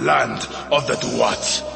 land of the Duat.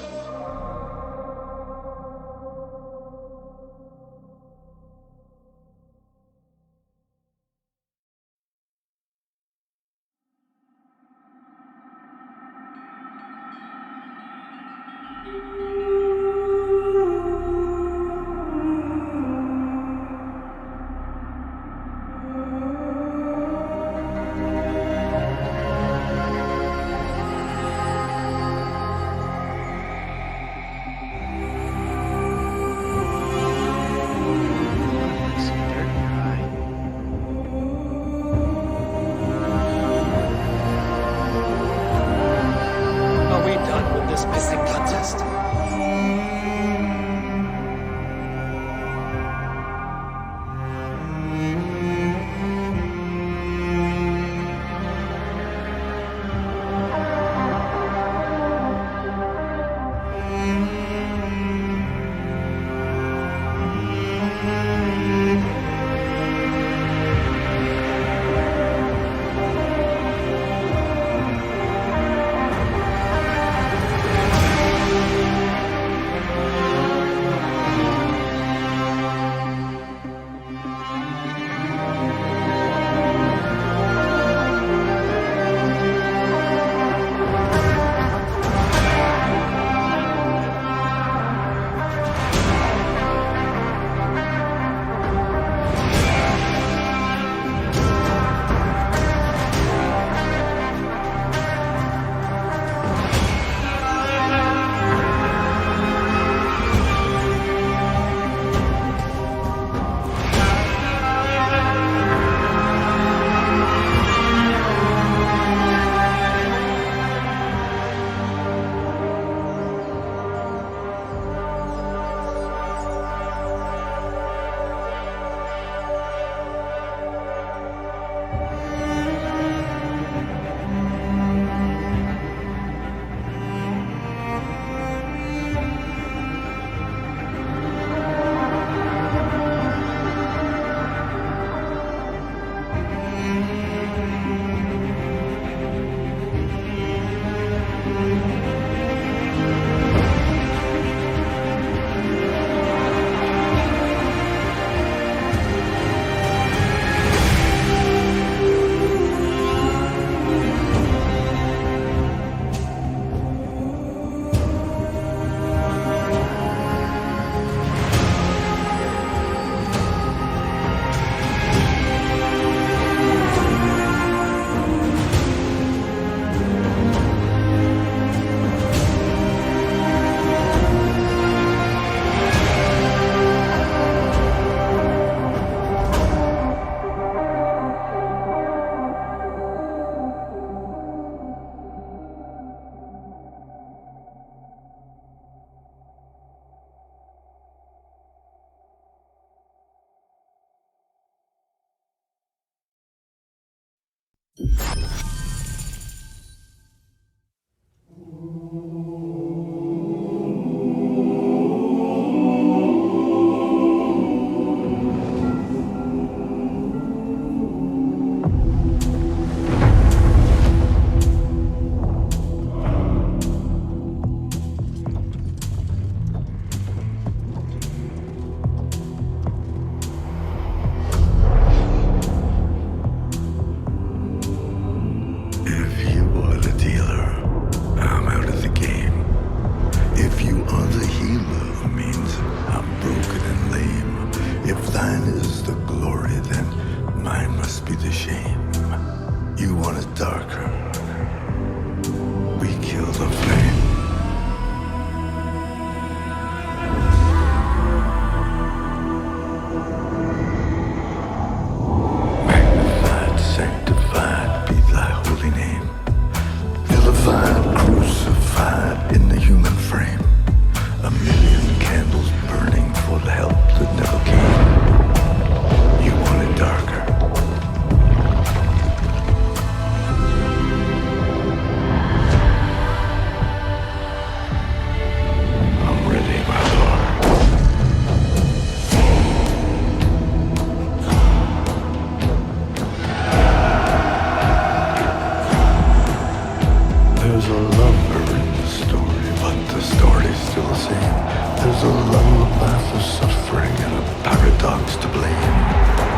same. There's a lullaby for suffering and a paradox to blame.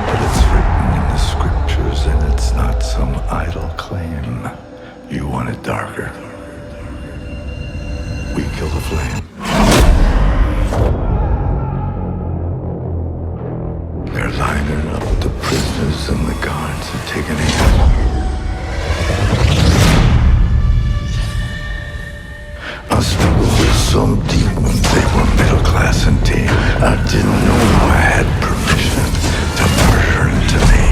But it's written in the scriptures and it's not some idle claim. You want it darker. We kill the flame. They're lining up the prisoners and the guards are taking aim. I struggled with some demons, they were middle class and tame. I didn't know I had permission to murder into me.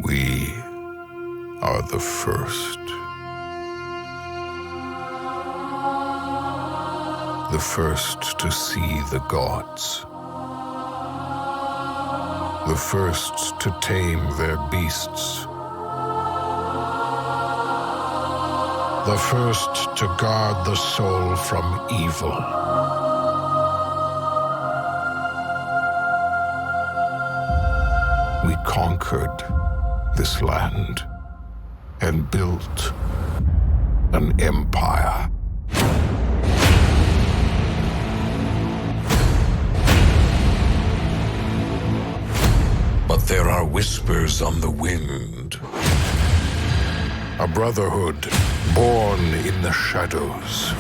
We are the first. The first to see the gods. The first to tame their beasts. The first to guard the soul from evil. We conquered this land and built an empire. But there are whispers on the wind. A brotherhood born in the shadows.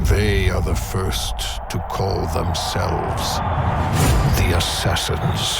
They are the first to call themselves the Assassins.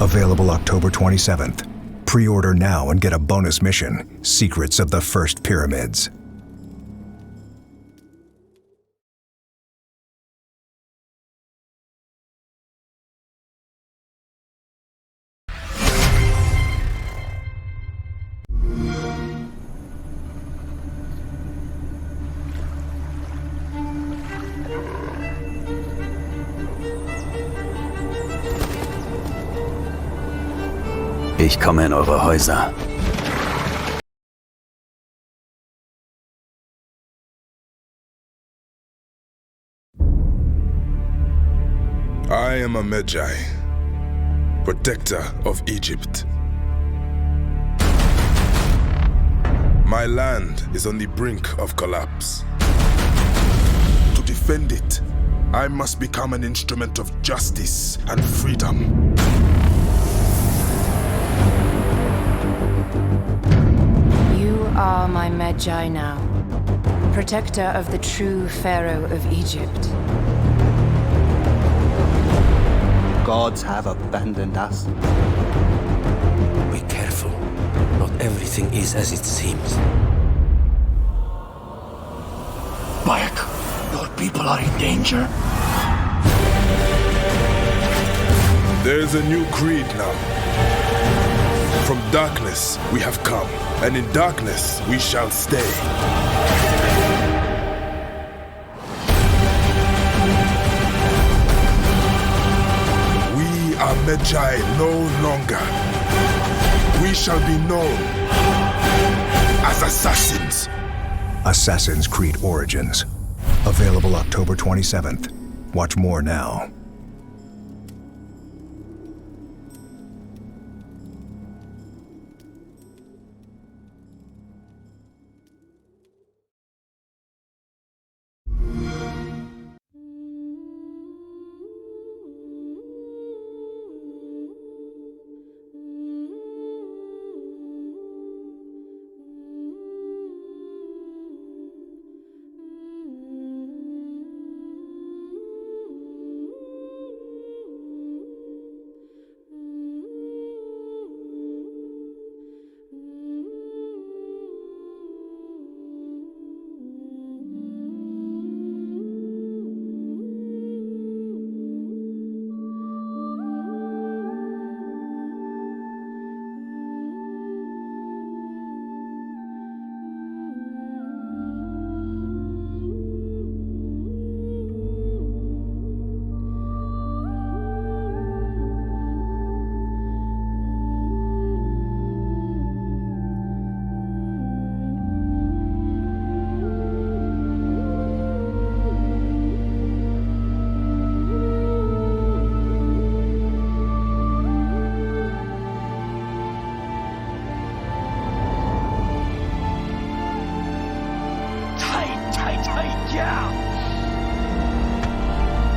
Available October 27th. Pre-order now and get a bonus mission, Secrets of the First Pyramids. Ich komme in eure Häuser. I am a Medjay, protector of Egypt. My land is on the brink of collapse. To defend it, I must become an instrument of justice and freedom. You are my Medjay now, protector of the true Pharaoh of Egypt. Gods have abandoned us. Be careful not everything is as it seems. Bayek, your people are in danger. There's a new creed now. From darkness we have come, and in darkness we shall stay. We are Medjay no longer. We shall be known as assassins. Assassin's Creed Origins. Available October 27th. Watch more now.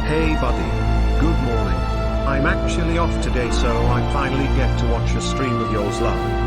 Hey buddy. Good morning. I'm actually off today, so I finally get to watch a stream of yours live.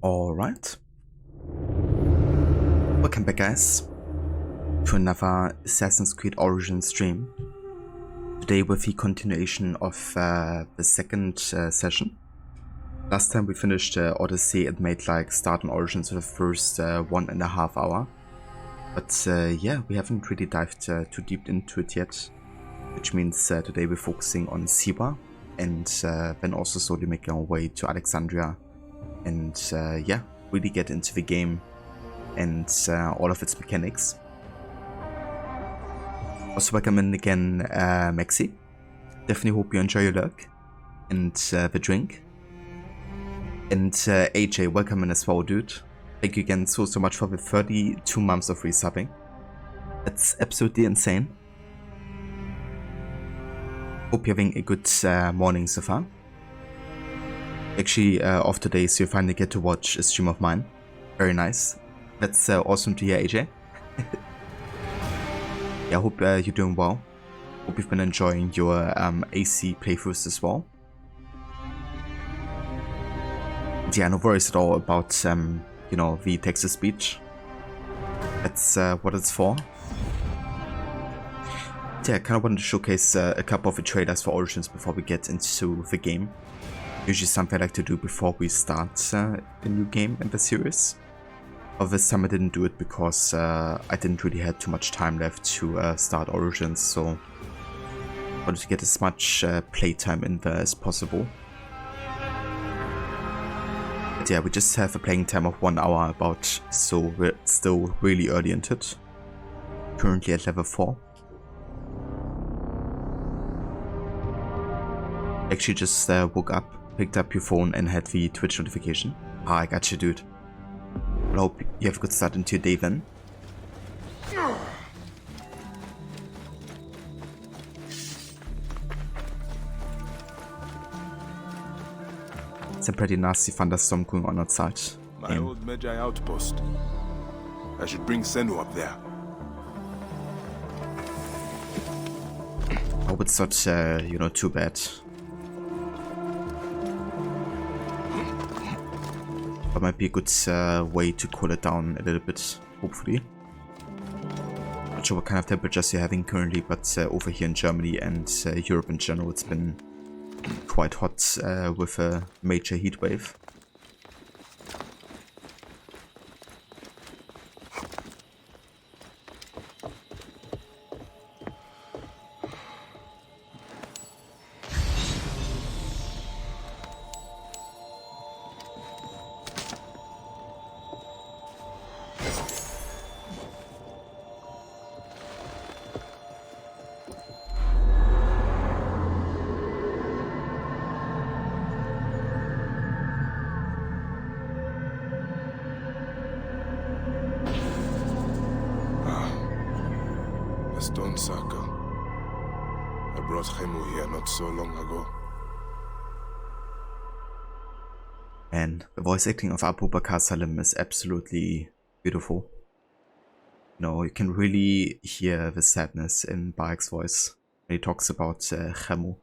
Alright. Welcome back, guys, to another Assassin's Creed Origins stream. Today with the continuation of the second session. Last time we finished Odyssey and made like start on Origins for the first 1.5 hours. But yeah, we haven't really dived too deep into it yet. Which means today we're focusing on Siwa and then also slowly making our way to Alexandria. And yeah, really get into the game and all of its mechanics. Also welcome in again, Maxi. Definitely hope you enjoy your luck and the drink. And AJ, welcome in as well, dude. Thank you again so much for the 32 months of resubbing. That's absolutely insane. Hope you're having a good morning so far. Actually, off today, so you finally get to watch a stream of mine. Very nice. That's awesome to hear, AJ. Yeah, I hope you're doing well. Hope you've been enjoying your AC playthroughs as well. Yeah, no worries at all about, you know, the text-to-speech. That's what it's for. yeah, I kind of wanted to showcase a couple of the trailers for Origins before we get into the game. Usually something I like to do before we start a new game in the series. But this time I didn't do it because I didn't really have too much time left to start Origins, so I wanted to get as much playtime in there as possible. But yeah, we just have a playing time of 1 hour about, so we're still really early into it. Currently at level 4. Actually just woke up, picked up your phone and had the Twitch notification. Ah, I got you, dude. I hope you have a good start into your day then. It's a pretty nasty thunderstorm going on outside. My old Medjay outpost. I should bring Senu up there. I hope it's not, you know, too bad. That might be a good way to cool it down a little bit, hopefully. Not sure what kind of temperatures you're having currently, but over here in Germany and Europe in general, it's been quite hot with a major heat wave. Stone Circle. I brought Khemu here not so long ago. And the voice acting of Abu Bakr Salim is absolutely beautiful. You know, you can really hear the sadness in Bayek's voice when he talks about Khemu.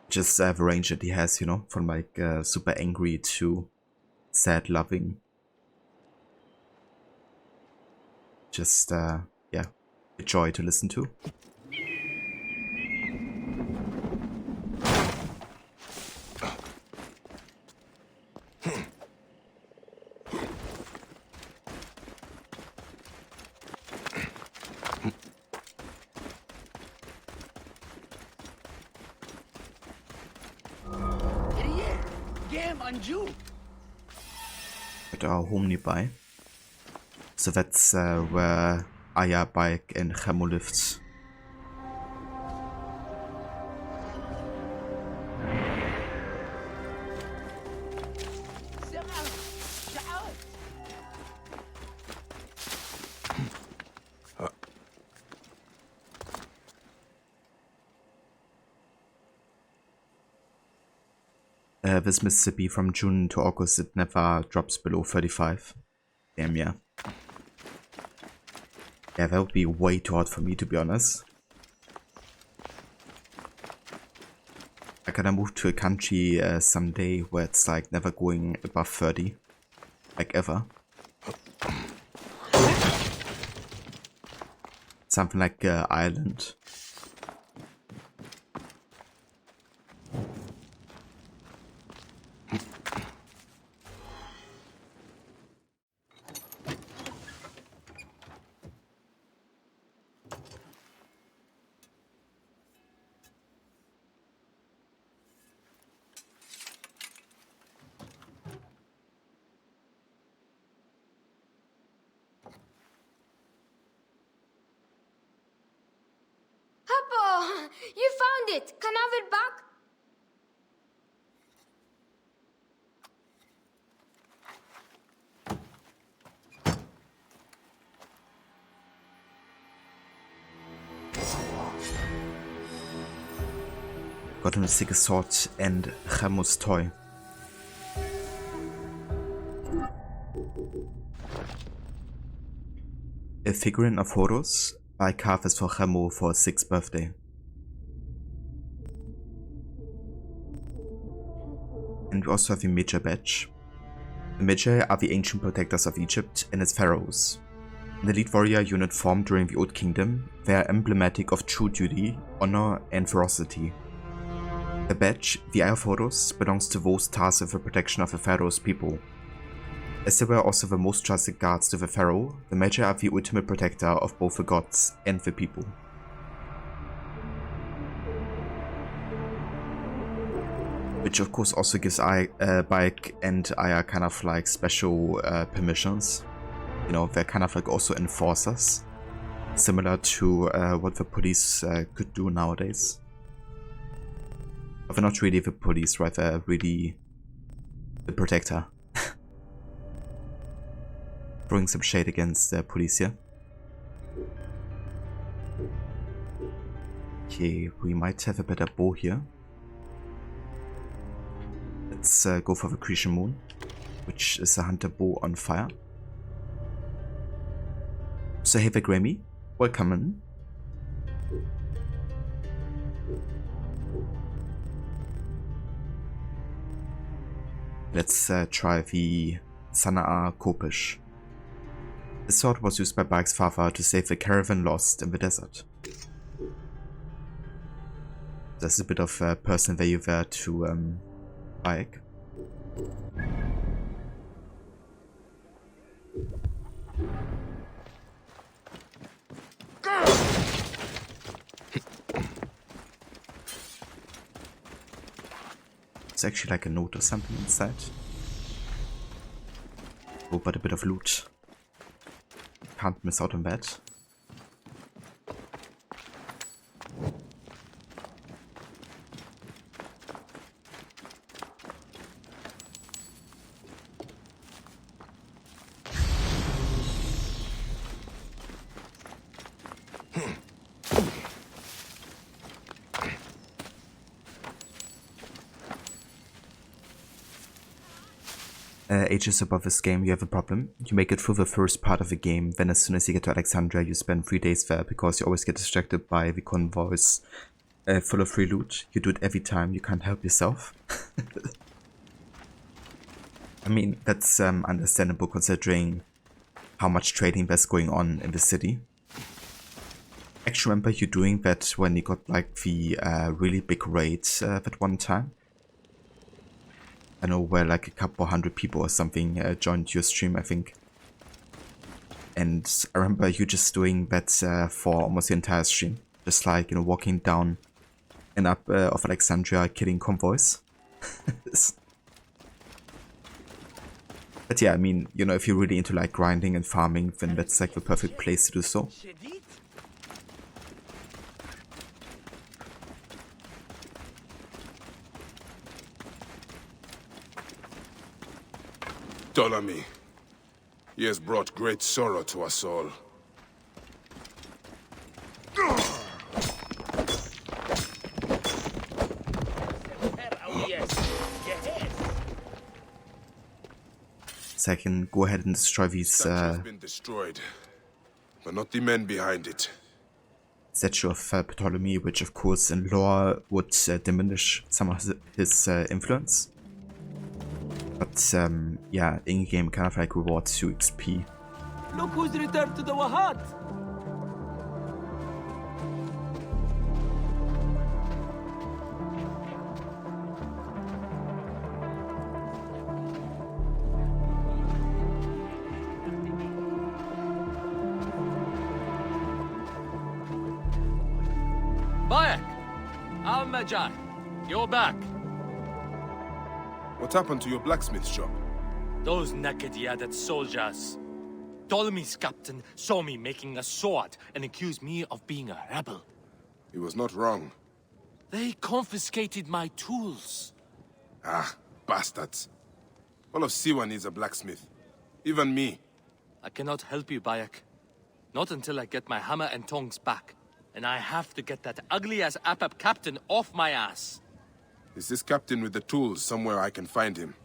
Just the range that he has, you know, from like super angry to sad loving. Just, yeah, a joy to listen to. At our home nearby. So that's where Aya, Bayek and Khemu lived. This Mississippi from June to August, it never drops below 35. Damn, yeah. Yeah, that would be way too hot for me, to be honest. I gotta move to a country someday where it's like never going above 30. Like ever. Something like Ireland. You found it! Can I have it back? Got him a sick sword and Khemu's toy. A figurine of Horus by carvers for Khemu for his 6th birthday. And we also have a Medjay badge. The Medjay are the ancient protectors of Egypt and its pharaohs. An elite warrior unit formed during the Old Kingdom, they are emblematic of true duty, honor, and ferocity. The badge, the Eye of Horus, belongs to those tasked with the protection of the Pharaoh's people. As they were also the most trusted guards to the Pharaoh, the Magi are the ultimate protector of both the gods and the people. Which of course also gives Bayek and Aya kind of like special permissions. You know, they're kind of like also enforcers, similar to what the police could do nowadays. But they're not really the police, right? They're really the protector. Throwing some shade against the police here. Okay, we might have a better bow here. Let's go for the Grecian Moon, which is a hunter bow on fire. So hey there, Grammy, welcome in. Let's try the Sana'a Kopish. The sword was used by Bayek's father to save the caravan lost in the desert. There's a bit of personal value there to Bayek. It's actually like a note or something inside. Oh, but a bit of loot. Can't miss out on that. Ages above this game, you have a problem. You make it through the first part of the game, then as soon as you get to Alexandria, you spend 3 days there because you always get distracted by the convoys full of free loot. You do it every time, you can't help yourself. I mean, that's understandable considering how much trading there's going on in the city. Actually, remember you doing that when you got like the really big raids at one time? I know where like a couple hundred people or something joined your stream, I think. And I remember you just doing that for almost the entire stream. Just like, you know, walking down and up of Alexandria, killing convoys. But yeah, I mean, you know, if you're really into like grinding and farming, then that's like the perfect place to do so. Ptolemy, he has brought great sorrow to us all. So I can go ahead and destroy these Has been destroyed, but not the men behind it. statue of Ptolemy, which of course in lore would diminish some of his influence. But yeah, in-game kind of like rewards you XP. Look who's returned to the Wahad! Bayek! Al-Magi, you're back. What happened to your blacksmith shop? Those naked Yadet soldiers. Ptolemy's captain saw me making a sword and accused me of being a rebel. He was not wrong. They confiscated my tools. Ah, bastards. All of Siwa needs a blacksmith. Even me. I cannot help you, Bayek. Not until I get my hammer and tongs back. And I have to get that ugly-ass Apap captain off my ass. Is this captain with the tools somewhere I can find him?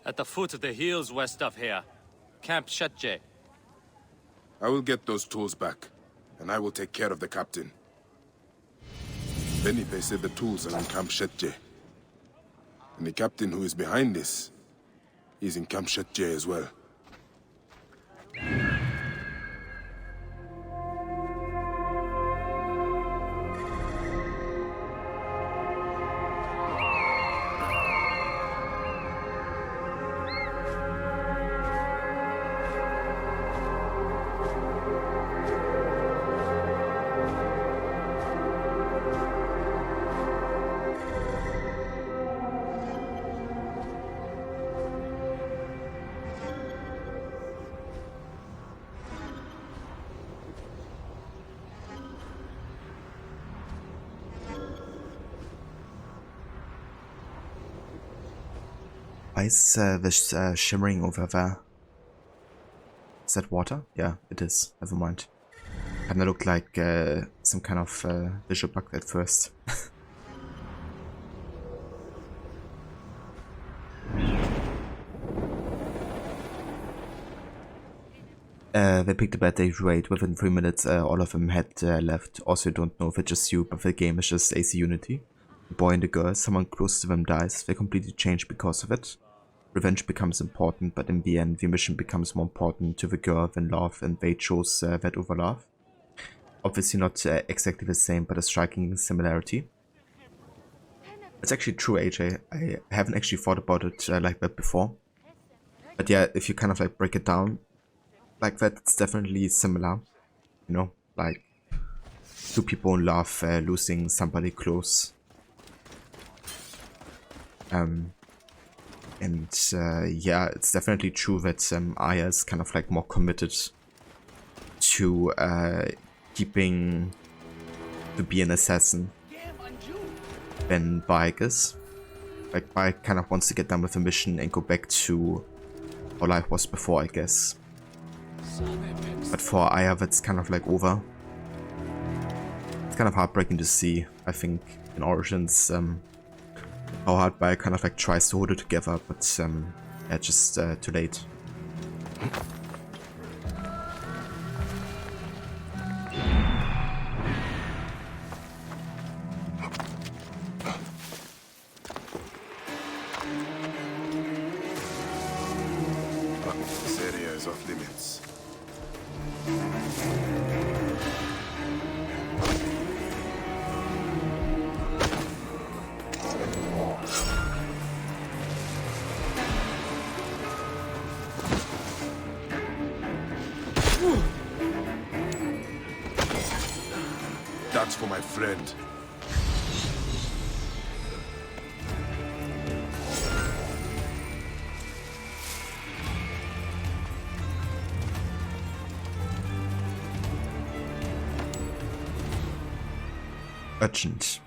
At the foot of the hills west of here. Camp Shetje. I will get those tools back, and I will take care of the captain. Benipe said the tools are in Camp Shetje. And the captain who is behind this is in Camp Shetje as well. Why is this shimmering over there? Is that water? Yeah, it is. Never mind. Kinda looked like some kind of visual bug at first. They picked a bad day to raid. Within 3 minutes, all of them had left. Also, I don't know if it's just you, but the game is just AC Unity. The boy and the girl, someone close to them dies. They completely change because of it. Revenge becomes important, but in the end, the mission becomes more important to the girl than love, and they chose that over love. Obviously not exactly the same, but a striking similarity. It's actually true, AJ. I haven't actually thought about it like that before. But yeah, if you kind of like break it down like that, it's definitely similar. You know, like two people in love losing somebody close. And yeah, it's definitely true that Aya is kind of like more committed to keeping to be an assassin than Bayek is. Like Bayek kind of wants to get done with the mission and go back to how life was before, I guess. But for Aya, that's kind of like over. It's kind of heartbreaking to see, I think, in Origins, how hard Bayek kind of like tries to hold it together, but yeah, just too late. This area is off limits. That's for my friend. Urgent.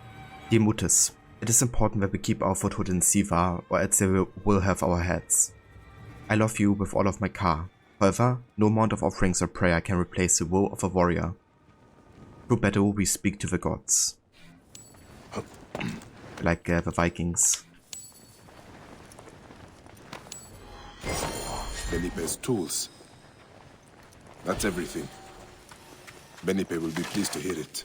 Dear Mutis, it is important that we keep our foothold in Siva, or else they will have our heads. I love you with all of my car. However, no amount of offerings or prayer can replace the will of a warrior. Through battle, we speak to the gods. Like the Vikings. Benipe's tools. That's everything. Benipe will be pleased to hear it.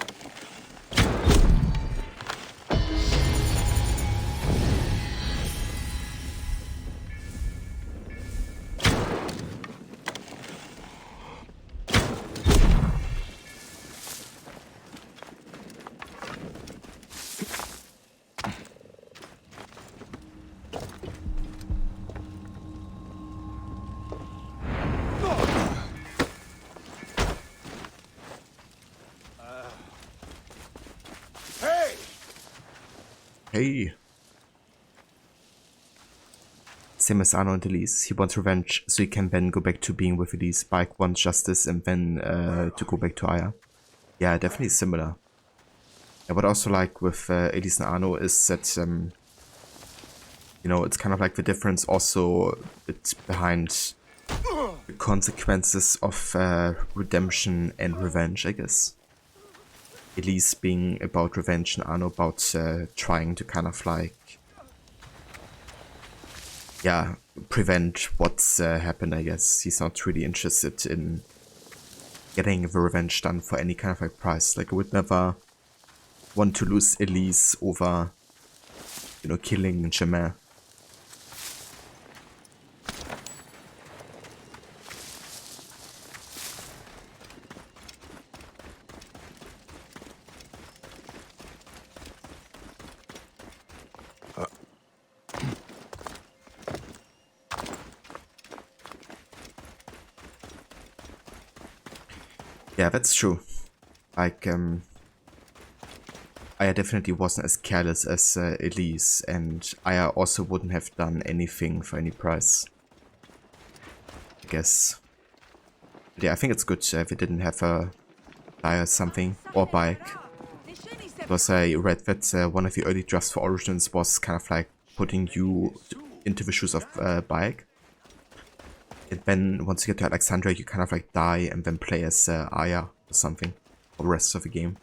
Hey! Same as Arno and Elise. He wants revenge so he can then go back to being with Elise. Bayek wants justice and then to go back to Aya. Yeah, definitely similar. Yeah, but also like with Elise and Arno is that, you know, it's kind of like the difference also it's behind the consequences of redemption and revenge, I guess. Elise being about revenge and Arno about trying to kind of like, yeah, prevent what's happened, I guess. He's not really interested in getting the revenge done for any kind of like price. Like, I would never want to lose Elise over, you know, killing Jameer. Yeah, that's true. Like, Aya definitely wasn't as careless as Elise, and Aya also wouldn't have done anything for any price, I guess. But yeah, I think it's good if we didn't have her die or something, or Bayek. Because I read that one of the early drafts for Origins was kind of like putting you into the shoes of Bayek. And then once you get to Alexandria, you kind of like die and then play as Aya or something for the rest of the game.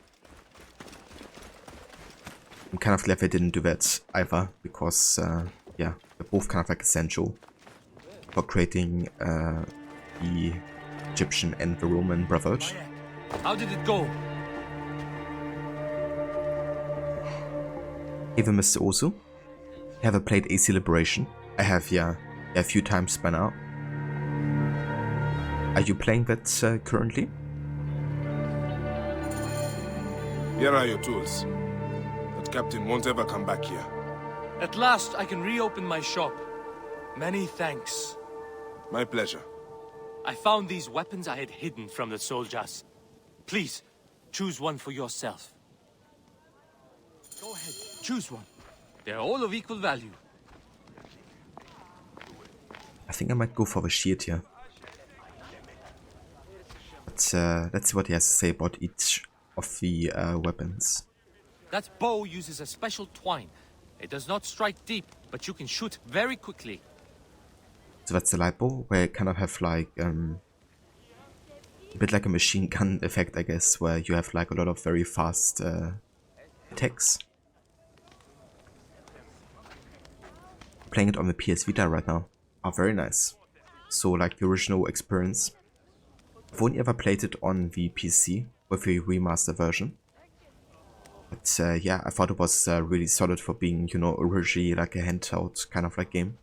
I'm kind of glad they didn't do that either, because yeah, they're both kind of like essential for creating the Egyptian and the Roman Brotherhood. How did it go? Even Mr. Ozu, have I played AC Liberation? I have, yeah, a few times by now. Are you playing that currently? Here are your tools. That captain won't ever come back here. At last, I can reopen my shop. Many thanks. My pleasure. I found these weapons I had hidden from the soldiers. Please, choose one for yourself. Go ahead, choose one. They're all of equal value. I think I might go for the shield here. But let's see what he has to say about each of the weapons. That bow uses a special twine. It does not strike deep, but you can shoot very quickly. So that's the light bow, where you kind of have like a bit like a machine gun effect, I guess, where you have like a lot of very fast attacks. Playing it on the PS Vita right now. Oh, very nice. So like the original experience. I've only ever played it on the PC with the remaster version. But yeah, I thought it was really solid for being, you know, originally like a handheld kind of like game.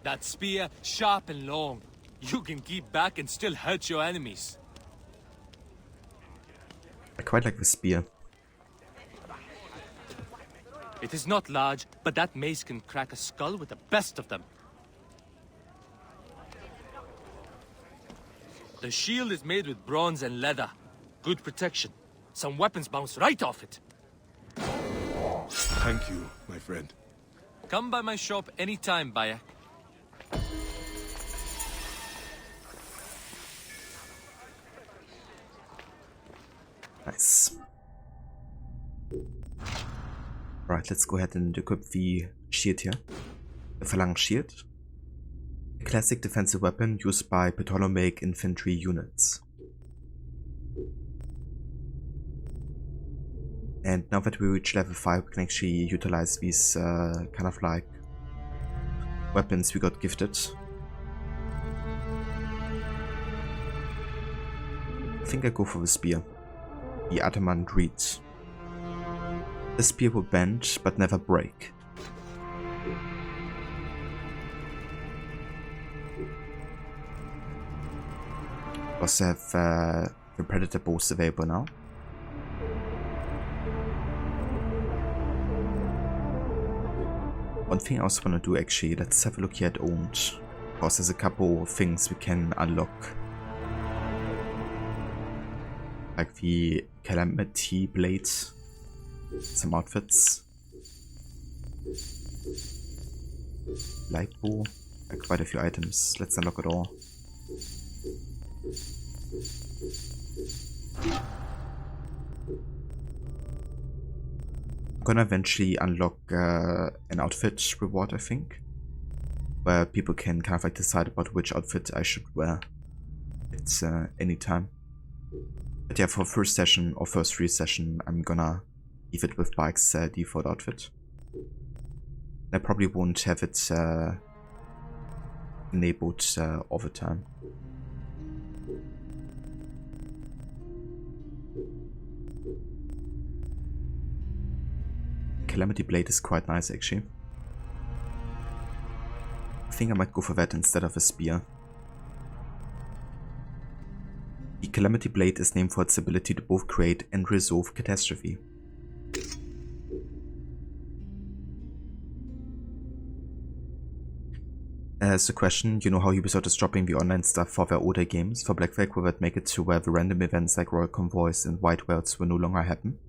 That spear, sharp and long. You can keep back and still hurt your enemies. I quite like the spear. It is not large, but that mace can crack a skull with the best of them. The shield is made with bronze and leather. Good protection. Some weapons bounce right off it. Thank you, my friend. Come by my shop anytime, Bayek. Nice. Right, let's go ahead and equip the shield here. The Phalanx Shield. A classic defensive weapon used by Ptolemaic infantry units. And now that we reach level 5, we can actually utilize these kind of like weapons we got gifted. I think I go for the spear. The Adamant Reed. The spear will bend, but never break. Also have the Predator bows available now. One thing I also want to do actually, let's have a look here at Owned. Because there's a couple of things we can unlock. Like the Calamity Blade. Some outfits. Light bow. Quite a few items. Let's unlock it all. I'm gonna eventually unlock an outfit reward, I think. Where people can kind of like decide about which outfit I should wear. It's any time. But yeah, for first session or first free session, I'm gonna leave it with Bayek's default outfit. I probably won't have it enabled all the time. Calamity Blade is quite nice actually. I think I might go for that instead of a spear. The Calamity Blade is named for its ability to both create and resolve catastrophe. As a question, you know how Ubisoft is dropping the online stuff for their older games? For Black Flag, will that make it to where the random events like Royal Convoys and White Whales will no longer happen?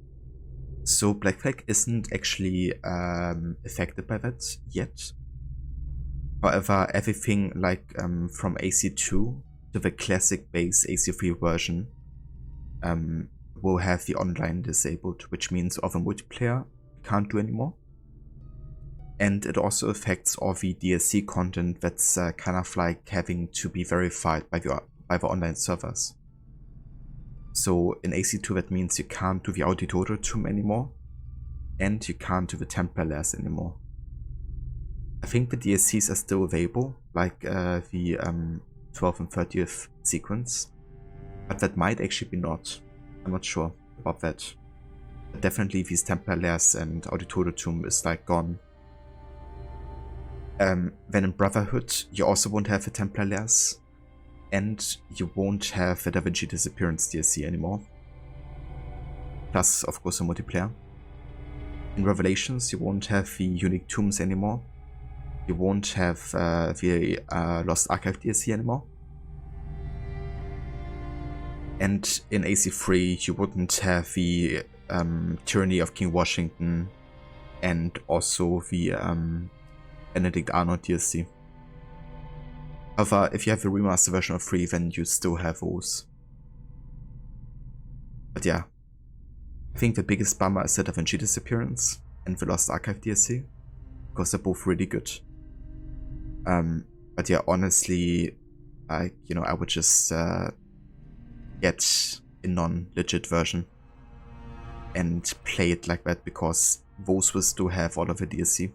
So Black Flag isn't actually affected by that yet. However, everything like from AC2 to the classic base AC3 version will have the online disabled, which means other multiplayer you can't do anymore. And it also affects all the DLC content that's kind of like having to be verified by the online servers. So in AC2 that means you can't do the Auditore Tomb anymore, and you can't do the Templar Lairs anymore. I think the DLCs are still available, like the 12th and 30th sequence, but that might actually be not. I'm not sure about that. But definitely these Templar Lairs and Auditore Tomb is like gone. Then in Brotherhood you also won't have the Templar Lairs, and you won't have the Da Vinci Disappearance DLC anymore. Plus, of course, a multiplayer. In Revelations you won't have the Unique Tombs anymore. You won't have the Lost Archive DLC anymore. And in AC3 you wouldn't have the Tyranny of King Washington and also the Benedict Arnold DLC. However, if you have the remaster version of 3, then you still have those. But yeah, I think the biggest bummer is the Da Vinci Disappearance and the Lost Archive DLC, because they're both really good. But yeah, honestly, I would just get a non-legit version and play it like that, because those will still have all of the DLC.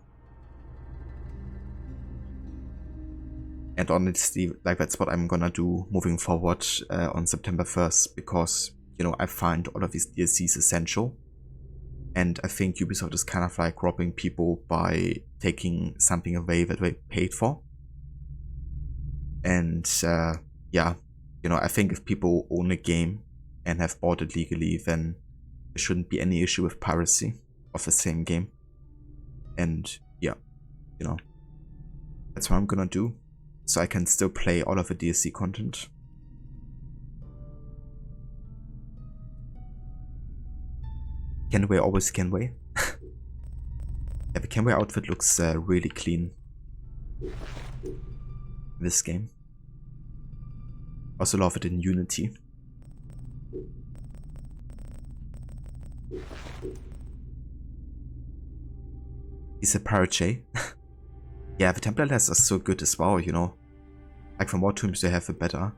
And honestly, like, that's what I'm gonna do moving forward on September 1st, because, I find all of these DLCs essential. And I think Ubisoft is kind of like robbing people by taking something away that they paid for. And yeah, I think if people own a game and have bought it legally, then there shouldn't be any issue with piracy of the same game. And yeah, that's what I'm gonna do, so I can still play all of the DLC content. Kenway always Kenway. Yeah, the Kenway outfit looks really clean in this game. Also love it in Unity. He's a Parache. Yeah, the Templar Lairs are so good as well, Like, the more tombs they have, the better.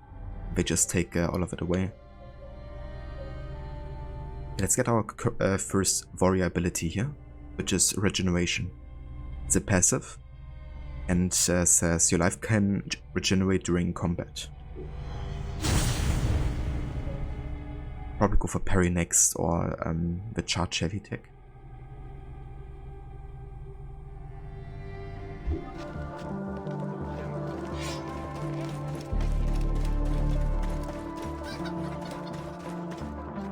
They just take all of it away. Let's get our first warrior ability here, which is Regeneration. It's a passive, and says your life can regenerate during combat. Probably go for parry next, or the charge heavy tech.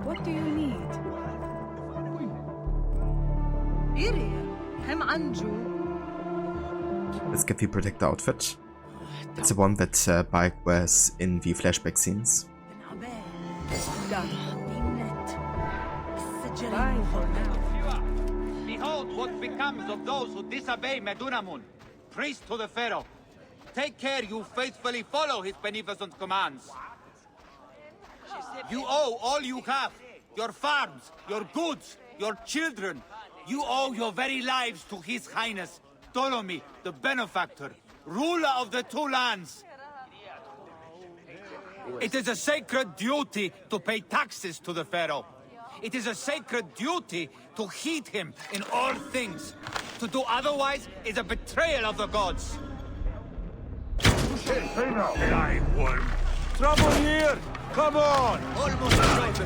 What do you need? Let's get the Protector outfit. It's the one that Bayek wears in the flashback scenes. Behold what becomes of those who disobey Medunamun, priest to the Pharaoh. Take care you faithfully follow his beneficent commands. You owe all you have, your farms, your goods, your children. You owe your very lives to His Highness, Ptolemy, the benefactor, ruler of the two lands. It is a sacred duty to pay taxes to the Pharaoh. It is a sacred duty to heed him in all things. To do otherwise is a betrayal of the gods. Live worm. Trouble here! Come on! Almost right.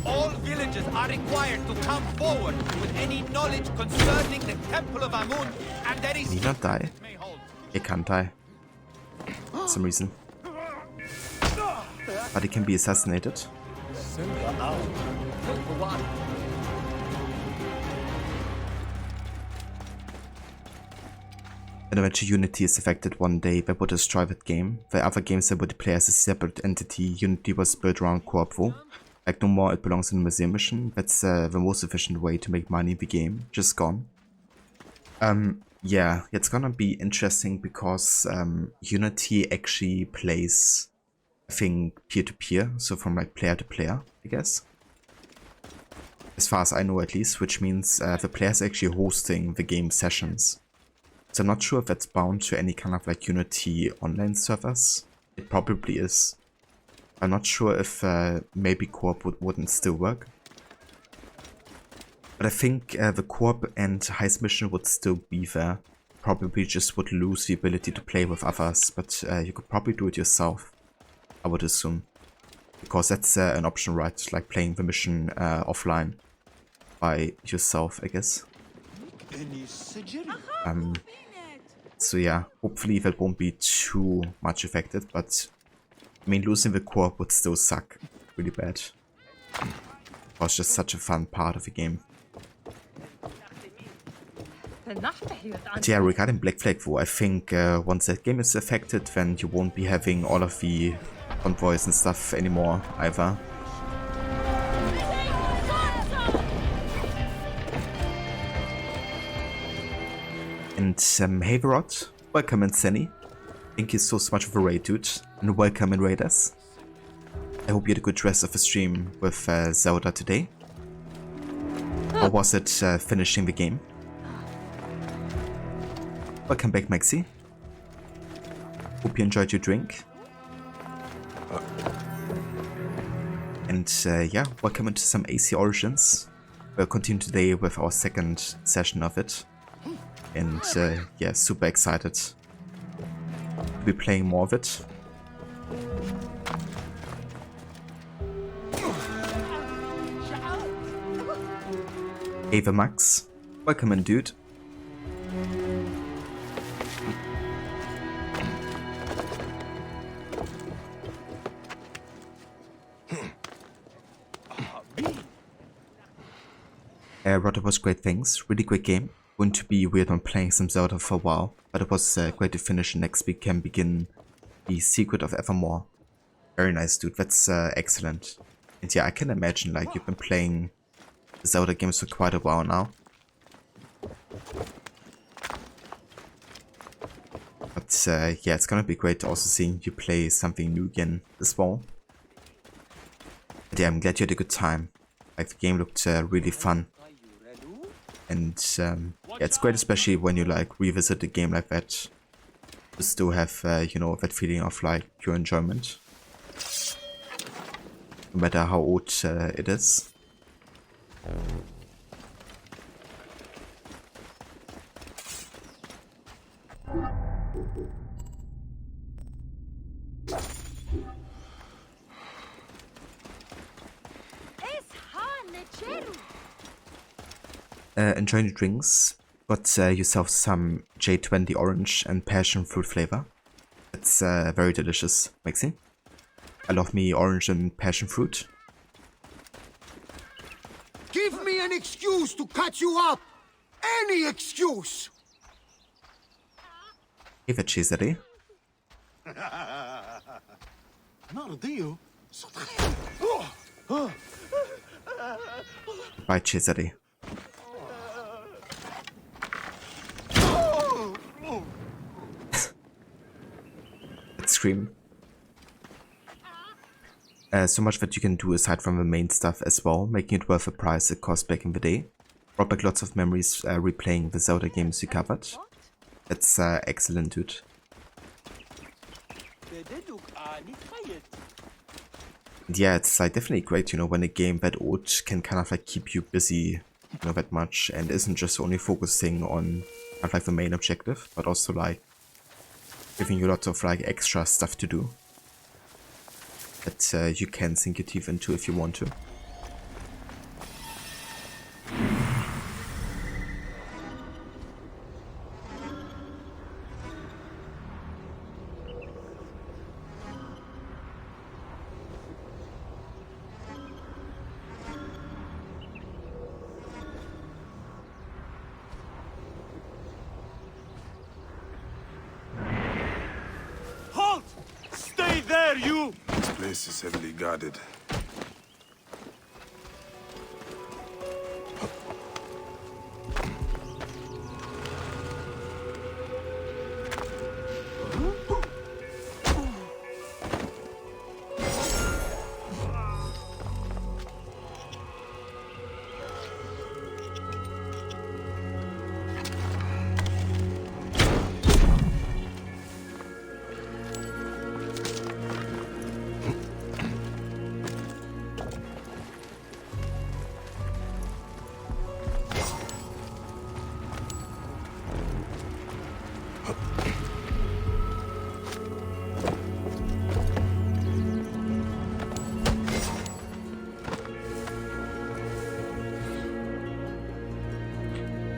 All villages are required to come forward with any knowledge concerning the Temple of Amun, and there is... Can he not die? He can't die. For some reason. But he can be assassinated. And eventually Unity is affected one day, that would destroy that game. The other games that would play as a separate entity, Unity was built around Corvo, Like, no more it belongs in the museum mission. That's the most efficient way to make money in the game. Just gone. Yeah, it's gonna be interesting because Unity actually plays, I think, peer-to-peer, so from like player to player, I guess. As far as I know at least, which means the player's actually hosting the game sessions. So I'm not sure if that's bound to any kind of like Unity online servers. It probably is. I'm not sure if maybe co-op wouldn't still work. But I think the co-op and heist mission would still be there. Probably just would lose the ability to play with others, but you could probably do it yourself, I would assume. Because that's an option, right? Like playing the mission offline by yourself, I guess. So yeah, hopefully that won't be too much affected, but I mean, losing the co-op would still suck really bad. It was just such a fun part of the game. But yeah, regarding Black Flag though, I think once that game is affected, then you won't be having all of the convoys and stuff anymore either. And Haverod, welcome in Senny. Thank you so much for the raid, dude, and welcome in Raiders. I hope you had a good rest of the stream with Zelda today. Or was it finishing the game? Welcome back, Maxi. Hope you enjoyed your drink. And yeah, welcome into some AC Origins. We'll continue today with our second session of it. And yeah, super excited to be playing more of it. Ava Max, welcome in, dude. Rotter was great, thanks. Really great game. Going to be weird on playing some Zelda for a while, but it was great to finish, and next week can begin the Secret of Evermore. Very nice, dude. That's excellent. And yeah, I can imagine like you've been playing Zelda games for quite a while now. But yeah, it's gonna be great also seeing you play something new again this fall. But yeah, I'm glad you had a good time. Like, the game looked really fun. And yeah, it's great, especially when you like revisit a game like that, to still have you know, that feeling of like pure enjoyment, no matter how old it is. Enjoying the drinks. Got yourself some J20 orange and passion fruit flavor. It's very delicious, Maxi. I love me orange and passion fruit. Give me an excuse to cut you up! Any excuse! Hey there, Cesare. Bye, Cesare. Let's scream. So much that you can do aside from the main stuff as well, making it worth the price it cost back in the day. Brought back lots of memories replaying the Zelda games you covered. That's excellent, dude. And yeah, it's like definitely great, you know, when a game that old can kind of like keep you busy, you know, that much, and isn't just only focusing on kind of like the main objective, but also like giving you lots of like extra stuff to do that you can sink your teeth into if you want to. Halt! Stay there, you! This place is heavily guarded.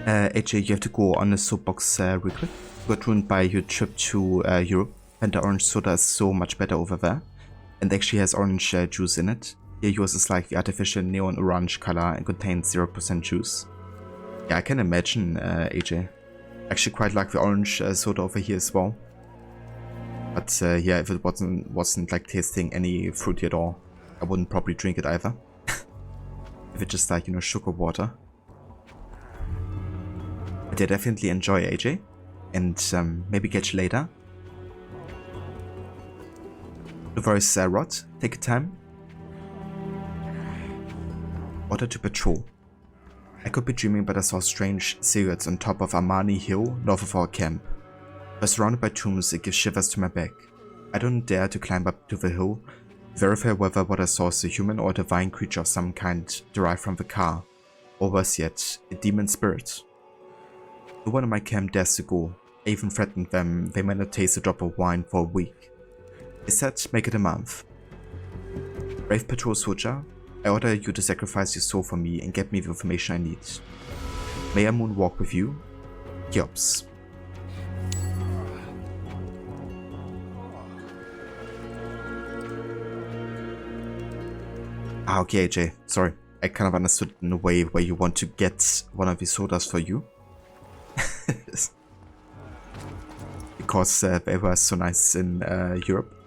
AJ, you have to go on a soapbox real quick. You got ruined by your trip to Europe, and the orange soda is so much better over there. And actually has orange juice in it. Here yours is like the artificial neon orange color and contains 0% juice. Yeah, I can imagine, AJ. Actually quite like the orange soda over here as well. But yeah, if it wasn't like tasting any fruity at all, I wouldn't probably drink it either. If it's just like, you know, sugar water. But yeah, definitely enjoy, AJ. And maybe catch you later. No worries, Rod. Take your time. Order to patrol. I could be dreaming, but I saw strange silhouettes on top of Armani Hill, north of our camp. We're surrounded by tombs, it gives shivers to my back. I don't dare to climb up to the hill, verify whether what I saw is a human or a divine creature of some kind derived from the car, or worse yet, a demon spirit. No one in my camp dares to go. I even threatened them they might not taste a drop of wine for a week. I said, make it a month. Brave patrol soldier, I order you to sacrifice your soul for me and get me the information I need. May I moonwalk with you? Yops. Ah, okay, AJ. Sorry. I kind of understood in a way where you want to get one of these sodas for you. Because they were so nice in Europe.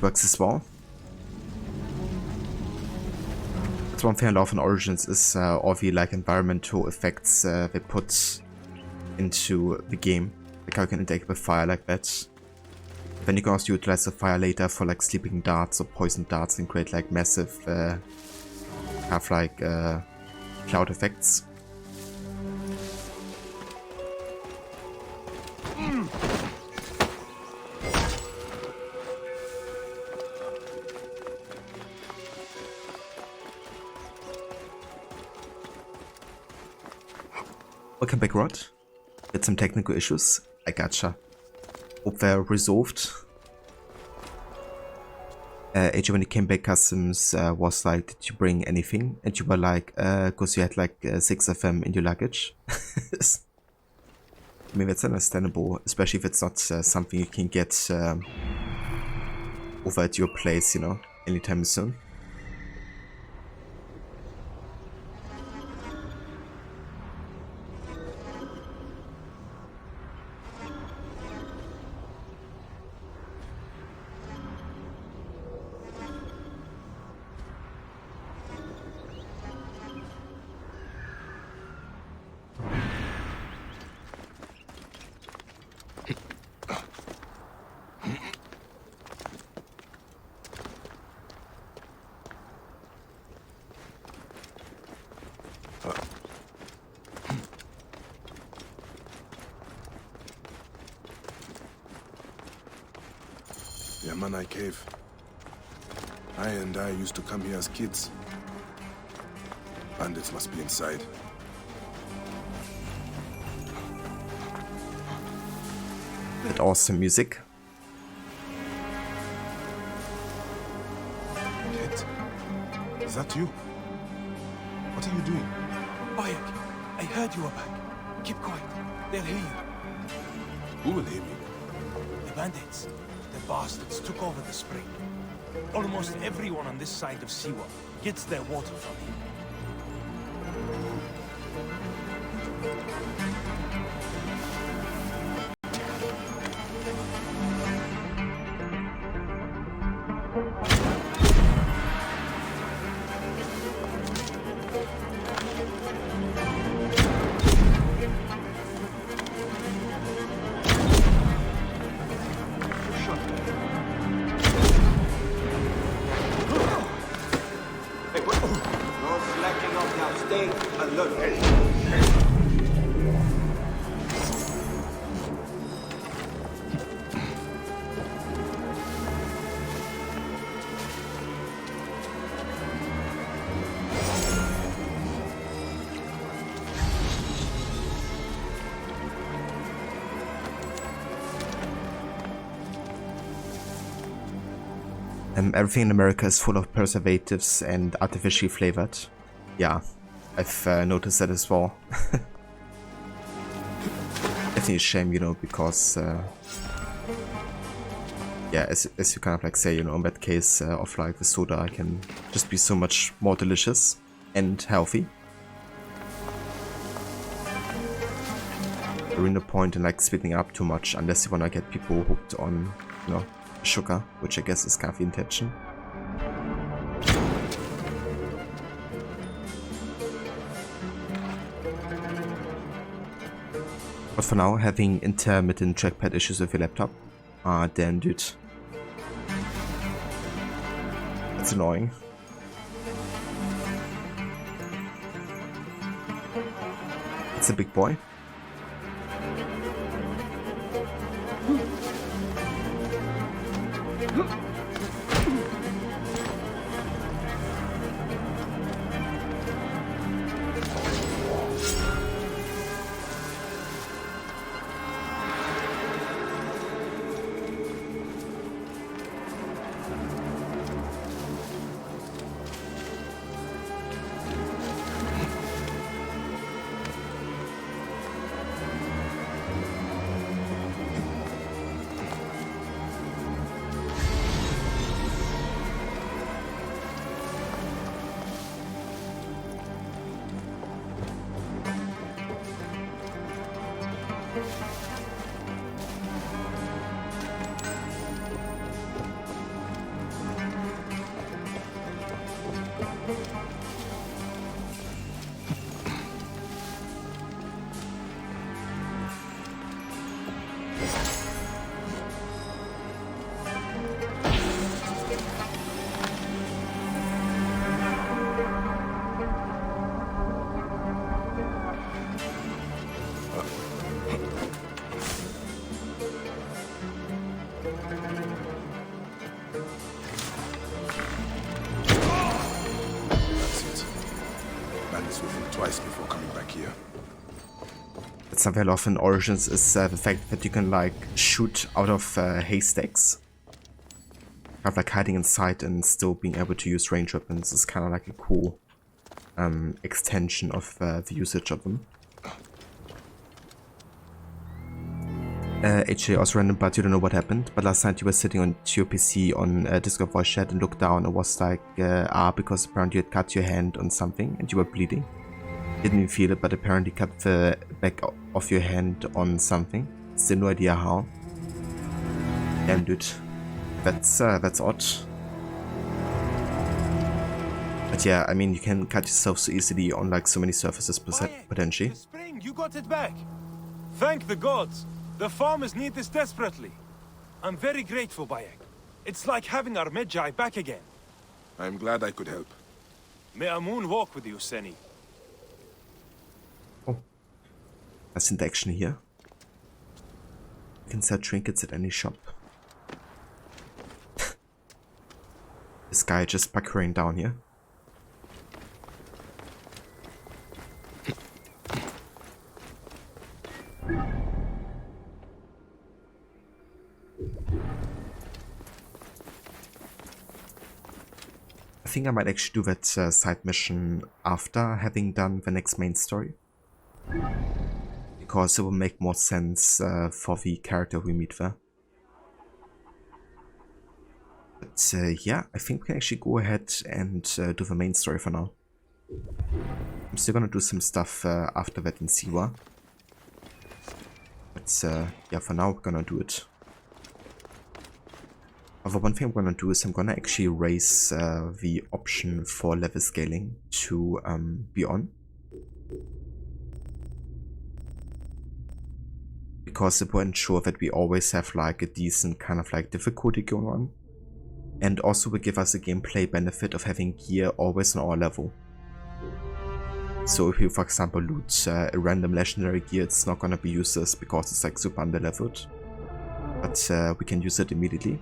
Works as well. That's one thing I love in Origins is all the like environmental effects they put into the game. Like how you can interact with fire like that. Then you can also utilize the fire later for like sleeping darts or poison darts and create like massive have like cloud effects. Welcome back, Rod. Had some technical issues. I gotcha. Hope they're resolved. AJ, when you came back, customs was like, did you bring anything? And you were like, because you had like 6 of them in your luggage. I mean, that's understandable, especially if it's not something you can get over at your place, you know, anytime soon. Yamanai Cave. I used to come here as kids. Bandits must be inside. That awesome music. Kit, is that you? What are you doing? Bayek, I heard you were back. Keep quiet. They'll hear you. Who will hear me? The bandits. The bastards took over the spring. Almost everyone on this side of Siwa gets their water from here. Everything in America is full of preservatives and artificially flavored. Yeah, I've noticed that as well. Definitely a shame, you know, because yeah, as you kind of like say, you know, in that case of like the soda can just be so much more delicious and healthy. There is no point in like sweetening up too much unless you wanna get people hooked on, you know, sugar, which I guess is kind of the intention. But for now, having intermittent trackpad issues with your laptop, damn dude. That's annoying. It's a big boy. Something I love in Origins is the fact that you can like shoot out of haystacks. Kind of like hiding inside and still being able to use range weapons is kind of like a cool extension of the usage of them. HJ also random, but you don't know what happened. But last night you were sitting on your PC on Discord voice chat and looked down and was like, because apparently you had cut your hand on something and you were bleeding. Didn't even feel it, but apparently cut the back of your hand on something. Still no idea how. Damn dude. That's odd. But yeah, I mean, you can cut yourself so easily on like so many surfaces potentially. The spring, you got it back. Thank the gods. The farmers need this desperately. I'm very grateful, Bayek. It's like having our Medjay back again. I'm glad I could help. May Amun walk with you, Seni. Oh. That's in the action here. You can sell trinkets at any shop. This guy just parkouring down here. I think I might actually do that side mission after having done the next main story. Because it will make more sense for the character we meet there. But yeah, I think we can actually go ahead and do the main story for now. I'm still gonna do some stuff after that in Siwa. But yeah, for now we're gonna do it. However, one thing I'm gonna do is I'm gonna actually raise the option for level scaling to be on. Because it will ensure that we always have like a decent kind of like difficulty going on. And also will give us a gameplay benefit of having gear always on our level. So if you, for example, loot a random legendary gear, it's not gonna be useless because it's like super underleveled. But we can use it immediately.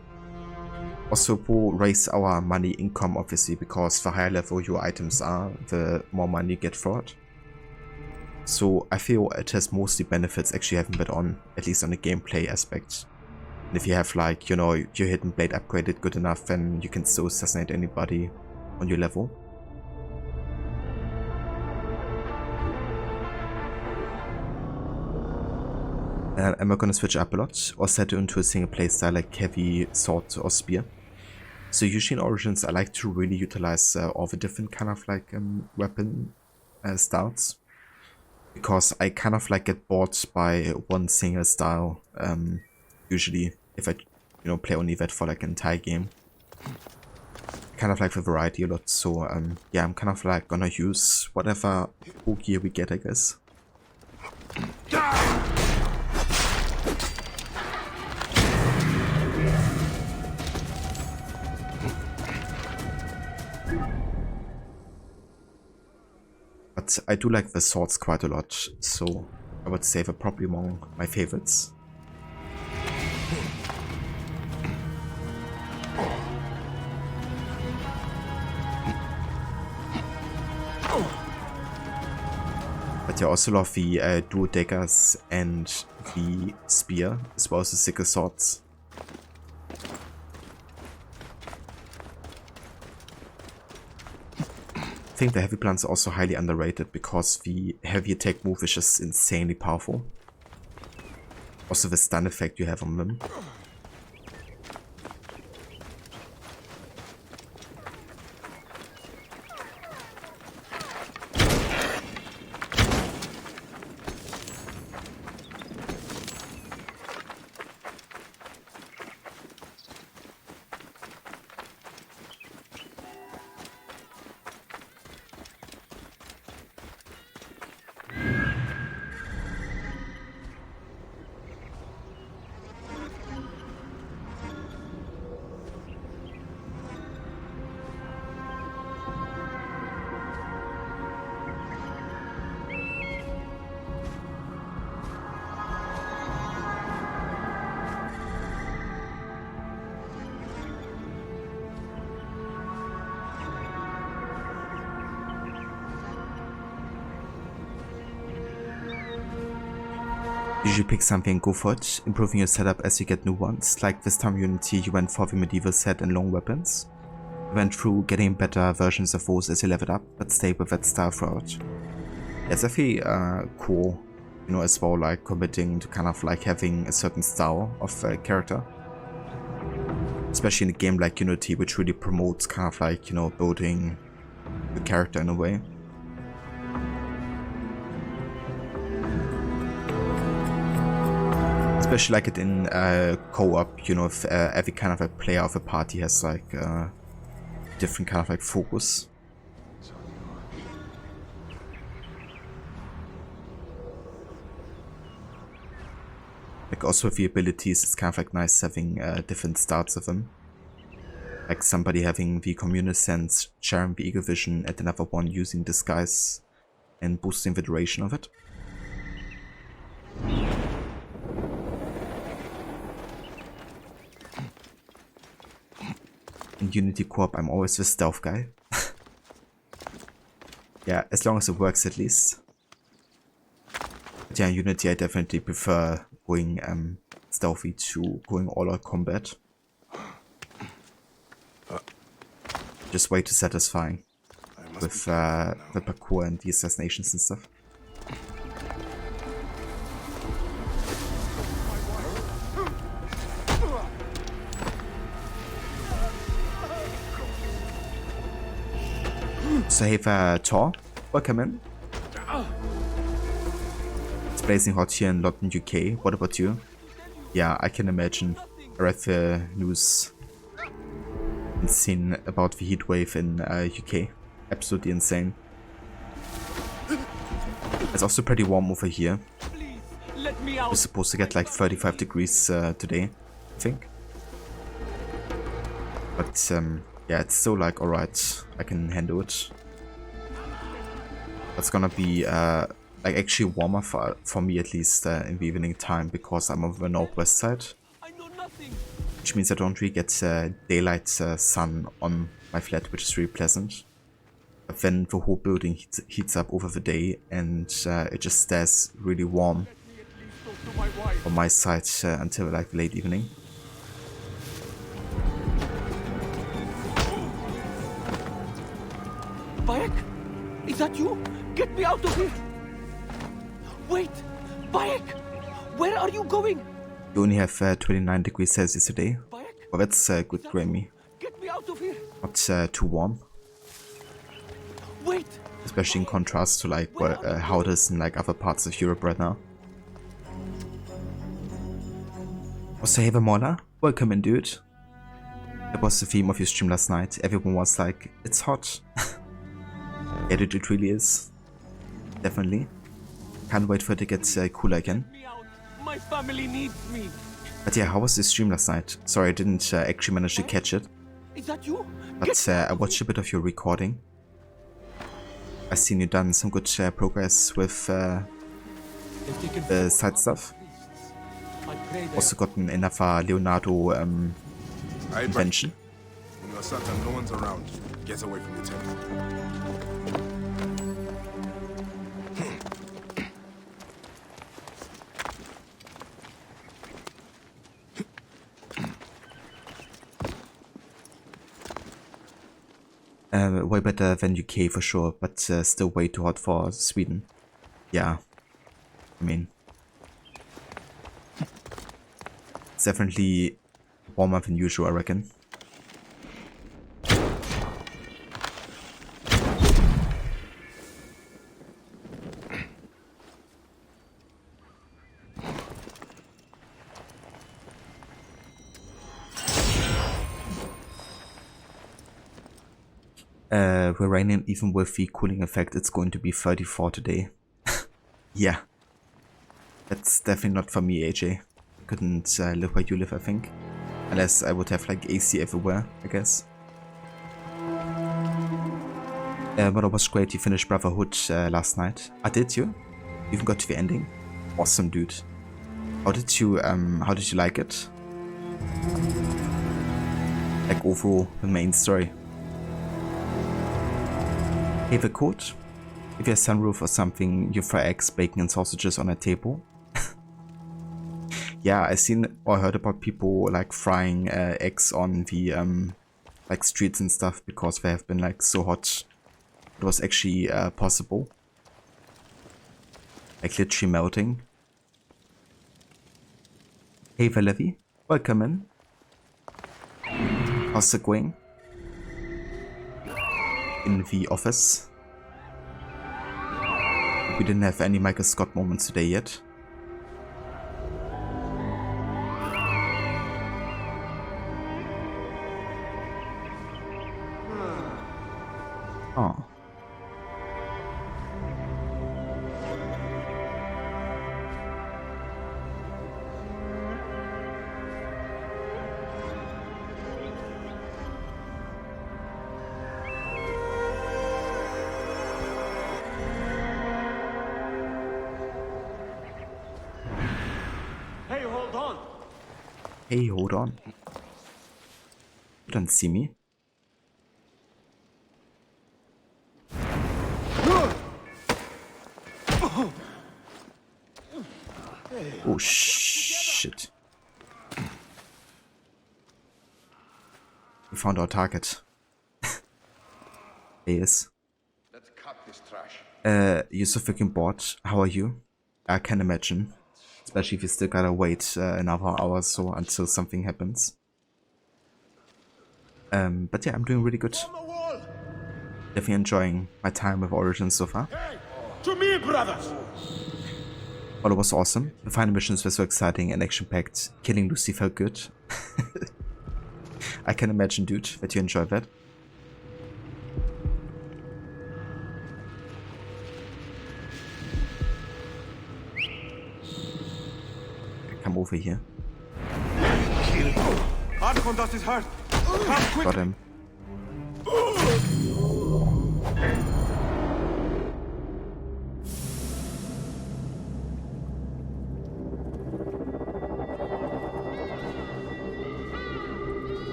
Also will raise our money income obviously, because the higher level your items are, the more money you get for it. So I feel it has mostly benefits actually having that on, at least on the gameplay aspect. And if you have like, you know, your hidden blade upgraded good enough, then you can still assassinate anybody on your level. Am I gonna switch up a lot or set it into a single playstyle like heavy sword or spear? So usually in Origins I like to really utilize all the different kind of like weapon styles. Because I kind of like get bored by one single style, usually if I, you know, play only that for like an entire game. Kind of like the variety a lot, so yeah, I'm kind of like gonna use whatever cool gear we get, I guess. But I do like the swords quite a lot, so I would say they're probably among my favorites. But I also love the dual daggers and the spear, as well as the sickle swords. I think the heavy plants are also highly underrated because the heavy attack move is just insanely powerful. Also the stun effect you have on them. Usually pick something and go for it, improving your setup as you get new ones. Like this time Unity you went for the medieval set and long weapons. You went through getting better versions of those as you leveled up, but stay with that style throughout. It's definitely cool, you know, as well, like committing to kind of like having a certain style of character. Especially in a game like Unity, which really promotes kind of like, you know, building the character in a way. Especially like it in co-op, you know, if every kind of a player of a party has like different kind of like focus. Like also with the abilities, it's kind of like nice having different starts of them. Like somebody having the communal sense, sharing the eagle vision, and another one using disguise and boosting the duration of it. In Unity Co-op, I'm always the stealth guy. Yeah, as long as it works at least. But yeah, in Unity I definitely prefer going stealthy to going all-out combat. Just way too satisfying with the parkour and the assassinations and stuff. So hey Tor, welcome in. It's blazing hot here in London, UK. What about you? Yeah, I can imagine. I read the news insane about the heat wave in UK. Absolutely insane. It's also pretty warm over here. Let me out. We're supposed to get like 35 degrees today, I think. But yeah, it's still like alright, I can handle it. It's gonna be like actually warmer for me at least in the evening time, because I'm on the northwest side. Which means I don't really get daylight sun on my flat, which is really pleasant. But then the whole building heats up over the day, and it just stays really warm on my side until like late evening. Bayek? Is that you? Get me out of here! Wait! Bayek! Where are you going? You only have 29 degrees Celsius today. Well, that's good, Grammy. Get me out of here! Not too warm. Wait! Especially in contrast to like how it is in like other parts of Europe right now. Also, hey Vamola, welcome in, dude. That was the theme of your stream last night. Everyone was like, it's hot. Yeah, dude, it really is. Definitely. Can't wait for it to get cooler again. My family needs me. But yeah, how was the stream last night? Sorry, I didn't actually manage to catch it. Is that you? But I watched a bit of your recording. I've seen you done some good progress with the side stuff. Also gotten enough Leonardo invention. When you're certain no one's around, get away from the temple. Way better than UK for sure, but still way too hot for Sweden. Yeah, I mean, it's definitely warmer than usual, I reckon. We're raining, even with the cooling effect, it's going to be 34 today. Yeah. That's definitely not for me, AJ. Couldn't live where you live, I think. Unless I would have like AC everywhere, I guess. But it was great, you finished Brotherhood last night. Did you? You even got to the ending? Awesome, dude. How did you like it? Like overall, the main story. Hey, the code? If you have sunroof or something, you fry eggs, bacon and sausages on a table. Yeah, I seen or heard about people like frying eggs on the like streets and stuff because they have been like so hot. It was actually possible. Like literally melting. Hey Valerie, welcome in. How's it going? In the office. We didn't have any Michael Scott moments today yet. Oh. Hey, hold on. You don't see me. Oh shit. We found our target. He is. Let's cut this trash. You're so freaking bored. How are you? I can imagine. Especially if you still gotta wait another hour or so until something happens. But yeah, I'm doing really good. Definitely enjoying my time with Origins so far. Hey, to me, brothers! Well, it was awesome. The final missions were so exciting and action-packed. Killing Lucy felt good. I can imagine, dude, that you enjoy that. Come over here. Archondas is hurt. Come quick. Got him.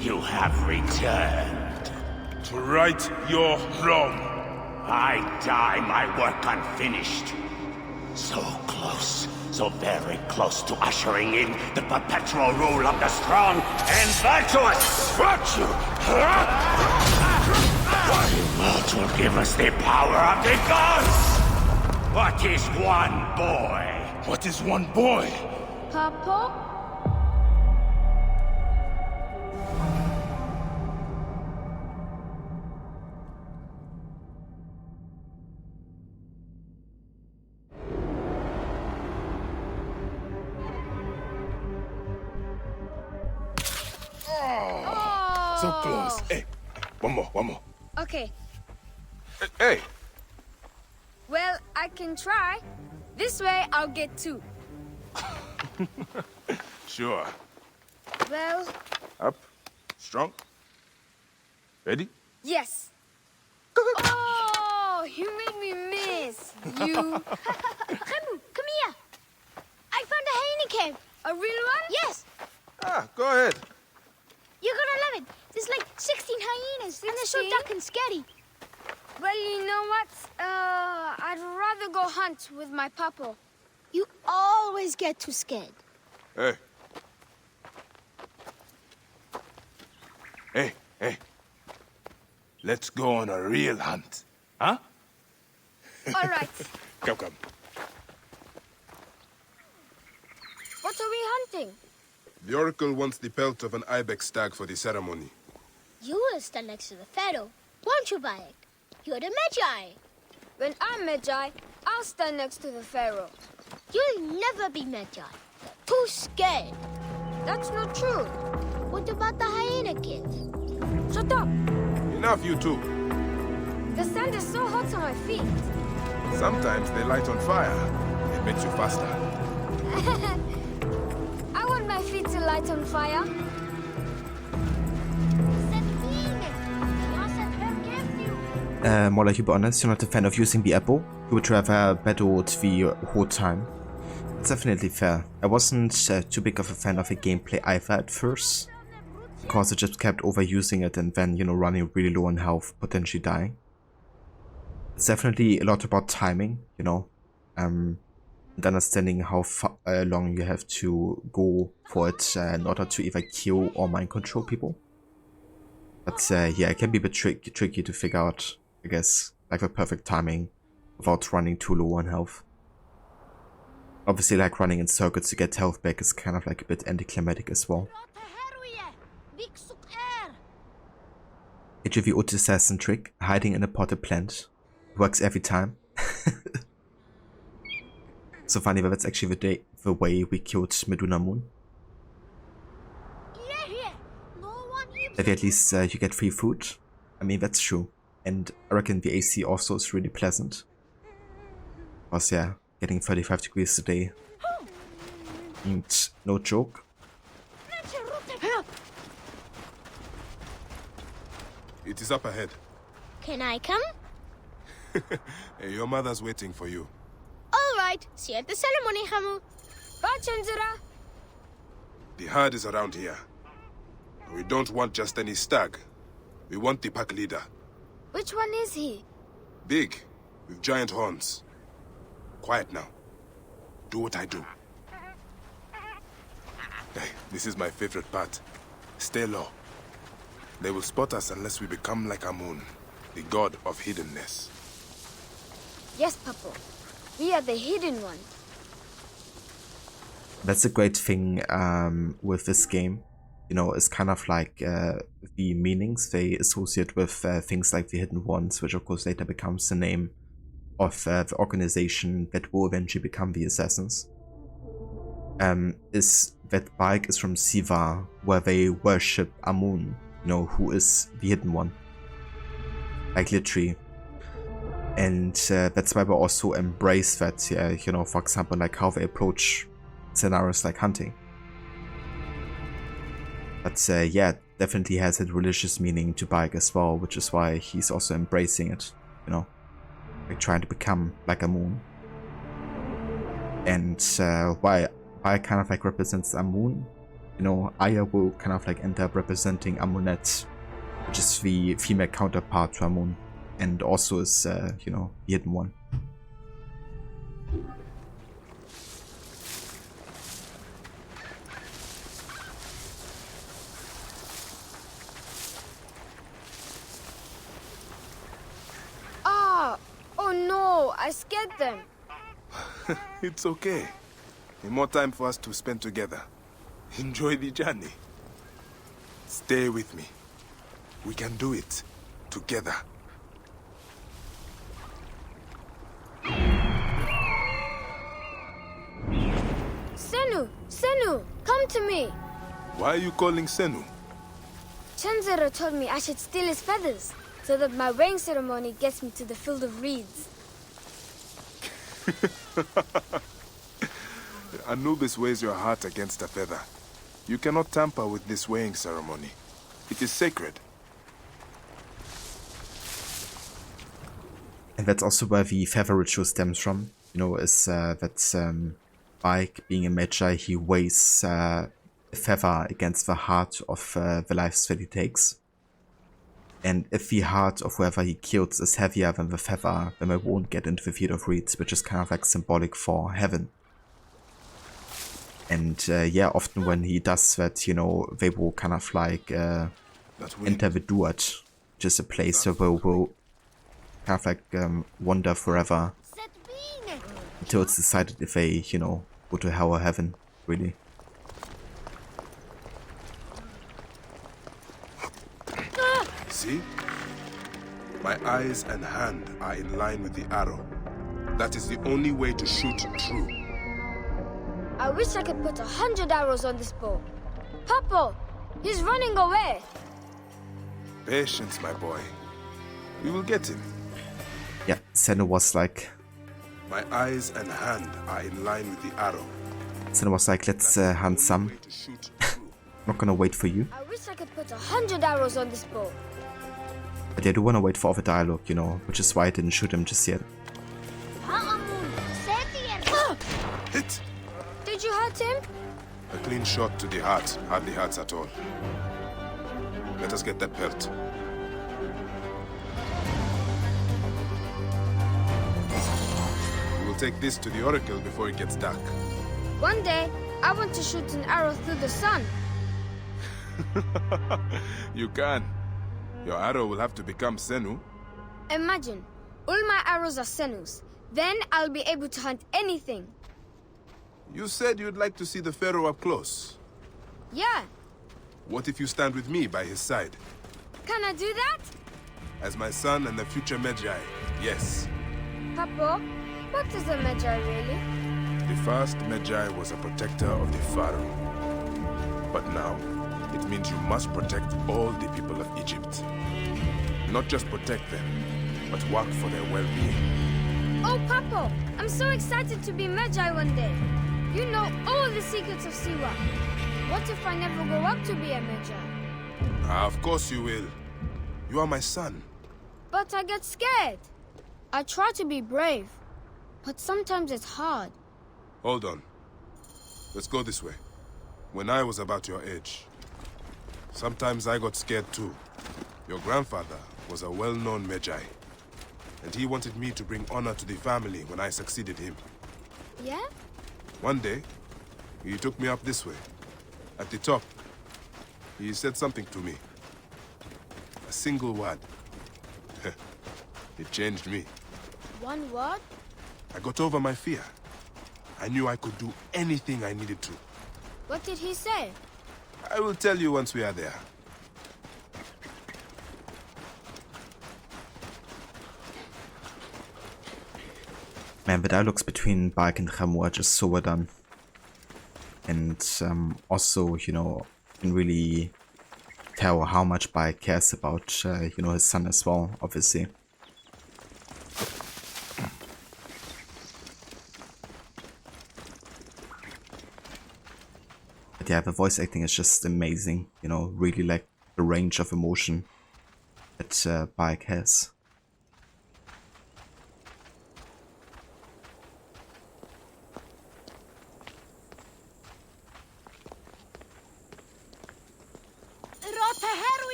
You have returned. To right your wrong. I die my work unfinished. So close, so very close to ushering in the perpetual rule of the strong and virtuous. Virtue! What will give us the power of the gods? What is one boy? What is one boy? Papa? So close. Hey, one more. Okay. Hey. Well, I can try. This way, I'll get 2. Sure. Well... Up. Strong. Ready? Yes. Oh, you made me miss. You... Remu, come here. I found a hyena cave. A real one? Yes. Go ahead. You're gonna love it. There's like 16 hyenas, and they're so dark and scary. Well, you know what? I'd rather go hunt with my papa. You always get too scared. Hey. Let's go on a real hunt. Huh? All right. Come. What are we hunting? The Oracle wants the pelt of an ibex stag for the ceremony. You will stand next to the pharaoh, won't you, Bayek? You're the Magi. When I'm Magi, I'll stand next to the pharaoh. You'll never be Magi. You're too scared. That's not true. What about the hyena kids? Shut up. Enough, you two. The sand is so hot on my feet. Sometimes they light on fire. It makes you faster. I want my feet to light on fire. Mola, to be honest, you're not a fan of using the apple. You would rather battle the whole time. It's definitely fair. I wasn't too big of a fan of the gameplay either at first, because I just kept overusing it and then, running really low on health, potentially dying. It's definitely a lot about timing, and understanding how long you have to go for it in order to either kill or mind control people. But yeah, it can be a bit tricky to figure out, I guess, like the perfect timing without running too low on health. Obviously, like running in circuits to get health back is kind of like a bit anticlimactic as well. HV Ut assassin trick, hiding in a potted plant. Works every time. So funny, but that's actually the way we killed Meduna Moon. Maybe at least you get free food. I mean, that's true. And I reckon the AC also is really pleasant. Because yeah, getting 35 degrees a day. And no joke. It is up ahead. Can I come? Hey, your mother's waiting for you. All right. See you at the ceremony, Hamu. Bye, Chandra. The herd is around here. We don't want just any stag. We want the pack leader. Which one is he? Big, with giant horns. Quiet now. Do what I do. Hey, this is my favorite part. Stay low. They will spot us unless we become like Amun, the god of hiddenness. Yes, Papa. We are the hidden one. That's a great thing with this game. It's kind of like the meanings they associate with things like the Hidden Ones, which of course later becomes the name of the organization that will eventually become the Assassins, is that Bayek is from Siva, where they worship Amun, you know, who is the Hidden One. Like literally. And that's why we also embrace that, you know, for example, like how they approach scenarios like hunting. But yeah, definitely has a religious meaning to Bayek as well, which is why he's also embracing it, you know, like trying to become like Amun. And why Bayek kind of like represents Amun, you know, Aya will kind of like end up representing Amunet, which is the female counterpart to Amun, and also is, you know, the Hidden One. Oh no, I scared them. It's okay. More time for us to spend together. Enjoy the journey. Stay with me. We can do it together. Senu, come to me. Why are you calling Senu? Chenzero told me I should steal his feathers, so that my weighing ceremony gets me to the field of reeds. Anubis weighs your heart against a feather. You cannot tamper with this weighing ceremony. It is sacred. And that's also where the feather ritual stems from, you know, is that Bayek, being a Magi, he weighs a feather against the heart of the lives that he takes. And if the heart of whoever he kills is heavier than the feather, then they won't get into the field of reeds, which is kind of like symbolic for heaven. And yeah, often when he does that, you know, they will kind of like enter the Duat, which is a place where they will kind of like wander forever until it's decided if they, you know, go to hell or heaven, really. See? My eyes and hand are in line with the arrow. That is the only way to shoot true. I wish I could put 100 arrows on this bow. Papa, he's running away. Patience, my boy. We will get him. Yeah, Senu was like... My eyes and hand are in line with the arrow. Senu was like, let's hunt some. Not gonna wait for you. I wish I could put 100 arrows on this bow. But I do wanna wait for the dialogue, you know, which is why I didn't shoot him just yet. Hit! Did you hurt him? A clean shot to the heart hardly hurts at all. Let us get that pelt. We will take this to the Oracle before it gets dark. One day, I want to shoot an arrow through the sun. You can. Your arrow will have to become Senu. Imagine, all my arrows are Senus. Then I'll be able to hunt anything. You said you'd like to see the Pharaoh up close. Yeah. What if you stand with me by his side? Can I do that? As my son and the future Magi, yes. Papa, what is a Magi really? The first Magi was a protector of the Pharaoh. But now, it means you must protect all the people of Egypt. Not just protect them, but work for their well-being. Oh, Papa, I'm so excited to be Magi one day. You know all the secrets of Siwa. What if I never grow up to be a Magi? Of course you will. You are my son. But I get scared. I try to be brave, but sometimes it's hard. Hold on. Let's go this way. When I was about your age, sometimes I got scared too. Your grandfather was a well-known Magi, and he wanted me to bring honor to the family when I succeeded him. Yeah? One day, he took me up this way. At the top, he said something to me. A single word. It changed me. One word? I got over my fear. I knew I could do anything I needed to. What did he say? I will tell you once we are there. Man, the dialogues between Bayek and Ramuh are just so well done. And also, you know, can really tell how much Bayek cares about, you know, his son as well, obviously. But yeah, the voice acting is just amazing, you know, really like the range of emotion that Bayek has.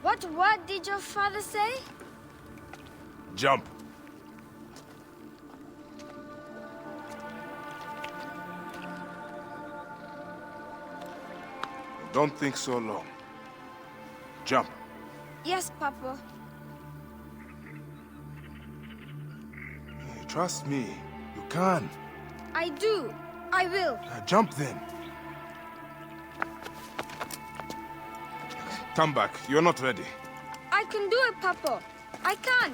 What word did your father say? Jump. Don't think so long. Jump. Yes, Papa. Trust me, you can. I do. I will. Jump then. Come back. You're not ready. I can do it, Papa. I can.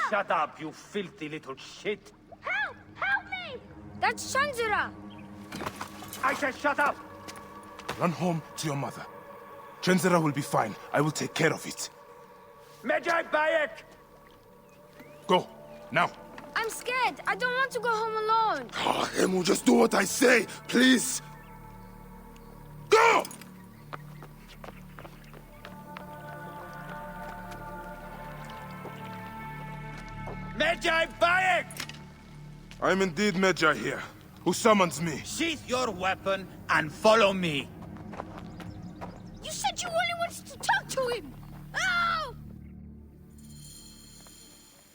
Shut up, you filthy little shit. Help! Help me! That's Shanzura. I said shut up. Run home to your mother. Chenzera will be fine. I will take care of it. Medjay Bayek! Go, now. I'm scared. I don't want to go home alone. Oh, Emu, just do what I say, please. Go! Medjay Bayek! I'm indeed Medjay here. Who summons me? Sheath your weapon and follow me. You said you only wanted to talk to him! Oh!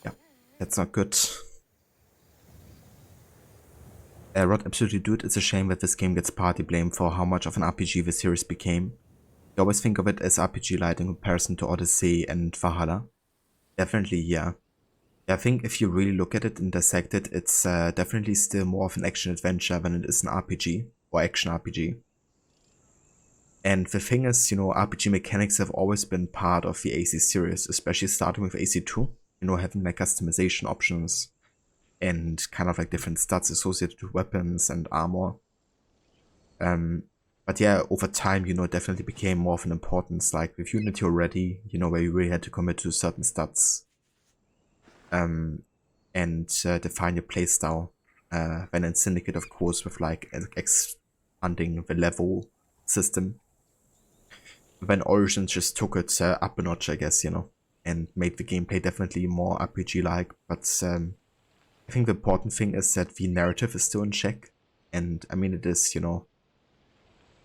Yeah, that's not good. Rod, absolutely dude, it's a shame that this game gets partly blamed for how much of an RPG the series became. You always think of it as RPG light in comparison to Odyssey and Valhalla. Definitely, yeah. I think if you really look at it and dissect it, it's definitely still more of an action-adventure than it is an RPG, or action-RPG. And the thing is, you know, RPG mechanics have always been part of the AC series, especially starting with AC2, you know, having like customization options and kind of like different stats associated with weapons and armor. But yeah, over time, you know, it definitely became more of an importance, like with Unity already, you know, where you really had to commit to certain stats. And define your playstyle. Then in Syndicate, of course, with like expanding the level system. Then Origins just took it up a notch, I guess, you know, and made the gameplay definitely more RPG-like. But I think the important thing is that the narrative is still in check. And I mean, it is, you know,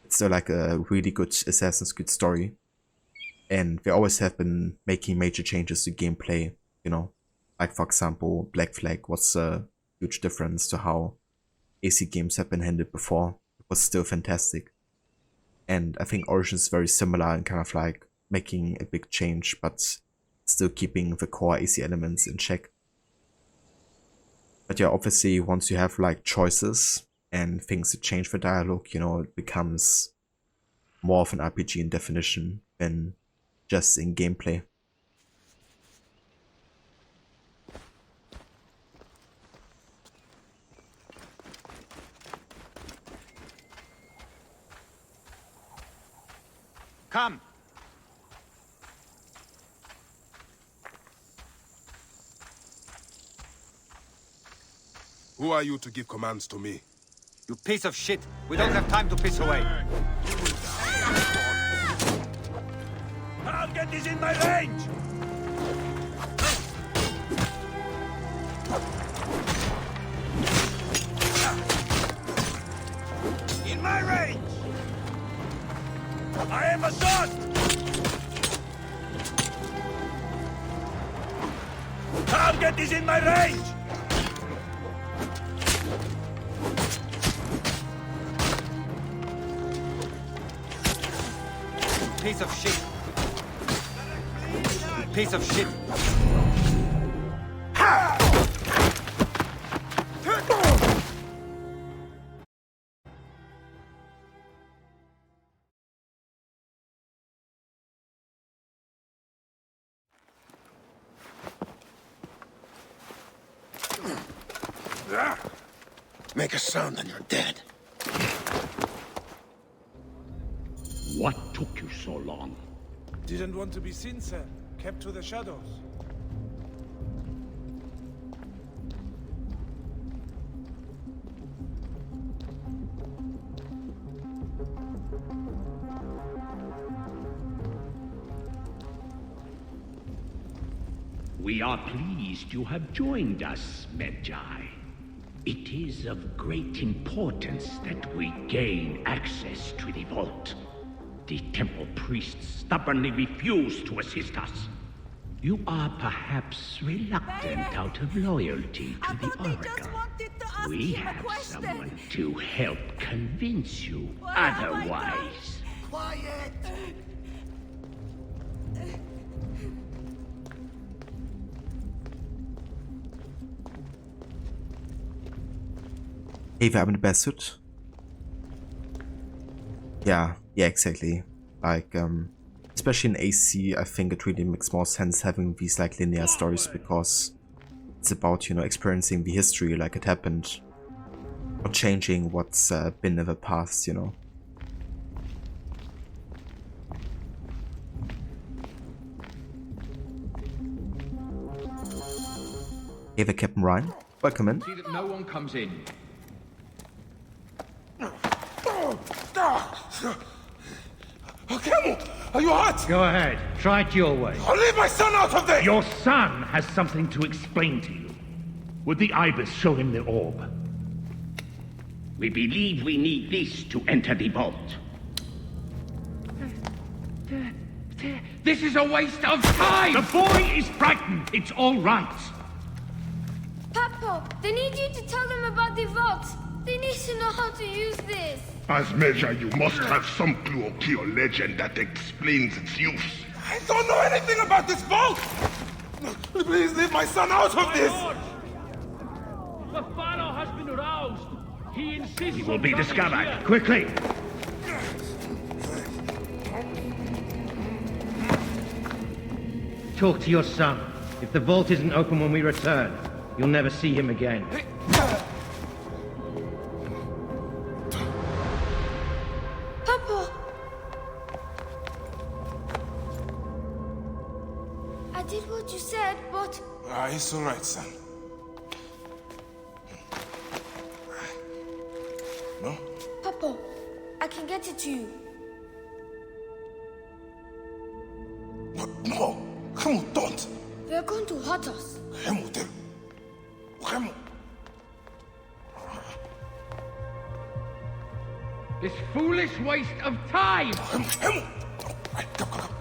it's still like a really good Assassin's Creed story. And they always have been making major changes to gameplay, you know. Like, for example, Black Flag was a huge difference to how AC games have been handled before. It was still fantastic. And I think Origins is very similar and kind of like making a big change, but still keeping the core AC elements in check. But yeah, obviously, once you have like choices and things that change the dialogue, you know, it becomes more of an RPG in definition than just in gameplay. Come. Who are you to give commands to me? You piece of shit. We don't have time to piss away. Target is in my range! In my range! I am a son! Target is in my range! Piece of shit. Piece of shit. Make a sound and you're dead. What took you so long? Didn't want to be seen, sir. Kept to the shadows. We are pleased you have joined us, Medjay. It is of great importance that we gain access to the vault. The temple priests stubbornly refuse to assist us. You are perhaps reluctant out of loyalty to the Oracle. We have someone to help convince you otherwise. Quiet! Hey, wir haben eine Best-Suit. Yeah, exactly. Like, especially in AC, I think it really makes more sense having these like linear stories because it's about, you know, experiencing the history like it happened, or changing what's been in the past, you know. Hey there, Captain Ryan. Welcome in. See that no one comes in. Camel, are you hurt? Go ahead. Try it your way. I'll leave my son out of this! Your son has something to explain to you. Would the Ibis show him the orb? We believe we need this to enter the vault. This is a waste of time! The boy is frightened. It's all right. Papa, they need you to tell them about the vault. They need to know how to use this. As Medjay, you must have some clue or key or legend that explains its use. I don't know anything about this vault! Please leave my son out of this! The Pharaoh has been aroused. He insists He will be discovered. Quickly! Talk to your son. If the vault isn't open when we return, you'll never see him again. Papa! I did what you said, but... It's alright, son. No? Papa, I can get it to you. No! Remo, don't! They're going to hurt us. Remo. This foolish waste of time! Remo!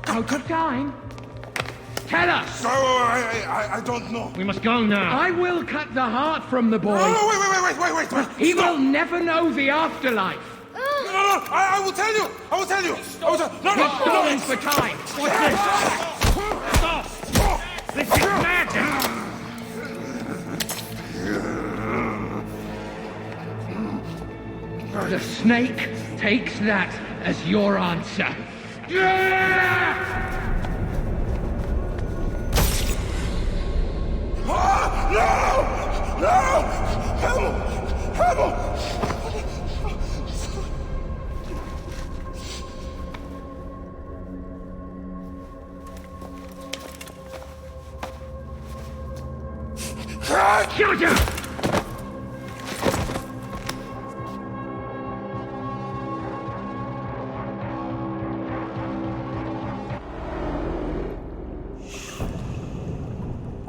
Out of time? Tell us! No, I don't know. We must go now. I will cut the heart from the boy. No, wait. He will never know the afterlife. No, I will tell you. No. For time. What's this? Stop! This is magic! The snake takes that as your answer. No! Remo! Georgia!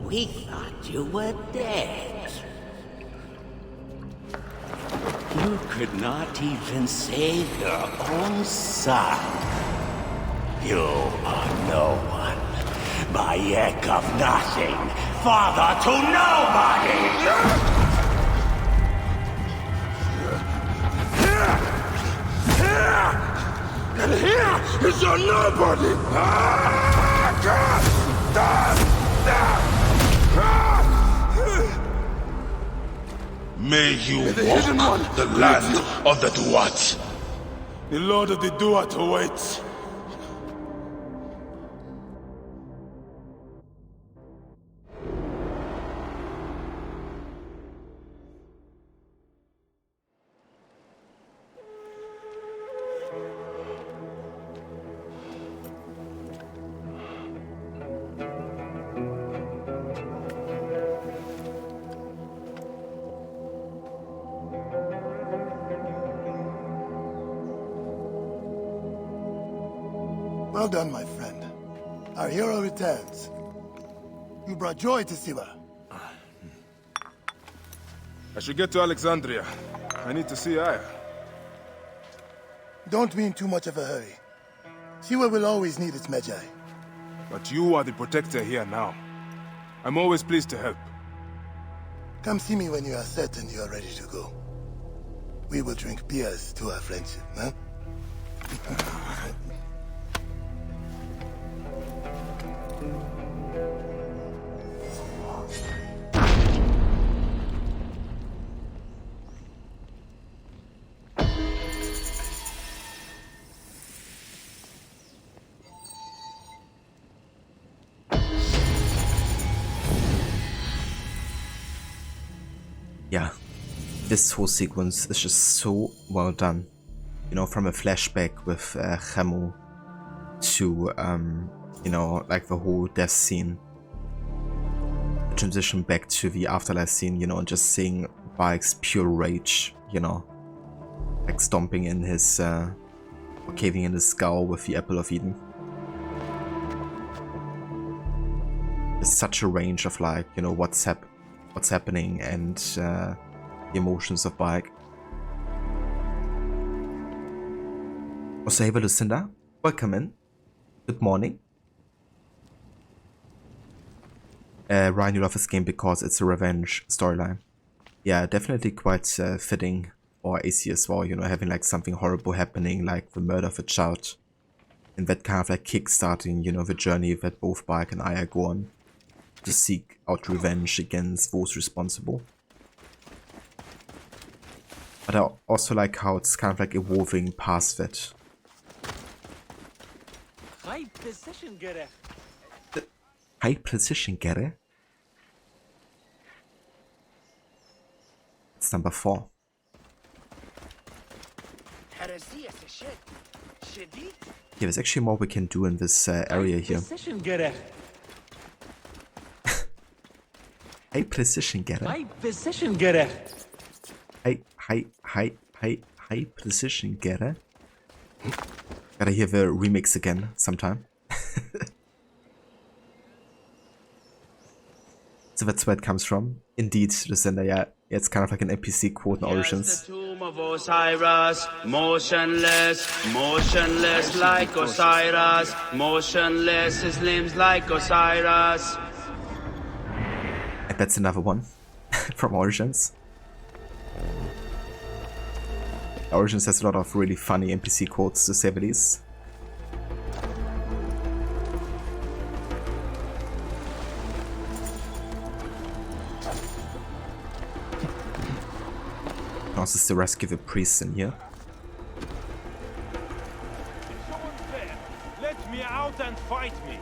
We thought you were dead. You could not even save your own son. You are no one. Bayek of nothing. Father to nobody! And here is your nobody! May you walk the land of the Duat. The Lord of the Duat awaits. Well done, my friend. Our hero returns. You brought joy to Siwa. I should get to Alexandria. I need to see Aya. Don't be in too much of a hurry. Siwa will always need its Medjay. But you are the protector here now. I'm always pleased to help. Come see me when you are certain you are ready to go. We will drink beers to our friendship, huh? Yeah, this whole sequence is just so well done. You know, from a flashback with Khemu to, you know, like the whole death scene. The transition back to the afterlife scene, you know, just seeing Bayek's pure rage, you know. Like stomping in his, or caving in his skull with the Apple of Eden. There's such a range of like, you know, what's happening and the emotions of Bayek. Also, hey Lucinda, welcome in. Good morning. Ryan, you love this game because it's a revenge storyline. Yeah, definitely quite fitting for AC as well, you know, having like something horrible happening, like the murder of a child. And that kind of like kickstarting, you know, the journey that both Bayek and Aya go on to seek out revenge against those responsible. But I also like how it's kind of like evolving past that. High precision gerecht. High precision gerecht? It's number 4. Yeah, there's actually more we can do in this area here. Precision gerecht. High precision gerecht. High precision gerecht. High precision gerecht. Gotta hear the remix again sometime. So that's where it comes from. Indeed, Lucinda, yeah, it's kind of like an NPC quote in Origins. The tomb of Osiris, motionless, motionless like Osiris, motionless, his limbs like Osiris. And that's another one from Origins. Origins has a lot of really funny NPC quotes, to say the least. Also, to rescue the priests in here. If someone's there, let me out and fight me.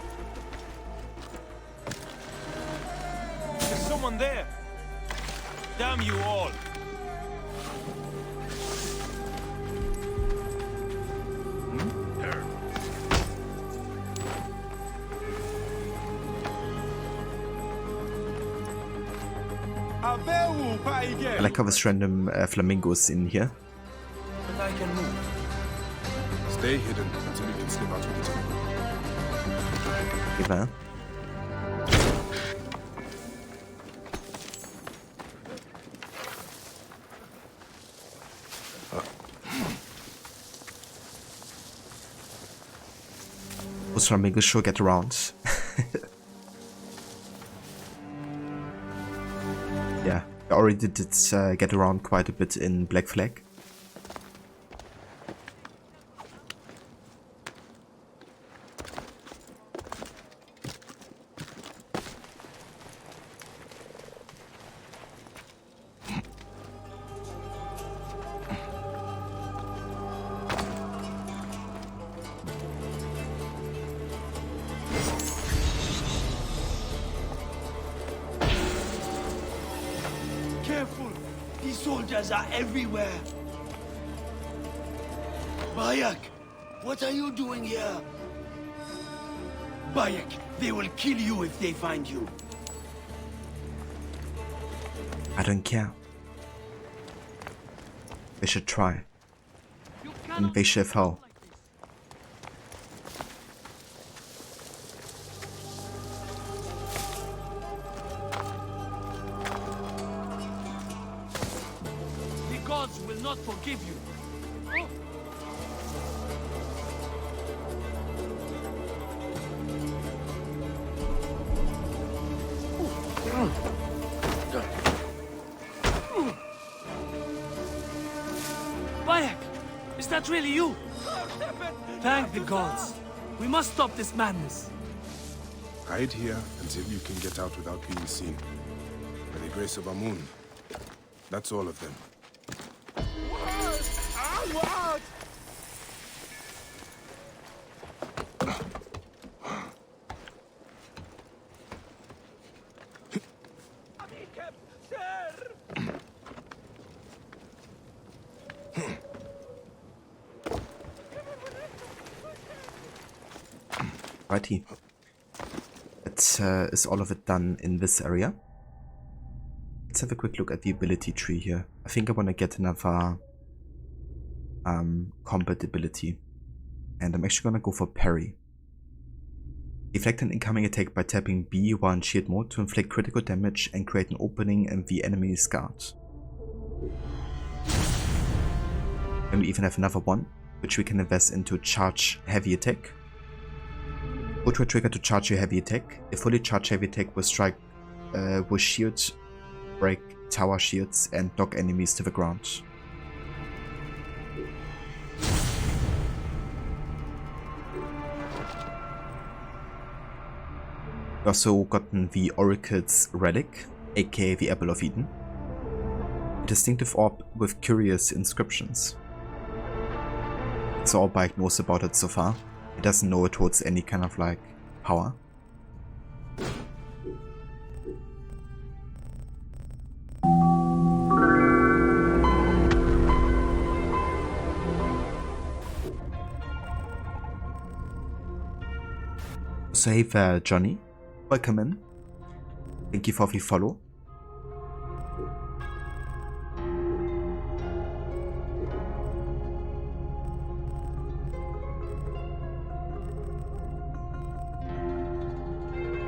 There's someone there. Damn you all. I like how there's random flamingos in here. But I can move. Stay hidden until you can slip out with it. Eva. Those flamingos sure get around. Yeah, I already did get around quite a bit in Black Flag. Careful! These soldiers are everywhere! Bayek! What are you doing here? Bayek, they will kill you if they find you. I don't care. They should try. And they should fall. not forgive you. Oh. Bayek! Is that really you? Thank the gods. We must stop this madness. Hide here until you can get out without being seen. By the grace of Amun. That's all of them. What? Righty. That is all of it done in this area. Let's have a quick look at the ability tree here. I think I want to get another combat ability. And I'm actually going to go for parry. Deflect an incoming attack by tapping B while in shield mode to inflict critical damage and create an opening in the enemy's guard. And we even have another one, which we can invest into charge heavy attack. Put a trigger to charge your heavy attack. A fully charged heavy attack will strike with shields, break tower shields, and knock enemies to the ground. We also gotten the Oracle's Relic, aka the Apple of Eden. A distinctive orb with curious inscriptions. That's all Bayek knows about it so far. He doesn't know it holds any kind of like power. So hey there, Johnny. Welcome in. Thank you for the follow.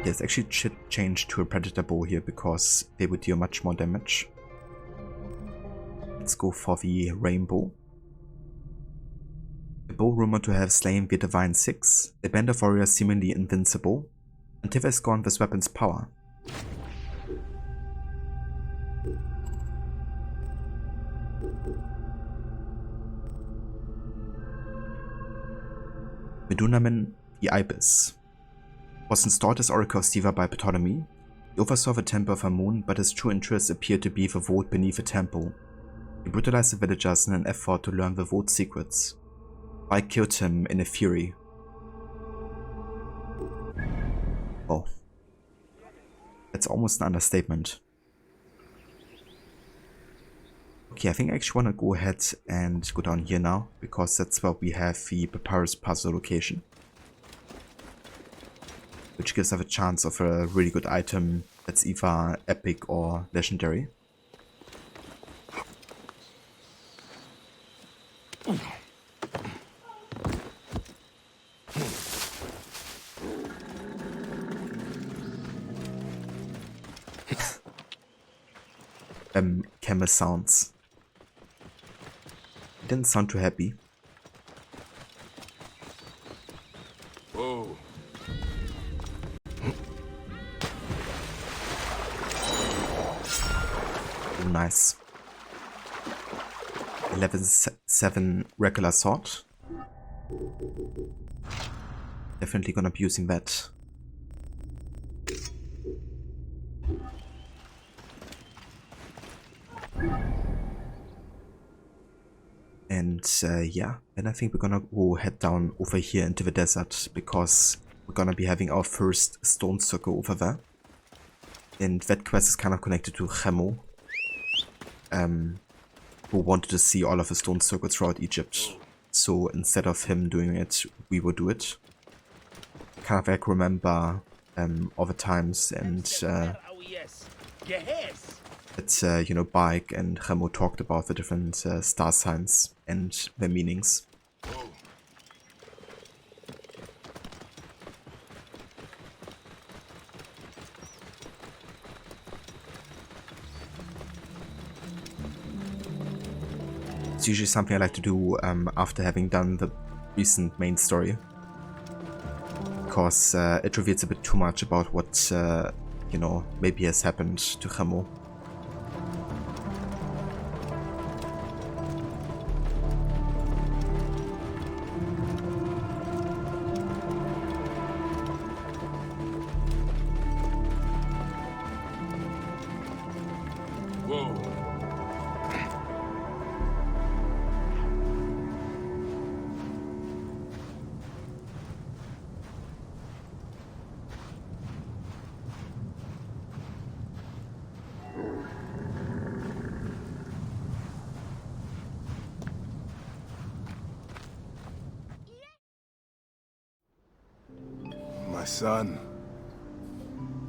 Yes, actually should change to a Predator Bow here because they would deal much more damage. Let's go for the Rainbow. The bow rumored to have slain the Divine Six, a band of warriors seemingly invincible, until they scorn this weapon's power. Medunamin the Ibis was installed as Oracle of Siva by Ptolemy. He oversaw the Temple of Amun, but his true interests appeared to be the vault beneath the temple. He brutalized the villagers in an effort to learn the vault's secrets. I killed him in a fury. Oh. That's almost an understatement. Okay, I think I actually want to go ahead and go down here now, because that's where we have the Papyrus Puzzle location. Which gives us a chance of a really good item that's either epic or legendary. Camera sounds. It didn't sound too happy. Whoa. Oh, nice. 11-7 regular sword. Definitely gonna be using that. And yeah, then I think we're gonna go head down over here into the desert, because we're gonna be having our first stone circle over there. And that quest is kind of connected to Khemu, who wanted to see all of the stone circles throughout Egypt. So instead of him doing it, we will do it. Kind of like remember all the times and that you know, Bayek and Khemu talked about the different star signs and their meanings. It's usually something I like to do after having done the recent main story, because it reveals a bit too much about what, you know, maybe has happened to Rameau. Son,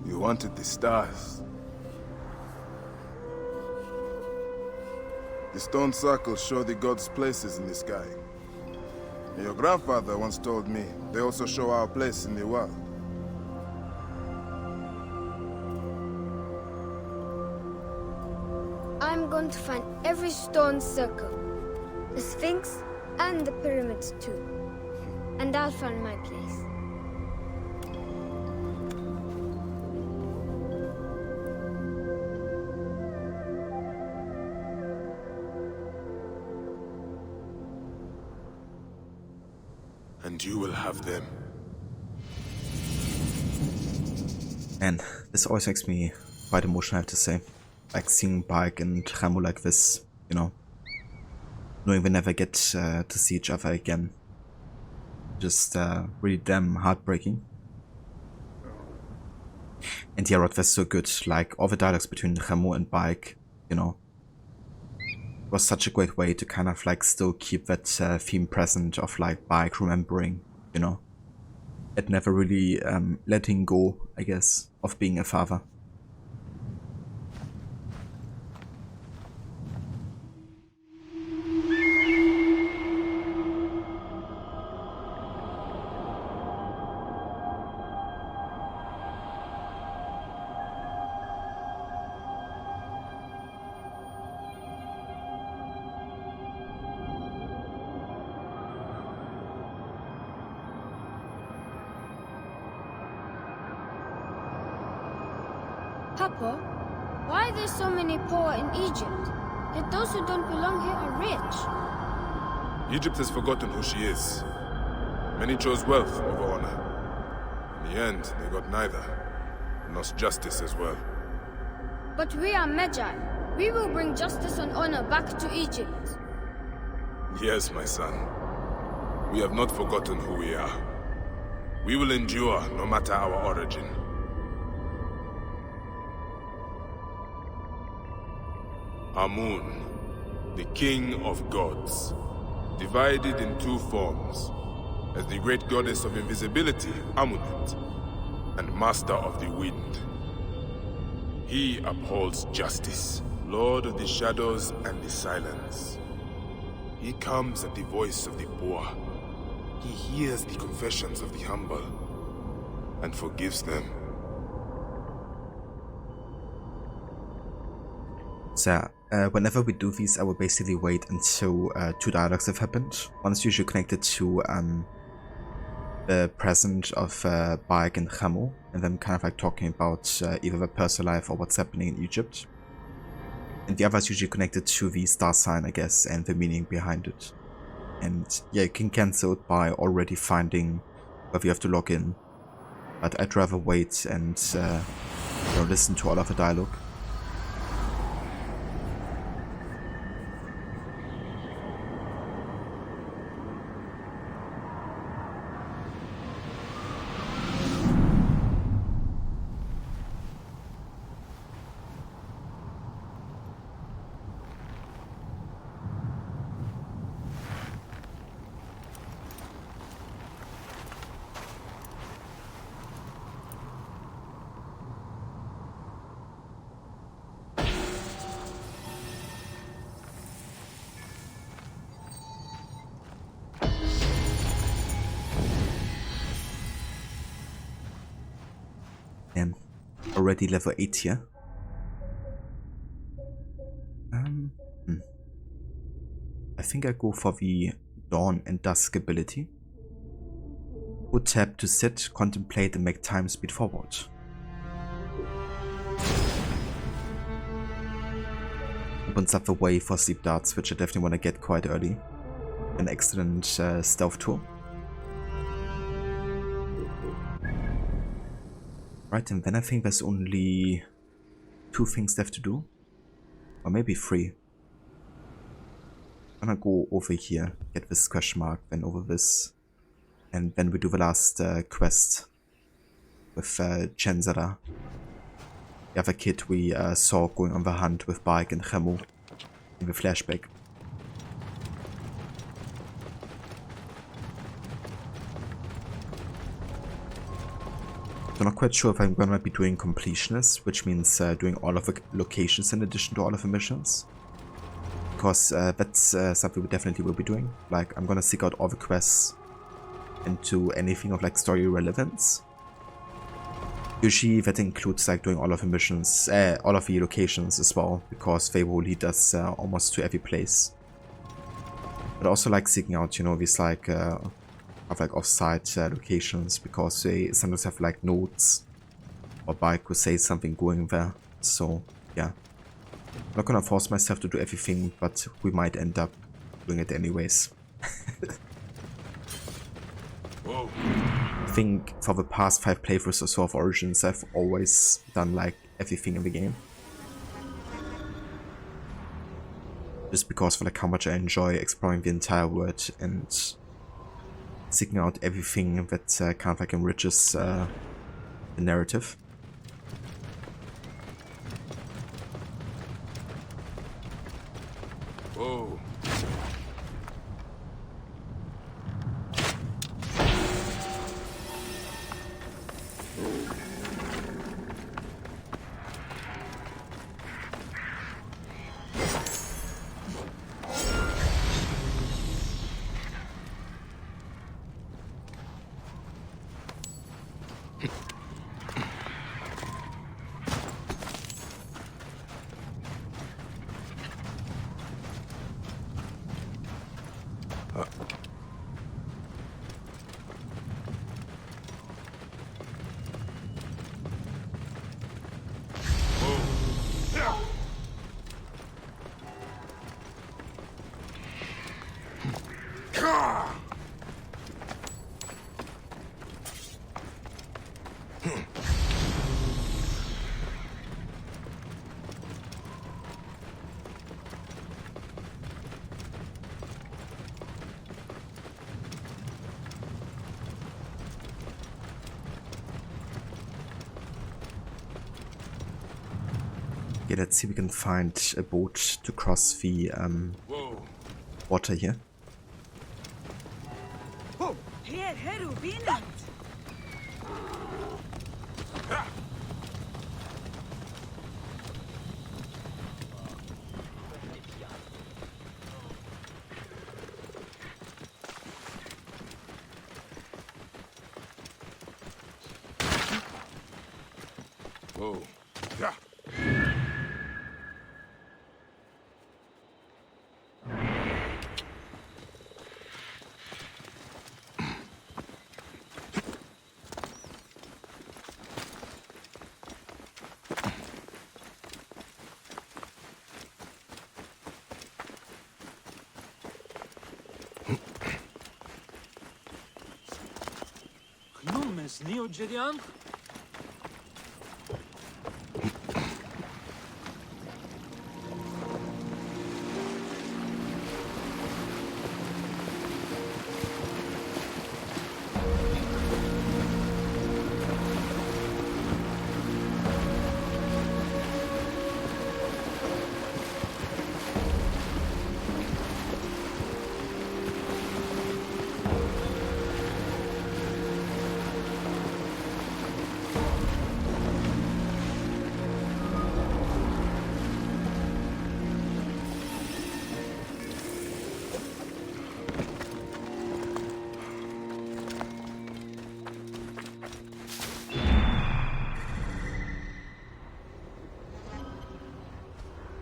you wanted the stars. The stone circles show the gods' places in the sky. Your grandfather once told me they also show our place in the world. I'm going to find every stone circle, the Sphinx and the pyramids too. And I'll find my place. And you will have them. And this always makes me quite emotional, I have to say. Like seeing Bayek and Rameau like this, you know. Knowing we never get to see each other again. Just really damn heartbreaking. And yeah, Rod was so good. Like all the dialogues between Rameau and Bayek, you know, was such a great way to kind of like still keep that theme present of like Bayek remembering, you know, and never really letting go, I guess, of being a father. Papa, why are there so many poor in Egypt? Yet those who don't belong here are rich. Egypt has forgotten who she is. Many chose wealth over honor. In the end, they got neither, and lost justice as well. But we are Magi. We will bring justice and honor back to Egypt. Yes, my son. We have not forgotten who we are. We will endure no matter our origin. Amun, the king of gods, divided in two forms, as the great goddess of invisibility, Amunet, and master of the wind. He upholds justice, lord of the shadows and the silence. He comes at the voice of the poor. He hears the confessions of the humble, and forgives them. So, whenever we do these, I will basically wait until two dialogues have happened. One is usually connected to the present of Bayek and Rameau, and then kind of like talking about either the personal life or what's happening in Egypt. And the other is usually connected to the star sign, I guess, and the meaning behind it. And yeah, you can cancel it by already finding whether you have to log in. But I'd rather wait and you know, listen to all of the dialogue. Already level 8 here. I think I go for the Dawn and Dusk ability. Would tap to sit, contemplate, and make time speed forward. Opens up the way for Sleep Darts, which I definitely want to get quite early. An excellent stealth tool. Right, and then I think there's only 2 things left to do. Or maybe 3. I'm gonna go over here, get this question mark, then over this. And then we do the last quest with Chenzara. The other kid we saw going on the hunt with Bayek and Khemu in the flashback. I'm not quite sure if I'm gonna be doing completionist, which means doing all of the locations in addition to all of the missions. Because that's something we definitely will be doing. Like, I'm gonna seek out all the quests into anything of like story relevance. Usually that includes like doing all of the missions, all of the locations as well, because they will lead us almost to every place. But also like seeking out, you know, these like off-site locations, because they sometimes have like notes or Bayek will say something going there. So yeah, I'm not gonna force myself to do everything, but we might end up doing it anyways. Whoa. I think for the past 5 playthroughs or so of Origins, I've always done like everything in the game. Just because of like how much I enjoy exploring the entire world and seeking out everything that kind of like enriches the narrative. Whoa. Yeah, let's see if we can find a boat to cross the water here. Whoa. Yeah. Knumes Neo Gideon?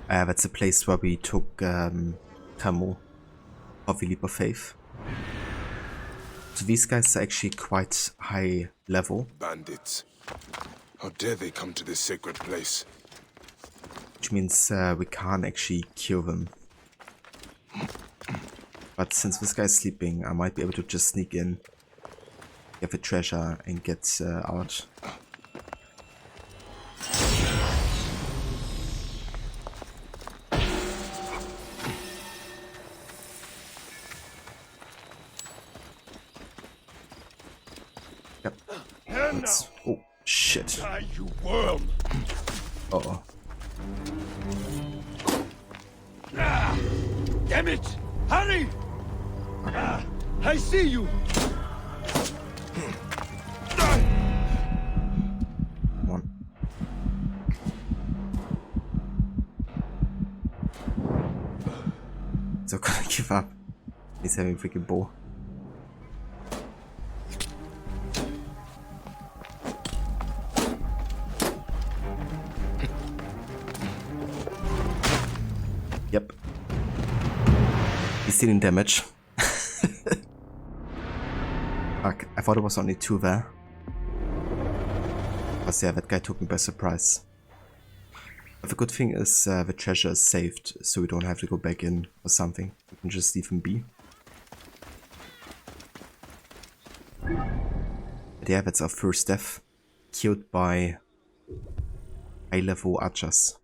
That's a place where we took Khemu of a leap of faith. So these guys are actually quite high level. Bandits. How dare they come to this sacred place? Which means we can't actually kill them. But since this guy's sleeping, I might be able to just sneak in, get the treasure, and get out. Yep. Oh, shit. You worm! Uh-oh. Damn it! Hurry! I see you! Come on. So gonna give up. He's having a freaking bow. Yep. He's dealing damage. Fuck, I thought there was only 2 there. But yeah, that guy took me by surprise. But the good thing is the treasure is saved, so we don't have to go back in or something. We can just leave him be. But yeah, that's our first death. Killed by high-level archers.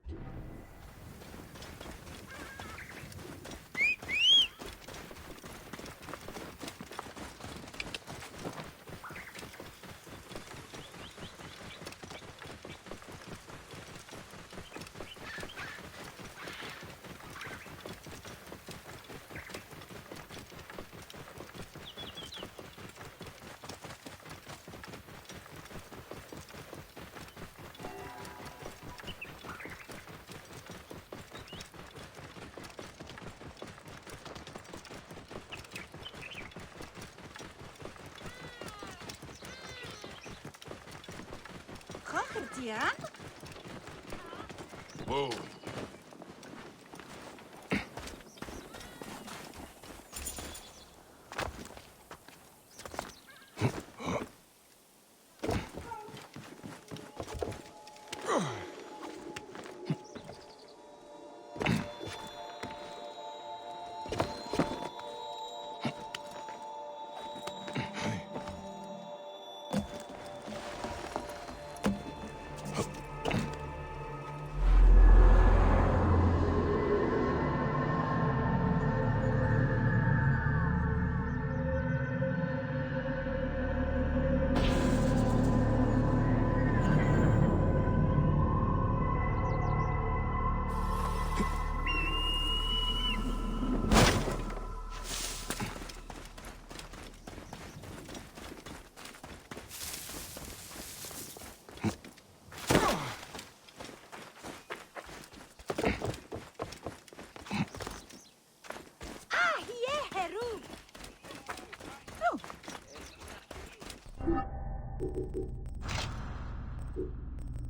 Whoa.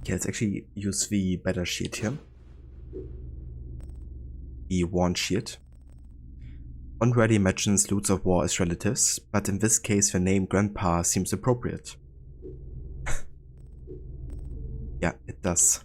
Okay, let's actually use the better shield here. The Worn Shield. One rarely imagines Lords of War as relatives, but in this case the name Grandpa seems appropriate. Yeah, it does.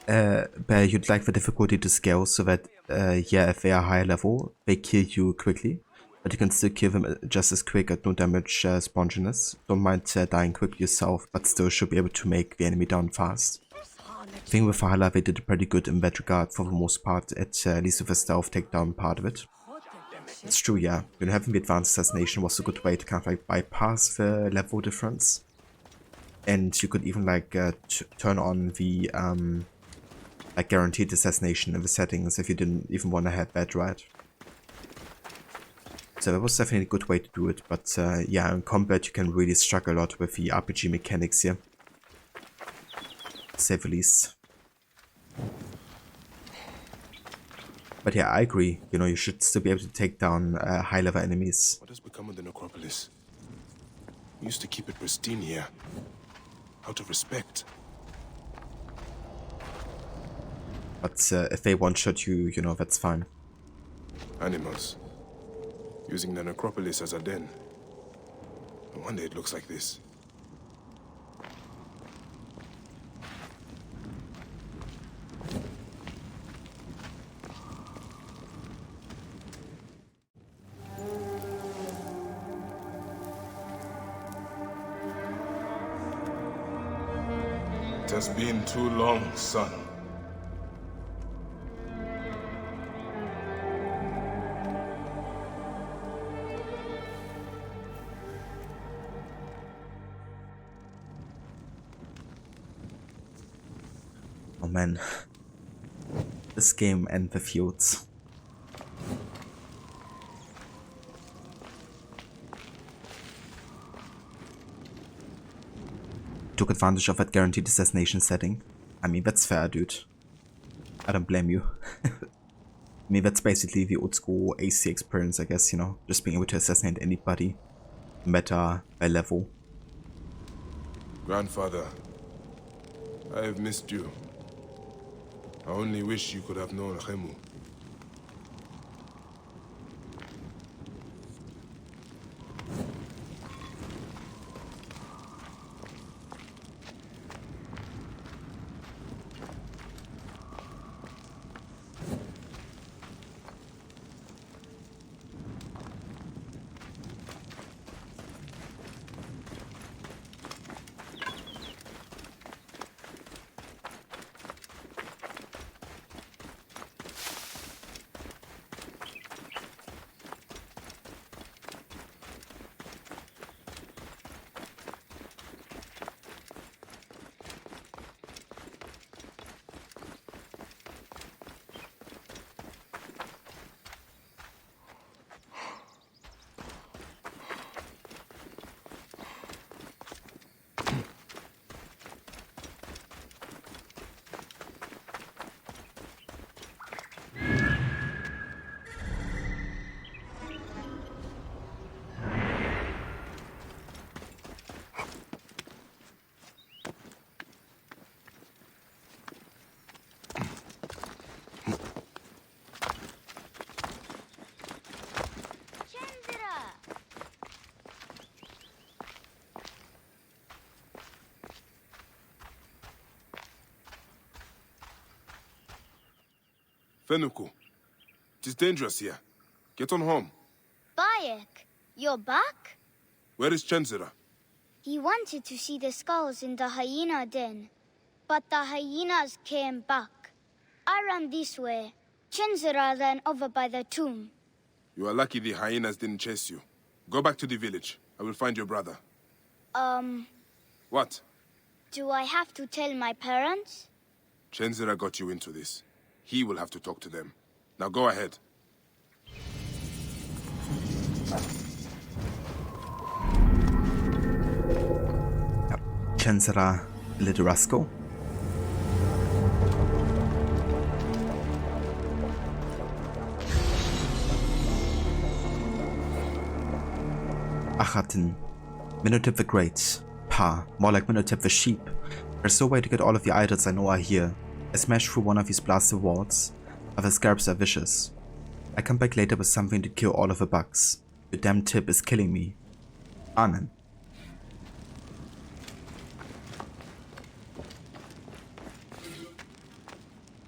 But you'd like the difficulty to scale so that, yeah, if they are higher level, they kill you quickly. But you can still kill them just as quick at no damage sponginess. Don't mind dying quickly yourself, but still should be able to make the enemy down fast. I think with Valhalla they did pretty good in that regard for the most part, at least with the stealth takedown part of it. It's true, yeah. You know, having the advanced assassination was a good way to kind of like bypass the level difference. And you could even like turn on the like guaranteed assassination in the settings if you didn't even want to have that right. So that was definitely a good way to do it, but yeah, in combat you can really struggle a lot with the RPG mechanics here. To say the least. But yeah, I agree, you know, you should still be able to take down high level enemies. What has become of the necropolis? We used to keep it pristine here. Out of respect. But if they one-shot you, you know, that's fine. Animals. Using the necropolis as a den. No wonder it looks like this. It has been too long, son. Oh man. This game and the feuds. Took advantage of that guaranteed assassination setting. I mean, that's fair, dude. I don't blame you. I mean, that's basically the old school AC experience, I guess, you know? Just being able to assassinate anybody. Meta by level. Grandfather, I have missed you. I only wish you could have known Khemu. Fenuku, it is dangerous here. Get on home. Bayek, you're back? Where is Chenzira? He wanted to see the skulls in the hyena den, but the hyenas came back. I ran this way. Chenzira ran over by the tomb. You are lucky the hyenas didn't chase you. Go back to the village. I will find your brother. What? Do I have to tell my parents? Chenzira got you into this. He will have to talk to them. Now go ahead. Chenzira Liderasco. Achatin. Minotep the Great. Pa. More like Minotep the Sheep. There's no way to get all of the idols I know are here. I smash through one of these blasted walls, but the scarabs are vicious. I come back later with something to kill all of the bugs. The damn tip is killing me. Amen.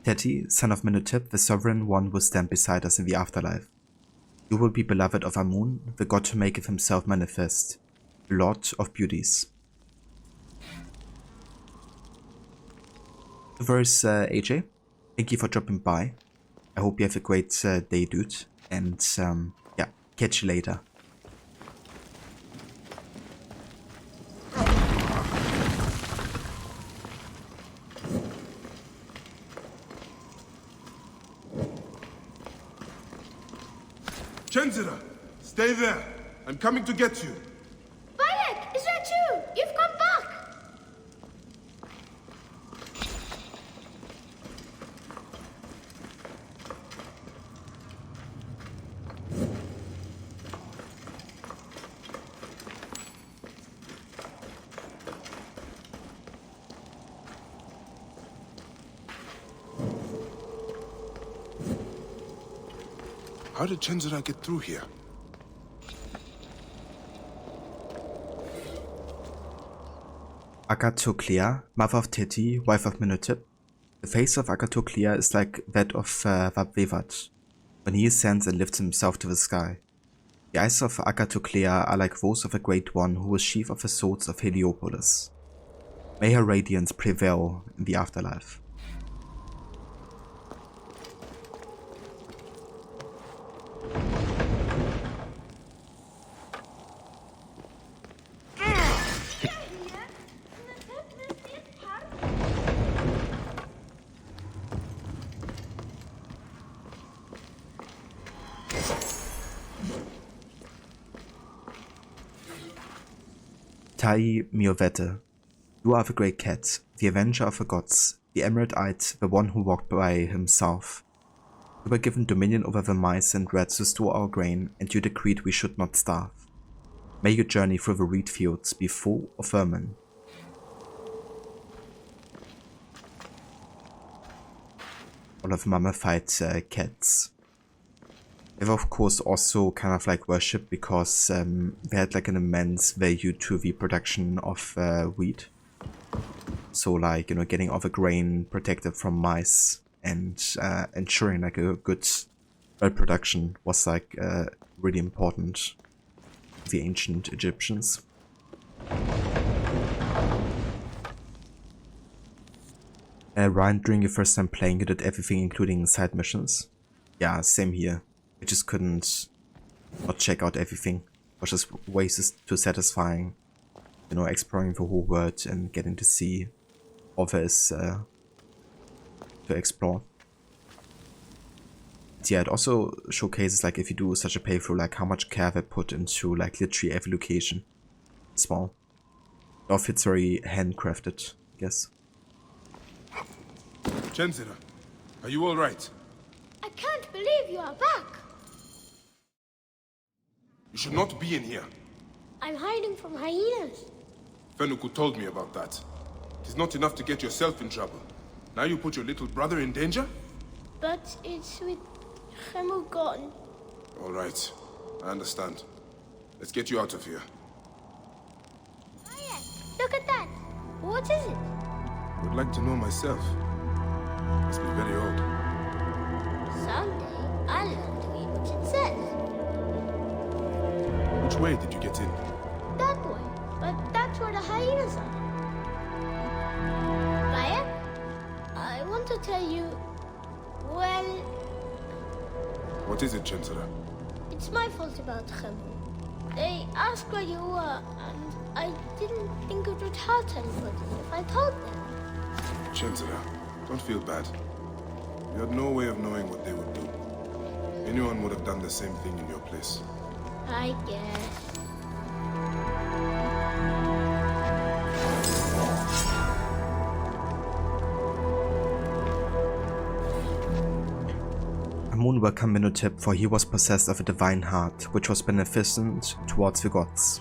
Teti, son of Minotep, the Sovereign One, will stand beside us in the afterlife. You will be beloved of Amun, the god who maketh himself manifest, Lord of Beauties. Verse AJ, thank you for dropping by. I hope you have a great day, dude. And yeah, catch you later. Chenzira, stay there. I'm coming to get you. Bayek, is that you? You've come back! How did Chenzira get through here? Agatoclea, mother of Teti, wife of Menotep. The face of Agatoclea is like that of Vabvevat, when he ascends and lifts himself to the sky. The eyes of Agatoclea are like those of a great one who was chief of the swords of Heliopolis. May her radiance prevail in the afterlife. Tai Miovete, you are the great cat, the avenger of the gods, the emerald-eyed, the one who walked by himself. We were given dominion over the mice and rats to store our grain, and you decreed we should not starve. May your journey through the reed fields be full of vermin. All of mummified cats. They were of course also kind of like worshipped because they had like an immense value to the production of wheat. So like, you know, getting all the grain protected from mice and ensuring like a good bread production was like really important to the ancient Egyptians. Ryan, during your first time playing, you did everything including side missions. Yeah, same here. I just couldn't not check out everything. It was just way too satisfying, you know, exploring the whole world and getting to see all there is to explore. But yeah, it also showcases like if you do such a playthrough, like how much care they put into like literally every location as well. It all feels very handcrafted, I guess. Chenzira, are you alright? I can't believe you are back. You should not be in here. I'm hiding from hyenas. Fenuku told me about that. It is not enough to get yourself in trouble. Now you put your little brother in danger? But it's with Khemu gone. Alright, I understand. Let's get you out of here. Look at that. What is it? Would like to know myself. Must be very old. Someday I'll learn to read what it says. Which way did you get in? That way, but that's where the hyenas are. Bayek, I want to tell you, well... What is it, Chenzira? It's my fault about Khemu. They asked where you were, and I didn't think it would hurt anybody if I told them. Chenzira, don't feel bad. You had no way of knowing what they would do. Anyone would have done the same thing in your place. I guess. Amun welcomed Menotep, for he was possessed of a divine heart, which was beneficent towards the gods.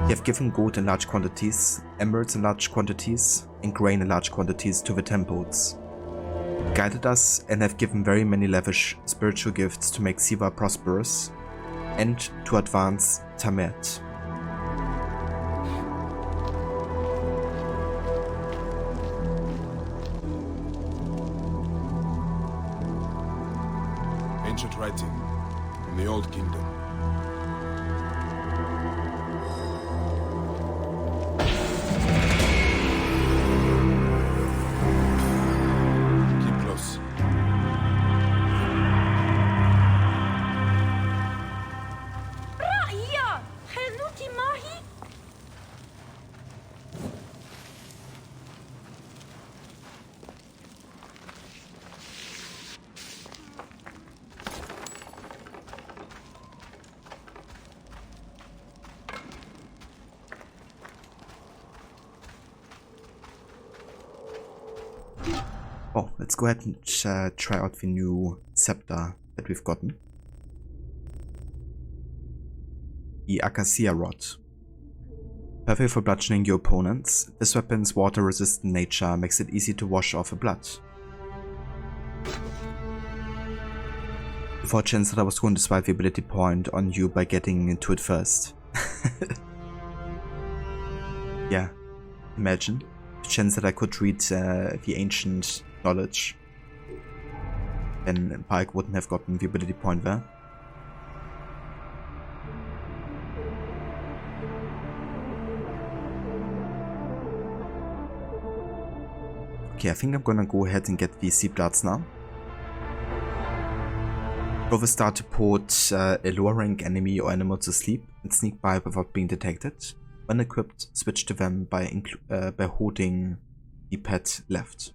He have given gold in large quantities, emeralds in large quantities, and grain in large quantities to the temples. Guided us and have given very many lavish spiritual gifts to make Siwa prosperous and to advance Tamet. Ancient writing from the Old Kingdom. Oh, let's go ahead and try out the new scepter that we've gotten. The Acacia Rod. Perfect for bludgeoning your opponents, this weapon's water-resistant nature makes it easy to wash off the blood. Before Chancellor, I was going to swipe the ability point on you by getting into it first. Yeah, imagine if Chancellor could read the ancient knowledge, then Pike wouldn't have gotten the ability point there. Okay, I think I'm gonna go ahead and get the Sea Bloods now. Go start to put a lower rank enemy or animal to sleep and sneak by without being detected. When equipped, switch to them by holding the pad left.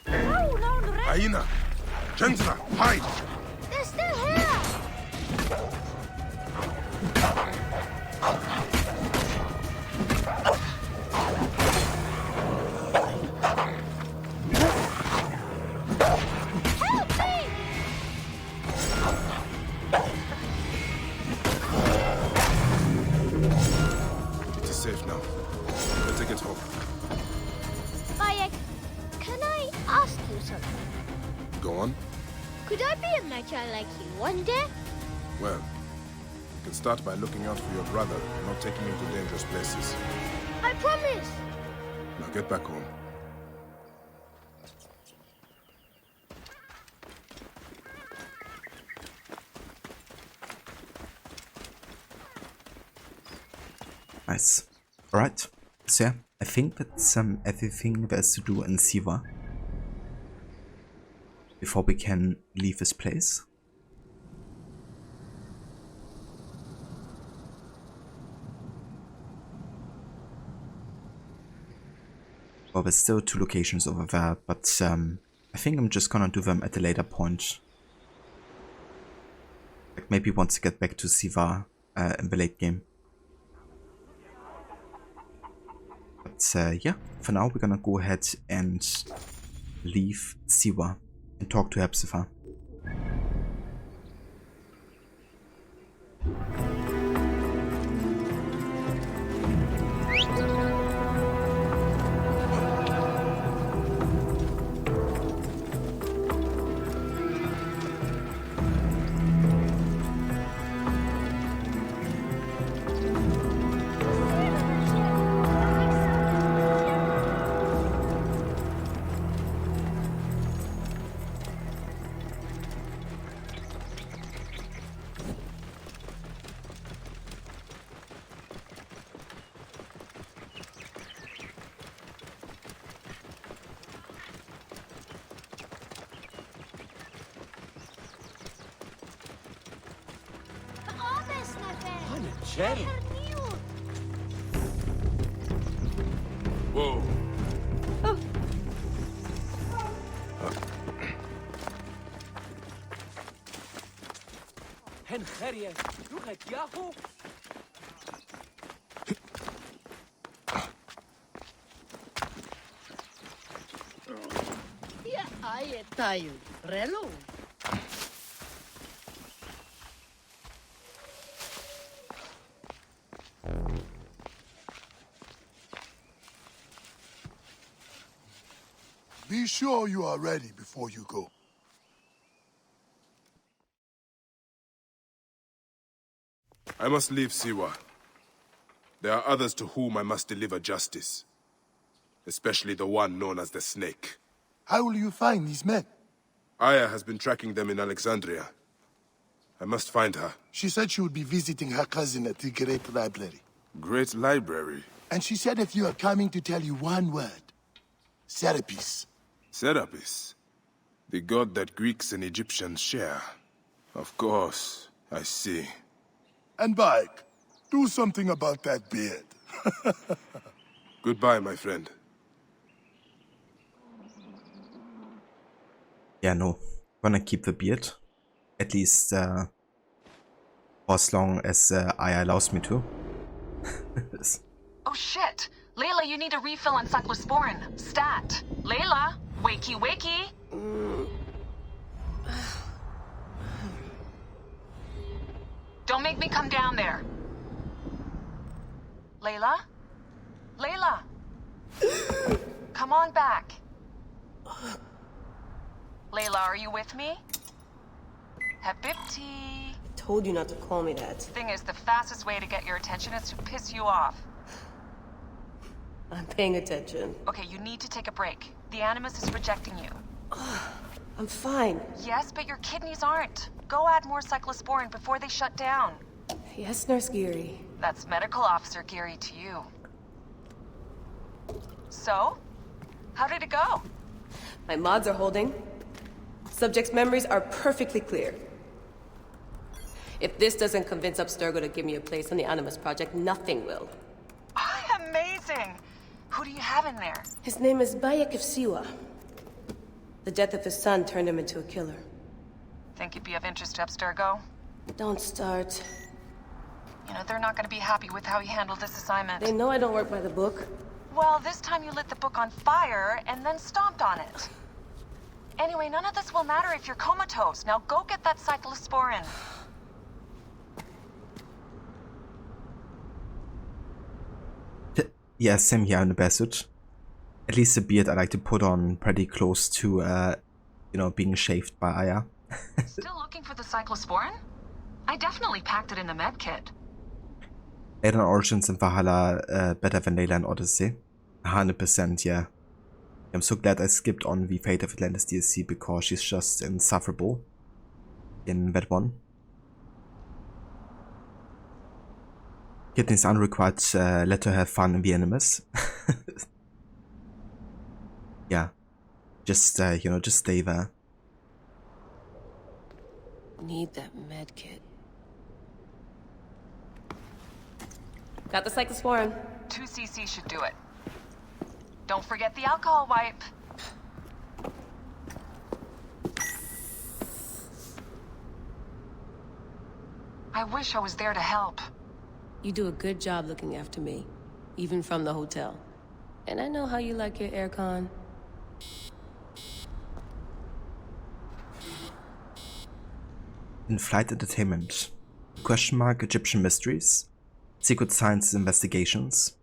Hyena! Chancellor, hide! They're still here! It is safe now. Let's take it home. Bayek, can I ask you something? Go on. Could I be a Magi like you one day? Well, you can start by looking out for your brother and not taking him to dangerous places. I promise! Now get back home. Nice. Alright, so yeah, I think that's everything there's to do in Siwa before we can leave this place. Well, there's still 2 locations over there, but I think I'm just gonna do them at a later point. Like maybe once I get back to Siwa in the late game. But yeah, for now we're gonna go ahead and leave Siwa and talk to Hepzibah. Cherry. Whoa. Hen Gerrie, doe het Yahoo. Ja, ai tayo. Relo. Be sure you are ready before you go. I must leave Siwa. There are others to whom I must deliver justice. Especially the one known as the Snake. How will you find these men? Aya has been tracking them in Alexandria. I must find her. She said she would be visiting her cousin at the Great Library. Great Library? And she said if you are coming to tell you one word. Serapis. Serapis? The god that Greeks and Egyptians share. Of course, I see. And Bayek, do something about that beard. Goodbye, my friend. Yeah, no. Gonna keep the beard. At least for as long as Aya allows me to. Oh shit! Layla, you need a refill on cyclosporin. Stat. Layla, wakey wakey. Don't make me come down there. Layla? Layla? Come on back. Layla, are you with me? Habibti. Told you not to call me that. Thing is, the fastest way to get your attention is to piss you off. I'm paying attention. Okay, you need to take a break. The Animus is rejecting you. I'm fine. Yes, but your kidneys aren't. Go add more cyclosporin before they shut down. Yes, Nurse Geary. That's Medical Officer Geary to you. So? How did it go? My mods are holding. Subject's memories are perfectly clear. If this doesn't convince Abstergo to give me a place on the Animus Project, nothing will. Amazing! Who do you have in there? His name is Bayek of Siwa. The death of his son turned him into a killer. Think he'd be of interest to Abstergo? Don't start. You know, they're not gonna be happy with how he handled this assignment. They know I don't work by the book. Well, this time you lit the book on fire and then stomped on it. Anyway, none of this will matter if you're comatose. Now go get that cyclosporin. Yeah, same here in the Bassett. At least the beard I like to put on pretty close to, you know, being shaved by Aya. Still looking for the cyclosporin? I definitely packed it in the med kit. Alien Origins and Valhalla better than Layla and Odyssey. 100%, yeah. I'm so glad I skipped on the Fate of Atlantis DLC because she's just insufferable in that one. Kidneys unrequired, let her have fun in the Animus. Yeah. Just, you know, just stay there. Need that med kit. Got the cyclosporin. 2 cc should do it. Don't forget the alcohol wipe. I wish I was there to help. You do a good job looking after me, even from the hotel. And I know how you like your aircon. In Flight Entertainment. Question mark Egyptian Mysteries. Secret Science Investigations.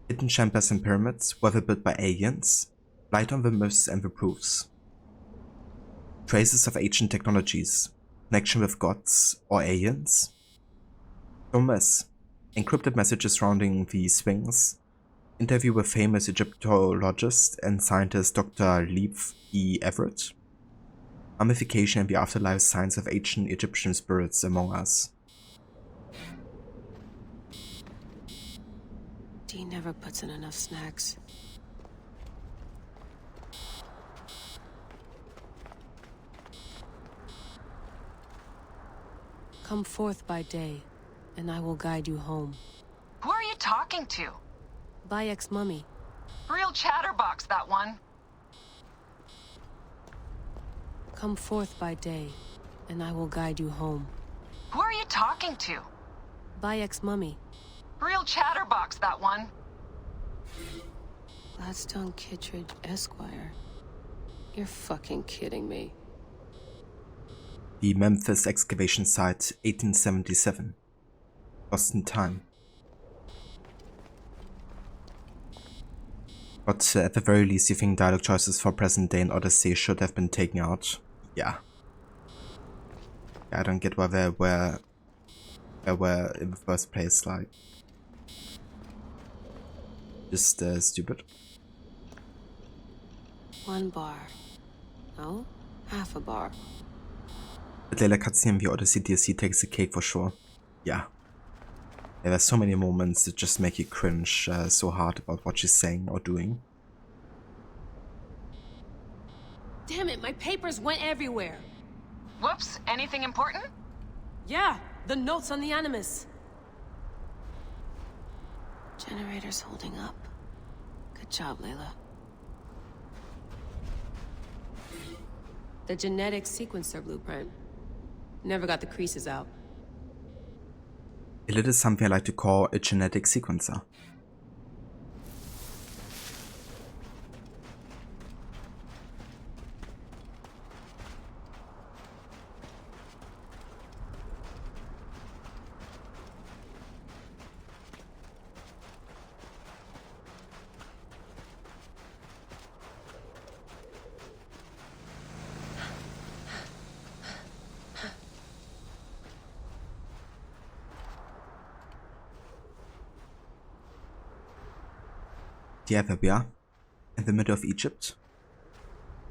Hidden chambers and pyramids, whether built by aliens. Light on the myths and the proofs. Traces of ancient technologies. Connection with gods or aliens. Don't miss. Encrypted messages surrounding the Sphinx. Interview with famous Egyptologist and scientist Dr. Leif E. Everett. Mummification and the afterlife signs of ancient Egyptian spirits among us. Dee never puts in enough snacks. Come forth by day, and I will guide you home. Who are you talking to? Bayek's mummy. Real chatterbox, that one. Come forth by day, and I will guide you home. Who are you talking to? Bayek's mummy. Real chatterbox, that one. Gladstone Kittredge, Esquire. You're fucking kidding me. The Memphis excavation site, 1877. Lost in time. But at the very least, you think dialogue choices for present day and Odyssey should have been taken out? Yeah. I don't get why they were in the first place, like. Just stupid. One bar. No, half a bar. But Layla cutscene in the Odyssey DLC takes the cake for sure. Yeah. There are so many moments that just make you cringe so hard about what she's saying or doing. Damn it, my papers went everywhere. Whoops, anything important? Yeah, the notes on the Animus. Generator's holding up. Good job, Layla. The genetic sequencer blueprint. Never got the creases out. It is something I like to call a genetic sequencer. here where we are, in the middle of Egypt.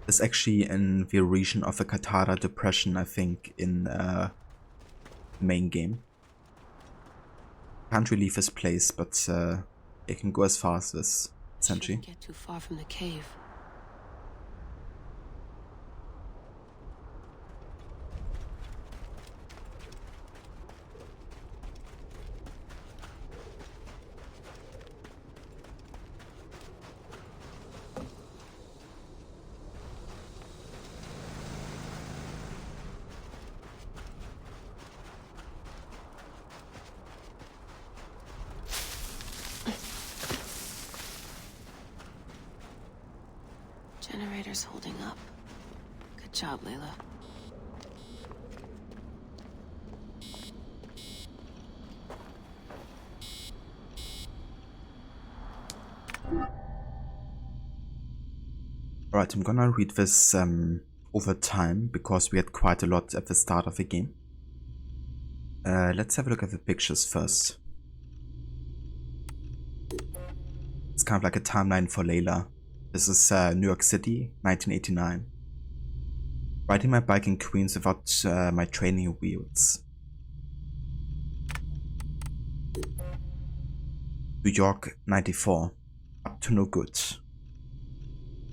It's actually in the region of the Katara Depression, I think, in the main game. Can't really leave this place, but it can go as far as this, essentially. Shouldn't get too far from the cave. Generator's holding up. Good job, Layla. Alright, I'm gonna read this over time because we had quite a lot at the start of the game. Let's have a look at the pictures first. It's kind of like a timeline for Layla. This is New York City, 1989. Riding my bike in Queens without my training wheels. New York, 94. Up to no good.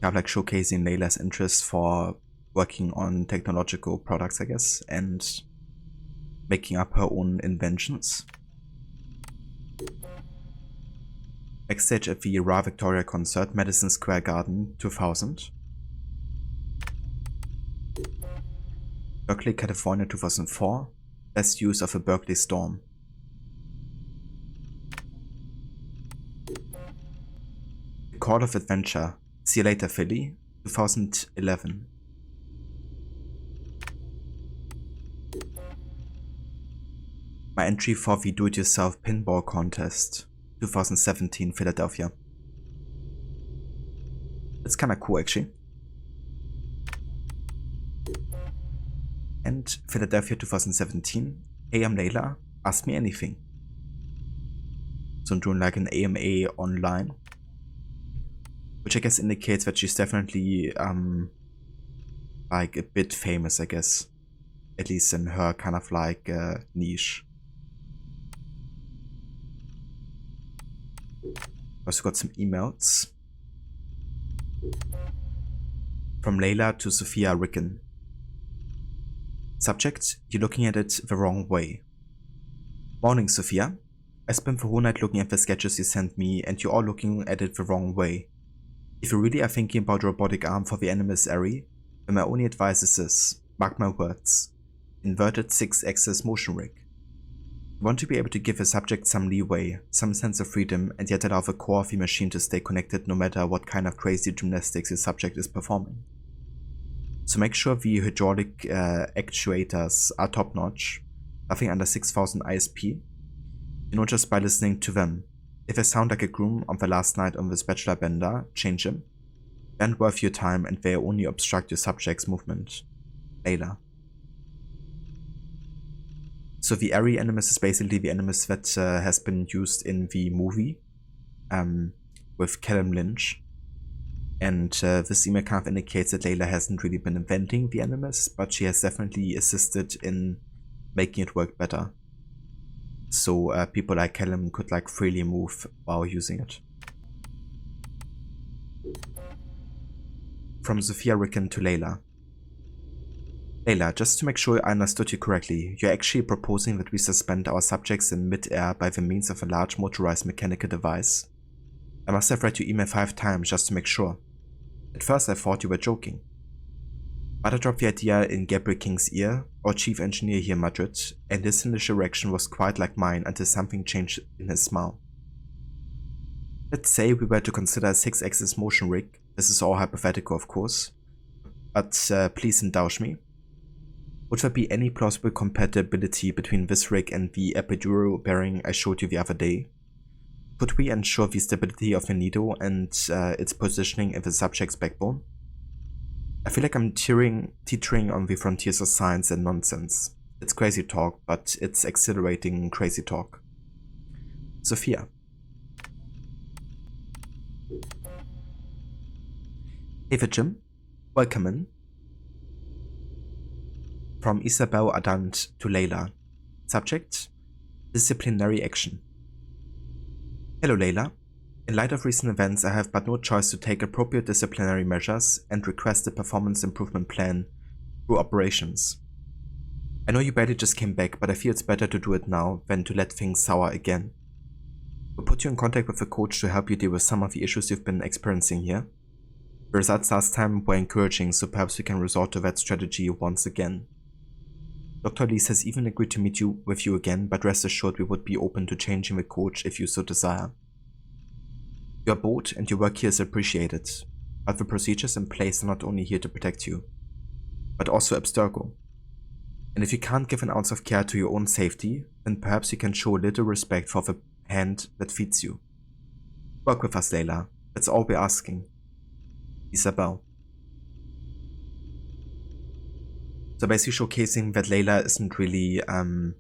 Kind of like showcasing Layla's interest for working on technological products, I guess, and making up her own inventions. Backstage at the Ra Victoria concert, Madison Square Garden, 2000. Berkeley, California, 2004. Best use of a Berkeley storm. The Call of Adventure. See you later, Philly, 2011. My entry for the Do-It-Yourself Pinball Contest. 2017, Philadelphia. It's kinda cool, actually. And Philadelphia 2017. Hey, I'm Layla. Ask me anything. So I'm doing like an AMA online. Which I guess indicates that she's definitely like a bit famous, I guess. At least in her kind of like niche. Also got some emails from Layla to Sophia Ricken. Subject: you're looking at it the wrong way. Morning, Sophia. I spent the whole night looking at the sketches you sent me, and you're all looking at it the wrong way. If you really are thinking about a robotic arm for the Animus Airy, then my only advice is this: mark my words. Inverted 6-axis motion rig. You want to be able to give the subject some leeway, some sense of freedom, and yet allow the core of the machine to stay connected no matter what kind of crazy gymnastics your subject is performing. So make sure the hydraulic actuators are top-notch, nothing under 6000 ISP, you know, just by listening to them. If they sound like a groom on the last night on the spatula bender, change them. They're worth your time and they only obstruct your subject's movement. Layla. So the Airy Animus is basically the Animus that has been used in the movie with Callum Lynch. And this email kind of indicates that Layla hasn't really been inventing the Animus, but she has definitely assisted in making it work better. So people like Callum could like freely move while using it. From Sophia Ricken to Layla. Layla, just to make sure I understood you correctly, you're actually proposing that we suspend our subjects in mid-air by the means of a large motorized mechanical device. I must have read your email 5 times just to make sure. At first I thought you were joking. But I dropped the idea in Gabriel King's ear, our chief engineer here in Madrid, and his initial reaction was quite like mine until something changed in his smile. Let's say we were to consider a 6-axis motion rig. This is all hypothetical, of course, but please indulge me. Would there be any plausible compatibility between this rig and the epidural bearing I showed you the other day? Could we ensure the stability of the needle and its positioning in the subject's backbone? I feel like I'm teetering on the frontiers of science and nonsense. It's crazy talk, but it's exhilarating crazy talk. Sophia. David Jim, welcome in. From Isabel Adant to Layla. Subject: disciplinary action. Hello Layla. In light of recent events, I have but no choice to take appropriate disciplinary measures and request a performance improvement plan through operations. I know you barely just came back, but I feel it's better to do it now than to let things sour again. We'll put you in contact with a coach to help you deal with some of the issues you've been experiencing here. The results last time were encouraging, so perhaps we can resort to that strategy once again. Dr. Lees has even agreed to meet with you again, but rest assured we would be open to changing the coach if you so desire. You are bold and your work here is appreciated, but the procedures in place are not only here to protect you, but also Abstergo. And if you can't give an ounce of care to your own safety, then perhaps you can show a little respect for the hand that feeds you. Work with us, Layla. That's all we're asking. Isabel. So basically showcasing that Layla isn't really kind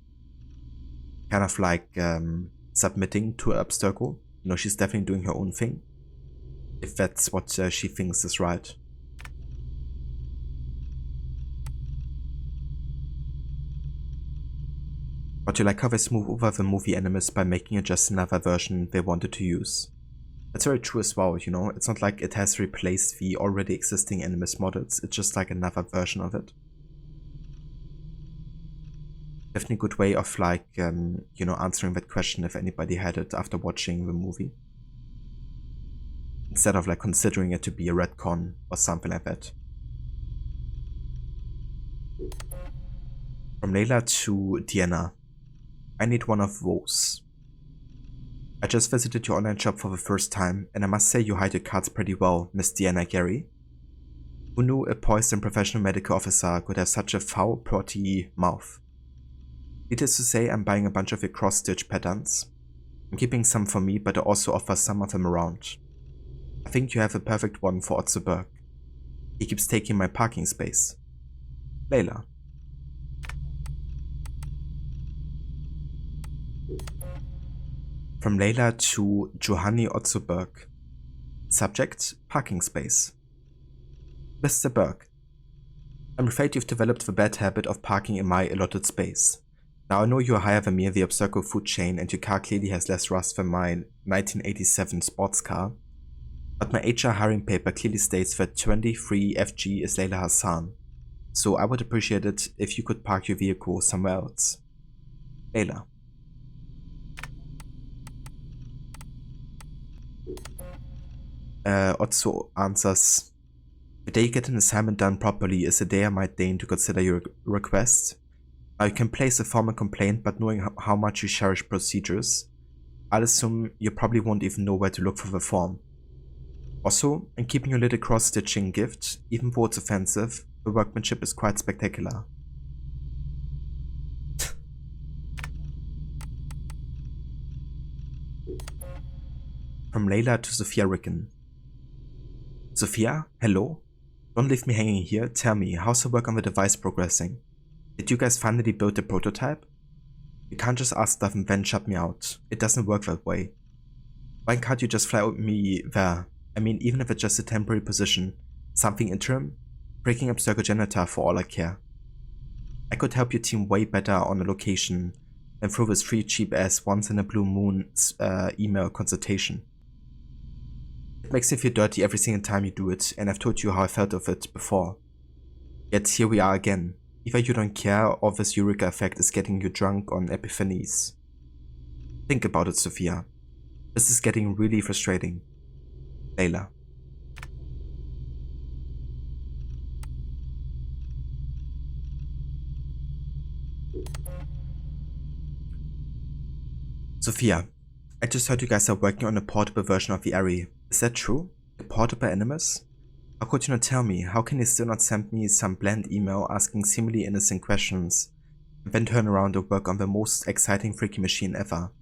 of like submitting to Abstergo. You know, she's definitely doing her own thing, if that's what she thinks is right. But you like how they smooth over the movie Animus by making it just another version they wanted to use. That's very true as well, you know, it's not like it has replaced the already existing Animus models, it's just like another version of it. Definitely a good way of like, you know, answering that question if anybody had it after watching the movie. Instead of like considering it to be a retcon or something like that. From Layla to Deanna. I need one of those. I just visited your online shop for the first time, and I must say you hide your cards pretty well, Miss Deanna Gary. Who knew a poised and professional medical officer could have such a foul, plotty mouth? Needless to say, I'm buying a bunch of your cross-stitch patterns. I'm keeping some for me, but I also offer some of them around. I think you have a perfect one for Otso Berg. He keeps taking my parking space. Layla. From Layla to Johanny Otso Berg. Subject: parking space. Mr. Berg. I'm afraid you've developed the bad habit of parking in my allotted space. Now I know you're higher than me in the Abstergo food chain and your car clearly has less rust than my 1987 sports car, but my HR hiring paper clearly states that 23 FG is Layla Hassan, so I would appreciate it if you could park your vehicle somewhere else. Layla. Otso answers, the day you get an assignment done properly is the day I might deign to consider your request. Now you can place a formal complaint, but knowing how much you cherish procedures, I'll assume you probably won't even know where to look for the form. Also, in keeping your little cross-stitching gift, even though it's offensive, the workmanship is quite spectacular. From Layla to Sophia Ricken. Sophia, hello? Don't leave me hanging here, tell me, how's the work on the device progressing? Did you guys finally build the prototype? You can't just ask stuff and then shut me out. It doesn't work that way. Why can't you just fly with me there? I mean, even if it's just a temporary position, something interim, breaking up Circogenitor for all I care. I could help your team way better on a location than through this free cheap ass once in a blue moon email consultation. It makes me feel dirty every single time you do it, and I've told you how I felt of it before. Yet here we are again. Either you don't care or this Eureka effect is getting you drunk on epiphanies. Think about it, Sophia. This is getting really frustrating. Layla. Sophia, I just heard you guys are working on a portable version of the Array. Is that true? A portable Animus? How could you not tell me? How can you still not send me some bland email asking seemingly innocent questions and then turn around and work on the most exciting freaky machine ever?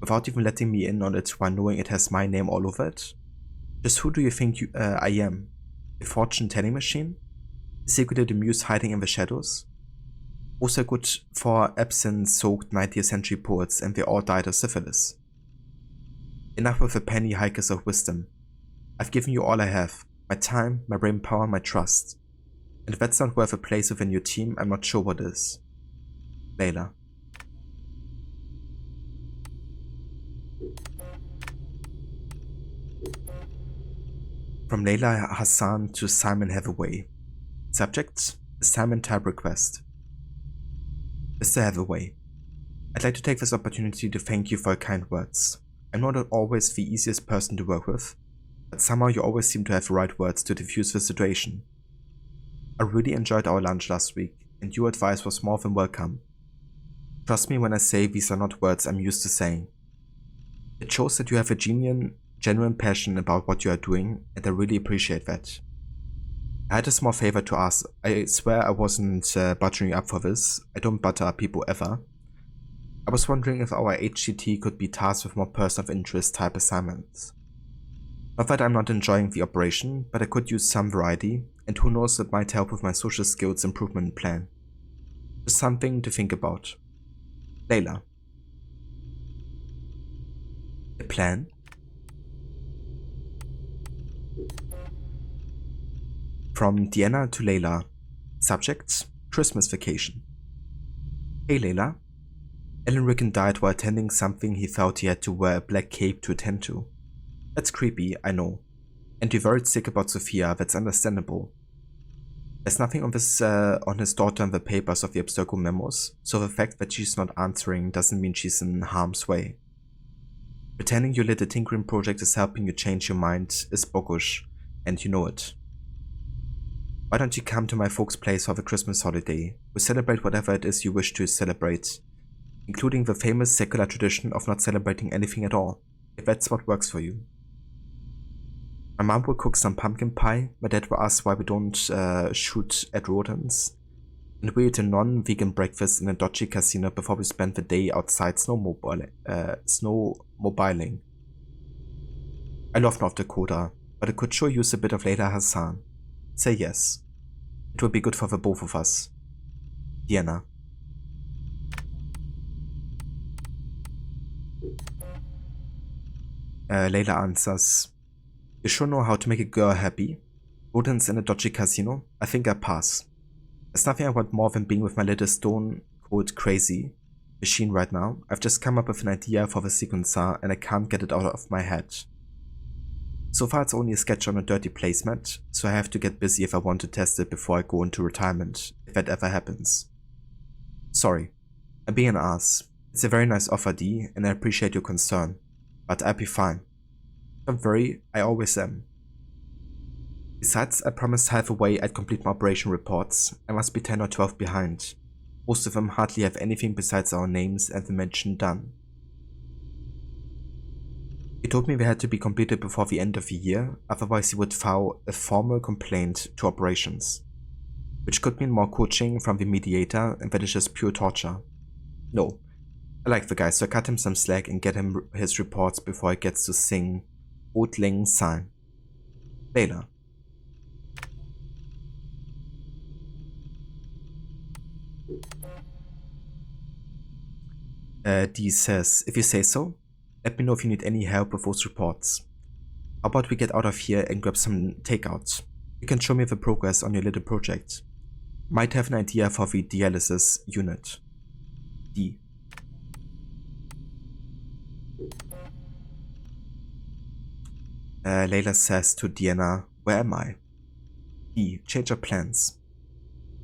Without even letting me in on it while knowing it has my name all over it? Just who do you think I am? A fortune-telling machine? A secretly muse hiding in the shadows? Also good for absinthe-soaked 19th century poets and they all died of syphilis. Enough with the penny hikers of wisdom. I've given you all I have. My time, my brain power, my trust. And if that's not worth a place within your team, I'm not sure what is. Layla. From Layla Hassan to Simon Hathaway. Subject: Simon type request. Mr. Hathaway, I'd like to take this opportunity to thank you for your kind words. I'm not always the easiest person to work with, but somehow you always seem to have the right words to diffuse the situation. I really enjoyed our lunch last week, and your advice was more than welcome. Trust me when I say these are not words I'm used to saying. It shows that you have a genuine passion about what you are doing, and I really appreciate that. I had a small favor to ask. I swear I wasn't buttering you up for this. I don't butter up people ever. I was wondering if our HCT could be tasked with more person of interest type assignments. Not that I'm not enjoying the operation, but I could use some variety, and who knows, it might help with my social skills improvement plan. Just something to think about. Layla. A plan? From Deanna to Layla. Subject: Christmas vacation. Hey Layla. Alan Rickon died while attending something he felt he had to wear a black cape to attend to. That's creepy, I know. And you're worried sick about Sophia, that's understandable. There's nothing on his daughter in the papers of the Abstergo memos, so the fact that she's not answering doesn't mean she's in harm's way. Pretending your little tinkering project is helping you change your mind is bogus, and you know it. Why don't you come to my folks' place for the Christmas holiday? We celebrate whatever it is you wish to celebrate, including the famous secular tradition of not celebrating anything at all, if that's what works for you. My mom will cook some pumpkin pie, my dad will ask why we don't shoot at rodents, and we eat a non-vegan breakfast in a dodgy casino before we spend the day outside snowmobiling. I love North Dakota, but it could sure use a bit of Layla Hassan. Say yes. It would be good for the both of us. Deanna. Layla answers, you sure know how to make a girl happy? Rodents in a dodgy casino? I think I pass. There's nothing I want more than being with my little stone cold crazy machine right now. I've just come up with an idea for the sequencer and I can't get it out of my head. So far it's only a sketch on a dirty placemat, so I have to get busy if I want to test it before I go into retirement, if that ever happens. Sorry, I'm being an ass. It's a very nice offer, D, and I appreciate your concern, but I'll be fine. Don't worry, I always am. Besides, I promised Hathaway I'd complete my operation reports. I must be 10 or 12 behind. Most of them hardly have anything besides our names and the mention done. He told me they had to be completed before the end of the year, otherwise he would file a formal complaint to operations. Which could mean more coaching from the mediator, and that is just pure torture. No, I like the guy, so I cut him some slack and get him his reports before he gets to sing Old Lang Syne. Layla. D says, if you say so, let me know if you need any help with those reports. How about we get out of here and grab some takeout? You can show me the progress on your little project. Might have an idea for the dialysis unit. D. Layla says to Deanna, where am I? D. Change of plans.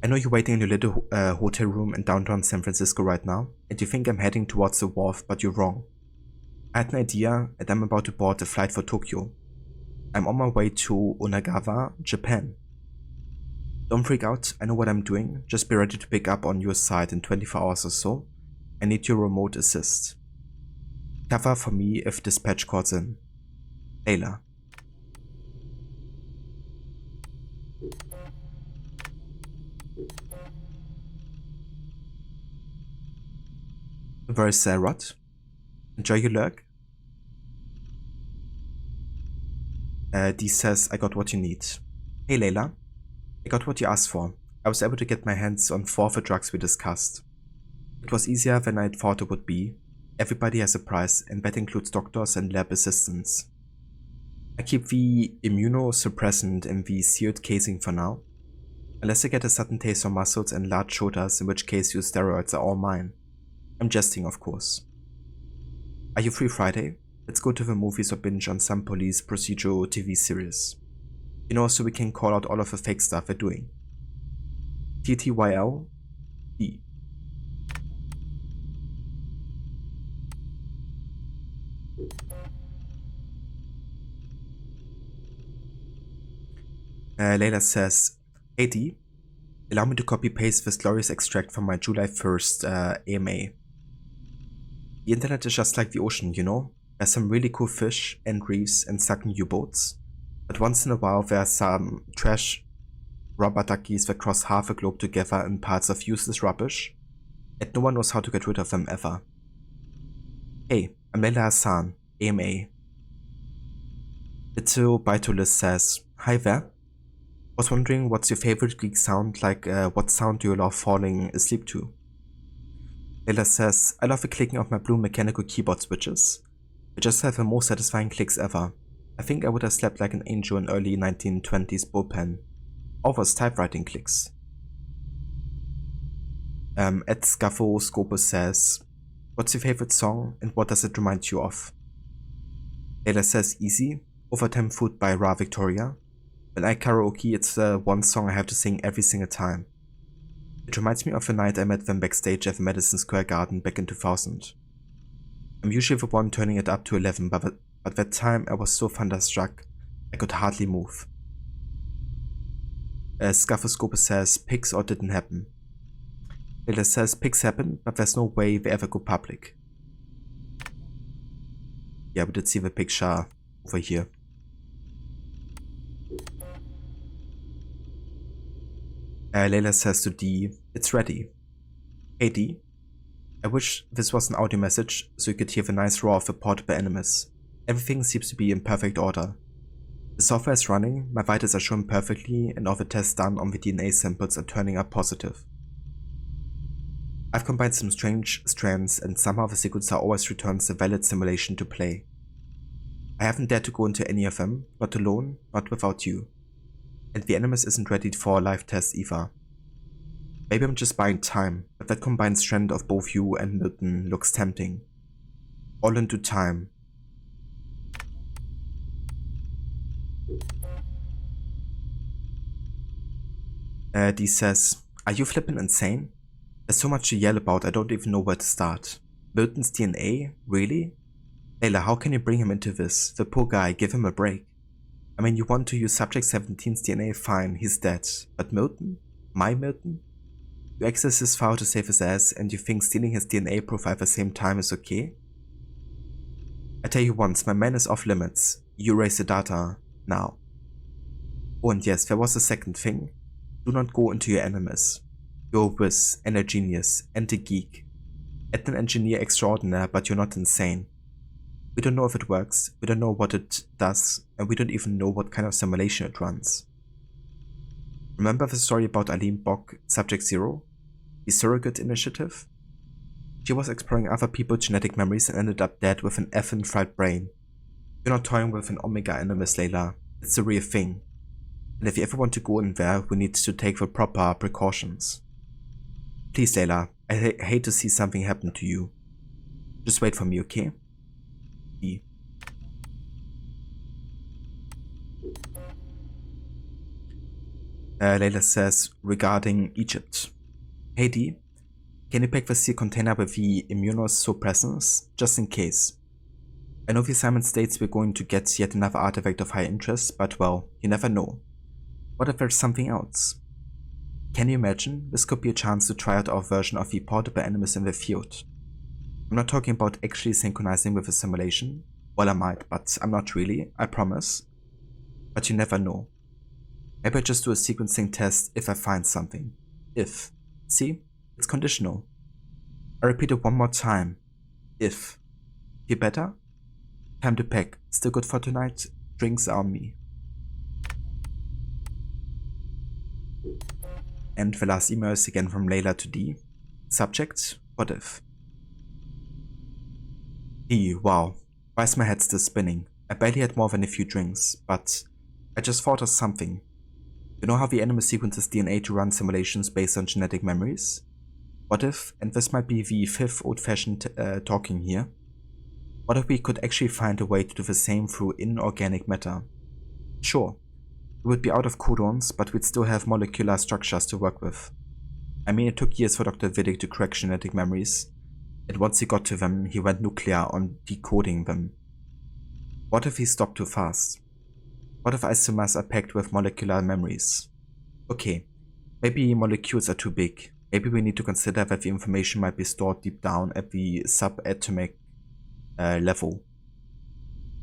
I know you're waiting in your little hotel room in downtown San Francisco right now, and you think I'm heading towards the wharf, but you're wrong. I had an idea, and I'm about to board a flight for Tokyo. I'm on my way to Onagawa, Japan. Don't freak out, I know what I'm doing, just be ready to pick up on your side in 24 hours or so. I need your remote assist. Cover for me if dispatch calls in. Layla. Where's Rod? Enjoy your lurk? D says, I got what you need. Hey Layla, I got what you asked for. I was able to get my hands on 4 of the drugs we discussed. It was easier than I thought it would be. Everybody has a price, and that includes doctors and lab assistants. I keep the immunosuppressant in the sealed casing for now. Unless I get a sudden taste of muscles and large shoulders, in which case your steroids are all mine. I'm jesting, of course. Are you free Friday? Let's go to the movies or binge on some police procedural TV series. You know, so we can call out all of the fake stuff we're doing. TTYL D. Layla says, "Hey D, allow me to copy-paste this glorious extract from my July 1st AMA. The internet is just like the ocean, you know? There's some really cool fish and reefs and sunken U-boats, but once in a while there are some trash rubber duckies that cross half a globe together in parts of useless rubbish, and no one knows how to get rid of them ever. Hey, I'm Layla Hassan, AMA." Little Bitolis says, "Hi there. Was wondering what's your favorite Greek sound, like what sound do you love falling asleep to?" Layla says, "I love the clicking of my blue mechanical keyboard switches. They just have the most satisfying clicks ever. I think I would have slept like an angel in early 1920s bullpen. All those typewriting clicks." Ed Scaphoscopus says, "What's your favorite song and what does it remind you of?" Layla says, "Easy, Overtime Food by Ra Victoria. When I karaoke, it's the one song I have to sing every single time. It reminds me of the night I met them backstage at the Madison Square Garden back in 2000. I'm usually the one turning it up to 11, but that time I was so thunderstruck I could hardly move." Scaphoscope says, "Pigs or didn't happen?" Layla says, "Pigs happen, but there's no way they ever go public." Yeah, we did see the picture over here. Layla says to D, "It's ready. Hey D, I wish this was an audio message so you could hear the nice roar of the portable animus. Everything seems to be in perfect order. The software is running, my vitals are shown perfectly, and all the tests done on the DNA samples are turning up positive. I've combined some strange strands and somehow the sequencer always returns a valid simulation to play. I haven't dared to go into any of them, not alone, not without you. And the animus isn't ready for a live test either. Maybe I'm just buying time, but that combined strand of both you and Milton looks tempting. All into time." D says, "Are you flippin' insane? There's so much to yell about I don't even know where to start. Milton's DNA? Really? Layla, how can you bring him into this? The poor guy, give him a break. I mean, you want to use Subject 17's DNA, fine, he's dead. But Milton? My Milton? You access his file to save his ass, and you think stealing his DNA profile at the same time is okay? I tell you once, my man is off limits. You erase the data now. Oh, and yes, there was a second thing. Do not go into your animus. You're a whiz, and a genius, and a geek. And an engineer extraordinaire, but you're not insane. We don't know if it works, we don't know what it does, and we don't even know what kind of simulation it runs. Remember the story about Aline Bock, Subject Zero? The surrogate initiative? She was exploring other people's genetic memories and ended up dead with an effing fried brain. You're not toying with an Omega animus, Layla. It's a real thing. And if you ever want to go in there, we need to take the proper precautions. Please, Layla, I hate to see something happen to you. Just wait for me, okay?" D. Layla says, regarding Egypt, "Hey D, can you pack the seal container with the immunosuppressants, just in case? I know the assignment states we're going to get yet another artifact of high interest, but well, you never know. What if there's something else? Can you imagine? This could be a chance to try out our version of the portable animus in the field. I'm not talking about actually synchronizing with a simulation. Well, I might, but I'm not really, I promise. But you never know. Maybe I just do a sequencing test if I find something. If. See? It's conditional. I repeat it one more time. If. Feel better? Time to pack. Still good for tonight? Drinks are on me." And the last email is again from Layla to D. Subject, what if? D, wow. Why is my head still spinning? I barely had more than a few drinks, but I just thought of something. You know how the Animus sequences DNA to run simulations based on genetic memories? What if, and this might be the fifth old-fashioned talking here, what if we could actually find a way to do the same through inorganic matter? Sure, we would be out of codons, but we'd still have molecular structures to work with. I mean, it took years for Dr. Vidic to crack genetic memories, and once he got to them, he went nuclear on decoding them. What if he stopped too fast? What if isomers are packed with molecular memories? Okay, maybe molecules are too big. Maybe we need to consider that the information might be stored deep down at the subatomic level.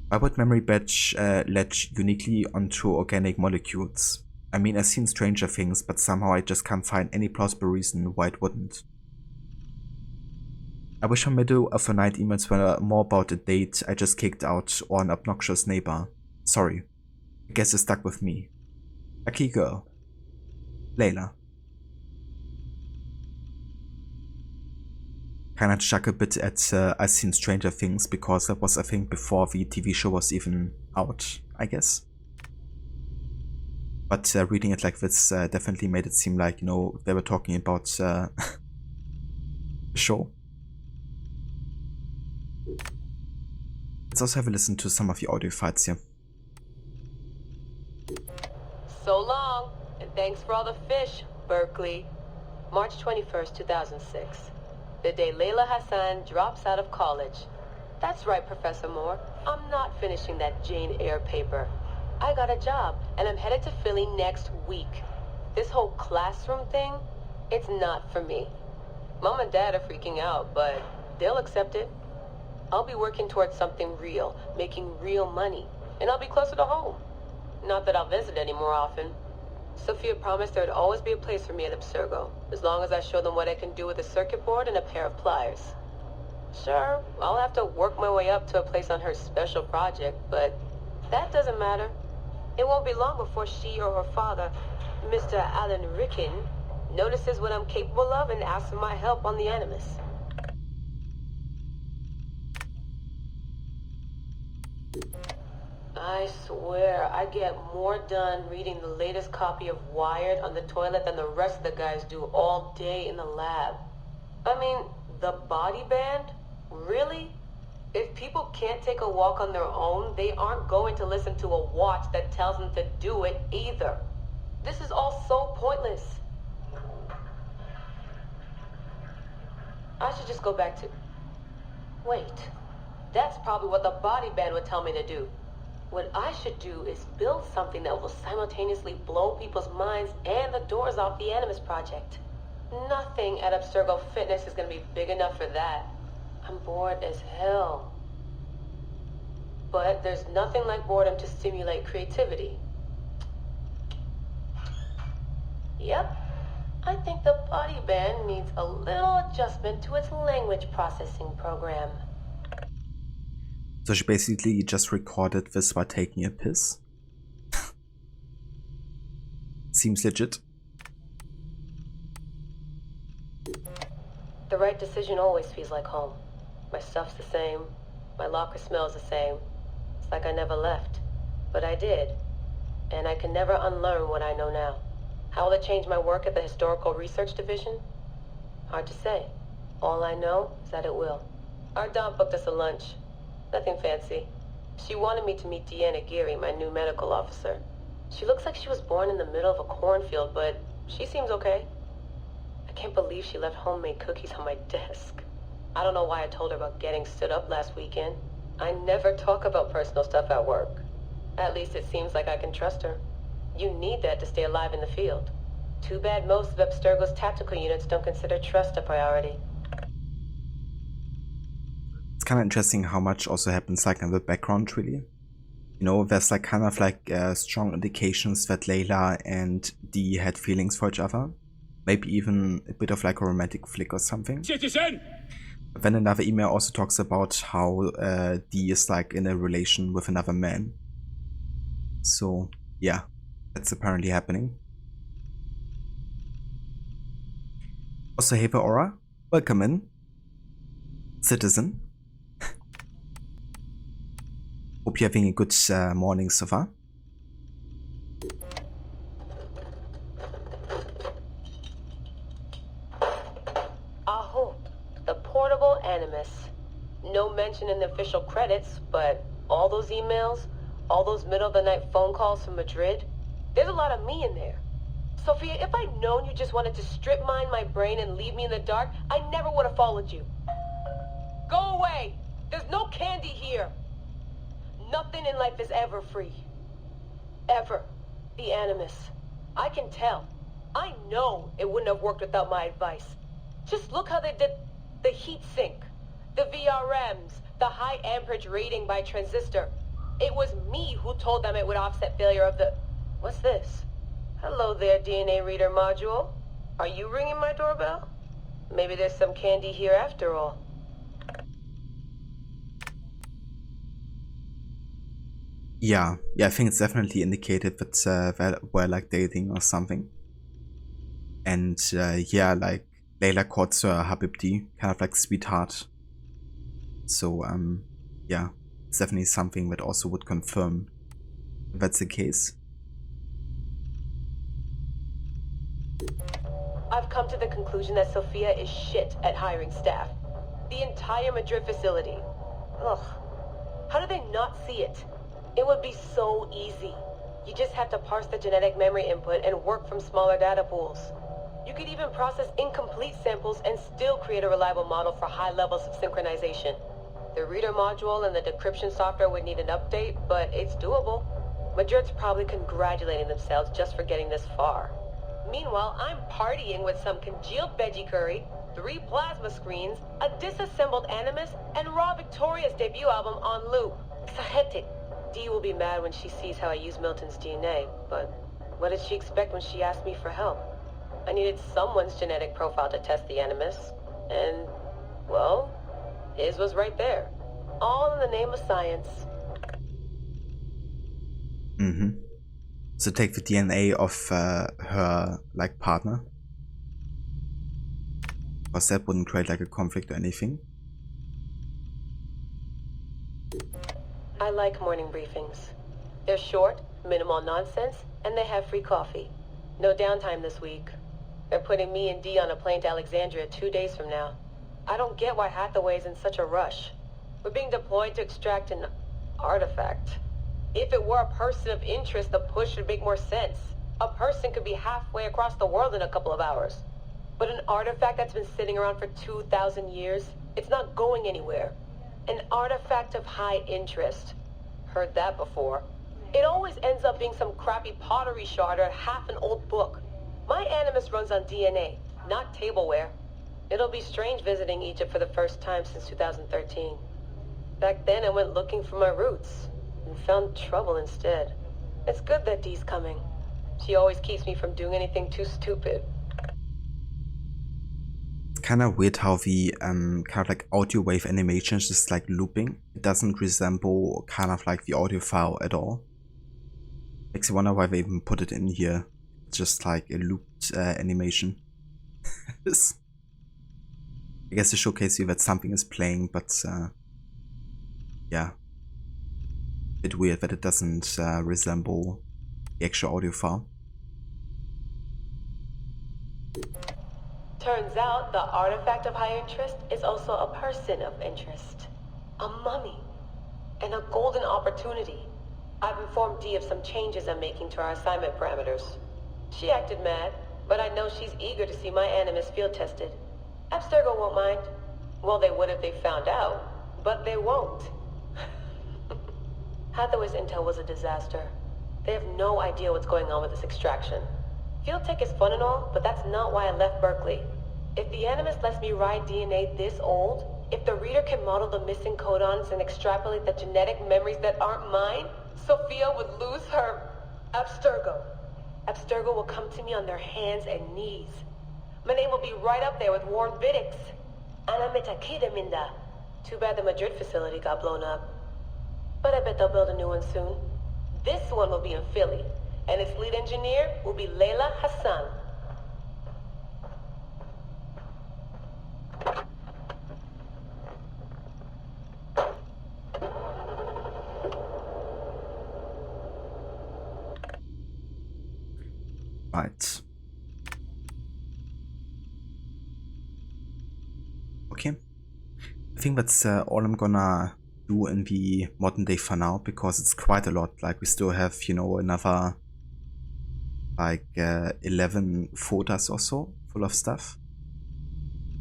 Why would memory batch latch uniquely onto organic molecules? I mean, I've seen Stranger Things, but somehow I just can't find any plausible reason why it wouldn't. I wish my middle of the night emails were more about a date I just kicked out or an obnoxious neighbor. Sorry. I guess it's stuck with me. Lucky girl. Layla. Kinda chuck a bit at I've seen Stranger Things because that was, I think, before the TV show was even out, I guess. But reading it like this definitely made it seem like, you know, they were talking about the show. Let's also have a listen to some of the audio fights here. So long, and thanks for all the fish, Berkeley. March 21st, 2006. The day Layla Hassan drops out of college. That's right, Professor Moore. I'm not finishing that Jane Eyre paper. I got a job, and I'm headed to Philly next week. This whole classroom thing, it's not for me. Mom and Dad are freaking out, but they'll accept it. I'll be working towards something real, making real money, and I'll be closer to home. Not that I'll visit any more often. Sophia promised there'd always be a place for me at Abstergo, as long as I show them what I can do with a circuit board and a pair of pliers. Sure, I'll have to work my way up to a place on her special project, but that doesn't matter. It won't be long before she or her father, Mr. Alan Ricken, notices what I'm capable of and asks for my help on the Animus. I swear, I get more done reading the latest copy of Wired on the toilet than the rest of the guys do all day in the lab. I mean, the body band? Really? If people can't take a walk on their own, they aren't going to listen to a watch that tells them to do it either. This is all so pointless. I should just go back to... Wait. That's probably what the body band would tell me to do. What I should do is build something that will simultaneously blow people's minds and the doors off the Animus Project. Nothing at Abstergo Fitness is going to be big enough for that. I'm bored as hell. But there's nothing like boredom to stimulate creativity. Yep. I think the body band needs a little adjustment to its language processing program. So she basically just recorded this while taking a piss. Seems legit. The right decision always feels like home. My stuff's the same. My locker smells the same. It's like I never left. But I did. And I can never unlearn what I know now. How will it change my work at the Historical Research Division? Hard to say. All I know is that it will. Our Dom booked us a lunch. Nothing fancy. She wanted me to meet Deanna Geary, my new medical officer. She looks like she was born in the middle of a cornfield, but she seems okay. I can't believe she left homemade cookies on my desk. I don't know why I told her about getting stood up last weekend. I never talk about personal stuff at work. At least it seems like I can trust her. You need that to stay alive in the field. Too bad most of Abstergo's tactical units don't consider trust a priority. It's kind of interesting how much also happens like in the background, really. You know, there's like kind of like strong indications that Layla and Dee had feelings for each other. Maybe even a bit of like a romantic flick or something. Citizen! But then another email also talks about how Dee is like in a relation with another man. So yeah, that's apparently happening. Also, hey there, Aura. Welcome in. Citizen. Hope you're having a good morning so far. Aho, the portable Animus. No mention in the official credits, but all those emails, all those middle-of-the-night phone calls from Madrid, there's a lot of me in there. Sophia, if I'd known you just wanted to strip mine my brain and leave me in the dark, I never would have followed you. Go away! There's no candy here! Nothing in life is ever free. Ever. The Animus. I can tell. I know it wouldn't have worked without my advice. Just look how they did the heat sink, the VRMs, the high amperage rating by transistor. It was me who told them it would offset failure of the... What's this? Hello there, DNA reader module. Are you ringing my doorbell? Maybe there's some candy here after all. Yeah, I think it's definitely indicated that we're like dating or something. And yeah, like Layla calls her Habibti, kind of like sweetheart. So yeah, it's definitely something that also would confirm if that's the case. I've come to the conclusion that Sophia is shit at hiring staff. The entire Madrid facility. Ugh. How do they not see it? It would be so easy. You just have to parse the genetic memory input and work from smaller data pools. You could even process incomplete samples and still create a reliable model for high levels of synchronization. The reader module and the decryption software would need an update, but it's doable. Madrid's probably congratulating themselves just for getting this far. Meanwhile, I'm partying with some congealed veggie curry, 3 plasma screens, a disassembled Animus, and Raw Victoria's debut album on loop. Sahetic. Dee will be mad when she sees how I use Milton's DNA, but what did she expect when she asked me for help? I needed someone's genetic profile to test the Animus, and, well, his was right there. All in the name of science. Mm-hmm. So take the DNA of her, like, partner. Because that wouldn't create, like, a conflict or anything. I like morning briefings. They're short, minimal nonsense, and they have free coffee. No downtime this week. They're putting me and Dee on a plane to Alexandria 2 days from now. I don't get why Hathaway's in such a rush. We're being deployed to extract an artifact. If it were a person of interest, the push would make more sense. A person could be halfway across the world in a couple of hours. But an artifact that's been sitting around for 2,000 years, it's not going anywhere. An artifact of high interest. Heard that before. It always ends up being some crappy pottery shard or half an old book. My Animus runs on DNA, not tableware. It'll be strange visiting Egypt for the first time since 2013. Back then I went looking for my roots. And found trouble instead. It's good that Dee's coming. She always keeps me from doing anything too stupid. It's kind of weird how the kind of like audio wave animation is just like looping. It doesn't resemble kind of like the audio file at all. Makes you wonder why they even put it in here. It's just like a looped animation. I guess to showcase you that something is playing, but yeah. Bit weird that it doesn't resemble the actual audio file. Turns out the artifact of high interest is also a person of interest. A mummy. And a golden opportunity. I've informed Dee of some changes I'm making to our assignment parameters. She acted mad, but I know she's eager to see my Animus field tested. Abstergo won't mind. Well, they would if they found out, but they won't. Hathaway's intel was a disaster. They have no idea what's going on with this extraction. Field tech is fun and all, but that's not why I left Berkeley. If the Animus lets me ride DNA this old, if the reader can model the missing codons and extrapolate the genetic memories that aren't mine, Sophia would lose her Abstergo. Abstergo will come to me on their hands and knees. My name will be right up there with Warren Vidick's. Ana Metakida Minda. Too bad the Madrid facility got blown up. But I bet they'll build a new one soon. This one will be in Philly, and its lead engineer will be Layla Hassan. Right. Okay. I think that's all I'm gonna do in the modern day for now, because it's quite a lot. Like, we still have, you know, another like 11 photos or so full of stuff.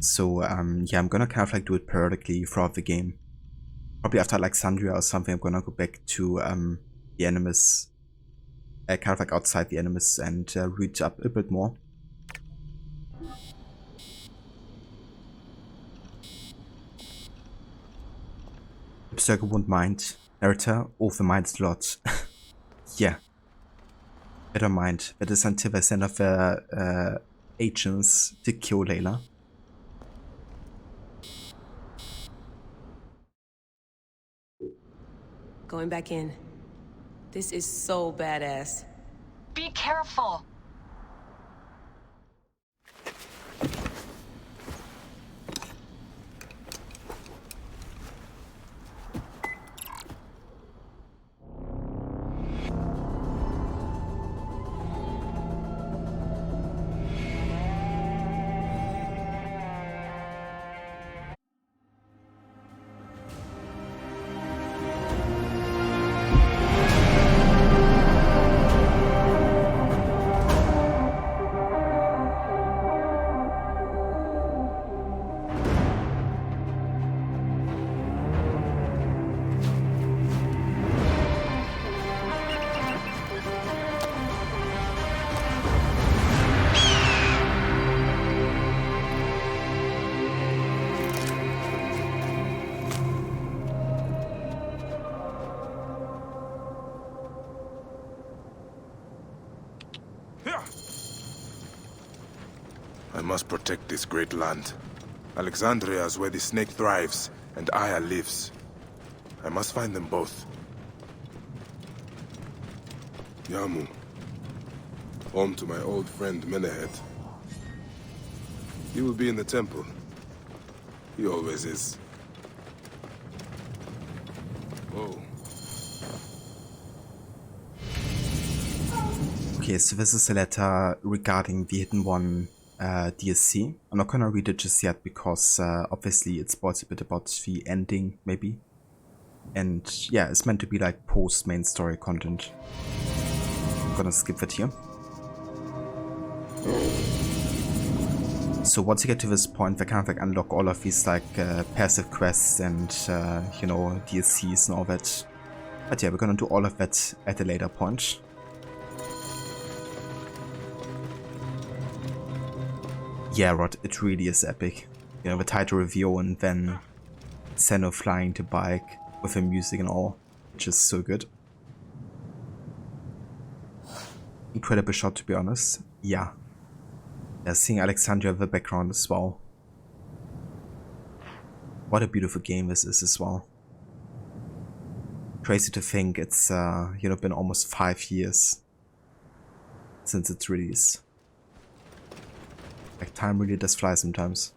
So yeah, I'm gonna kind of like do it periodically throughout the game. Probably after Alexandria or something, I'm gonna go back to the Animus, kind of like outside the Animus, and read up a bit more. Berserker won't mind. Narrator over-minds a lot. Yeah. I don't mind. That is until they send off their agents to kill Layla. Going back in. This is so badass. Be careful. I must protect this great land. Alexandria is where the snake thrives, and Aya lives. I must find them both. Yamu. Home to my old friend Menehet. He will be in the temple. He always is. Whoa. Okay, so this is a letter regarding the Hidden One DLC. I'm not gonna read it just yet because obviously it spoils a bit about the ending, maybe. And yeah, it's meant to be like post-main story content. I'm gonna skip it here. So once you get to this point, they kind of like unlock all of these like passive quests and you know, DLCs and all that. But yeah, we're gonna do all of that at a later point. Yeah, Rod, it really is epic. You know, the title reveal and then Senno flying to bike with the music and all, which is so good. Incredible shot, to be honest. Yeah. Yeah, seeing Alexandria in the background as well. What a beautiful game this is as well. Crazy to think it's you know, been almost 5 years since its release. Like, time really does fly sometimes.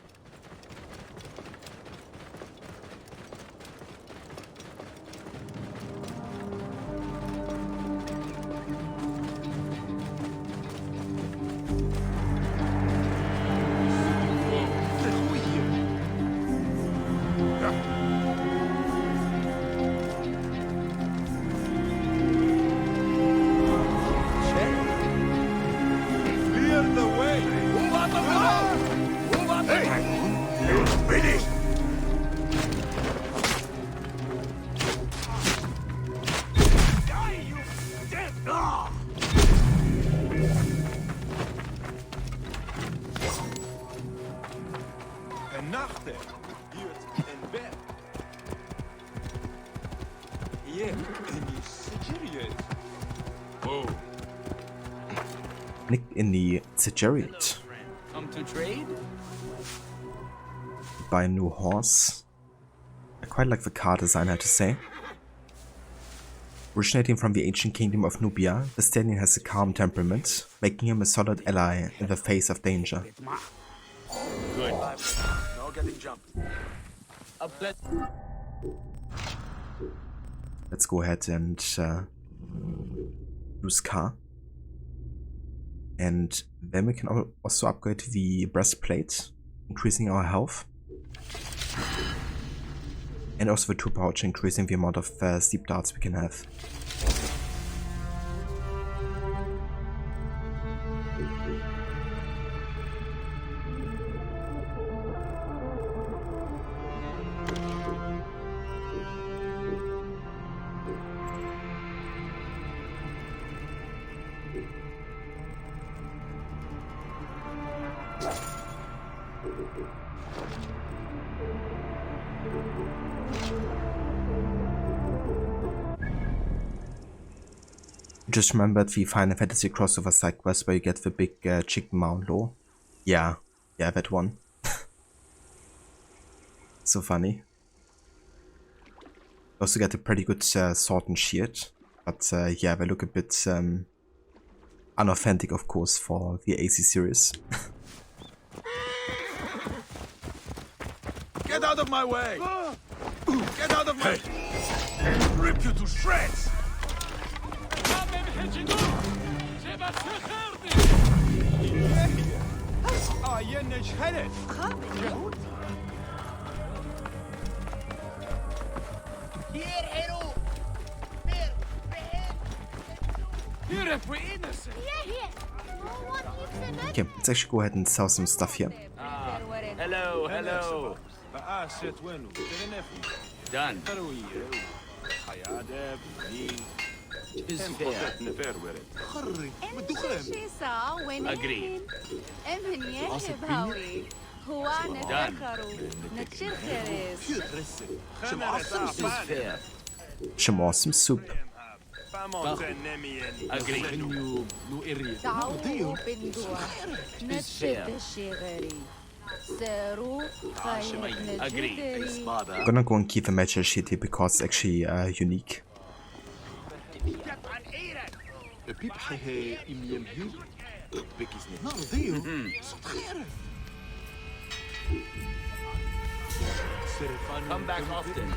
Nick in the Sigeriot. Come to trade? Buy a new horse. I quite like the car design, I have to say. Originating from the ancient kingdom of Nubia, the stallion has a calm temperament, making him a solid ally in the face of danger. Good. No getting jumped. Let's go ahead and use car. And then we can also upgrade the breastplate, increasing our health. And also the 2 pouch, increasing the amount of sleep darts we can have. Just remembered the Final Fantasy crossover side quest where you get the big chicken Mount Low. Yeah, that one. So funny. Also get a pretty good sword and shield, but yeah, they look a bit unauthentic, of course, for the AC series. Get out of my way! Get out of my... I'll rip you to shreds! Okay, let's actually go ahead and sell some stuff here. Hello, hello. Done. Agreed. Some awesome soup. I'm gonna go and keep the magic sheet here because it's actually unique. Come back often.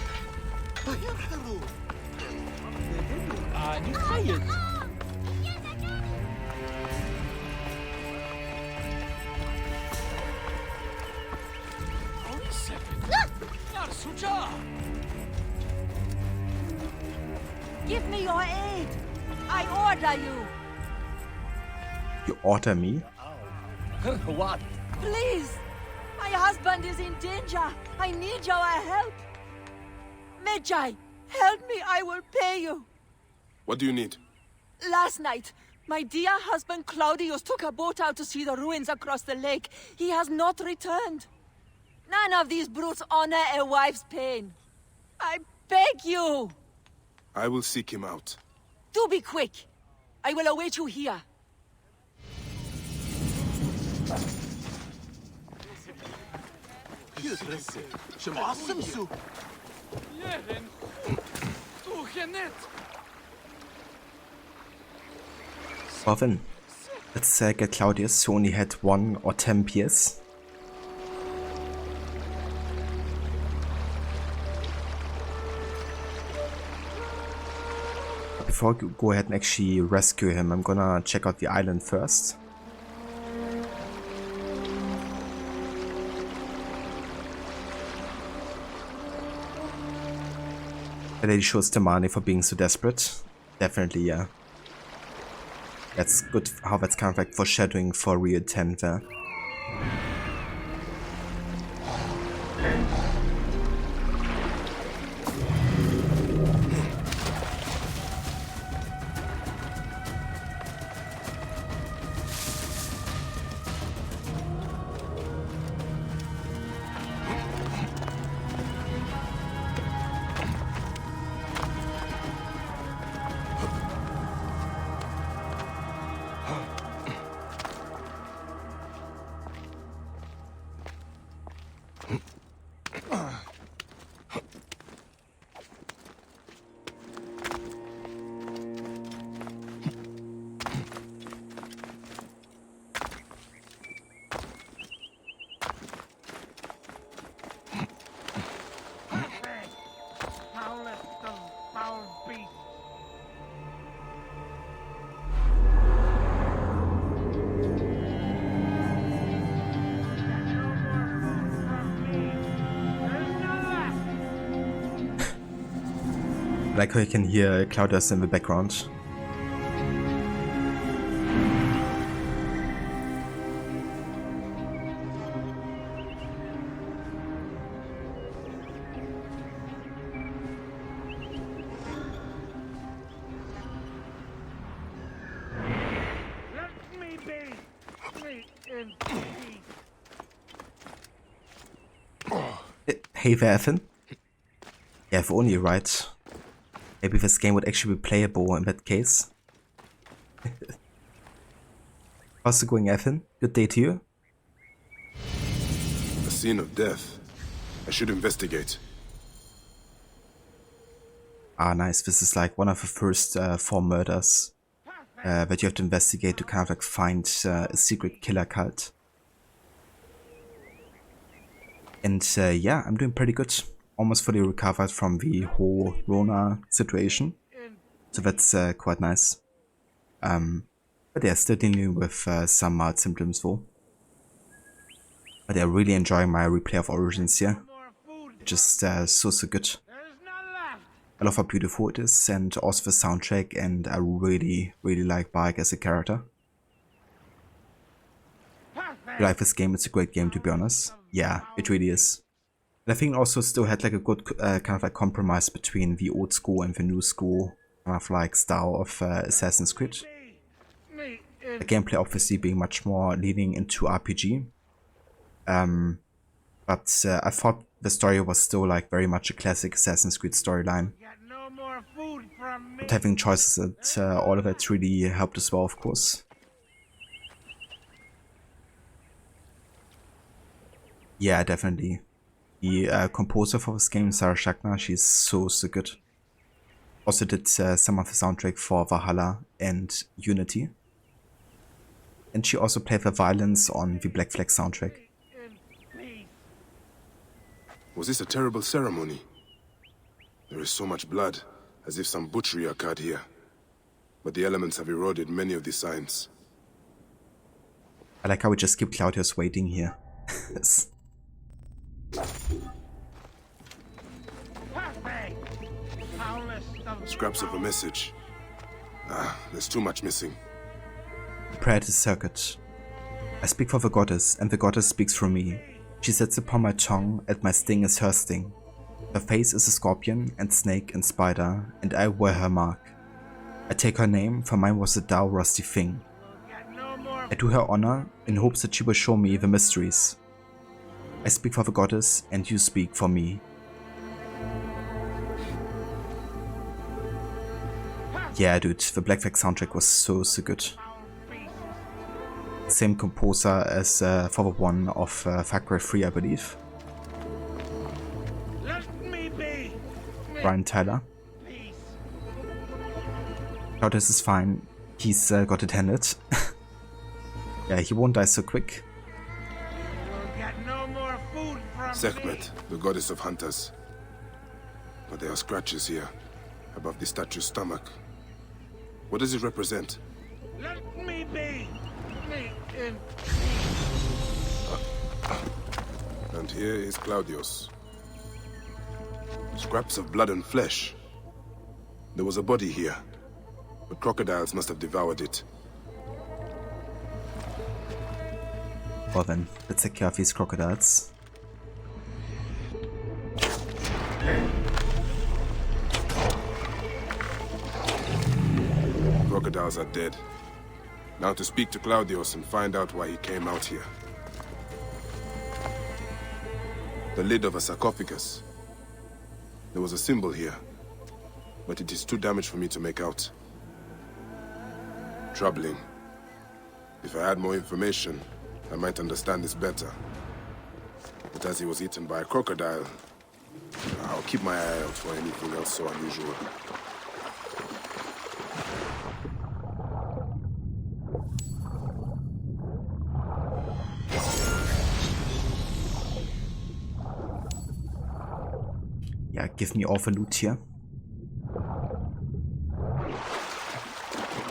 Give me your aid! I order you! You order me? What? Please! My husband is in danger! I need your help! Medjay, help me, I will pay you! What do you need? Last night, my dear husband Claudius took a boat out to see the ruins across the lake. He has not returned. None of these brutes honor a wife's pain. I beg you! I will seek him out. Do be quick. I will await you here. Well then, let's get Claudius, who only had 1 or 10 PS. Before I go ahead and actually rescue him, I'm gonna check out the island first. The lady shows the money for being so desperate. Definitely, yeah. That's good how that's kind of like foreshadowing for Rio 10 there. Like how you can hear Claudius in the background. Hey there, Ethan. Yeah, if only, right? Maybe this game would actually be playable in that case. How's it going, Ethan? Good day to you. A scene of death. I should investigate. Ah, nice. This is like one of the first 4 murders that you have to investigate to kind of like find a secret killer cult. And yeah, I'm doing pretty good. Almost fully recovered from the whole Rona situation. So that's quite nice. But yeah, still dealing with some mild symptoms though. But yeah, really enjoying my replay of Origins here. Just so good. I love how beautiful it is and also the soundtrack, and I really like Bayek as a character. I like this game, it's a great game to be honest. Yeah, it really is. And I think it also still had like a good kind of like compromise between the old school and the new school kind of like style of Assassin's Creed. The gameplay obviously being much more leaning into RPG. But I thought the story was still like very much a classic Assassin's Creed storyline. But having choices at all of it really helped as well, of course. Yeah, definitely. The composer for this game, Sarah Schachner, she's so good. Also did some of the soundtrack for Valhalla and Unity. And she also played the violins on the Black Flag soundtrack. Was this a terrible ceremony? There is so much blood, as if some butchery occurred here. But the elements have eroded many of the signs. I like how we just keep Claudius waiting here. Scraps of a message. Ah, there's too much missing. Prayer to circuit. I speak for the goddess, and the goddess speaks for me. She sits upon my tongue, and my sting is her sting. Her face is a scorpion, and snake, and spider, and I wear her mark. I take her name, for mine was a dull, rusty thing. I do her honor, in hopes that she will show me the mysteries. I speak for the goddess, and you speak for me. Yeah, dude, the Black Flag soundtrack was so good. Same composer as for the one of Far Cry 3, I believe. Brian Tyler. Claudius is fine. He's got it handed. Yeah, he won't die so quick. Sekhmet, the goddess of hunters. But there are scratches here, above the statue's stomach. What does it represent? Let me be! And here is Claudius. Scraps of blood and flesh. There was a body here, but crocodiles must have devoured it. Well then, let's take care of these crocodiles. Crocodiles are dead. Now to speak to Claudius and find out why he came out here. The lid of a sarcophagus. There was a symbol here, but it is too damaged for me to make out. Troubling. If I had more information, I might understand this better. But as he was eaten by a crocodile, I'll keep my eye out for anything else so unusual. Yeah, give me all the loot here.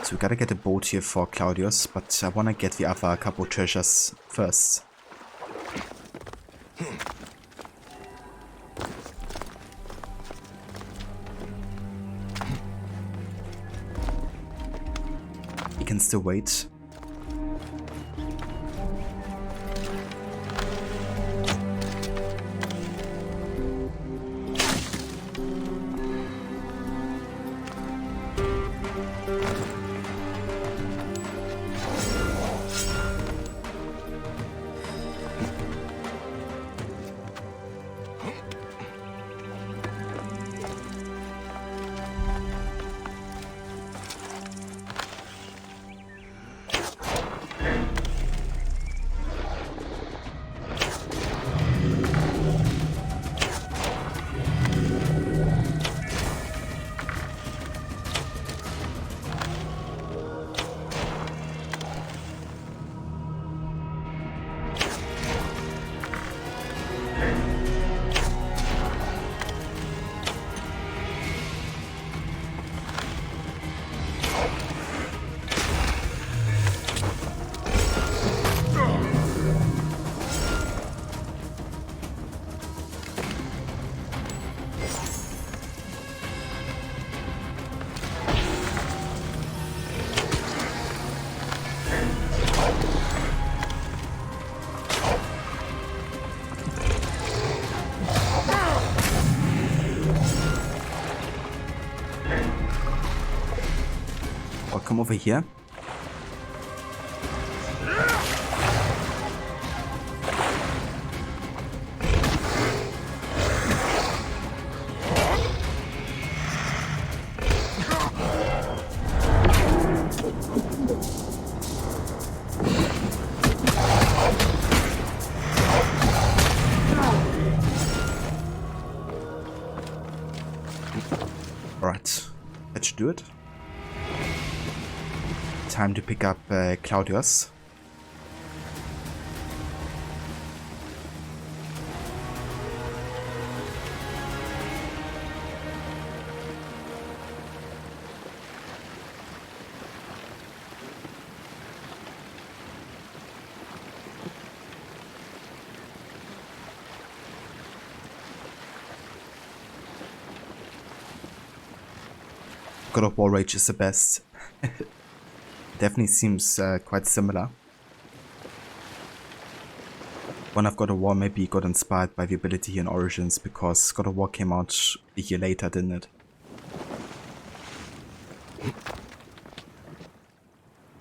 So we gotta get a boat here for Claudius, but I wanna get the other couple treasures first. can still wait. Come over here. Alright, that should do it. Time to pick up Claudius. God of War Rage is the best. Definitely seems quite similar. One of God of War maybe got inspired by the ability in Origins because God of War came out a year later, didn't it?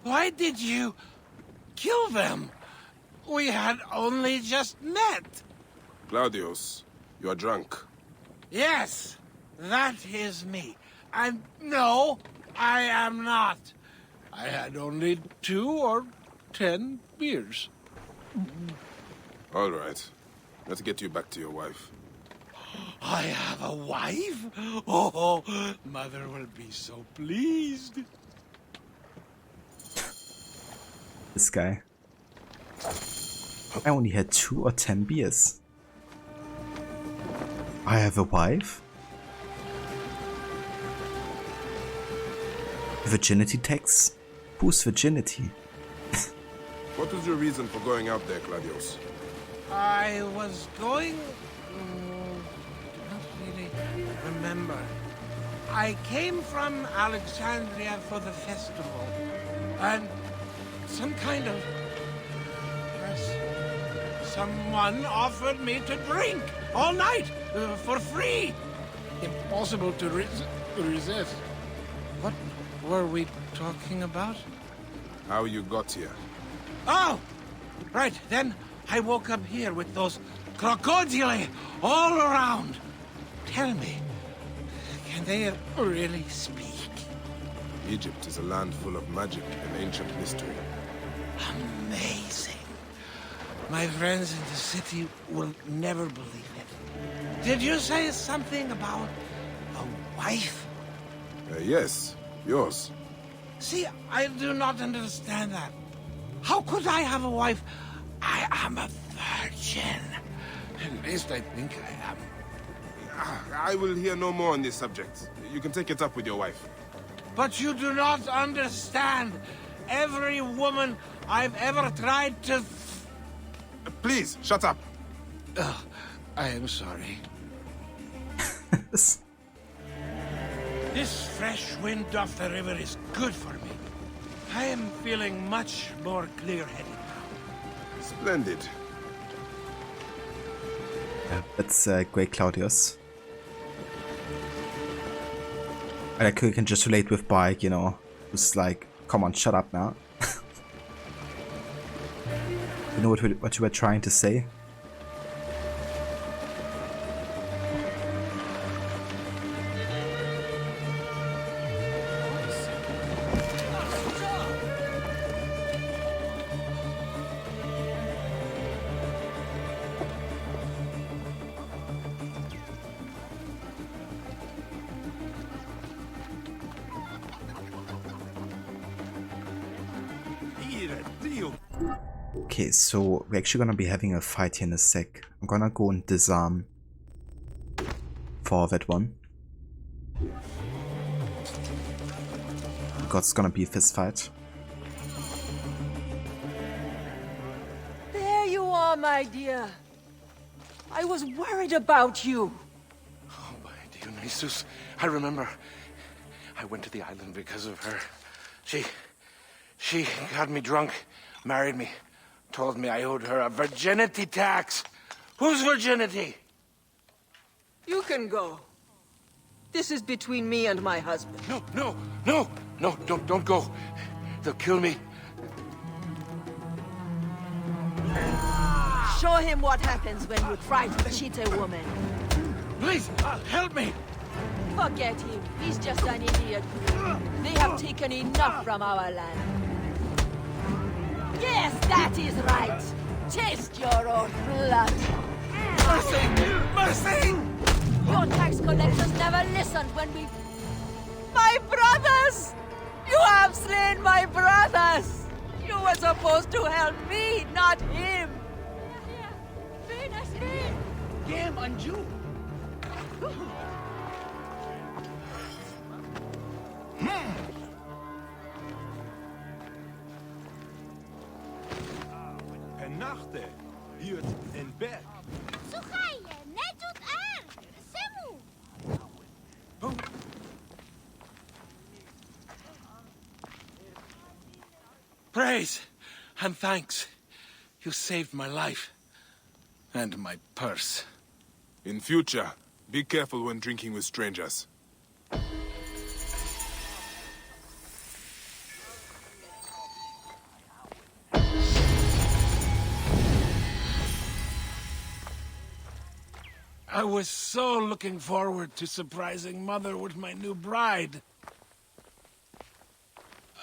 Why did you kill them? We had only just met. Claudius, you are drunk. Yes, that is me. And no, I am not. I had only 2 or 10 beers. All right. Let's get you back to your wife. I have a wife? Oh, Mother will be so pleased. This guy. I only had 2 or 10 beers. I have a wife? Virginity tax? Whose virginity? What was your reason for going out there, Claudius? I was going... don't really remember. I came from Alexandria for the festival. And some kind of... someone offered me to drink all night for free. Impossible to resist. What were we talking about? How you got here. Oh! Right, then I woke up here with those crocodili all around. Tell me, can they really speak? Egypt is a land full of magic and ancient mystery. Amazing. My friends in the city will never believe it. Did you say something about a wife? Yes, yours. See, I do not understand that. How could I have a wife? I am a virgin. At least I think I am. I will hear no more on this subject. You can take it up with your wife. But you do not understand. Every woman I've ever tried to... Please, shut up. I am sorry. This fresh wind off the river is good for me. I am feeling much more clear-headed now. Splendid. That's great, Claudius. I can just relate with Bike, you know. Just like, come on, shut up now. You know what you were trying to say? Okay, so we're actually gonna be having a fight here in a sec. I'm gonna go and disarm for that one. Because it's gonna be a fist fight. There you are, my dear. I was worried about you. Oh, my Dionysus. I remember. I went to the island because of her. She got me drunk, married me, told me I owed her a virginity tax. Whose virginity? You can go. This is between me and my husband. No, don't go. They'll kill me. Show him what happens when you try to cheat a woman. Please, help me. Forget him. He's just an idiot. They have taken enough from our land. Yes, that is right. Taste your own blood. Mercy! Your tax collectors never listened when we... My brothers! You have slain my brothers! You were supposed to help me, not him! Game Anju! Nachte, Jut en Berg. Suchaje, netut Semu! Praise and thanks. You saved my life. And my purse. In future, be careful when drinking with strangers. I was so looking forward to surprising Mother with my new bride.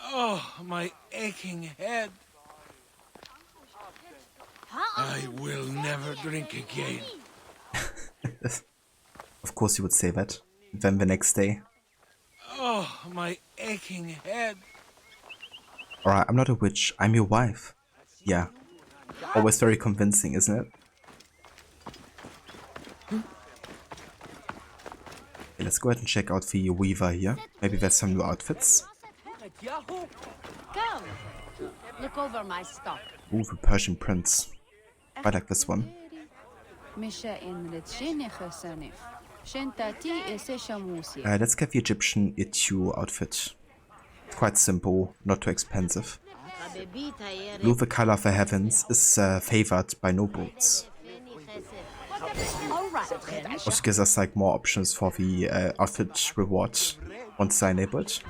Oh, my aching head. I will never drink again. Of course you would say that. Then the next day. Oh, my aching head. Alright, I'm not a witch, I'm your wife. Yeah. Always very convincing, isn't it? Okay, let's go ahead and check out the Weaver here. Maybe there's some new outfits. Come, look over my stock. Ooh, the Persian Prince. I like this one. Let's get the Egyptian Itu outfit. Quite simple, not too expensive. Blue, the color of the heavens, is favored by nobles. Also gives us like more options for the outfit reward once they're enabled.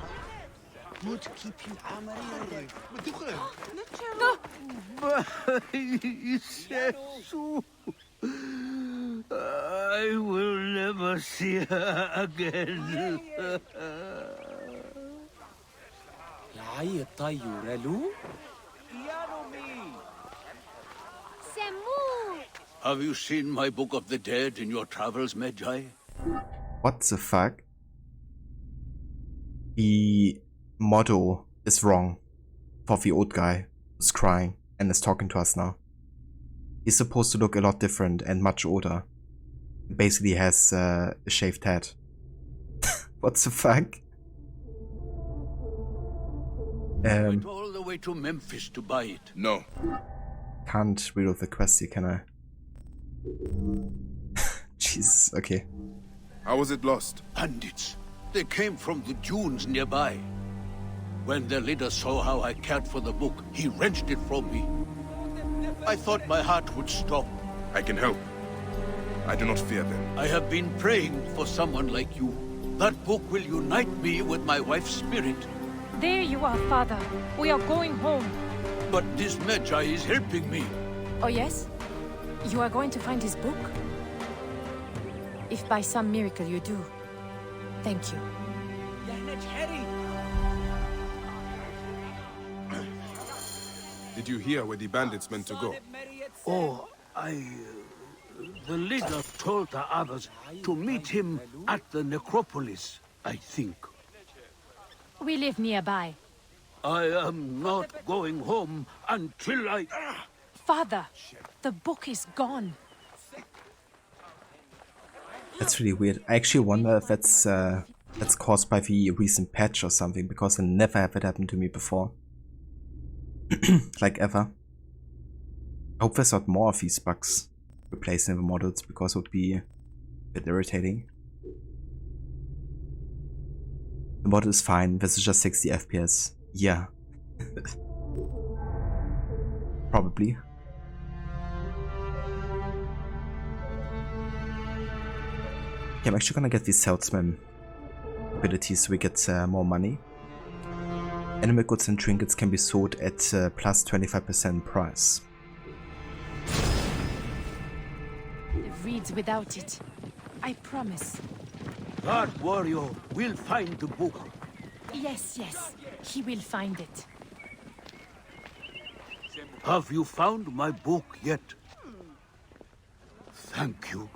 I will never see her again. Have you seen my Book of the Dead in your travels, Medjay? What the fuck? The motto is wrong for the old guy who's crying and is talking to us now. He's supposed to look a lot different and much older. Basically has a shaved head. What the fuck? Went all the way to Memphis to buy it. No. Can't read all the quests here, can I? Jesus, okay. How was it lost? Bandits. They came from the dunes nearby. When the leader saw how I cared for the book, he wrenched it from me. I thought my heart would stop. I can help. I do not fear them. I have been praying for someone like you. That book will unite me with my wife's spirit. There you are, Father. We are going home. But this Medjay is helping me. Oh, yes? You are going to find his book? If by some miracle you do, thank you. Did you hear where the bandits meant to go? Oh, the leader told the others to meet him at the necropolis, I think. We live nearby. I am not going home until I... Father, the book is gone. That's really weird. I actually wonder if that's caused by the recent patch or something, because it never have it happened to me before. Like ever. I hope there's not more of these bugs replacing the models, because it would be a bit irritating. The model is fine, this is just 60 FPS. Yeah. Probably. Yeah, I'm actually gonna get these salesman abilities so we get more money. Animal goods and trinkets can be sold at plus 25% price. It reads without it. I promise. That warrior will find the book. Yes, yes. He will find it. Have you found my book yet? Thank you.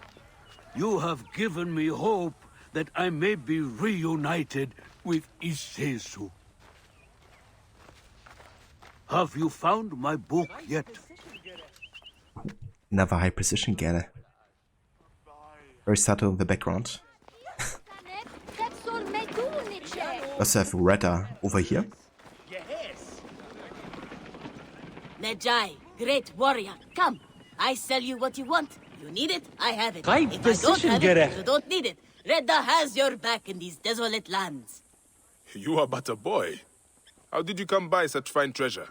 You have given me hope that I may be reunited with Isesu. Have you found my book yet? Another high precision gather. Very subtle in the background. Also have Retta over here. Medjay, great warrior, come. I sell you what you want. You need it, I have it. High If I don't precision have gather. it, you don't need it. Redda has your back in these desolate lands. You are but a boy. How did you come by such fine treasure?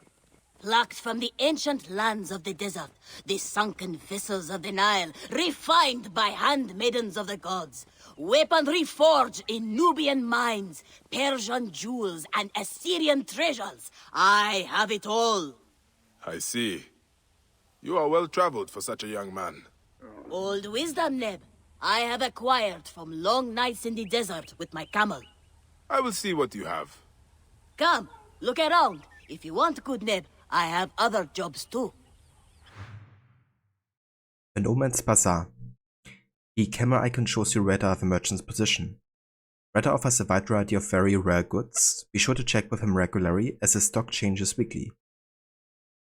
Plucked from the ancient lands of the desert, the sunken vessels of the Nile, refined by handmaidens of the gods, weaponry forged in Nubian mines, Persian jewels, and Assyrian treasures. I have it all. I see. You are well traveled for such a young man. Old wisdom, Neb. I have acquired from long nights in the desert with my camel. I will see what you have. Come, look around. If you want good Neb, I have other jobs too. The No Man's Bazaar. The camera icon shows you Retta the merchant's position. Retta offers a wide variety of very rare goods. Be sure to check with him regularly, as his stock changes weekly.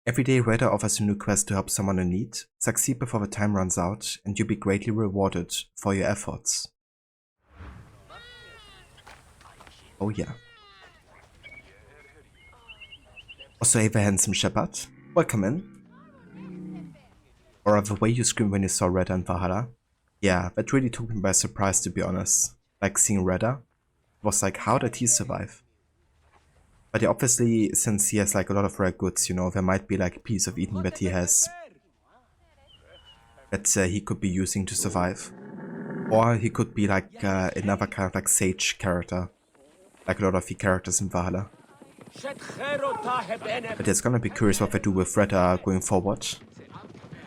Every day Retta offers a new quest to help someone in need. Succeed before the time runs out, and you'll be greatly rewarded for your efforts. Oh yeah. Also, hey, the handsome shepherd. Welcome in. Or the way you screamed when you saw Retta in Valhalla. Yeah, that really took me by surprise, to be honest. Like, seeing Retta was like, how did he survive? But yeah, obviously, since he has like a lot of rare goods, you know, there might be like a piece of Eden that he has that he could be using to survive. Or he could be like another kind of like sage character, like a lot of the characters in Valhalla. But it's gonna be curious what they do with Retta going forward.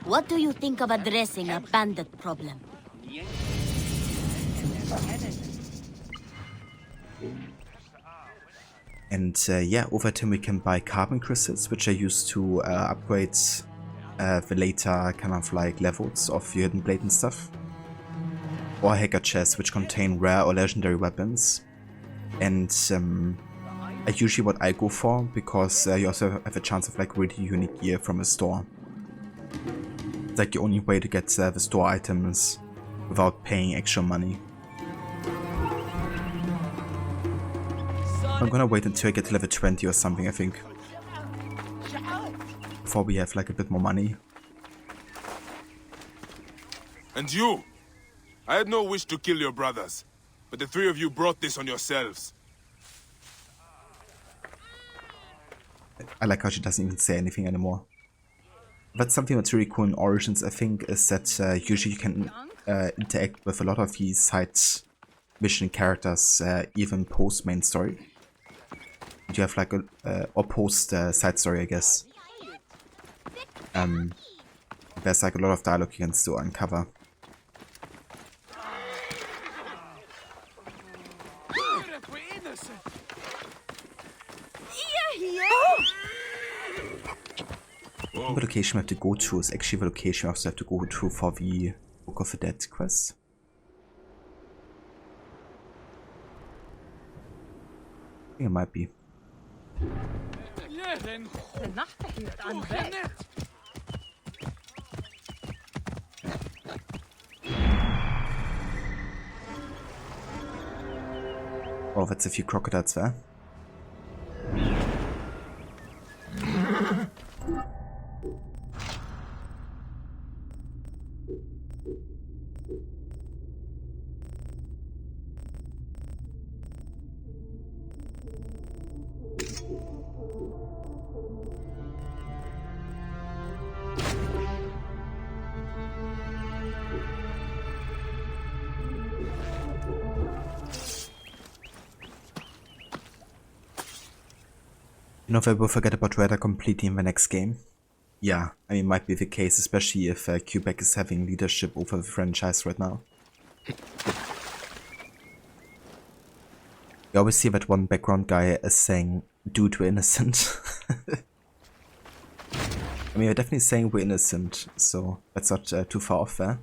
What do you think of addressing a bandit problem? And yeah, over time we can buy carbon crystals, which are used to upgrade the later kind of like levels of your hidden blade and stuff. Or hacker chests, which contain rare or legendary weapons. And usually what I go for, because you also have a chance of like really unique gear from a store. It's like the only way to get the store items without paying extra money. I'm gonna wait until I get to level 20 or something, I think. Before we have like a bit more money. And you! I had no wish to kill your brothers, but the three of you brought this on yourselves. I like how she doesn't even say anything anymore. That's something that's really cool in Origins, I think, is that usually you can interact with a lot of these side mission characters, even post main story. And you have like a or post side story, I guess. There's like a lot of dialogue you can still uncover. The location we have to go to is actually the location we also have to go to for the Book of the Dead quest. I think it might be. Oh, that's a few crocodiles there. You know if I will forget about Reda completely in the next game? Yeah, I mean, might be the case, especially if Quebec is having leadership over the franchise right now. You always see that one background guy is saying, dude, we're innocent. I mean, we're definitely saying we're innocent, so that's not too far off there.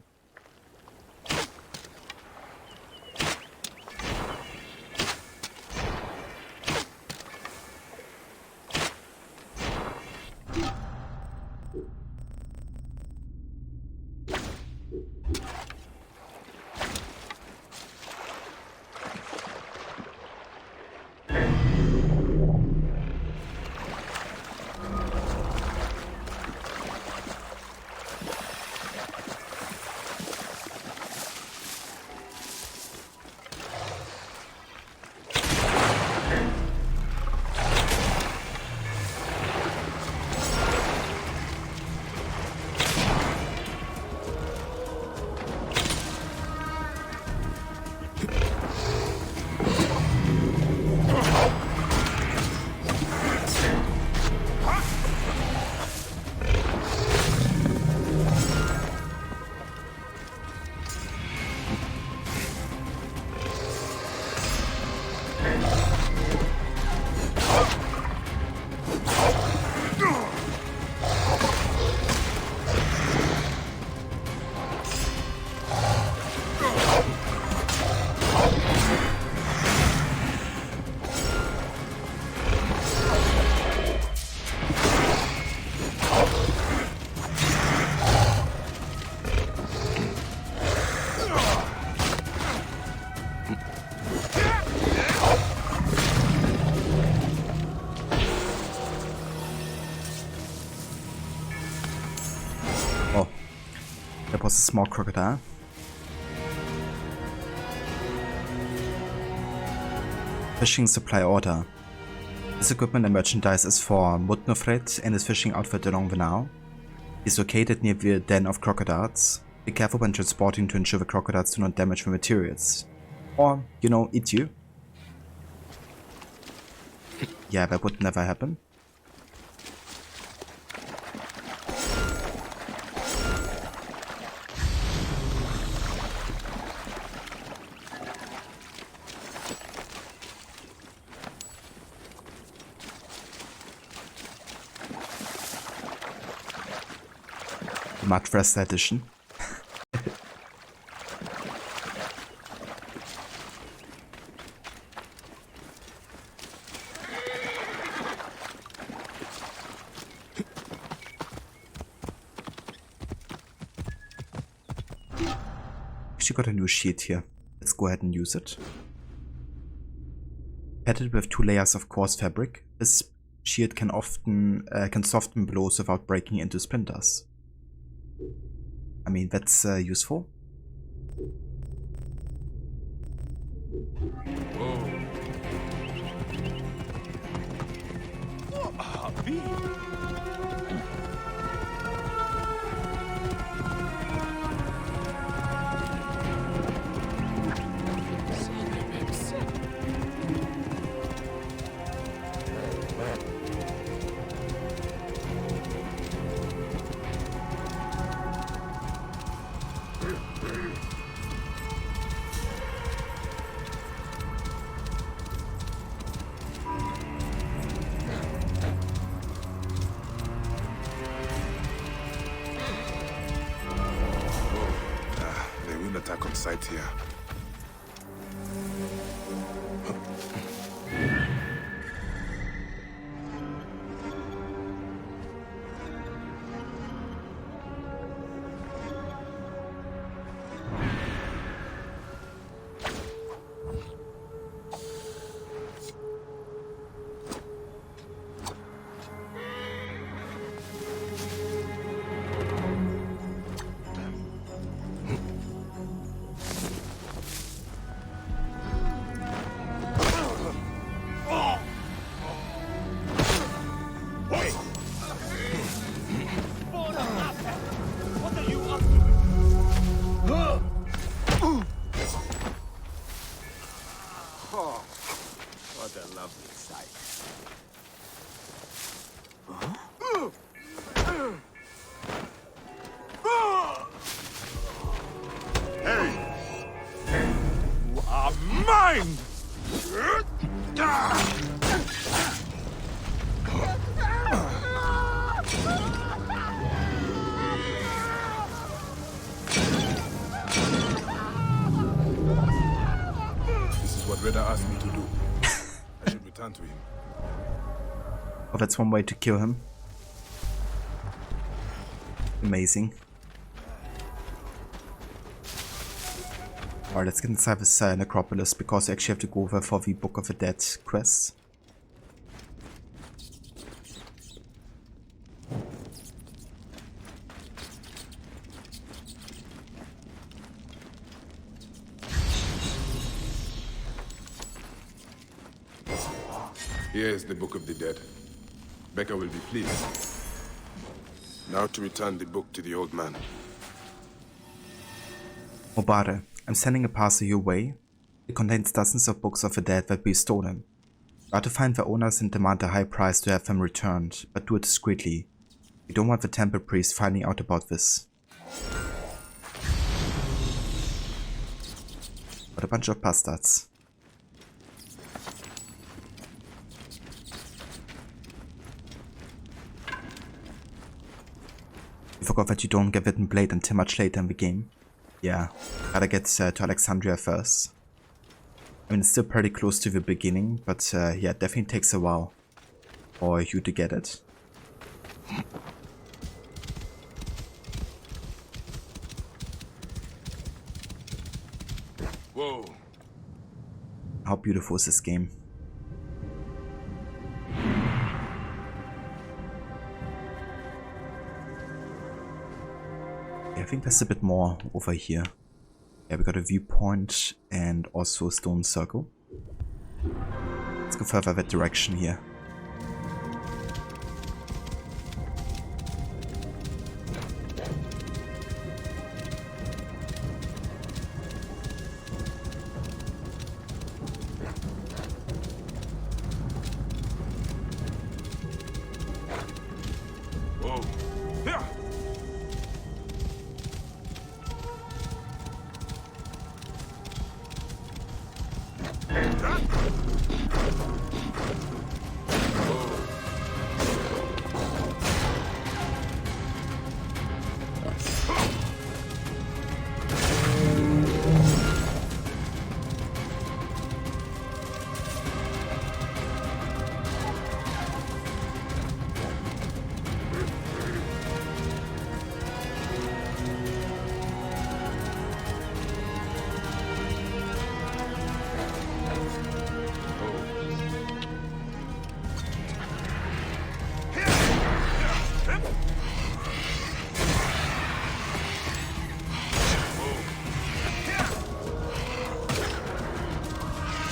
A small crocodile. Fishing supply order. This equipment and merchandise is for Mutnofred and his fishing outfit along the Nile. He is located near the den of crocodiles. Be careful when transporting to ensure the crocodiles do not damage the materials. Or, you know, eat you. Yeah, that would never happen. Mudfrest edition. She got a new shield here. Let's go ahead and use it. Padded with 2 layers of coarse fabric, this shield can often soften blows without breaking into splinters. I mean, that's useful. be? Attack on sight here. Reda asked me to do. I should return to him. Oh, that's one way to kill him. Amazing. Alright, let's get inside this necropolis because we actually have to go over for the Book of the Dead quest. Here is the Book of the Dead. Becca will be pleased. Now to return the book to the old man. Mobare, I'm sending a parcel your way. It contains dozens of books of the dead that we stolen. Try to find their owners and demand a high price to have them returned, but do it discreetly. We don't want the temple priest finding out about this. What a bunch of bastards. You forgot that you don't get Witten Blade until much later in the game. Yeah, gotta get to Alexandria first. I mean, it's still pretty close to the beginning, but yeah, it definitely takes a while for you to get it. Whoa. How beautiful is this game? I think there's a bit more over here. Yeah, we got a viewpoint and also a stone circle. Let's go further that direction here.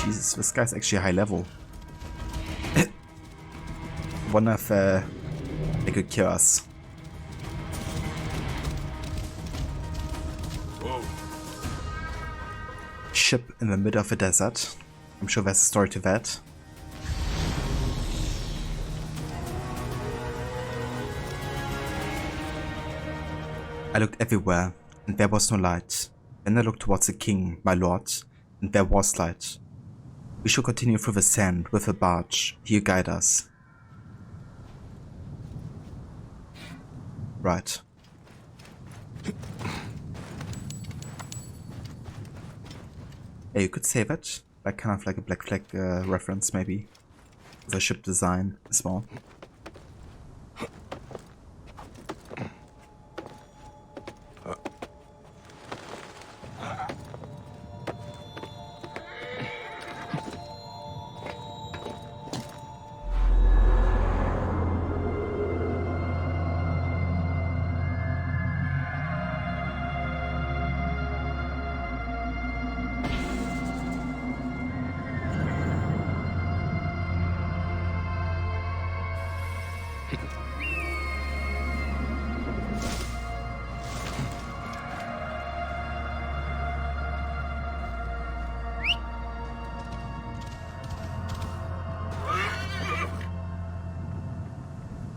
Jesus, this guy's actually high level. wonder if they could kill us. Whoa. Ship in the middle of a desert. I'm sure there's a story to that. I looked everywhere, and there was no light. Then I looked towards the king, my lord, and there was light. We should continue through the sand with a barge. He'll guide us. Right. Yeah, you could save it. Like kind of like a Black Flag reference, maybe. The ship design as well.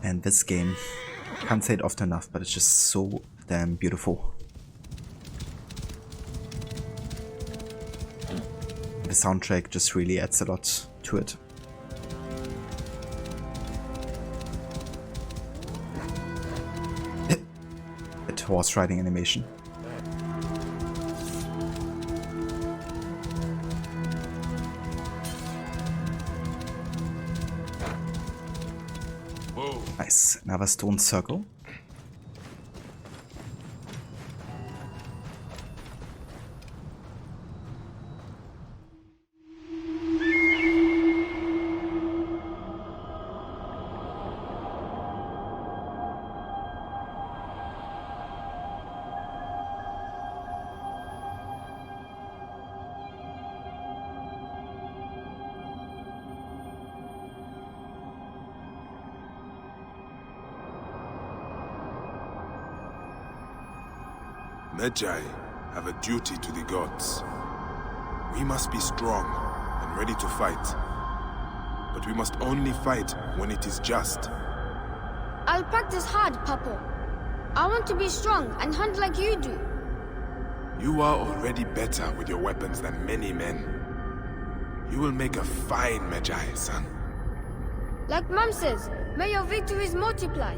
And this game, can't say it often enough, but it's just so damn beautiful. The soundtrack just really adds a lot to it. That horse riding animation. Nice, another stone circle. Medjay have a duty to the gods. We must be strong and ready to fight. But we must only fight when it is just. I'll practice hard, Papa. I want to be strong and hunt like you do. You are already better with your weapons than many men. You will make a fine Medjay, son. Like Mom says, may your victories multiply.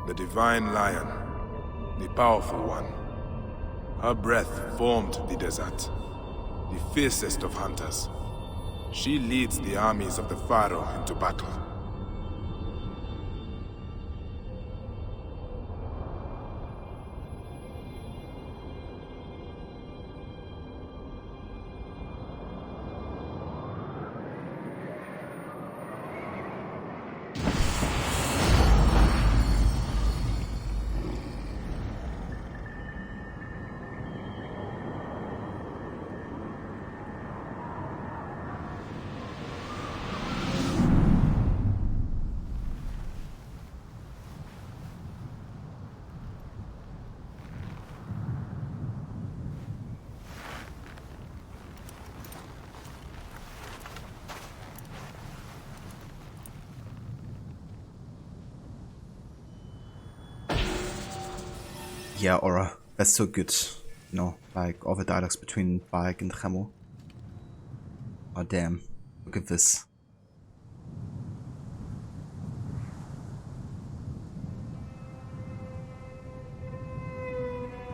The Divine Lion, the powerful one. Her breath formed the desert, the fiercest of hunters. She leads the armies of the Pharaoh into battle. Yeah, Aura, that's so good. You know, like all the dialogues between Bayek and Khemu. Oh damn, look at this.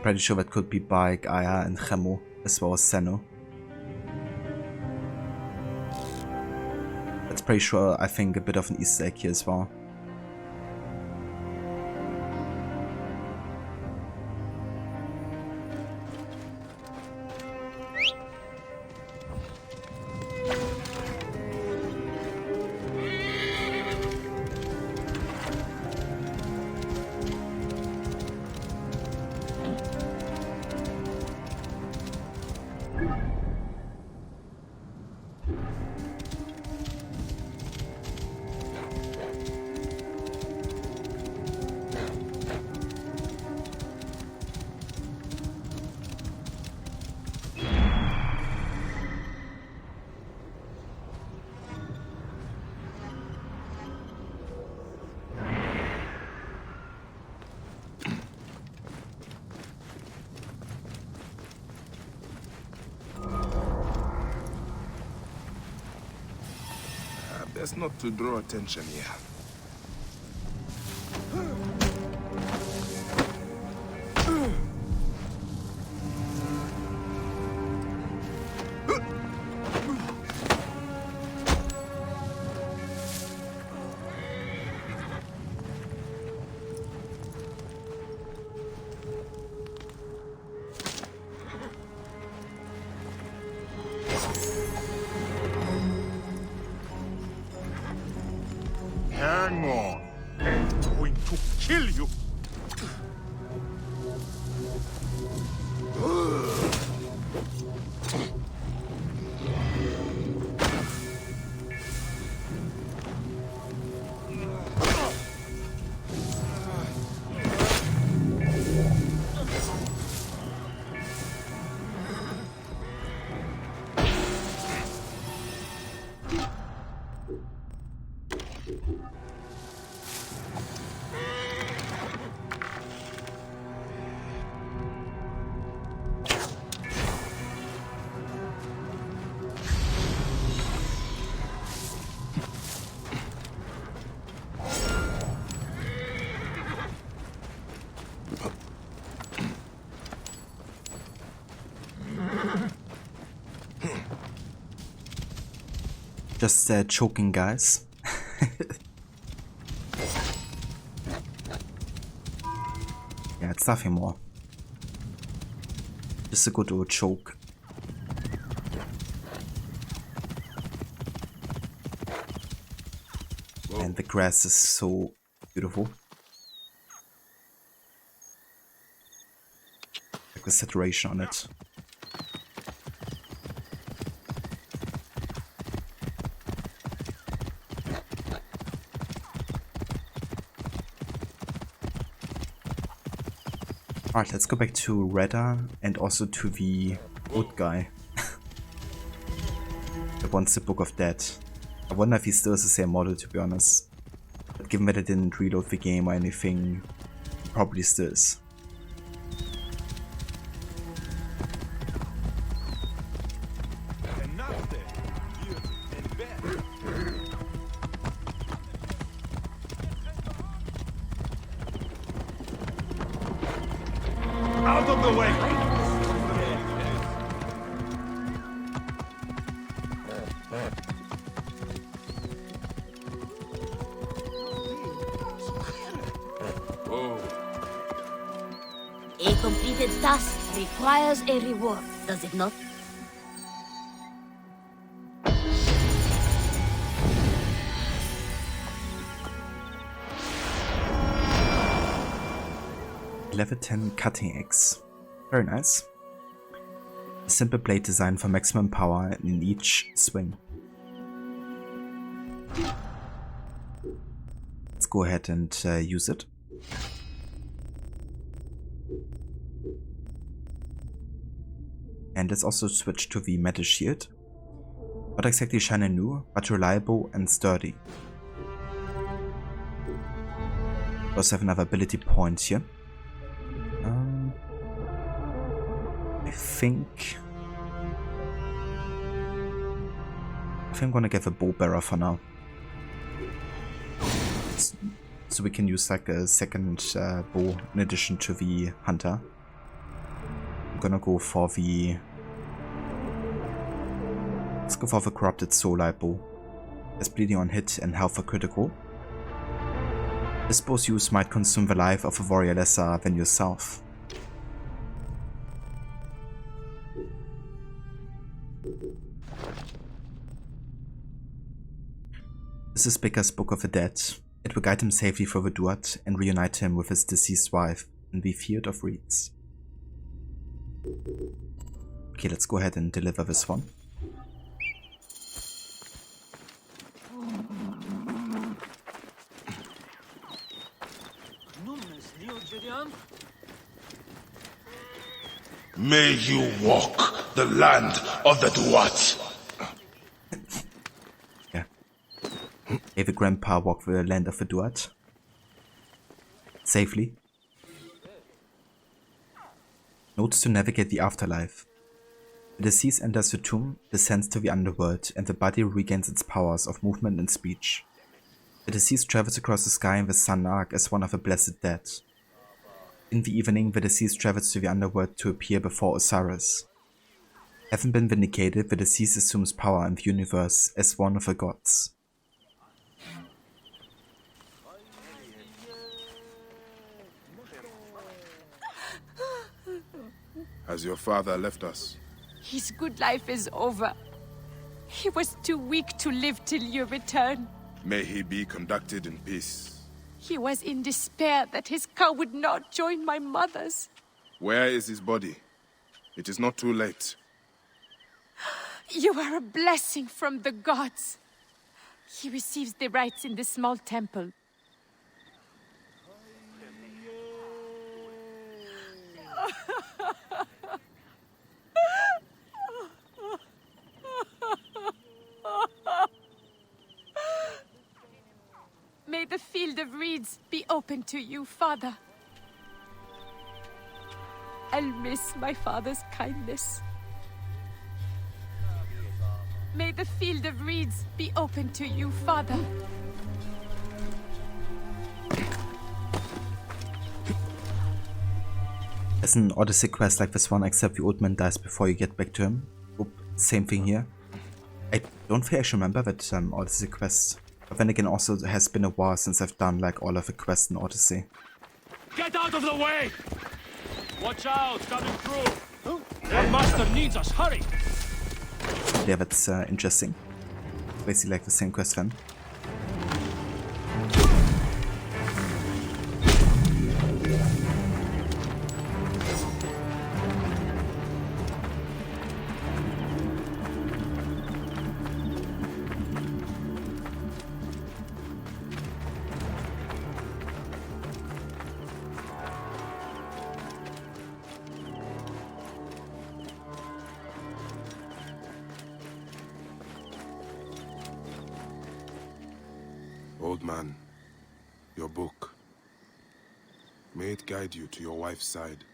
Pretty sure that could be Bayek, Aya, and Khemu, as well as Senno. That's pretty sure, I think, a bit of an Easter egg here as well. Best not to draw attention here. Hang on. I'm going to kill you. Just choking, guys. Yeah, it's nothing more. Just a good old choke. Whoa. And the grass is so beautiful. Like the saturation on it. Alright, let's go back to Reda and also to the wood guy that wants the Book of Dead. I wonder if he still has the same model, to be honest. But given that I didn't reload the game or anything, he probably still is. Out of the way! A completed task requires a reward, does it not? Level 10 cutting axe. Very nice. A simple blade designed for maximum power in each swing. Let's go ahead and use it. And let's also switch to the metal shield. Not exactly shiny new, but reliable and sturdy. We also have another ability point here. I think I'm gonna get the bow bearer for now, so we can use like a second bow in addition to the hunter. I'm gonna go for the corrupted soul bow. There's bleeding on hit and health for critical. This bow's use might consume the life of a warrior lesser than yourself. This is Bicker's Book of the Dead. It will guide him safely through the Duat and reunite him with his deceased wife in the Field of Reeds. Okay, let's go ahead and deliver this one. May you walk the land of the Duat. May the grandpa walk the land of the Duat safely. Notes to navigate the afterlife. The deceased enters the tomb, descends to the underworld, and the body regains its powers of movement and speech. The deceased travels across the sky in the sun arc as one of the blessed dead. In the evening, the deceased travels to the underworld to appear before Osiris. Having been vindicated, the deceased assumes power in the universe as one of the gods. Has your father left us? His good life is over. He was too weak to live till you return. May he be conducted in peace. He was in despair that his cow would not join my mother's. Where is his body? It is not too late. You are a blessing from the gods. He receives the rites in the small temple. May the field of reeds be open to you, Father. I'll miss my father's kindness. May the field of reeds be open to you, Father. As an Odyssey quest like this one, except the old man dies before you get back to him. Oop, same thing here. I don't think I should remember that Odyssey quest. But then again, also it has been a while since I've done like all of the quests in Odyssey. Get out of the way! Watch out, coming through! Our master needs us, hurry! Yeah, that's interesting. Basically like the same quest then. Old man, your book. May it guide you to your wife's side.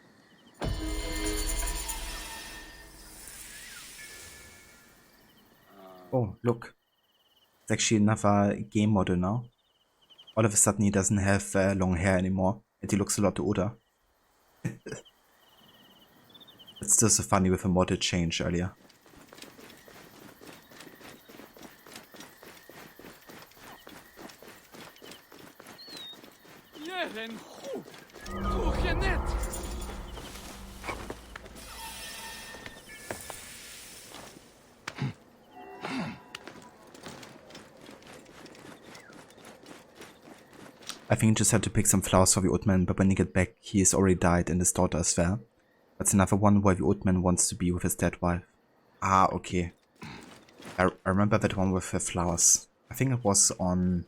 Oh, look. It's actually another game model now. All of a sudden he doesn't have long hair anymore, and he looks a lot older. It's still so funny with a model change earlier. I think he just had to pick some flowers for the old man, but when you get back, he has already died and his daughter is there. That's another one where the old man wants to be with his dead wife. Ah, okay. I remember that one with the flowers. I think it was on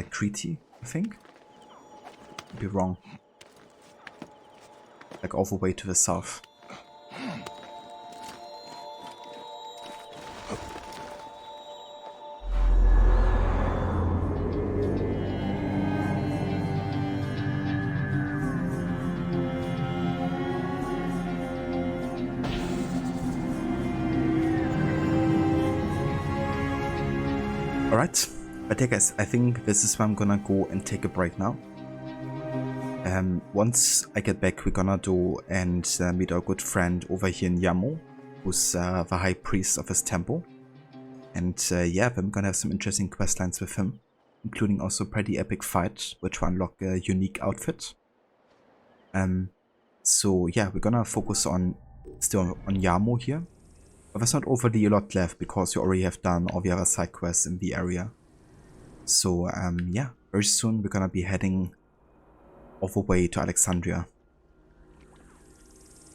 Crete, I think? Could be wrong. Like all the way to the south. Alright, but yeah guys, I think this is where I'm gonna go and take a break now. Once I get back, we're gonna do and meet our good friend over here in Yamo, who's the high priest of his temple. And yeah, then we're gonna have some interesting questlines with him, including also a pretty epic fight, which will unlock a unique outfit. So yeah, we're gonna focus on still on Yamo here. But there's not overly a lot left because you already have done all the other side quests in the area. So yeah, very soon we're gonna be heading all the way to Alexandria.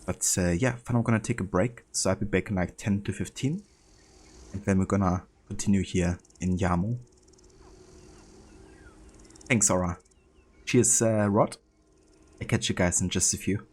But yeah, for now I'm gonna take a break, so I'll be back in like 10 to 15. And then we're gonna continue here in Yamo. Thanks, Aura. Cheers, Rod. I'll catch you guys in just a few.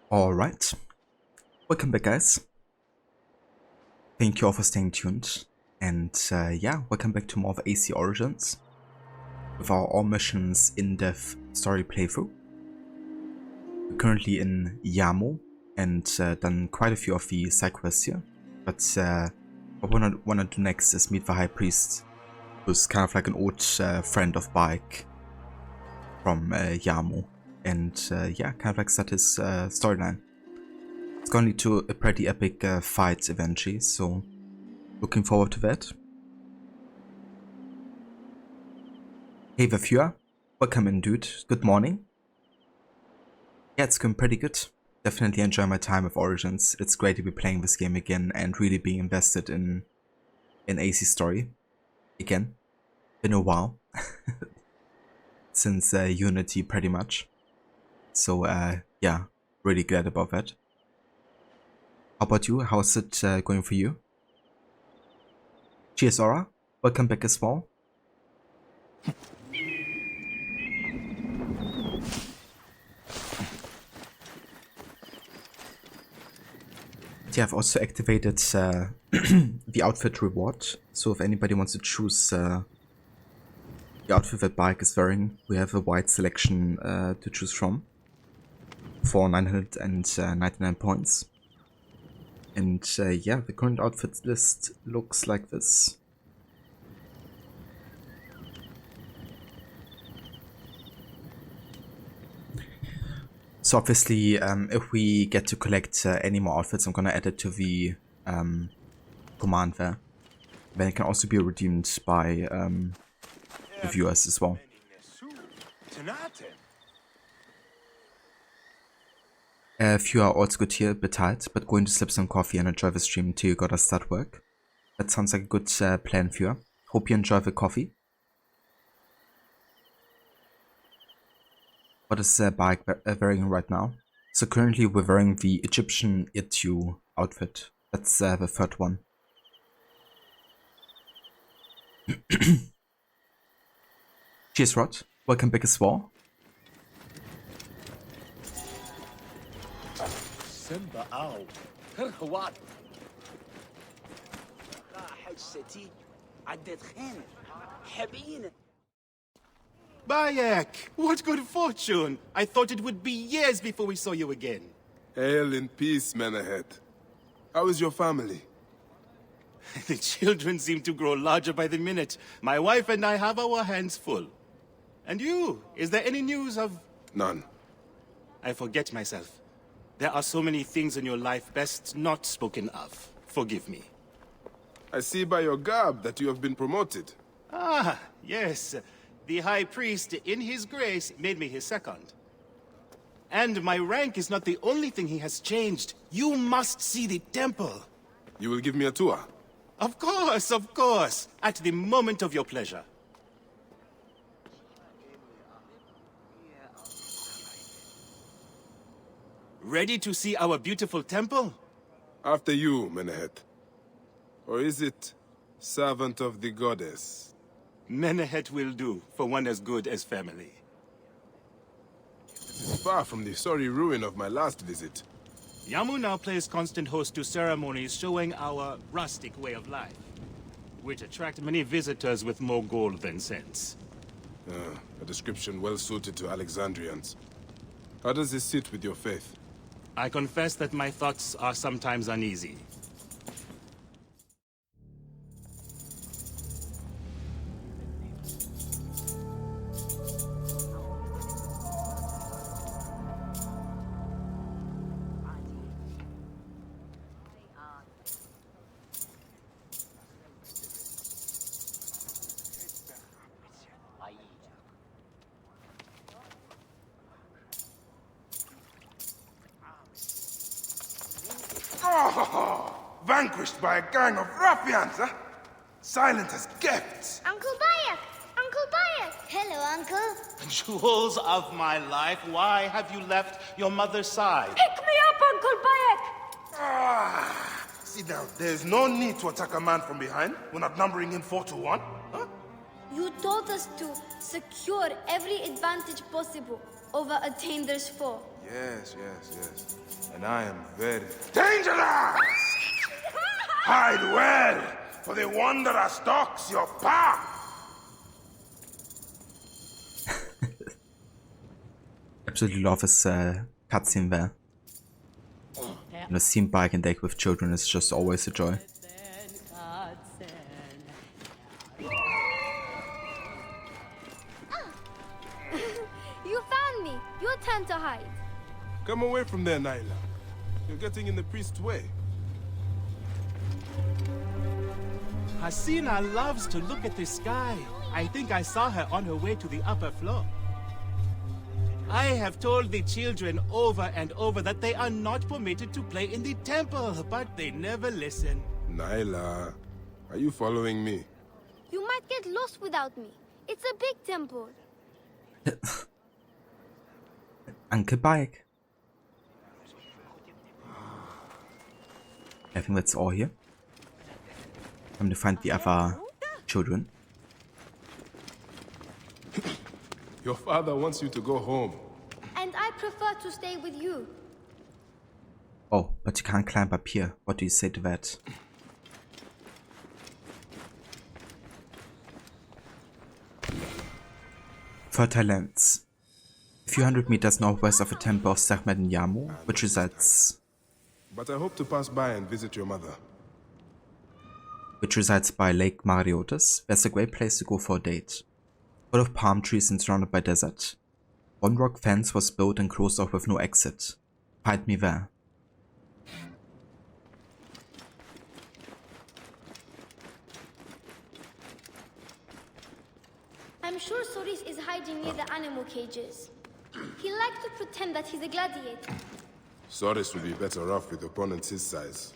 Alright, welcome back guys. Thank you all for staying tuned, and yeah, welcome back to more of AC Origins with our all missions in-depth story playthrough. We're currently in Yamo and done quite a few of the side quests here, but what I wanna do next is meet the High Priest, who's kind of like an old friend of Bayek from Yamo, and yeah, kind of like start his storyline. It's gonna lead to a pretty epic fight eventually, so looking forward to that. Hey Vafua, welcome in dude, good morning. Yeah, it's going pretty good. Definitely enjoy my time with Origins. It's great to be playing this game again and really being invested in AC story again. Been a while since Unity pretty much. So yeah, really glad about that. How about you? How's it going for you? Cheers, Aura. Welcome back as well. Yeah, I've also activated the outfit reward. So if anybody wants to choose the outfit that Bayek is wearing, we have a wide selection to choose from for 999 points. And yeah, the current outfit list looks like this. So obviously, if we get to collect any more outfits, I'm gonna add it to the command there. Then it can also be redeemed by the viewers as well. If you are also good here, bit tired, but going to slip some coffee and enjoy the stream till you gotta start work. That sounds like a good plan, viewer. Hope you enjoy the coffee. What is Bayek wearing right now? So currently we're wearing the Egyptian Itu outfit. That's the third one. Cheers, Rod. Welcome back as well. Simba ow. Hergewad. حجتي عدت خيمة حبينا. Bayek, what good fortune! I thought it would be years before we saw you again. Hail in peace, Menehet. How is your family? The children seem to grow larger by the minute. My wife and I have our hands full. And you, is there any news of... None. I forget myself. There are so many things in your life best not spoken of. Forgive me. I see by your garb that you have been promoted. Ah, yes. The High Priest, in his grace, made me his second. And my rank is not the only thing he has changed. You must see the temple. You will give me a tour? Of course, of course. At the moment of your pleasure. Ready to see our beautiful temple? After you, Menehet. Or is it servant of the goddess? Menehet will do, for one as good as family. This is far from the sorry ruin of my last visit. Yamu now plays constant host to ceremonies showing our rustic way of life, which attract many visitors with more gold than sense. A description well suited to Alexandrians. How does this sit with your faith? I confess that my thoughts are sometimes uneasy. Oh, vanquished by a gang of ruffians, huh? Silent as gifts. Uncle Bayek! Uncle Bayek! Hello, Uncle. Jewels of my life, why have you left your mother's side? Pick me up, Uncle Bayek! Ah, sit down. There's no need to attack a man from behind. We're not numbering him 4-1. Huh? You told us to secure every advantage possible over Attainer's foe. Yes, yes, yes. And I am very... Dangerous! Hide well, for the wanderer stalks your path. Absolutely love his cutscene there. You know, seeing bike and deck with children is just always a joy. You found me. Your turn to hide. Come away from there, Naila. You're getting in the priest's way. Hasina loves to look at the sky. I think I saw her on her way to the upper floor. I have told the children over and over that they are not permitted to play in the temple, but they never listen. Naila, are you following me? You might get lost without me. It's a big temple. Uncle Bike. I think that's all here. Time to find the other children. Your father wants you to go home. And I prefer to stay with you. Oh, but you can't climb up here. What do you say to that? Fertile lands. A few hundred meters northwest of the temple of Sahmed Yamu, which resides... But I hope to pass by and visit your mother. Which resides by Lake Mariotis. There's a great place to go for a date. Full of palm trees and surrounded by desert. One rock fence was built and closed off with no exit. Find me there. I'm sure Soris is hiding near the animal cages. He likes to pretend that he's a gladiator. Soris will be better off with opponents his size.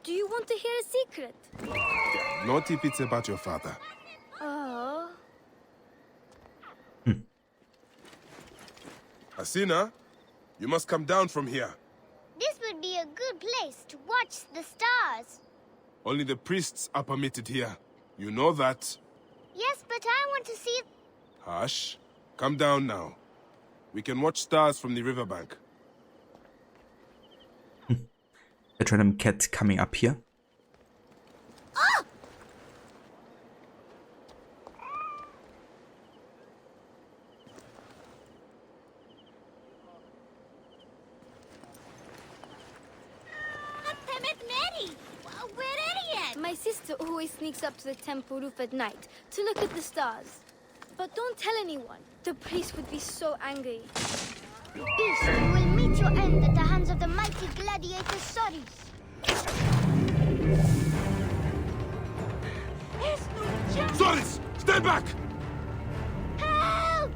Do you want to hear a secret? Not if it's about your father. Oh. Hasina, you must come down from here. This would be a good place to watch the stars. Only the priests are permitted here. You know that. Yes, but I want to see... Hush. Come down now. We can watch stars from the riverbank. A random cat coming up here. Oh! My sister always sneaks up to the temple roof at night to look at the stars. But don't tell anyone. The priest would be so angry. Beast, you will meet your end at the hands of the mighty gladiator Soris. Soris! Stay back! Help!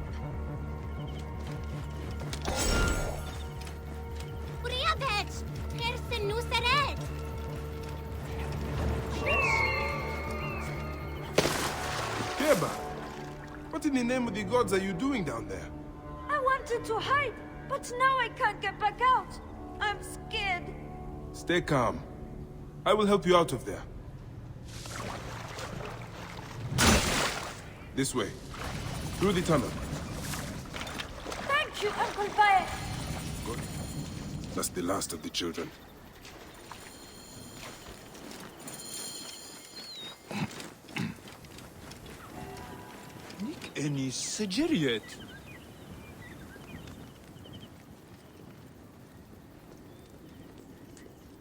Keba, what in the name of the gods are you doing down there? I wanted to hide, but now I can't get back out. I'm scared. Stay calm. I will help you out of there. This way. Through the tunnel. Thank you, Uncle Bayek. Good. That's the last of the children. Any Sigiriet?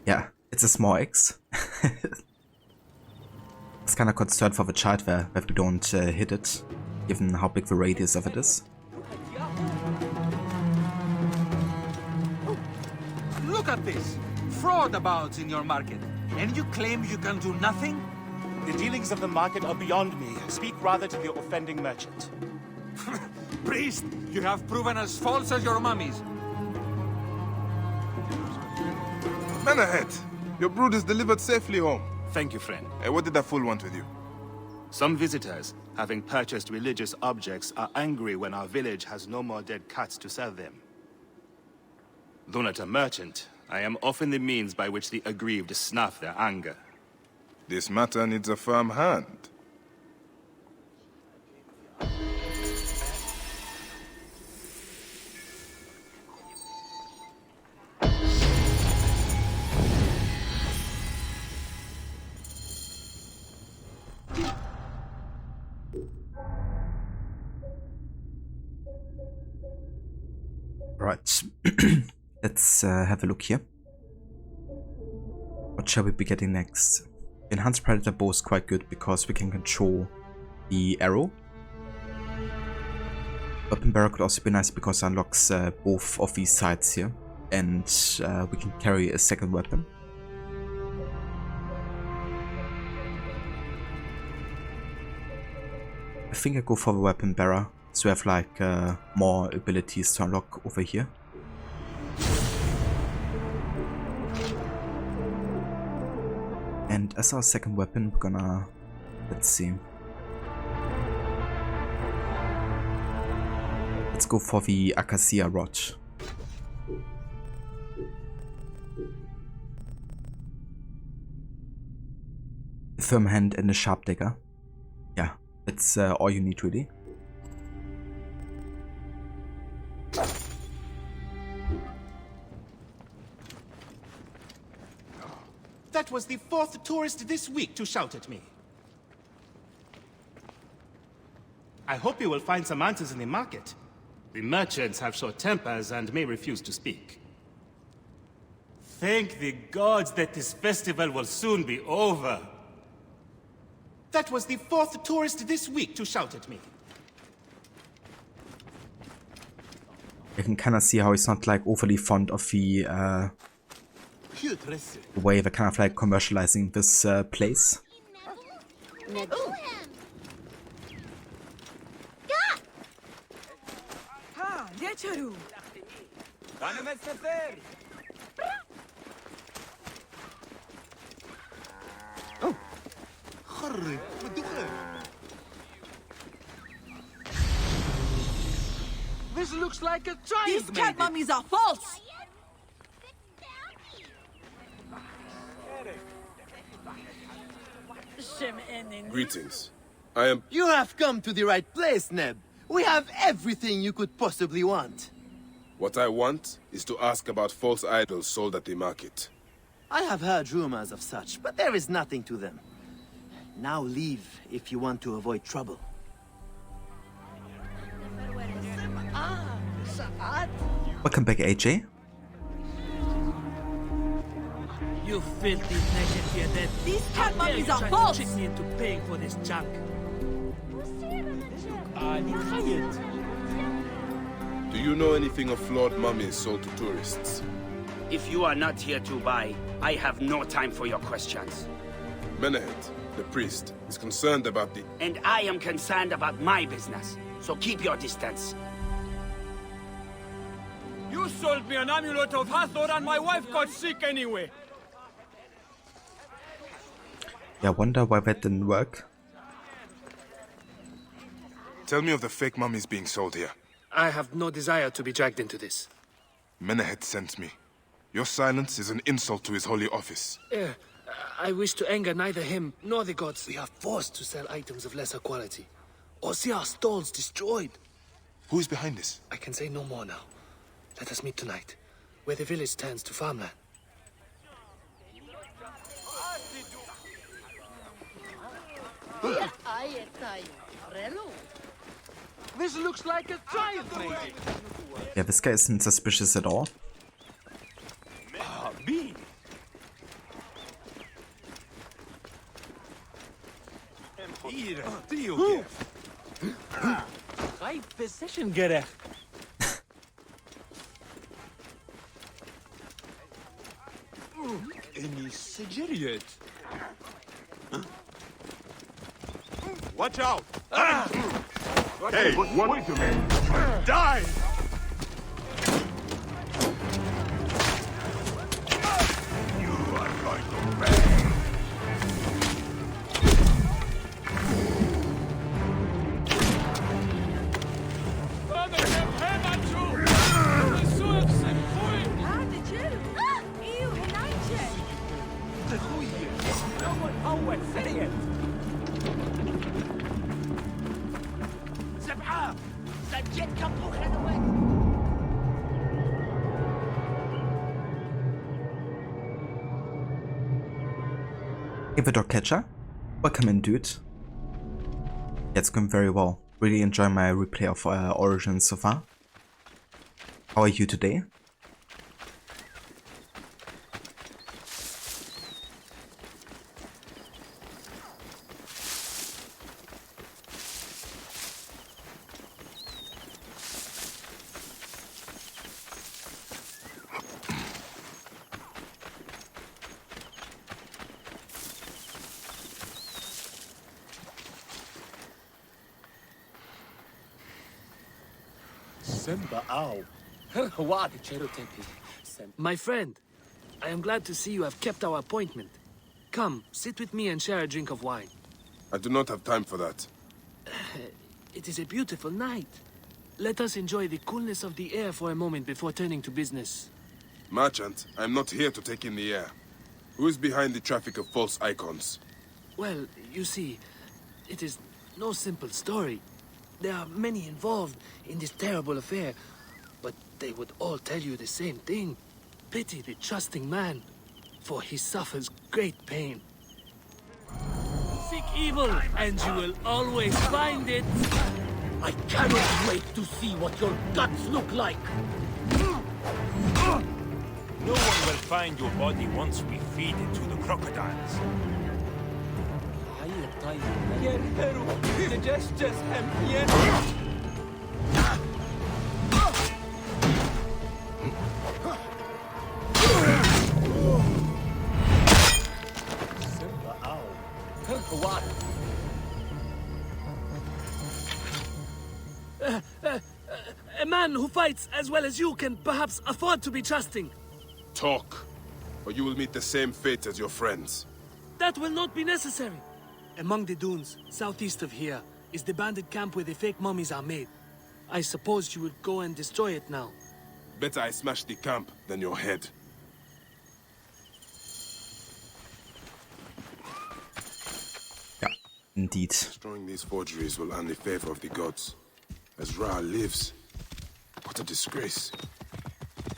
Yeah, it's a small X. I was kinda concerned for the child there, that we don't hit it, given how big the radius of it is. Look at this! Fraudabouts in your market, and you claim you can do nothing? The dealings of the market are beyond me. Speak rather to the offending merchant. Priest, you have proven as false as your mummies. Man ahead! Your brood is delivered safely home. Thank you, friend. What did that fool want with you? Some visitors having purchased religious objects, are angry when our village has no more dead cats to sell them. Though not a merchant, I am often the means by which the aggrieved snuff their anger. This matter needs a firm hand. Right, let's have a look here. What shall we be getting next? Enhanced Predator bow is quite good because we can control the arrow. Weapon Bearer could also be nice because it unlocks both of these sides here, and we can carry a second weapon. I think I go for the Weapon Bearer, so we have like more abilities to unlock over here. And as our second weapon, we're gonna, let's see. Let's go for the Acacia Rod. A firm hand and a sharp dagger. Yeah, that's all you need really. That was the 4th tourist this week to shout at me. I hope you will find some answers in the market. The merchants have short tempers and may refuse to speak. Thank the gods that this festival will soon be over. That was the 4th tourist this week to shout at me. You can kind of see how he's not like overly fond of the way they're kind of like commercializing this place. This looks like a child. These cat mummies are false! Greetings. I am... You have come to the right place, Neb. We have everything you could possibly want. What I want is to ask about false idols sold at the market. I have heard rumors of such, but there is nothing to them. Now leave if you want to avoid trouble. Welcome back, AJ. You filthy naked. These cat mummies are false! Trick me into paying for this junk. Do you know anything of flawed mummies sold to tourists? If you are not here to buy, I have no time for your questions. Menehet, the priest, is concerned about the... And I am concerned about my business, so keep your distance. You sold me an amulet of Hathor and my wife got sick anyway. Yeah, I wonder why that didn't work. Tell me of the fake mummies being sold here. I have no desire to be dragged into this. Menehet sent me. Your silence is an insult to his holy office. I wish to anger neither him nor the gods. We are forced to sell items of lesser quality, or see our stalls destroyed. Who is behind this? I can say no more now. Let us meet tonight, where the village turns to farmland. This looks like a child, maybe. Yeah, this guy isn't suspicious at all. Bean. Hier, Theo. Hij possession gerecht. Any Sigiriot. Watch out! Hey, wait a minute! Die! You are going to pay! Hey, the dog catcher. Welcome in, dude. Yeah, it's going very well. Really enjoy my replay of Origins so far. How are you today? My friend, I am glad to see you have kept our appointment. Come, sit with me and share a drink of wine. I do not have time for that. It is a beautiful night. Let us enjoy the coolness of the air for a moment before turning to business. Merchant, I am not here to take in the air. Who is behind the traffic of false icons? Well, you see, it is no simple story. There are many involved in this terrible affair, but they would all tell you the same thing. Pity the trusting man, for he suffers great pain. Seek evil, and you will always find it. I cannot wait to see what your guts look like. No one will find your body once we feed it to the crocodiles. A man who fights as well as you can perhaps afford to be trusting. Talk, or you will meet the same fate as your friends. That will not be necessary. Among the dunes, southeast of here, is the bandit camp where the fake mummies are made. I suppose you would go and destroy it now. Better I smash the camp than your head. Yeah, indeed. Destroying these forgeries will earn the favor of the gods. As Ra lives, what a disgrace.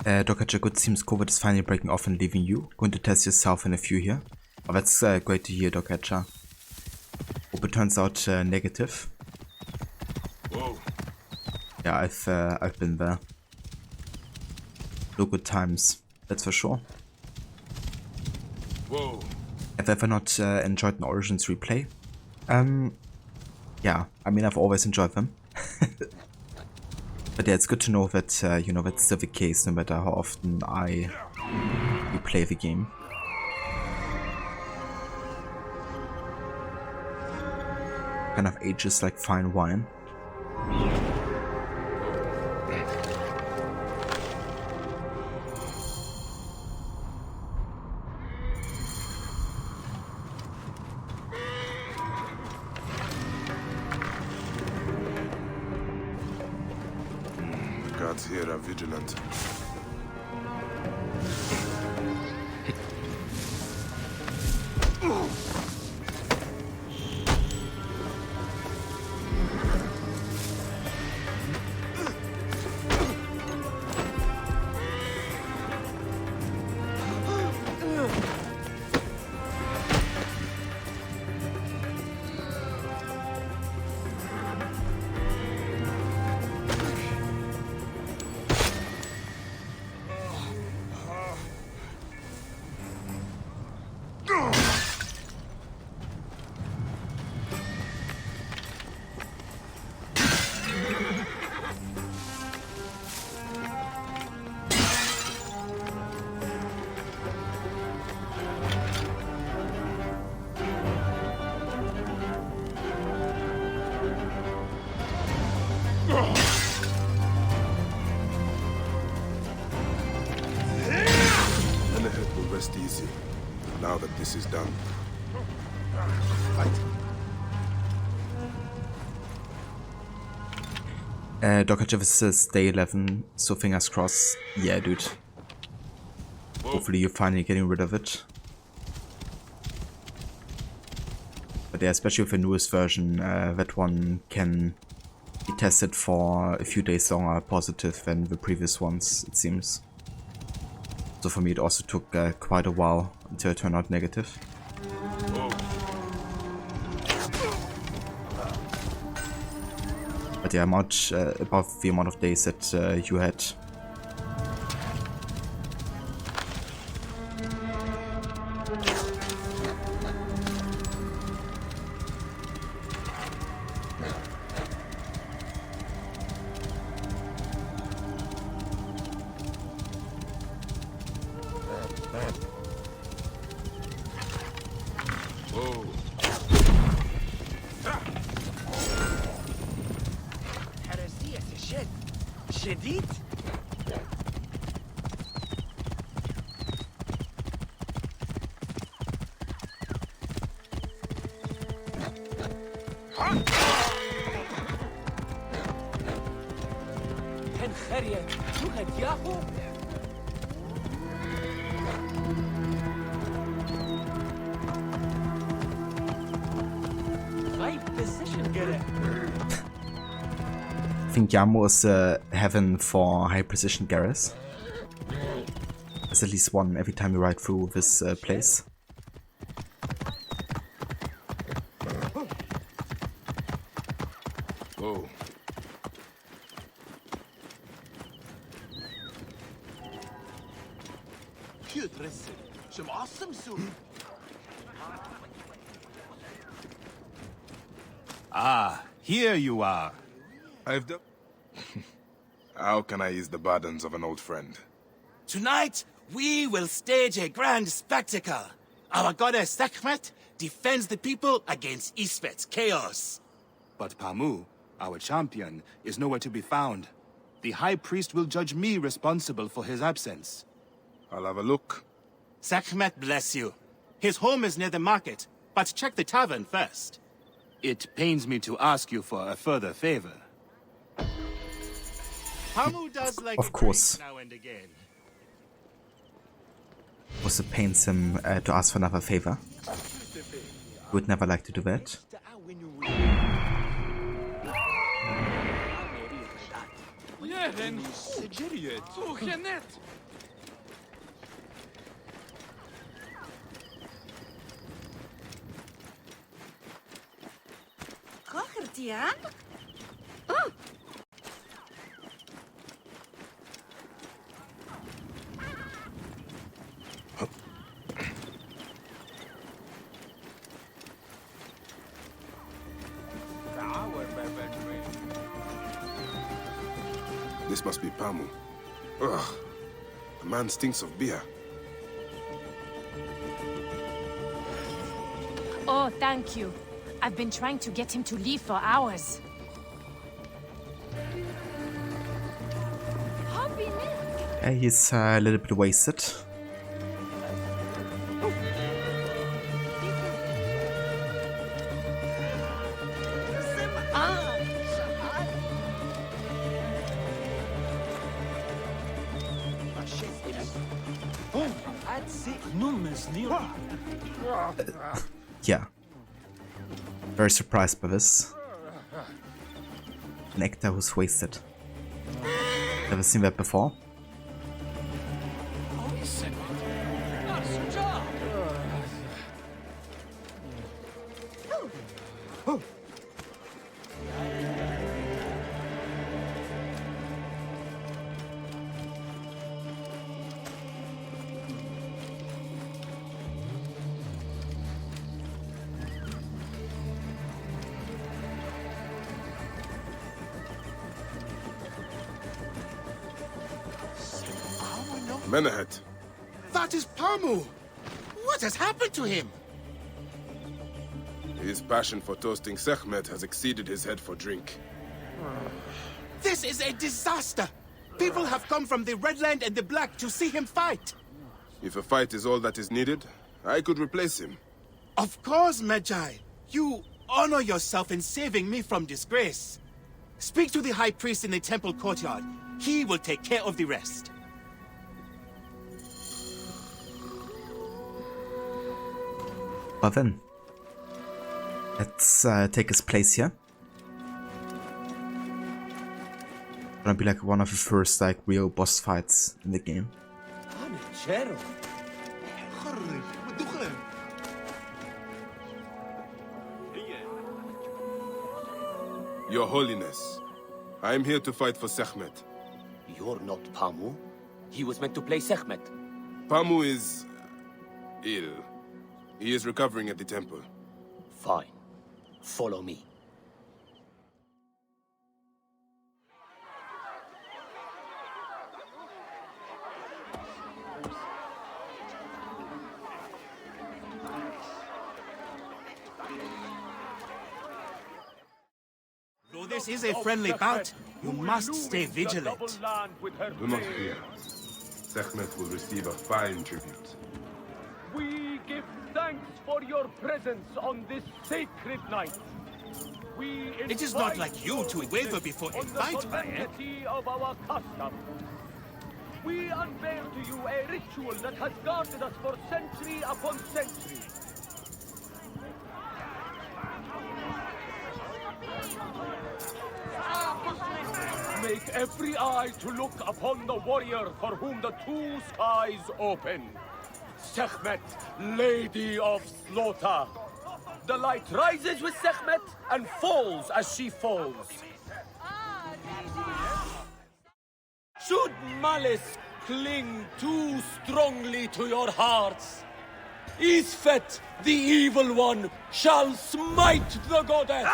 Dr. Jagut, seems COVID is finally breaking off and leaving you. Going to test yourself in a few here. Oh, that's great to hear, Dr. Cha. Hope it turns out negative. Whoa. Yeah, I've been there. No good times, that's for sure. Whoa. Have ever not enjoyed an Origins replay? Yeah, I mean, I've always enjoyed them. But yeah, it's good to know that, you know, that's still the case no matter how often I replay the game. Kind of ages like fine wine. The guards here are vigilant. And the head will rest easy, now that this is done. Fight. Dr. Jeff is day 11, so fingers crossed. Yeah, dude. Hopefully you're finally getting rid of it. But yeah, especially with the newest version, that one can he tested for a few days longer positive than the previous ones, it seems. So for me it also took quite a while until it turned out negative. But yeah, much above the amount of days that you had. I think Yamo is heaven for high precision Garrus. There's at least one every time you ride through this place. Whoa. Ah, here you are. I've done. How can I ease the burdens of an old friend? Tonight, we will stage a grand spectacle. Our goddess Sekhmet defends the people against Isfet's chaos. But Pamu, our champion, is nowhere to be found. The High Priest will judge me responsible for his absence. I'll have a look. Sekhmet bless you. His home is near the market, but check the tavern first. It pains me to ask you for a further favor. Pamu does like of course. now and again. Also pains him to ask for another favor. Would never like to do that. This must be Pamu. Ugh. The man stinks of beer. Oh, thank you. I've been trying to get him to leave for hours. He's a little bit wasted. Yeah. Very surprised by this. An actor who's wasted. Never seen that before. Menehet. That is Pamu! What has happened to him? His passion for toasting Sekhmet has exceeded his head for drink. This is a disaster! People have come from the Red Land and the Black to see him fight! If a fight is all that is needed, I could replace him. Of course, Medjay. You honor yourself in saving me from disgrace. Speak to the High Priest in the temple courtyard. He will take care of the rest. Well then, let's take his place here. Gonna be like one of the first like real boss fights in the game. Your Holiness, I am here to fight for Sekhmet. You're not Pamu. He was meant to play Sekhmet. Pamu is ill. He is recovering at the temple. Fine. Follow me. Though this is a friendly bout, you must stay vigilant. Do not fear. Sekhmet will receive a fine tribute. We give thanks for your presence on this sacred night. It is not like you to waver before a fight, man. Of our custom. We unveil to you a ritual that has guarded us for century upon century. Make every eye to look upon the warrior for whom the two skies open. Sekhmet, Lady of Slaughter. The light rises with Sekhmet and falls as she falls. Should malice cling too strongly to your hearts, Isfet, the evil one, shall smite the goddess.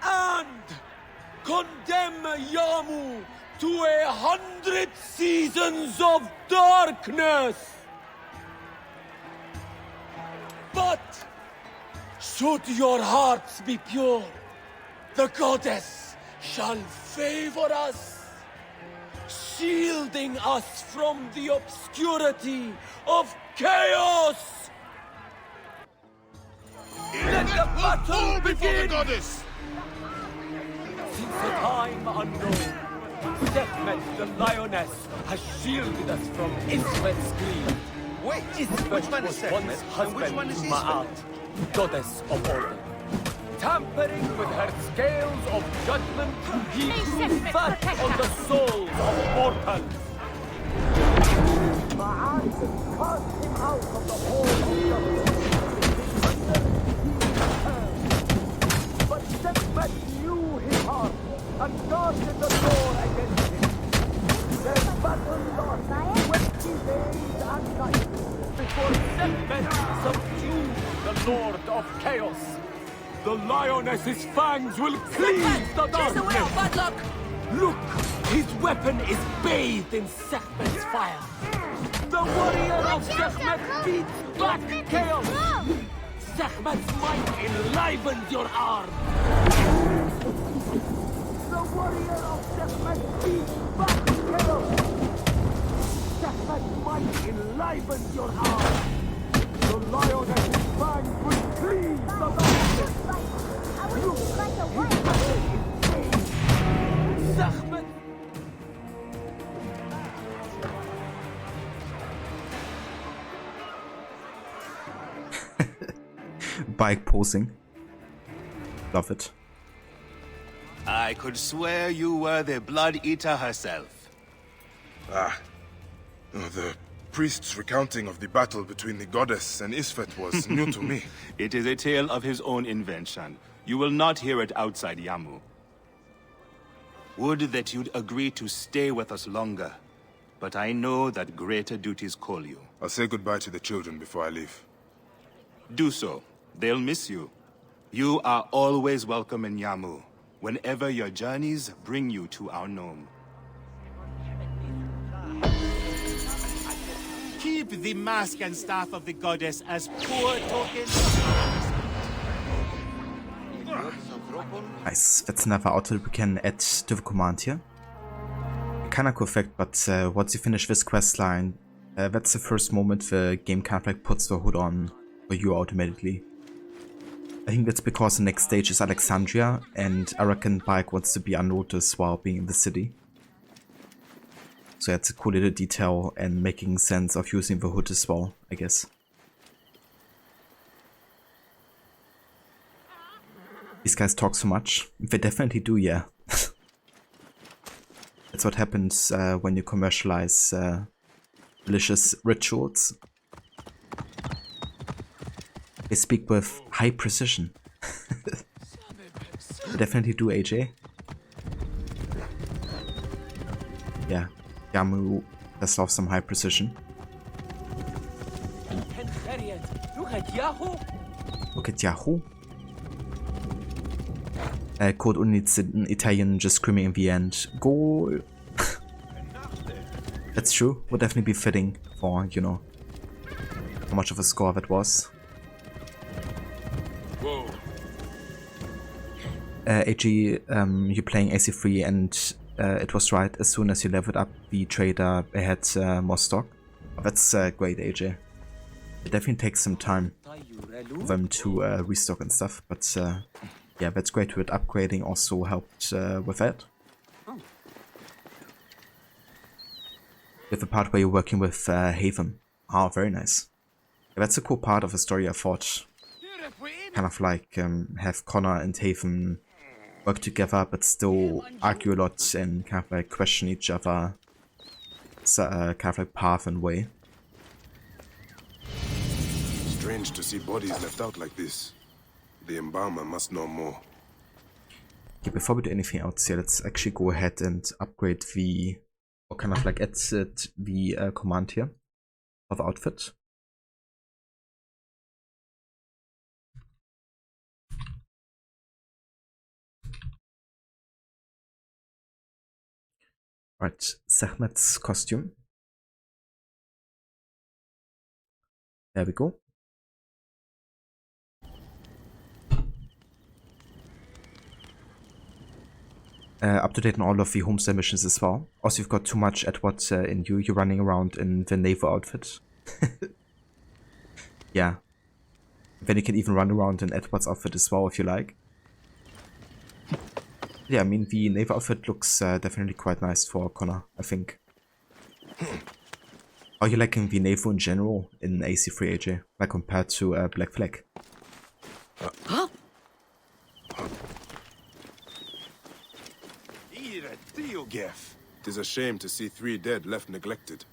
And condemn Yamu to 100 seasons of darkness. But should your hearts be pure, the goddess shall favor us, shielding us from the obscurity of chaos. Let the battle begin! Goddess! Since a time unknown, Sekhmet the lioness has shielded us from Isfet's greed. Wait, Isfet which one is was Sekhmet, once and husband which one is to Isfet? Ma'at, goddess of order. Tampering with her scales of judgment, he grew fat on the souls of mortals. Ma'at cast him out of the hall of justice. But Sekhmet knew his heart and guarded the door against him. Their battle lost 20 days and nights before Sekhmet subdued the Lord of Chaos. The lioness's fangs will cleave the darkness. Look, his weapon is bathed in Sekhmet's fire. The warrior of Sekhmet beats back chaos. Sekhmet's might enlivens your arm. The warrior of Sekhmet beats back chaos. Sekhmet's might enlivens your arm. The lioness's fangs will cleave the darkness. Sekhmet! Bike posing. Love it. I could swear you were the Blood Eater herself. The priest's recounting of the battle between the goddess and Isfet was new to me. It is a tale of his own invention. You will not hear it outside Yamu. Would that you'd agree to stay with us longer. But I know that greater duties call you. I'll say goodbye to the children before I leave. Do so. They'll miss you. You are always welcome in Yamu, whenever your journeys bring you to our Nome. Keep the mask and staff of the goddess as poor tokens. Nice. That's another auto we can add to the command here. Kinda cool fact, but once you finish this quest line, that's the first moment the game kind of like puts the hood on for you automatically. I think that's because the next stage is Alexandria, and I reckon Bike wants to be unnoticed while being in the city. So that's a cool little detail and making sense of using the hood as well, I guess. These guys talk so much. They definitely do, yeah. That's what happens when you commercialize delicious rituals. They speak with high precision. They definitely do, AJ. Yeah, Yamu does love some high precision. Look at Yahoo! Code Units in Italian just screaming in the end, goal! That's true, would definitely be fitting for, you know, how much of a score that was. Whoa. AG, you're playing AC3 and it was right, as soon as you leveled up the trader, they had more stock. Oh, that's great, AJ. It definitely takes some time for them to restock and stuff, but yeah, that's great with upgrading also helped with that. With the part where you're working with Haven. Oh, very nice. Yeah, that's a cool part of the story, I thought. Kind of like have Connor and Haven work together but still argue a lot and kind of like question each other. Kind of like path and way. Strange to see bodies left out like this. The embalmer must know more. Okay, before we do anything else here, let's actually go ahead and upgrade the, or kind of like edit the command here of outfit. Right, Sekhmet's costume. There we go. Up to date on all of the homestead missions as well. Also, you've got too much Edward in you. You're running around in the naval outfit. Yeah. Then you can even run around in Edward's outfit as well if you like. Yeah, I mean, the naval outfit looks definitely quite nice for Connor, I think. Are you liking the naval in general in AC3, AJ? Like compared to Black Flag? Huh? It is a shame to see 3 dead left neglected.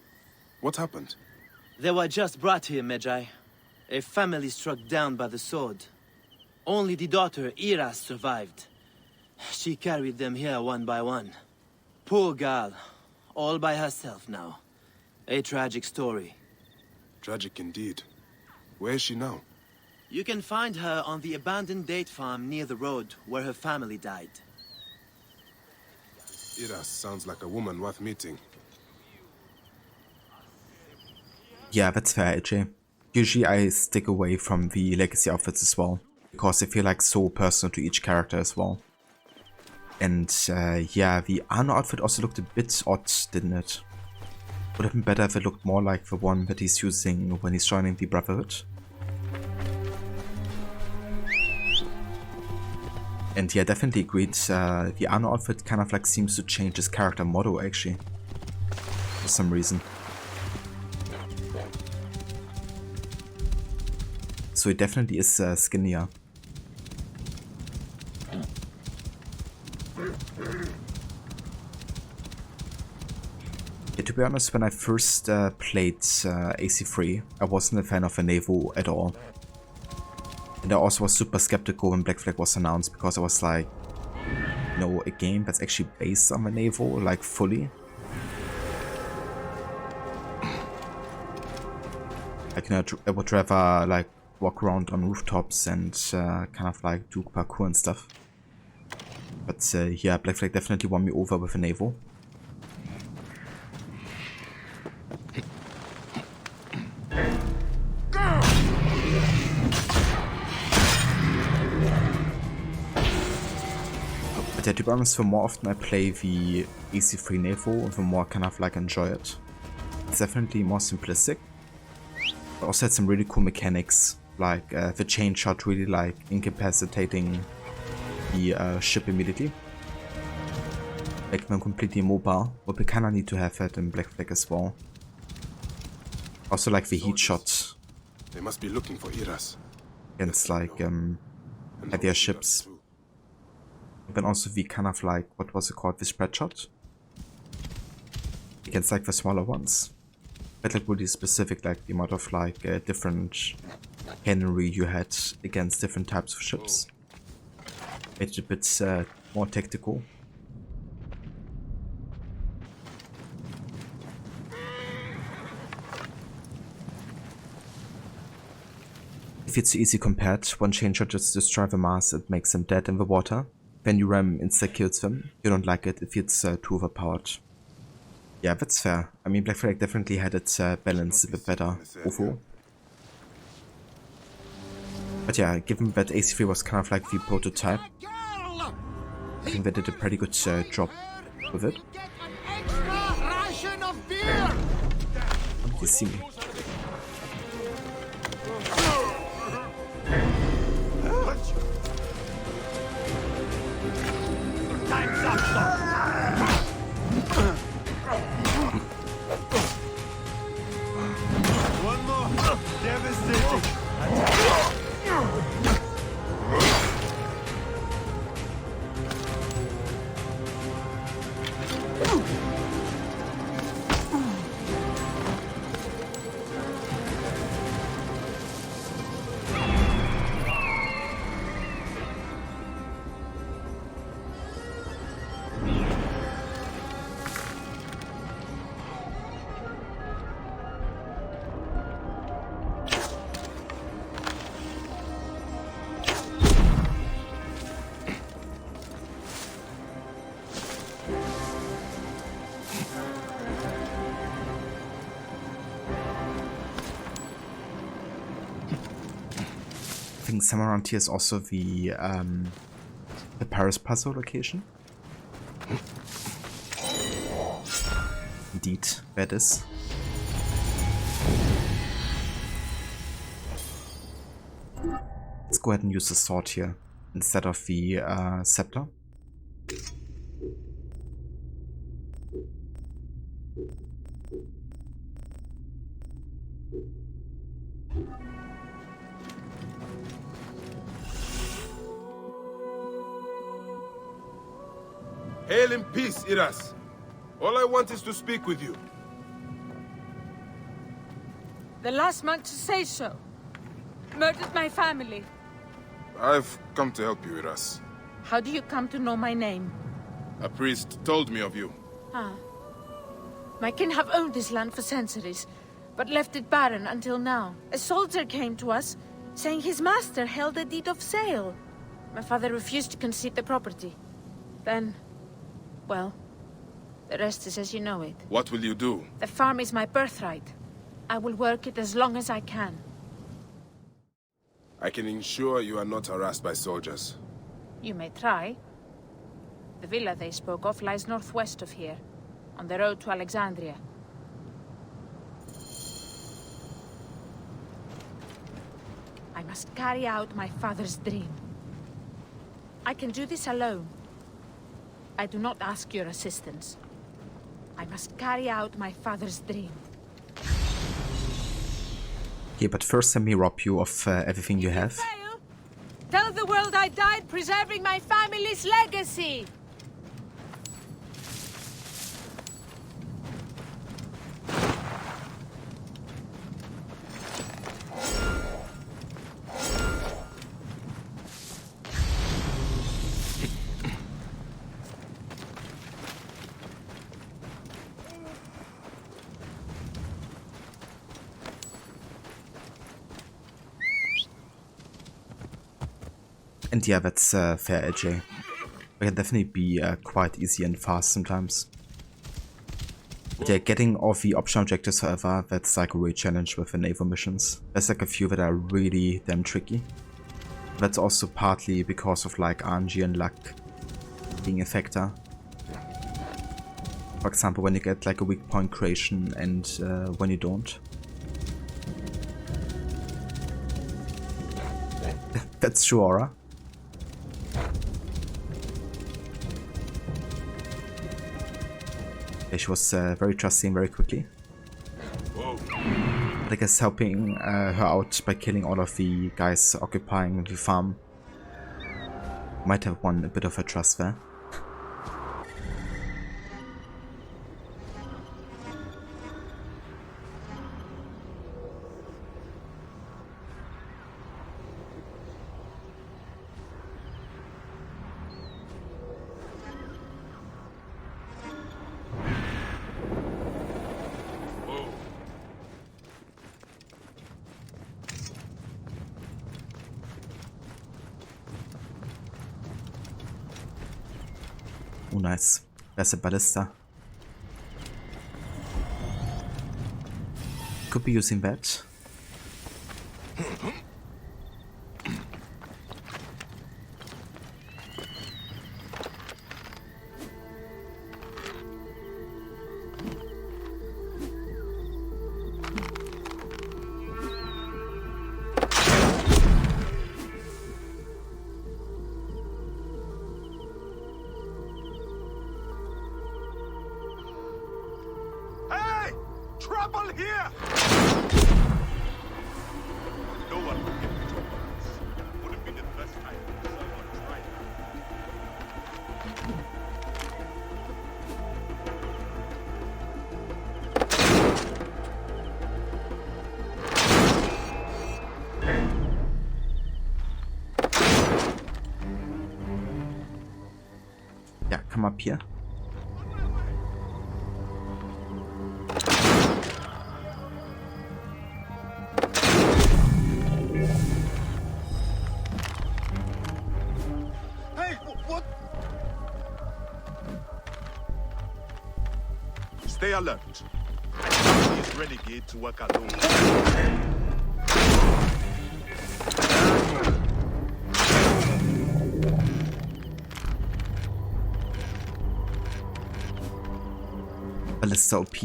What happened? They were just brought here, Medjay. A family struck down by the sword. Only the daughter, Iras, survived. She carried them here one by one. Poor girl. All by herself now. A tragic story. Tragic indeed. Where is she now? You can find her on the abandoned date farm near the road where her family died. Iras sounds like a woman worth meeting. Yeah, that's fair, AJ. Usually I stick away from the legacy outfits as well, because they feel like so personal to each character as well. And yeah, the Arno outfit also looked a bit odd, didn't it? Would have been better if it looked more like the one that he's using when he's joining the Brotherhood. And yeah, definitely agreed. The Arno outfit kind of like seems to change his character motto actually, for some reason. So he definitely is skinnier. Yeah, to be honest, when I first played AC3, I wasn't a fan of Enevo at all. And I also was super skeptical when Black Flag was announced, because I was like, you know, a game that's actually based on Enevo, like fully. Like, you know, I would rather like walk around on rooftops and kind of like do parkour and stuff. But yeah, Black Flag definitely won me over with Enevo. But yeah, to be honest, the more often I play the AC3 Nevo, the more kind of like enjoy it. It's definitely more simplistic. It also had some really cool mechanics, like the chain shot really like incapacitating the ship immediately. Making them completely immobile, but we kinda need to have that in Black Flag as well. Also like the heat shot. They must be looking for Iras. Against like heavier ships. And then also the kind of like, what was it called, the spread shot? against like the smaller ones. But like really specific, like the amount of like different canonry you had against different types of ships. Made it a bit more tactical. If it's easy compared, one chain shot just destroys the mast and makes them dead in the water. Then you ram insta kills them. You don't like it if it's too overpowered. Yeah, that's fair. I mean, Black Flag definitely had its balance a bit better overall. But yeah, given that AC3 was kind of like the prototype, I think they did a pretty good job with it. You see me. Time's up, one more. Devastating. I think somewhere around here is also the Paris puzzle location. Indeed, that is. Let's go ahead and use the sword here instead of the scepter. Hail in peace, Iras. All I want is to speak with you. The last man to say so. Murdered my family. I've come to help you, Iras. How do you come to know my name? A priest told me of you. Ah. My kin have owned this land for centuries, but left it barren until now. A soldier came to us, saying his master held a deed of sale. My father refused to concede the property. Then, well, the rest is as you know it. What will you do? The farm is my birthright. I will work it as long as I can. I can ensure you are not harassed by soldiers. You may try. The villa they spoke of lies northwest of here, on the road to Alexandria. I must carry out my father's dream. I can do this alone. I do not ask your assistance. I must carry out my father's dream. Okay, but first let me rob you of everything you have. Tell the world I died preserving my family's legacy! And yeah, that's fair, AJ. It can definitely be quite easy and fast sometimes. But yeah, getting all the optional objectives, however, that's like a real challenge with the naval missions. There's like a few that are really damn tricky. That's also partly because of like RNG and luck being a factor. For example, when you get like a weak point creation and when you don't. That's true, Aura. She was very trusting very quickly. But I guess helping her out by killing all of the guys occupying the farm might have won a bit of her trust there. Oh, nice. There's a ballista. Could be using that. Hey! Trouble here! No one would get the trouble. Would have been the first time someone tried. Yeah, come up here. Hey, what? Stay alert. I found this renegade to work alone. Ballista OP.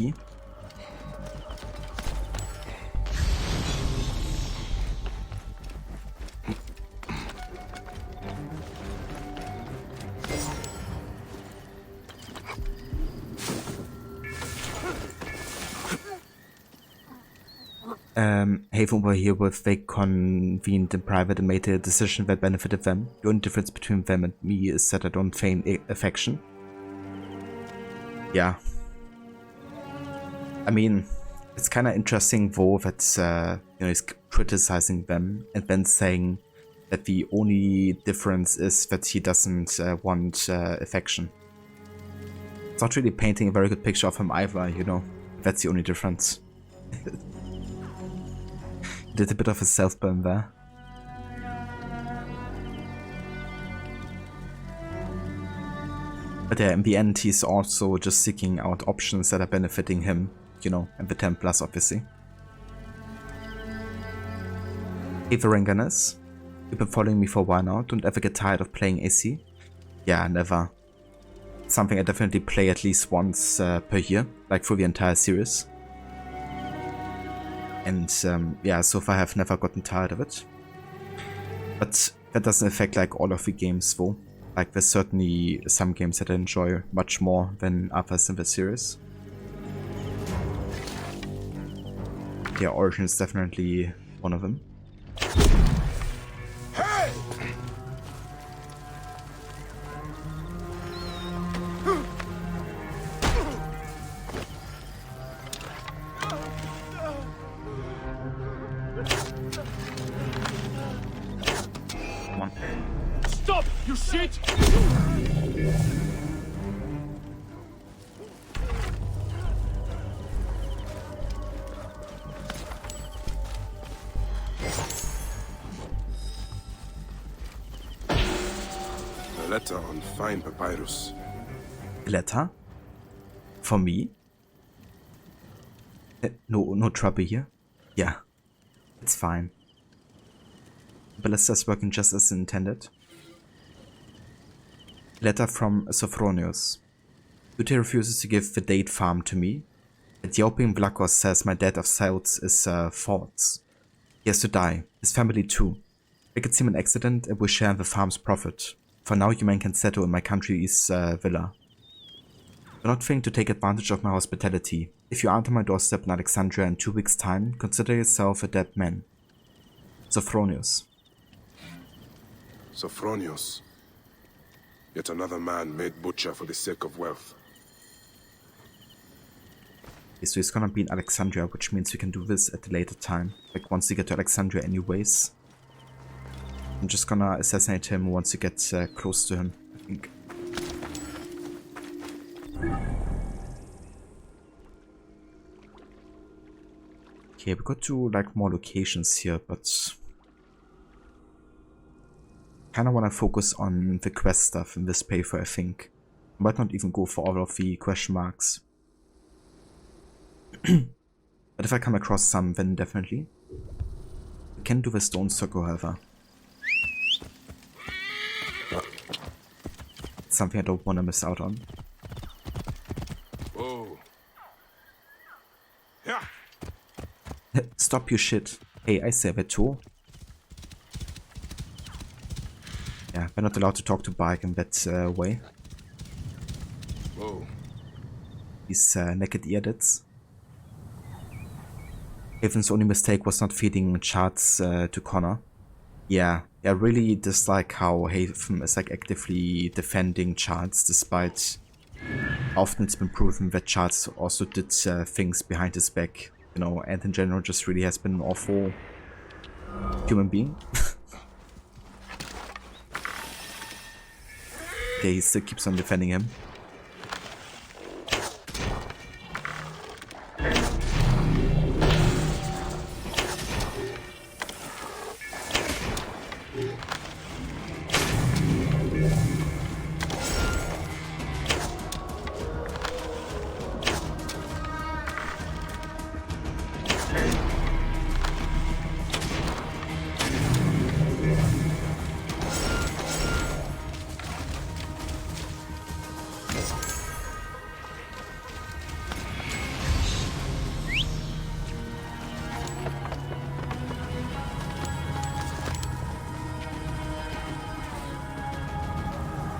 Haven over here with they convened in private and made a decision that benefited them. The only difference between them and me is that I don't feign affection. Yeah. I mean, it's kind of interesting though that you know, he's criticizing them and then saying that the only difference is that he doesn't want affection. It's not really painting a very good picture of him either, you know. That's the only difference. Did a bit of a self-burn there. But yeah, in the end, he's also just seeking out options that are benefiting him, you know, and the Templars, obviously. Hey, Varanganas. You've been following me for a while now. Don't ever get tired of playing AC? Yeah, never. Something I definitely play at least once per year, like for the entire series. And yeah, so far I've never gotten tired of it. But that doesn't affect like all of the games though. Like there's certainly some games that I enjoy much more than others in the series. Yeah, Origin is definitely one of them. Hey! Come on. Stop, you shit! A letter on fine papyrus. A letter? For me? No trouble here? Yeah, it's fine. Ballista's working just as intended. Letter from Sophronius. Ute refuses to give the date farm to me. Ethiopian Vlachos says my death of Celts is false. He has to die, his family too. Make it seem an accident and we'll share the farm's profit. For now you men can settle in my country's villa. Do not think to take advantage of my hospitality. If you enter my doorstep in Alexandria in 2 weeks' time, consider yourself a dead man. Sophronius. Sophronius. Yet another man made butcher for the sake of wealth. Okay, so he's gonna be in Alexandria, which means we can do this at a later time. Like once we get to Alexandria anyways. I'm just gonna assassinate him once you get close to him, I think. Okay, we got to like more locations here, but kinda wanna focus on the quest stuff in this playthrough, I think. Might not even go for all of the question marks. But if I come across some, then definitely. I can do the stone circle, however. It's something I don't want to miss out on. Whoa. Yeah. Stop your shit. Hey, I say that too. Yeah, we're not allowed to talk to Bike in that way. Whoa. These naked eardits. Haven's only mistake was not feeding charts to Connor. Yeah, I really dislike how Haven is like actively defending Charts, despite often it's been proven that Charts also did things behind his back, you know, and in general just really has been an awful human being. Okay, he still keeps on defending him.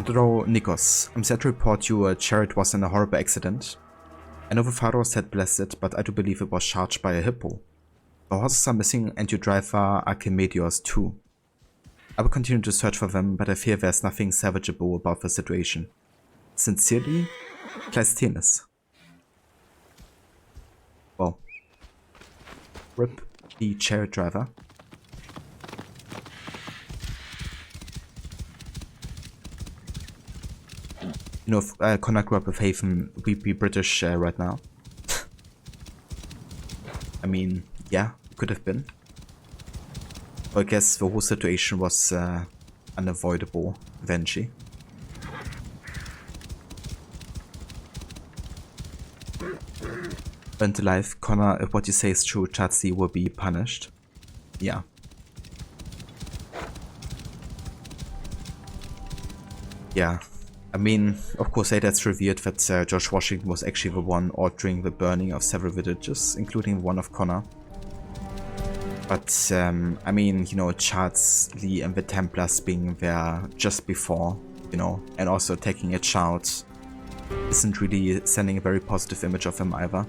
Though Nikos, I'm sad to report you a chariot was in a horrible accident. I know the Pharaohs had blessed it, but I do believe it was charged by a hippo. The horses are missing and your driver Archimedeus too. I will continue to search for them, but I fear there's nothing salvageable about the situation. Sincerely, Cleisthenes. Well, rip the chariot driver. You know, if Connor grew up with Haven, we'd be British right now. I mean, yeah, could have been. But I guess the whole situation was unavoidable eventually. Went to life, Connor, if what you say is true, Chatsi will be punished. Yeah. Yeah. I mean, of course, that's revealed that George Washington was actually the one ordering the burning of several villages, including one of Connor. But, I mean, you know, Charles Lee and the Templars being there just before, you know, and also taking a child isn't really sending a very positive image of him either.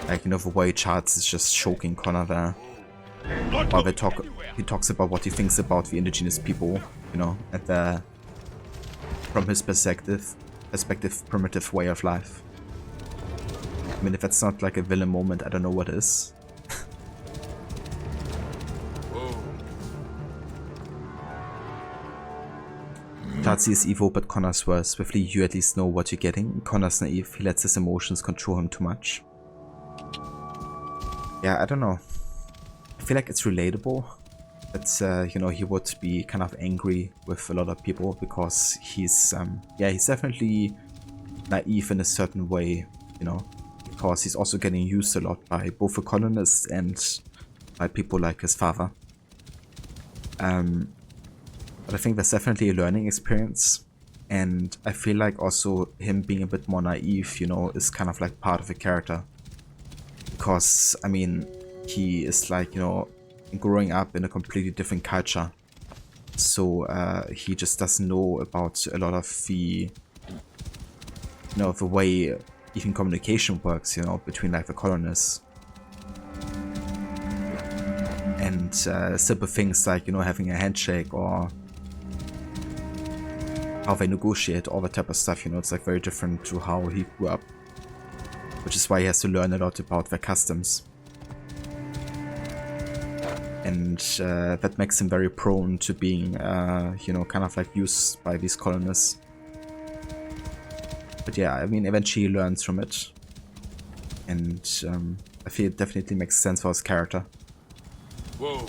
Like, you know, the way Charles is just choking Connor there. While he talks about what he thinks about the indigenous people, you know, and from his perspective, primitive way of life. I mean, if that's not like a villain moment, I don't know what is. Tatsi is evil, but Connor's worse. With Lee, you at least know what you're getting. Connor's naive, he lets his emotions control him too much. Yeah, I don't know. I feel like it's relatable that, you know, he would be kind of angry with a lot of people because he's, yeah, he's definitely naive in a certain way, you know, because he's also getting used a lot by both the colonists and by people like his father. But I think that's definitely a learning experience, and I feel like also him being a bit more naive, you know, is kind of like part of the character. Because, I mean, he is like, you know, growing up in a completely different culture. So he just doesn't know about a lot of the, you know, the way even communication works, you know, between like the colonists. And simple things like, you know, having a handshake or how they negotiate, all that type of stuff, you know, it's like very different to how he grew up. Which is why he has to learn a lot about their customs. And that makes him very prone to being, you know, kind of like used by these colonists. But yeah, I mean, eventually he learns from it. And I feel it definitely makes sense for his character. Whoa.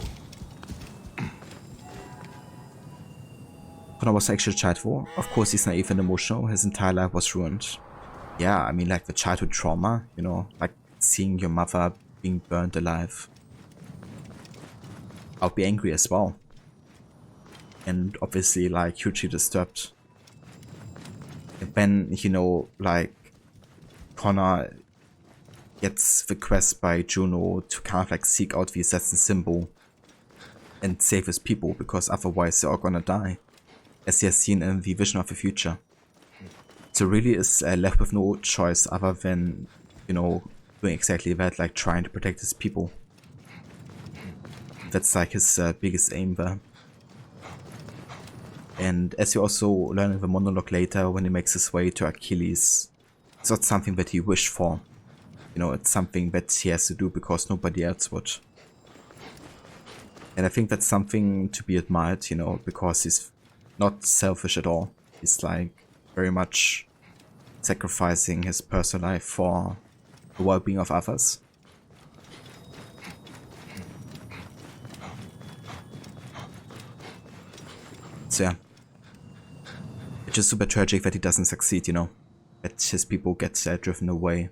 Connor was actually a child for. Of course, he's naive and emotional. His entire life was ruined. Yeah, I mean, like the childhood trauma, you know, like seeing your mother being burned alive. I'll be angry as well. And obviously, like, hugely disturbed. And then, you know, like, Connor gets the quest by Juno to kind of like seek out the assassin symbol and save his people, because otherwise they're all gonna die, as he has seen in the vision of the future. So really is left with no choice other than, you know, doing exactly that, like trying to protect his people. That's like his biggest aim there. And as you also learn in the monologue later, when he makes his way to Achilles, it's not something that he wished for. You know, it's something that he has to do because nobody else would. And I think that's something to be admired, you know, because he's not selfish at all. He's like very much sacrificing his personal life for the well-being of others. So yeah, it's just super tragic that he doesn't succeed, you know, that his people get driven away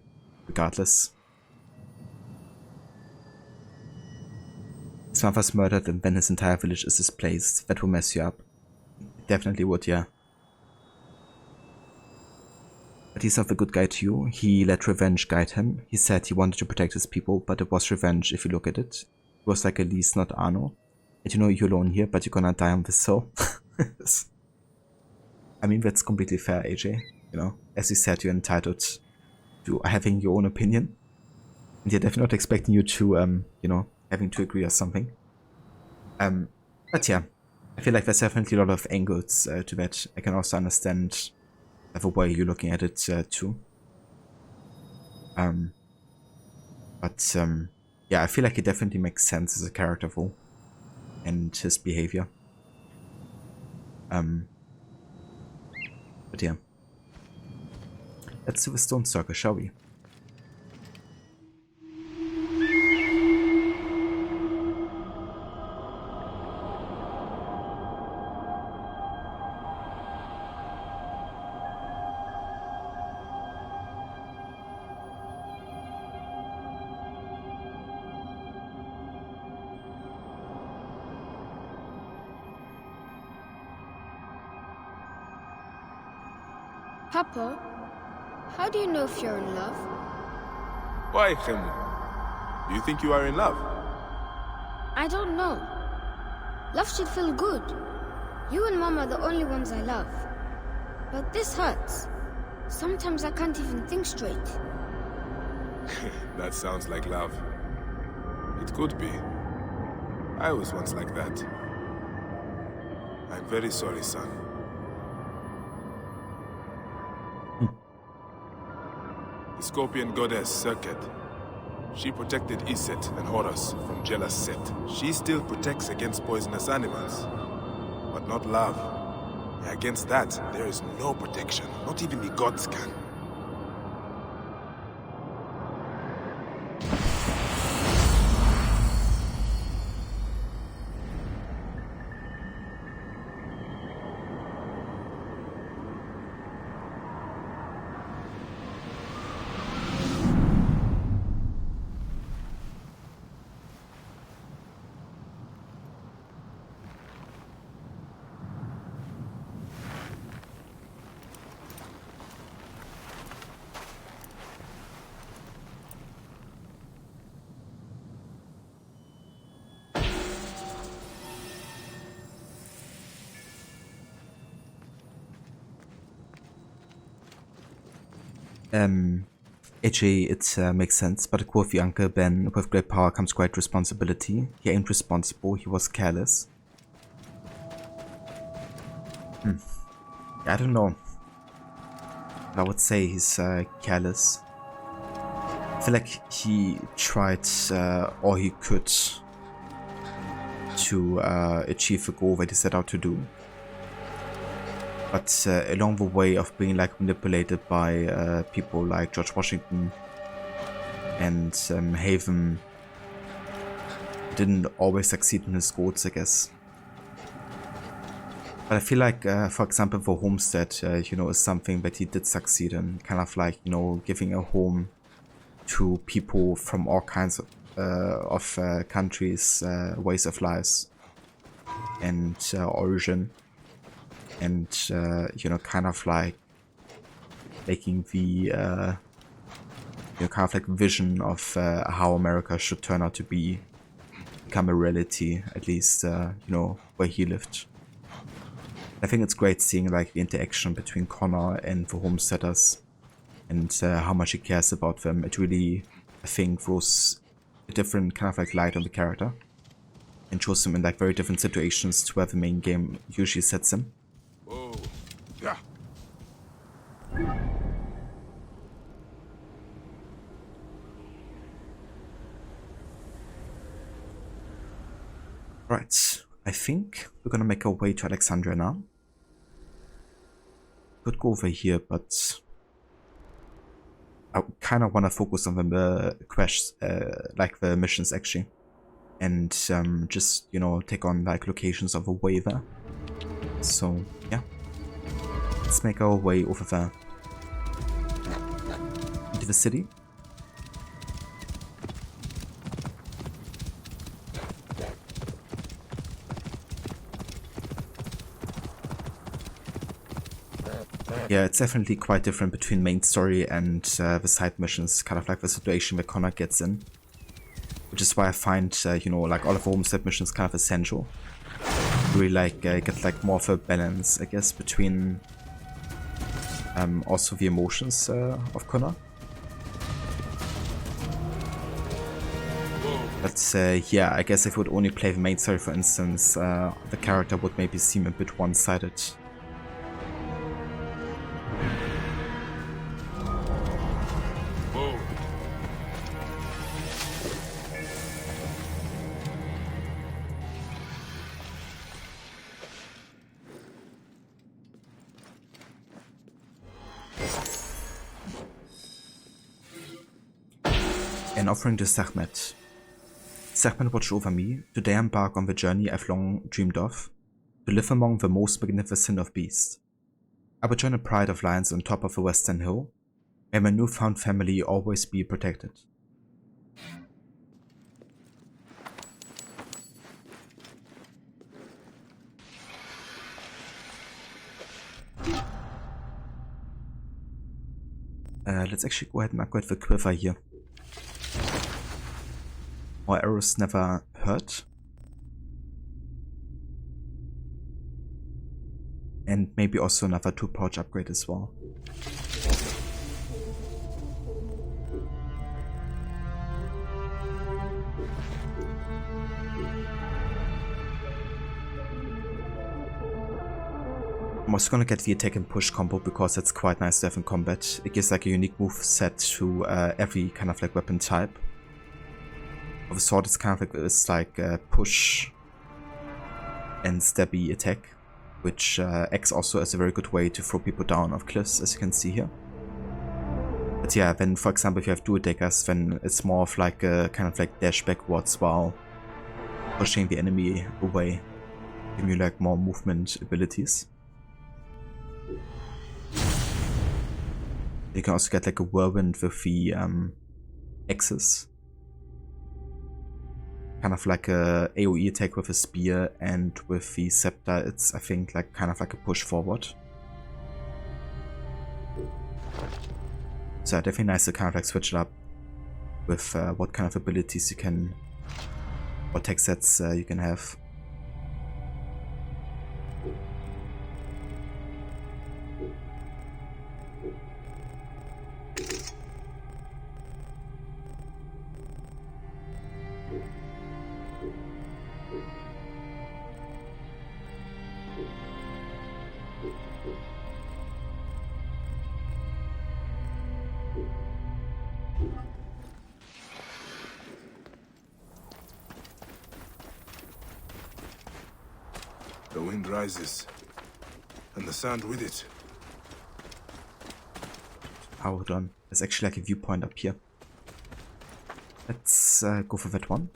regardless. His mother's murdered and then his entire village is displaced. That will mess you up. It definitely would, yeah. But he's not a good guy to you. He let revenge guide him. He said he wanted to protect his people, but it was revenge if you look at it. It was like Elise, not Arno. And you know, you're alone here, but you're gonna die on this hill. I mean, that's completely fair, AJ. You know, as you said, you're entitled to having your own opinion. And they're definitely not expecting you to, you know, having to agree or something. But yeah, I feel like there's definitely a lot of angles to that. I can also understand the way you're looking at it too. But yeah, I feel like it definitely makes sense as a character though, and his behavior. But yeah, let's do the Stone Circle, shall we? Papa, how do you know if you're in love? Why, Khemu? Do you think you are in love? I don't know. Love should feel good. You and Mom are the only ones I love. But this hurts. Sometimes I can't even think straight. That sounds like love. It could be. I was once like that. I'm very sorry, son. The Scorpion goddess Serket. She protected Iset and Horus from jealous Set. She still protects against poisonous animals, but not love. Against that, there is no protection. Not even the gods can. AJ, it makes sense, but quote the uncle Ben, with great power comes great responsibility. He ain't responsible, he was careless. I don't know. I would say he's careless. I feel like he tried all he could to achieve the goal that he set out to do. But along the way of being like manipulated by people like George Washington and Haven, didn't always succeed in his goals, I guess. But I feel like, for example, for Homestead, you know, is something that he did succeed in, kind of like, you know, giving a home to people from all kinds of countries, ways of lives, and origin, and you know, kind of like making the you know, kind of like vision of how America should turn out to become a reality, at least you know, where he lived. I think it's great seeing like the interaction between Connor and the homesteaders, and how much he cares about them. It really, I think, throws a different kind of like light on the character, and shows him in like very different situations to where the main game usually sets him. Whoa. Yeah. Right, I think we're gonna make our way to Alexandria now. Could go over here, but I kind of want to focus on the quests, like the missions actually, and just, you know, take on like locations of the way there. So yeah, let's make our way over there into the city. Yeah, it's definitely quite different between main story and the side missions, kind of like the situation that Connor gets in. Which is why I find, you know, like all of the Homestead missions kind of essential. Really like, get like more of a balance, I guess, between also the emotions of Connor. But yeah, I guess if we would only play the main story, for instance, the character would maybe seem a bit one-sided. An offering to Sekhmet. Sekhmet, watch over me. Today I embark on the journey I've long dreamed of, to live among the most magnificent of beasts. I will join the pride of lions on top of the western hill. May my newfound family always be protected. Let's actually go ahead and upgrade the quiver here. Our arrows never hurt. And maybe also another 2-pouch upgrade as well. I'm also gonna get the attack and push combo because it's quite nice to have in combat. It gives like a unique move set to every kind of like weapon type. Of the sword, it's kind of like this like push and stabby attack, which acts also as a very good way to throw people down off cliffs, as you can see here. But yeah, then for example if you have dual daggers, then it's more of like a kind of like dash backwards while pushing the enemy away, giving you like more movement abilities. You can also get like a whirlwind with the axes. Kind of like a AoE attack with a spear, and with the scepter it's, I think, like kind of like a push forward. So definitely nice to kind of like switch it up with what kind of abilities you can, what tech sets you can have. The wind rises, and the sand with it. Hold on, there's actually like a viewpoint up here. Let's go for that one.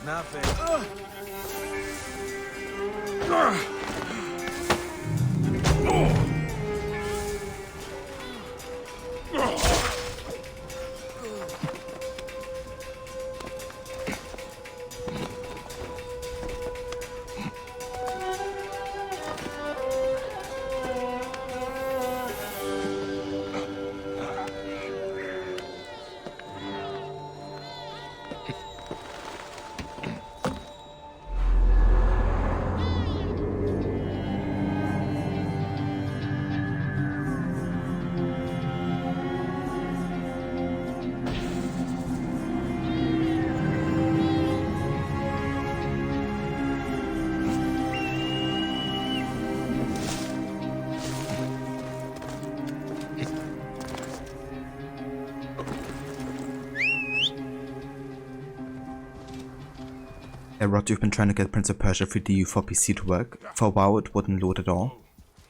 Nothing. Rod, you've been trying to get Prince of Persia 3D for PC to work. For a while it wouldn't load at all.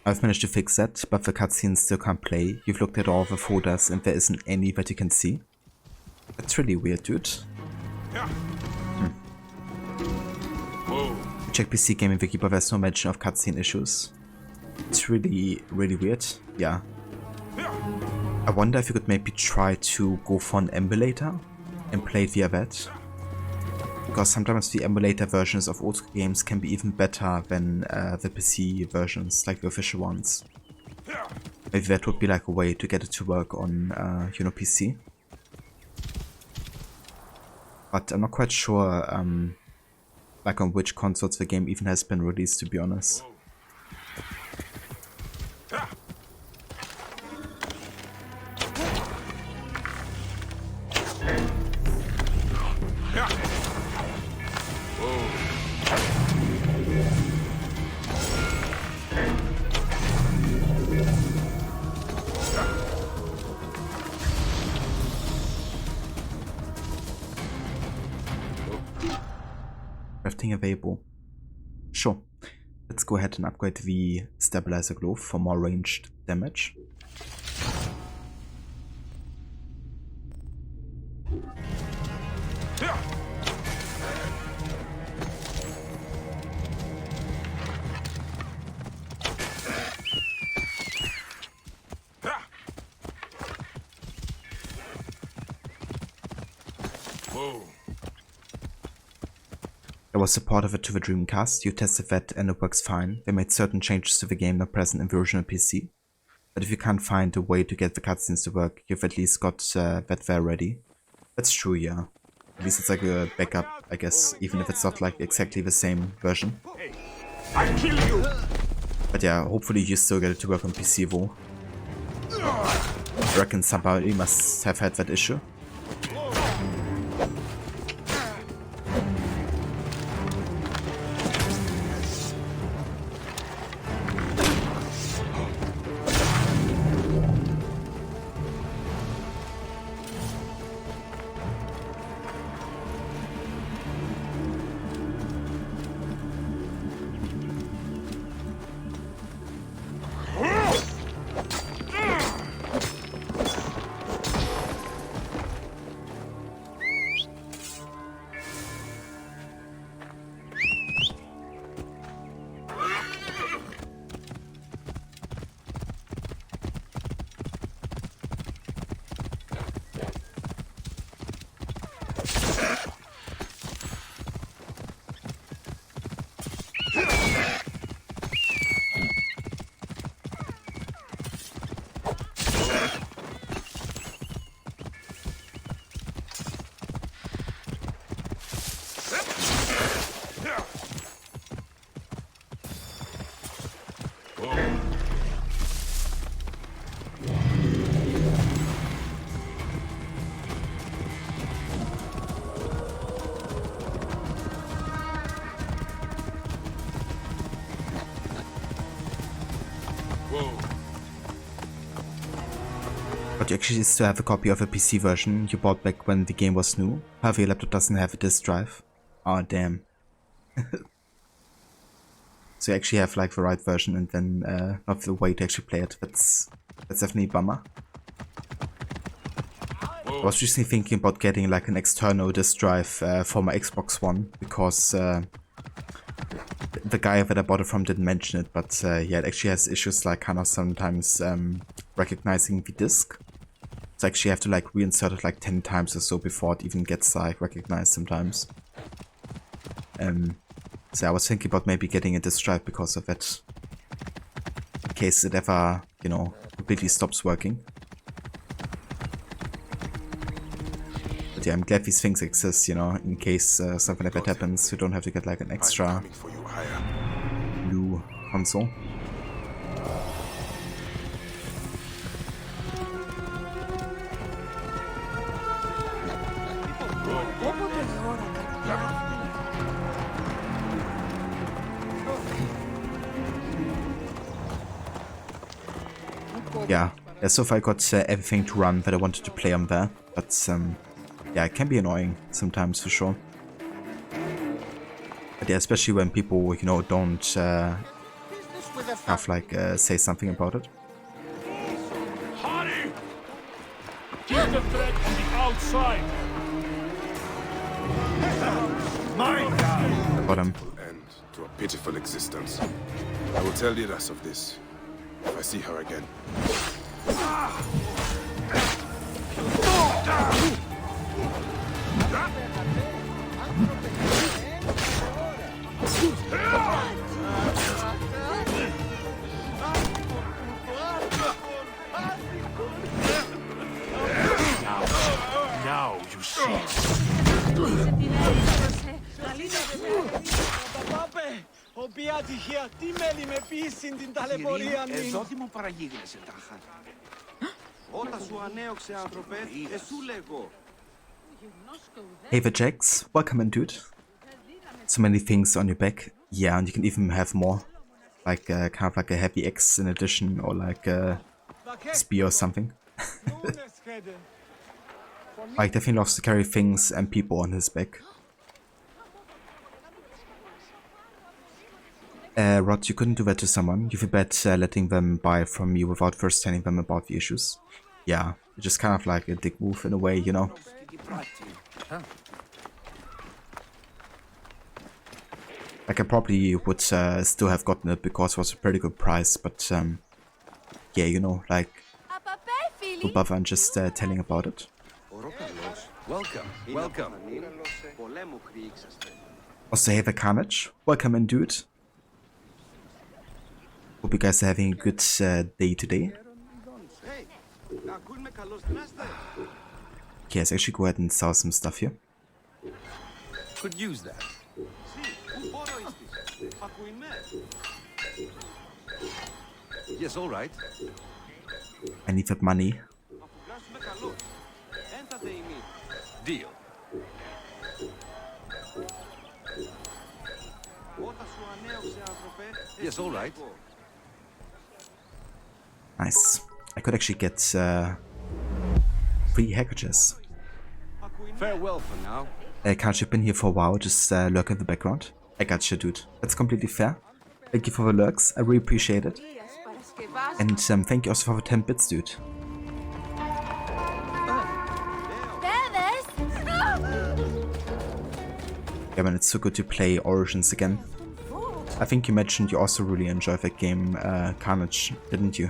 I've managed to fix that, but the cutscenes still can't play. You've looked at all the folders and there isn't any that you can see. That's really weird, dude. Check PC Gaming Wiki, but there's no mention of cutscene issues. It's really weird. Yeah. I wonder if you could maybe try to go for an emulator and play it via that. Because sometimes the emulator versions of old school games can be even better than the PC versions, like the official ones. Maybe that would be like a way to get it to work on, you know, PC. But I'm not quite sure, like on which consoles the game even has been released, to be honest. Crafting available. Sure. Let's go ahead and upgrade the stabilizer glove for more ranged damage. There was support of it to the Dreamcast. You tested that and it works fine. They made certain changes to the game not present in the original PC. But if you can't find a way to get the cutscenes to work, you've at least got that there ready. That's true, yeah. At least it's like a backup, I guess, even if it's not like exactly the same version. I kill you. But yeah, hopefully you still get it to work on PC though. I reckon somebody must have had that issue. But you actually still have a copy of a PC version you bought back when the game was new. However, your laptop doesn't have a disk drive. Oh damn. So you actually have like the right version and then not the way to actually play it. That's definitely a bummer. I was recently thinking about getting like an external disk drive for my Xbox One, because the guy that I bought it from didn't mention it, but yeah, it actually has issues like kind of sometimes recognizing the disk. So actually you have to like reinsert it like 10 times or so before it even gets like recognized sometimes. So I was thinking about maybe getting a disk drive because of it, in case it ever, you know, completely stops working. But yeah, I'm glad these things exist, you know, in case something like that happens. You don't have to get like an extra new console. Yeah, so far I got everything to run that I wanted to play on there, but yeah, it can be annoying sometimes for sure. But yeah, especially when people, you know, don't have like say something about it. Hurry! Keep the thread on the outside. Bottom. End to a pitiful existence. I will tell Iras of this if I see her again. Now you see. Οποία τυχαία, τι μέλη με πείσιν την ταλαιπωρία μου. Εδώ τι μου παραγίγνεσαι τάχα. Όταν σου ανέωξε άνθρωπε, εσού λέγω. Hey the Jax, welcome in dude. So many things on your back. Yeah, and you can even have more. Like kind of like a heavy axe in addition, or like a spear or something. Like definitely loves to carry things and people on his back. Rod, you couldn't do that to someone. You feel bad letting them buy from you without first telling them about the issues. Yeah, just kind of like a dick move in a way, you know. Like I probably would still have gotten it because it was a pretty good price, but yeah, you know, like no bother and just telling about it. Welcome, welcome. Also, hey the Carnage, welcome in dude. Hope you guys are having a good day today. Okay, let's actually go ahead and sell some stuff here. Could use that. Yes, all right. I need that money. Deal. Yes, all right. Nice. I could actually get 3 hackages. Farewell for now. Can't you been here for a while, just lurk in the background? I gotcha, dude. That's completely fair. Thank you for the lurks, I really appreciate it. And thank you also for the 10 bits, dude. Yeah man, it's so good to play Origins again. I think you mentioned you also really enjoyed that game, Carnage, didn't you?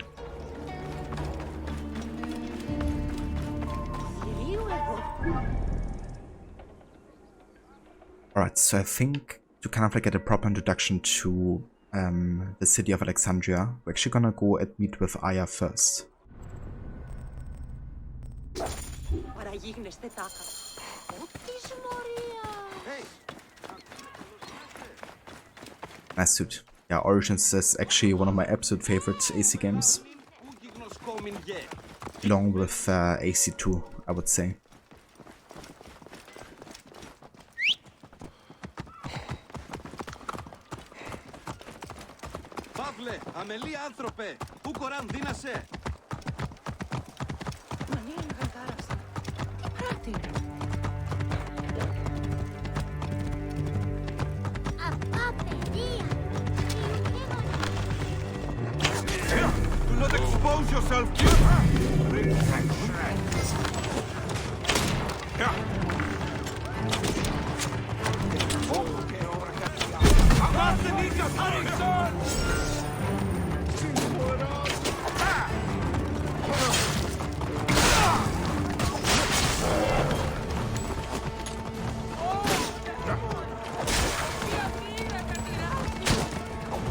Alright, so I think to kind of like get a proper introduction to the city of Alexandria, we're actually gonna go and meet with Aya first. Nice dude. Yeah, Origins is actually one of my absolute favorite AC games. Along with AC2, I would say. Παύλε, αμελή άνθρωπε, πού κοράν δίνασε. Do not expose yourself, kid!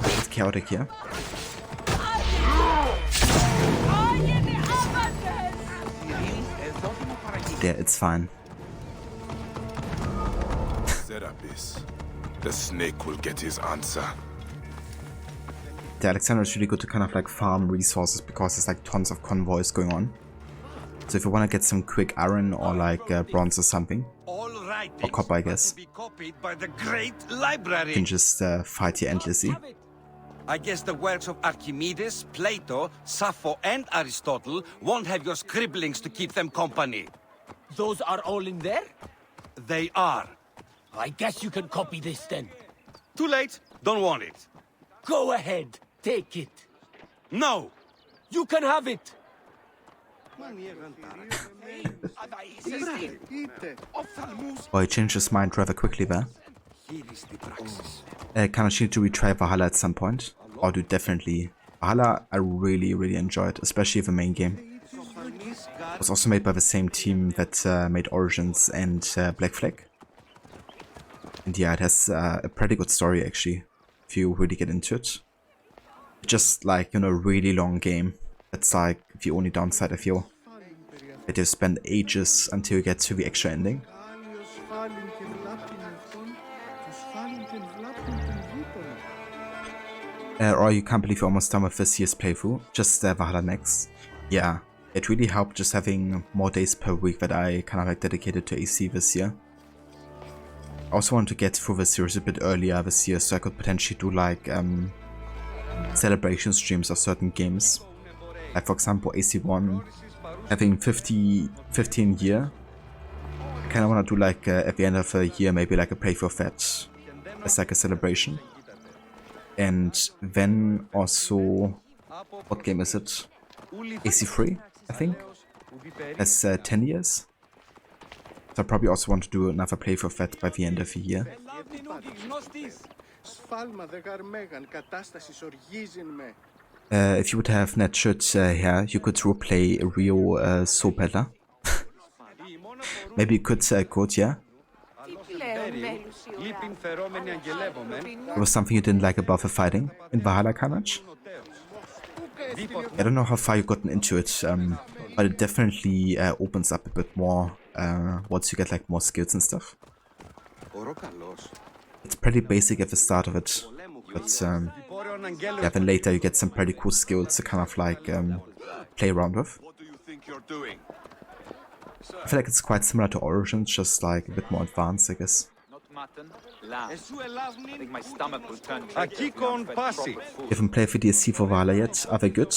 It's chaotic here. Yeah, it's fine. Serapis. The snake will get his answer. The Alexander is really good to kind of like farm resources because there's like tons of convoys going on. So if you want to get some quick iron or like bronze or something, or copper, I guess, By the great library. you can just fight here endlessly. I guess the works of Archimedes, Plato, Sappho, and Aristotle won't have your scribblings to keep them company. Those are all in there? They are. I guess you can copy this then. Too late. Don't want it. Go ahead. Take it. No. You can have it. Oh, he changed his mind rather quickly there. Kind of need to retry Valhalla at some point. Or do definitely. Valhalla I really enjoyed, especially the main game. It was also made by the same team that made Origins and Black Flag. And yeah, it has a pretty good story actually, if you really get into it. Just like, you know, a really long game. That's like the only downside I feel. That you spend ages until you get to the actual ending. Or you can't believe you're almost done with this year's playthrough, just Valhalla next. Yeah, it really helped just having more days per week that I kind of like dedicated to AC this year. I also want to get through the series a bit earlier this year so I could potentially do like celebration streams of certain games. Like for example AC1 having 15 year. I kind of want to do like at the end of a year maybe like a playthrough of that as like a celebration. And then also, what game is it? AC3, I think, has 10 years. So I probably also want to do another playthrough of that by the end of the year. If you would have Netshut here, you could roleplay a real soap peddler. Maybe you could code, yeah? There was something you didn't like about the fighting in Valhalla Carnage? I don't know how far you've gotten into it, but it definitely opens up a bit more once you get like more skills and stuff. It's pretty basic at the start of it, but yeah, then later you get some pretty cool skills to kind of like play around with. I feel like it's quite similar to Origins, just like a bit more advanced, I guess. You haven't played the DLC for Valhalla yet? Are they good?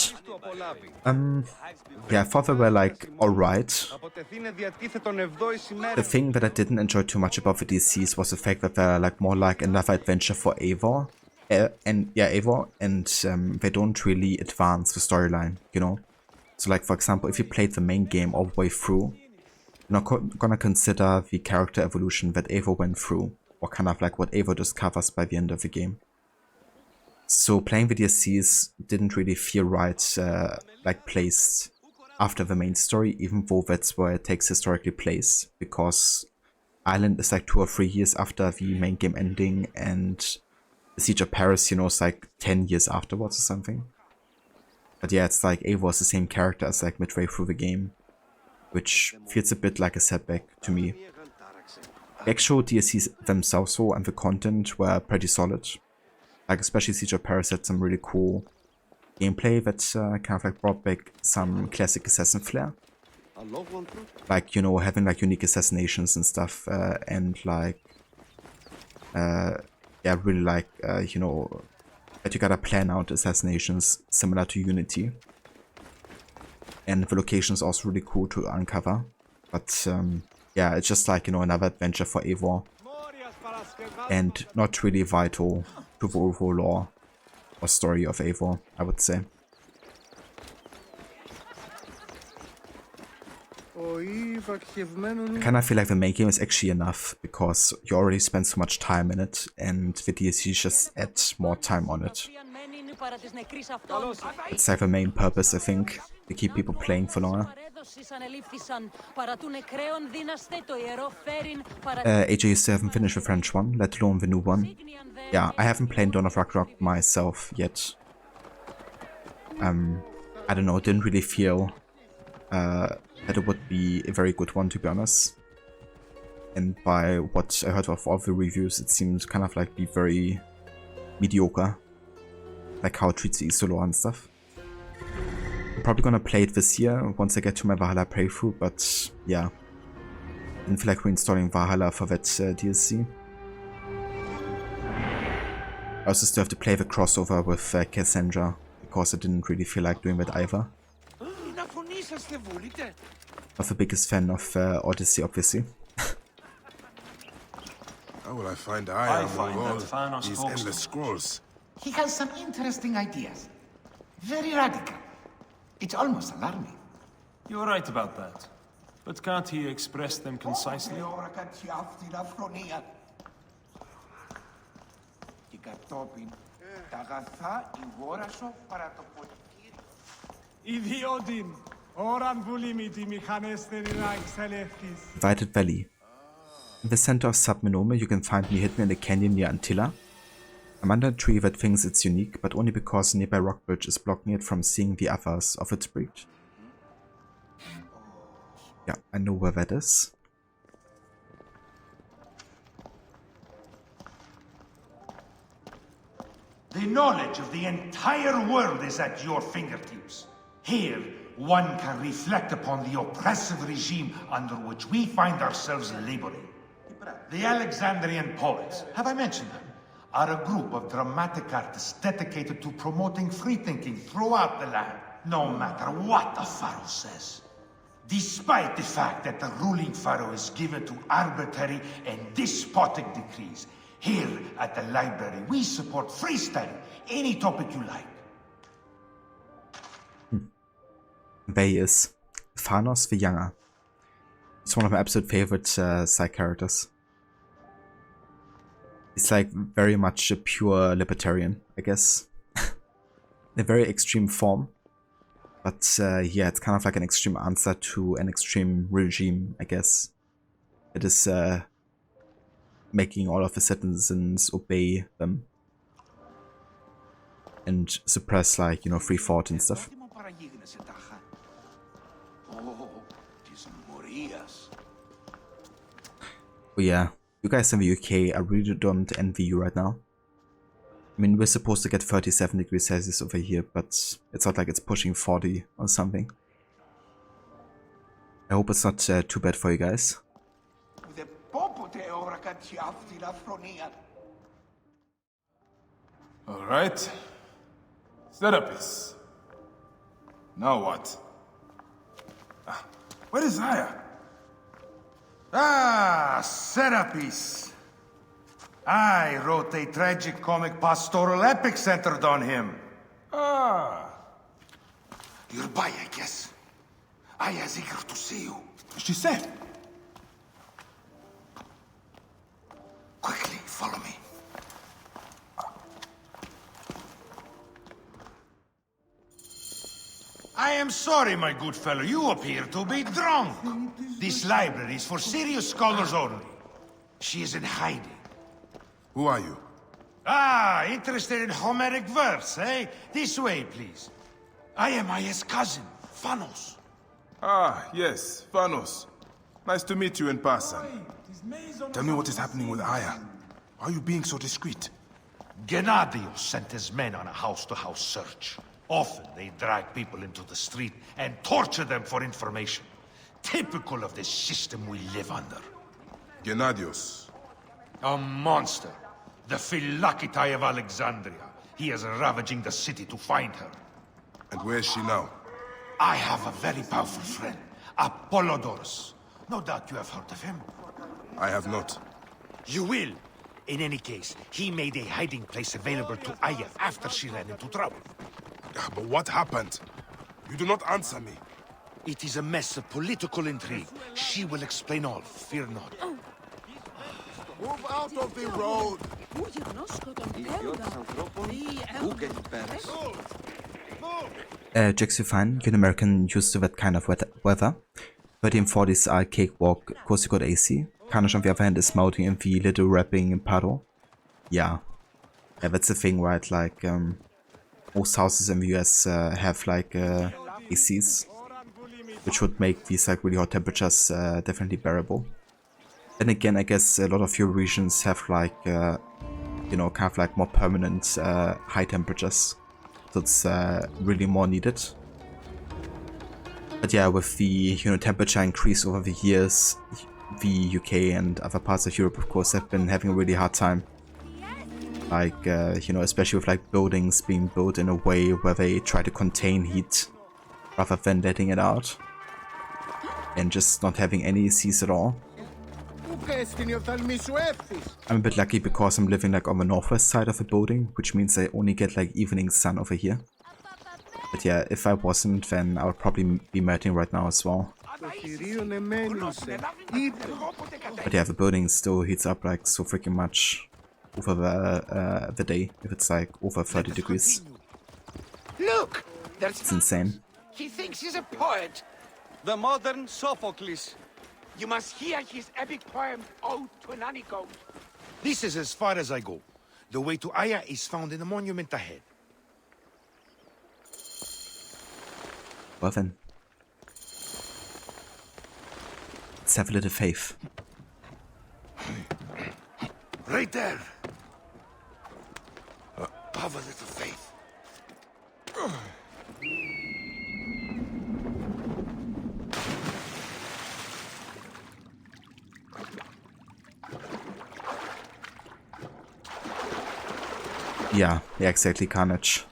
Yeah, I thought they were like alright. The thing that I didn't enjoy too much about the DLCs was the fact that they're like more like another adventure for Eivor. Eivor, and they don't really advance the storyline, you know? So like for example, if you played the main game all the way through, you're not gonna consider the character evolution that Eivor went through, or kind of like what Eivor discovers by the end of the game. So playing the DLCs didn't really feel right, like placed after the main story, even though that's where it takes historically place, because Island is like 2 or 3 years after the main game ending, and the Siege of Paris, you know, is like 10 years afterwards or something. But yeah, it's like Eivor is the same character as like midway through the game, which feels a bit like a setback to me. The actual DLCs themselves though, and the content were pretty solid. Like especially Siege of Paris had some really cool gameplay that kind of like brought back some classic assassin flair. Like, you know, having like unique assassinations and stuff, and like, yeah, really like, you know, that you gotta plan out assassinations similar to Unity. And the location is also really cool to uncover. But yeah, it's just like, you know, another adventure for Eivor. And not really vital to the overall lore or story of Eivor, I would say. I kind of feel like the main game is actually enough, because you already spend so much time in it, and the DLC just add more time on it. It's like the main purpose, I think, to keep people playing for longer. AJ, you still haven't finished the French one, let alone the new one. Yeah, I haven't played Dawn of Ragnarok myself yet. I don't know, didn't really feel that it would be a very good one, to be honest. And by what I heard of all the reviews, it seems kind of like be very mediocre, like how it treats the Easter lore and stuff. I'm probably gonna play it this year once I get to my Valhalla playthrough, but yeah, didn't feel like reinstalling Valhalla for that DLC. I also still have to play the crossover with Cassandra, because I didn't really feel like doing that either. Not the biggest fan of Odyssey, obviously. How will I find Aya among all these endless scrolls? He has some interesting ideas. Very radical. It's almost alarming. You're right about that. But can't he express them concisely? Invited Valley. In the center of Submenome, you can find me hidden in a canyon near Antilla. I'm under a tree that thinks it's unique, but only because a nearby rock bridge is blocking it from seeing the others of its breed. Yeah, I know where that is. The knowledge of the entire world is at your fingertips. Here, one can reflect upon the oppressive regime under which we find ourselves laboring. The Alexandrian poets, have I mentioned them? Are a group of dramatic artists dedicated to promoting free thinking throughout the land, no matter what the pharaoh says. Despite the fact that the ruling pharaoh is given to arbitrary and despotic decrees, here at the library we support free study, any topic you like. There he is. Thanos the Younger. He's one of my absolute favorite side characters. He's like very much a pure libertarian, I guess. In a very extreme form. But yeah, it's kind of like an extreme answer to an extreme regime, I guess. It is making all of the citizens obey them. And suppress, like, you know, free thought and stuff. Oh yeah, you guys in the UK, I really don't envy you right now. I mean, we're supposed to get 37 degrees Celsius over here, but it's not like it's pushing 40 or something. I hope it's not too bad for you guys. Alright. Serapis. Now what? Where is Aya? Ah, Serapis. I wrote a tragic-comic pastoral epic centered on him. Ah. You're by, I guess. Aya's eager to see you. She said. Quickly, follow me. I am sorry, my good fellow. You appear to be drunk. This library is for serious scholars only. She is in hiding. Who are you? Ah, interested in Homeric verse, eh? This way, please. I am Aya's cousin, Phanos. Ah, yes, Phanos. Nice to meet you in person. Tell me what is happening with Aya. Why are you being so discreet? Gennadios sent his men on a house-to-house search. Often they drag people into the street and torture them for information. Typical of the system we live under. Gennadios. A monster. The Philokitai of Alexandria. He is ravaging the city to find her. And where is she now? I have a very powerful friend, Apollodorus. No doubt you have heard of him. I have not. You will. In any case, he made a hiding place available to Aya after she ran into trouble. But what happened? You do not answer me. It is a mess of political intrigue. She will explain all, fear not. Move out of the road! Jack's fine. You're an American used to that kind of weather. 1340s are a cakewalk. Of course you got AC. Carnage on the other hand is mounting in the little rapping in Paro. Yeah. Yeah, that's the thing, right? Like, most houses in the US have like ACs, which would make these like really hot temperatures definitely bearable. Then again, I guess a lot of your regions have like, you know, kind of like more permanent high temperatures. So it's really more needed. But yeah, with the, you know, temperature increase over the years, the UK and other parts of Europe, of course, have been having a really hard time. Like, you know, especially with like buildings being built in a way where they try to contain heat rather than letting it out. And just not having any ACs at all. I'm a bit lucky because I'm living like on the northwest side of the building, which means I only get like evening sun over here. But yeah, if I wasn't, then I would probably be melting right now as well. But yeah, the building still heats up like so freaking much over the day if it's like over 30 degrees. Look! It's insane. He thinks he's a poet. The modern Sophocles. You must hear his epic poem, Ode to an Honeycomb. This is as far as I go. The way to Aya is found in the monument ahead. Well then. Let's have a little faith. Right there. Have a little faith. Yeah, exactly, Carnage.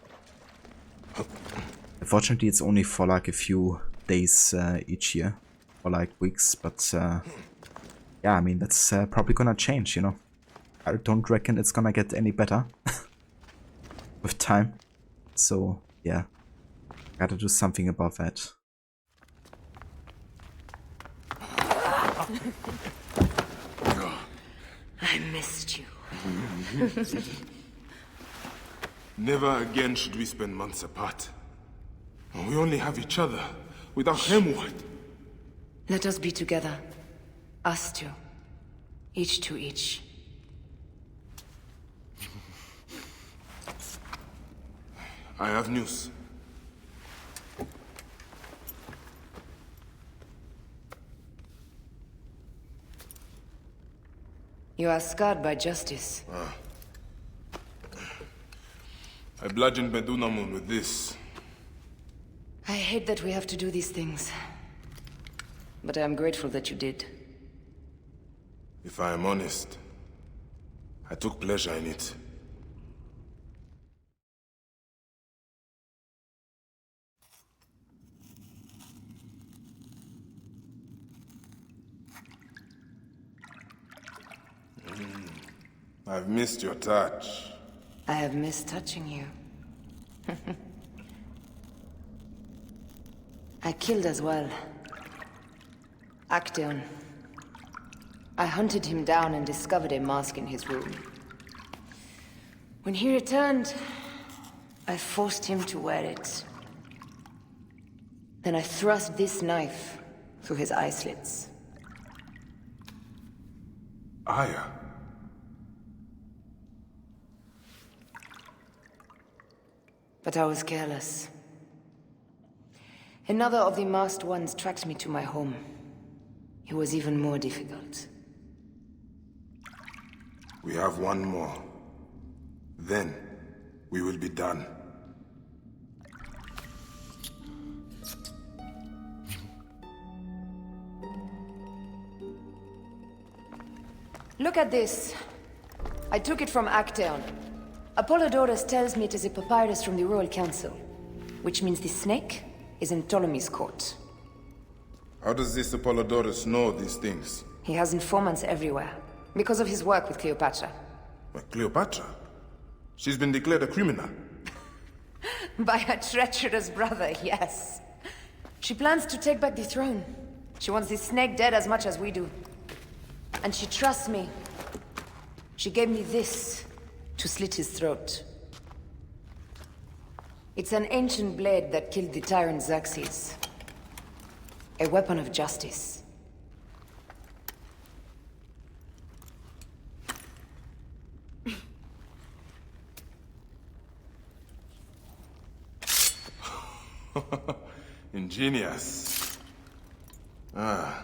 Unfortunately, it's only for like a few days each year, or like weeks, but yeah, I mean, that's probably gonna change, you know. I don't reckon it's gonna get any better with time, so yeah, gotta do something about that. I missed you. Never again should we spend months apart. We only have each other. Without him, what? Let us be together. Us two. Each to each. I have news. You are scarred by justice. I bludgeoned Medunamun with this. I hate that we have to do these things. But I am grateful that you did. If I am honest, I took pleasure in it. I've missed your touch. I have missed touching you. I killed as well. Actaeon. I hunted him down and discovered a mask in his room. When he returned, I forced him to wear it. Then I thrust this knife through his eye slits. Aya? But I was careless. Another of the masked ones tracked me to my home. It was even more difficult. We have one more. Then, we will be done. Look at this. I took it from Actaeon. Apollodorus tells me it is a papyrus from the Royal Council, which means the snake is in Ptolemy's court. How does this Apollodorus know these things? He has informants everywhere, because of his work with Cleopatra. But Cleopatra? She's been declared a criminal. By her treacherous brother, yes. She plans to take back the throne. She wants this snake dead as much as we do. And she trusts me. She gave me this to slit his throat. It's an ancient blade that killed the tyrant Xerxes. A weapon of justice. Ingenious. Ah.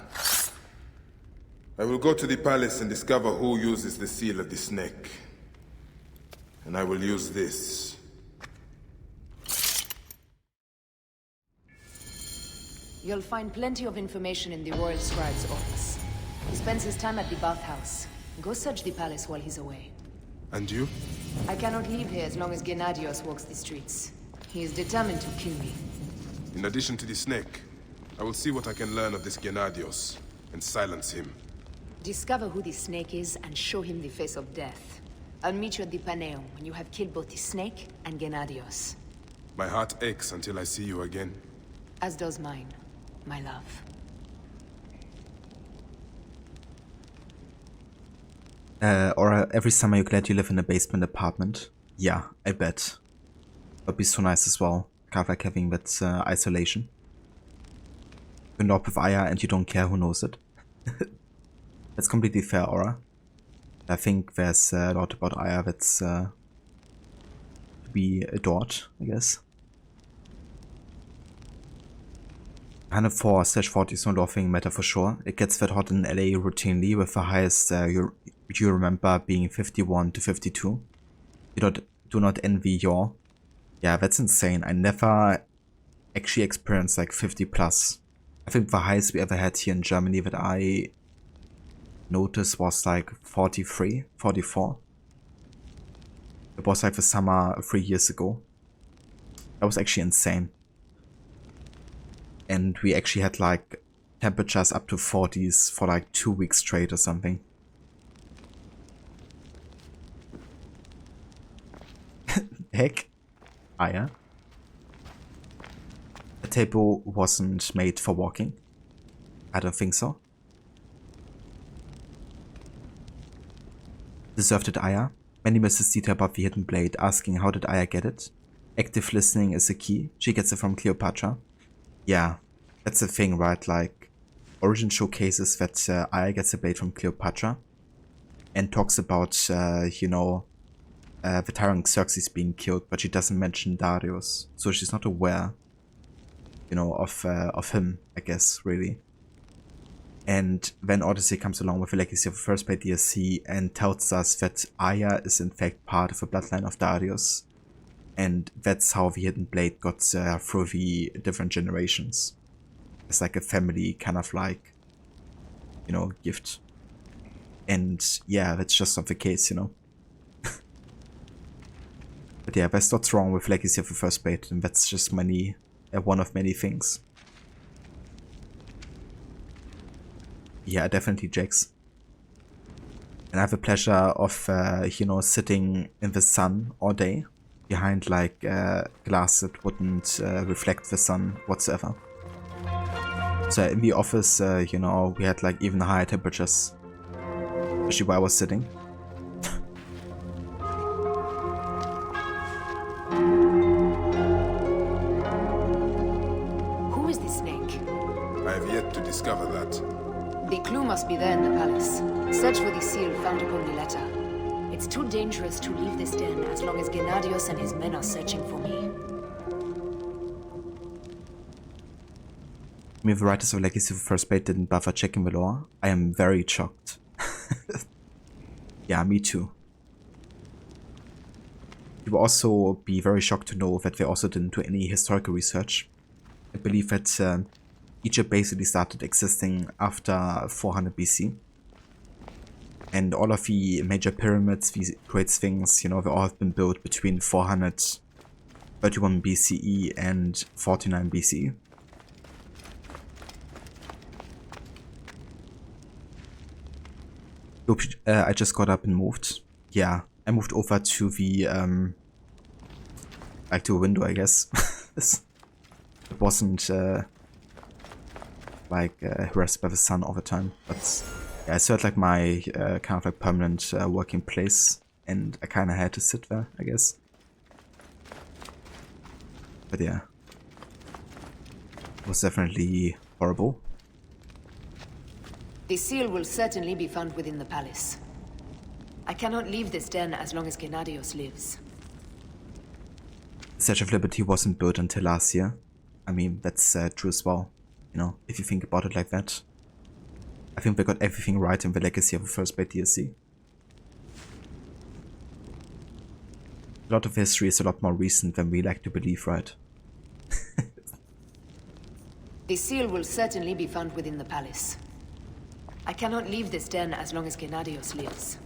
I will go to the palace and discover who uses the seal of the snake. And I will use this. You'll find plenty of information in the Royal Scribe's office. He spends his time at the bathhouse. Go search the palace while he's away. And you? I cannot leave here as long as Gennadios walks the streets. He is determined to kill me. In addition to the snake, I will see what I can learn of this Gennadios and silence him. Discover who the snake is and show him the face of death. I'll meet you at the Paneum when you have killed both the snake and Gennadios. My heart aches until I see you again. As does mine, my love. Or every summer you're glad you live in a basement apartment? Yeah, I bet. Would be so nice as well. Kind of like having that isolation. You're not with Aya and you don't care who knows it. That's completely fair, Aura. I think there's a lot about Aya that's to be adored, I guess. 104/40 is no laughing matter for sure. It gets that hot in LA routinely, with the highest you remember being 51 to 52. You do not envy your... Yeah, that's insane. I never actually experienced like 50 plus. I think the highest we ever had here in Germany that I noticed was like 43, 44. It was like the summer 3 years ago. That was actually insane. And we actually had like temperatures up to 40s for like 2 weeks straight or something. Heck. Aya. The table wasn't made for walking. I don't think so. Deserved it, Aya? Many misses detail about the hidden blade, asking how did Aya get it? Active listening is a key. She gets it from Cleopatra. Yeah, that's the thing, right? Like, Origin showcases that Aya gets the blade from Cleopatra and talks about, you know, the tyrant Xerxes being killed, but she doesn't mention Darius, so she's not aware, you know, of him, I guess, really. And then Odyssey comes along with the Legacy of the First Blade DLC and tells us that Aya is in fact part of the bloodline of Darius, and that's how the Hidden Blade got through the different generations. It's like a family kind of like, you know, gift. And yeah, that's just not the case, you know. But yeah, there's lots wrong with Legacy of the First Blade, and that's just one of many things. Yeah, definitely Jax. And I have the pleasure of, you know, sitting in the sun all day, behind like glass that wouldn't reflect the sun whatsoever. So in the office, you know, we had like even higher temperatures, especially where I was sitting. To discover that. The clue must be there in the palace. Search for the seal found upon the letter. It's too dangerous to leave this den as long as Gennadios and his men are searching for me. I mean, the writers of Legacy of the First Blade didn't bother checking the lore. I am very shocked. Yeah, me too. You will also be very shocked to know that they also didn't do any historical research. I believe that Egypt basically started existing after 400 BC. And all of the major pyramids, these great things, you know, they all have been built between 431 BCE and 49 BCE. Oops, I just got up and moved. Yeah, I moved over to the, like to a window, I guess. It wasn't like harassed by the sun all the time. But yeah, I still had like my kind of like permanent working place, and I kind of had to sit there, I guess. But yeah, it was definitely horrible. The seal will certainly be found within the palace. I cannot leave this den as long as Gennadios lives. The Statue of Liberty wasn't built until last year. I mean, that's true as well, you know, if you think about it like that. I think they got everything right in the Legacy of the First Blade DLC. A lot of history is a lot more recent than we like to believe, right? The seal will certainly be found within the palace. I cannot leave this den as long as Gennadios lives.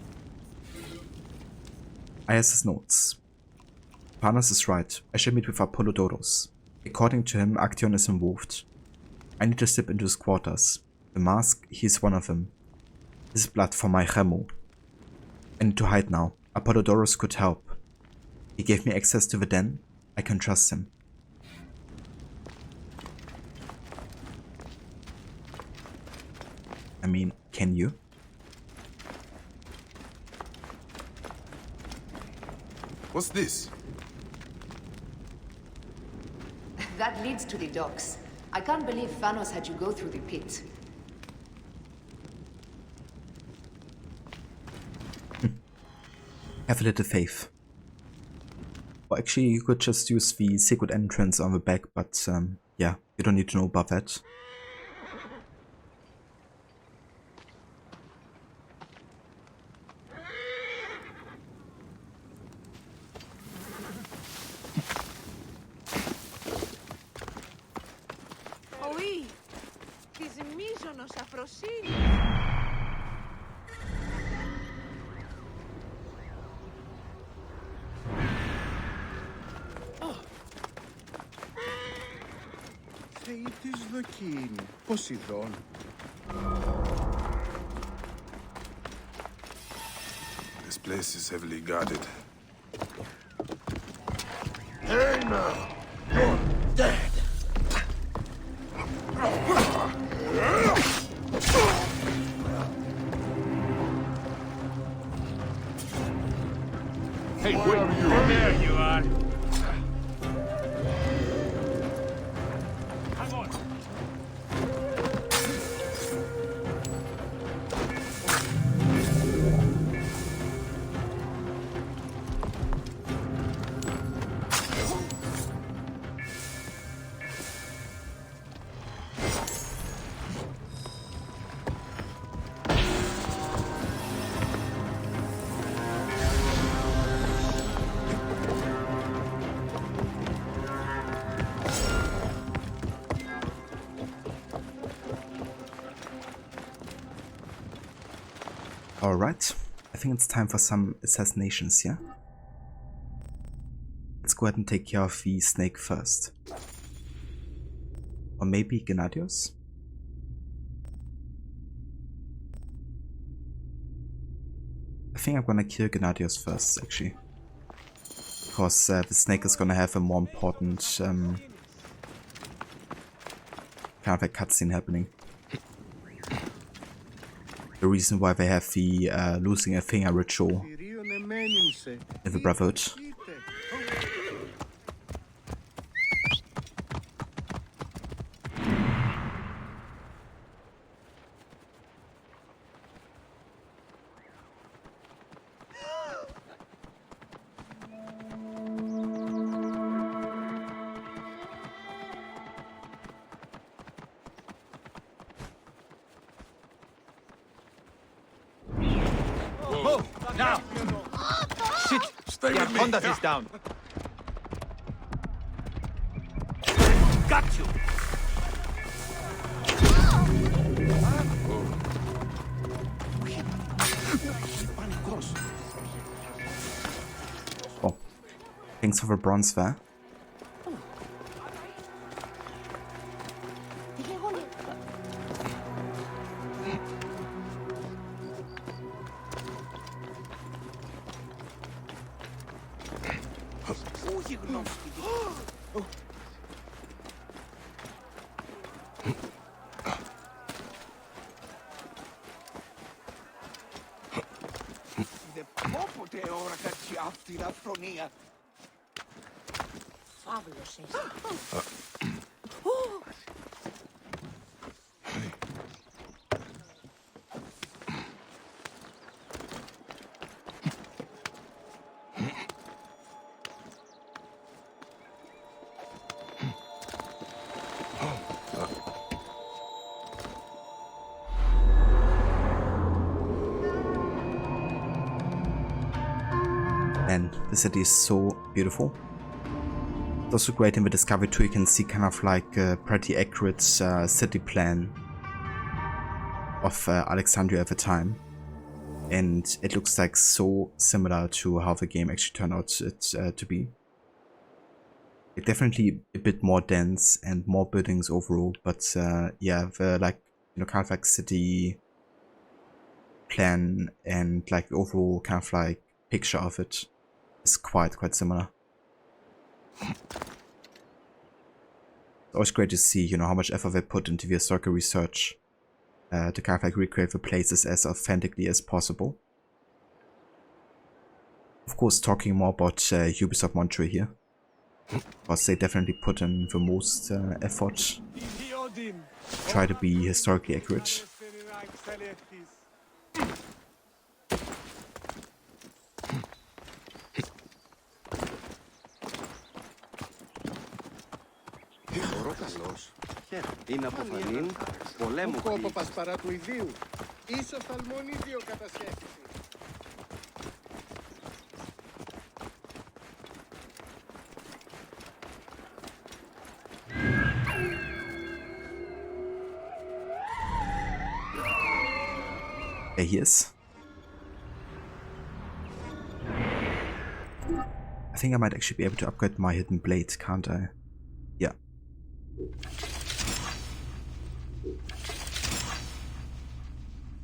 Aias' notes. Panos is right. I should meet with Apollodoros. According to him, Actaeon is involved. I need to slip into his quarters. The mask, he's one of them. This is blood for my Remo. I need to hide now. Apollodoros could help. He gave me access to the den. I can trust him. I mean, can you? What's this? That leads to the docks. I can't believe Thanos had you go through the pit. Have a little faith. Or actually, you could just use the secret entrance on the back, but yeah, you don't need to know about that. Oui, της μείζωνος αφροσύνης. Θεοί της Δοκίνη, Ποσειδών. This place is heavily guarded. Hey now! You're dead! Hey, where are you? There you are. Hang on. Alright, I think it's time for some assassinations, yeah? Let's go ahead and take care of the snake first. Or maybe Gennadios? I think I'm gonna kill Gennadios first, actually. Because the snake is gonna have a more important kind of a cutscene happening. The reason why they have the losing a finger ritual in the Brotherhood. Move! Now! Shit! Stay with me. Conduct is down. Got you! Oh, thanks for the bronze there. And the city is so beautiful. It's also great in the Discovery too, you can see kind of like a pretty accurate city plan of Alexandria at the time. And it looks like so similar to how the game actually turned out to be. It's definitely a bit more dense and more buildings overall, but yeah, the like, you know, kind of like city plan and like the overall kind of like picture of it is quite similar. It's always great to see, you know, how much effort they put into the historical research to kind of like recreate the places as authentically as possible. Of course, talking more about Ubisoft Montreal here, because they definitely put in the most effort to try to be historically accurate. Είναι από φανήν πολέμου κόπο πασπαρά του ιδίου. Ίσως θαλμονίδιο κατασχέθηση. There he is. I think I might actually be able to upgrade my hidden blade, can't I? Yeah.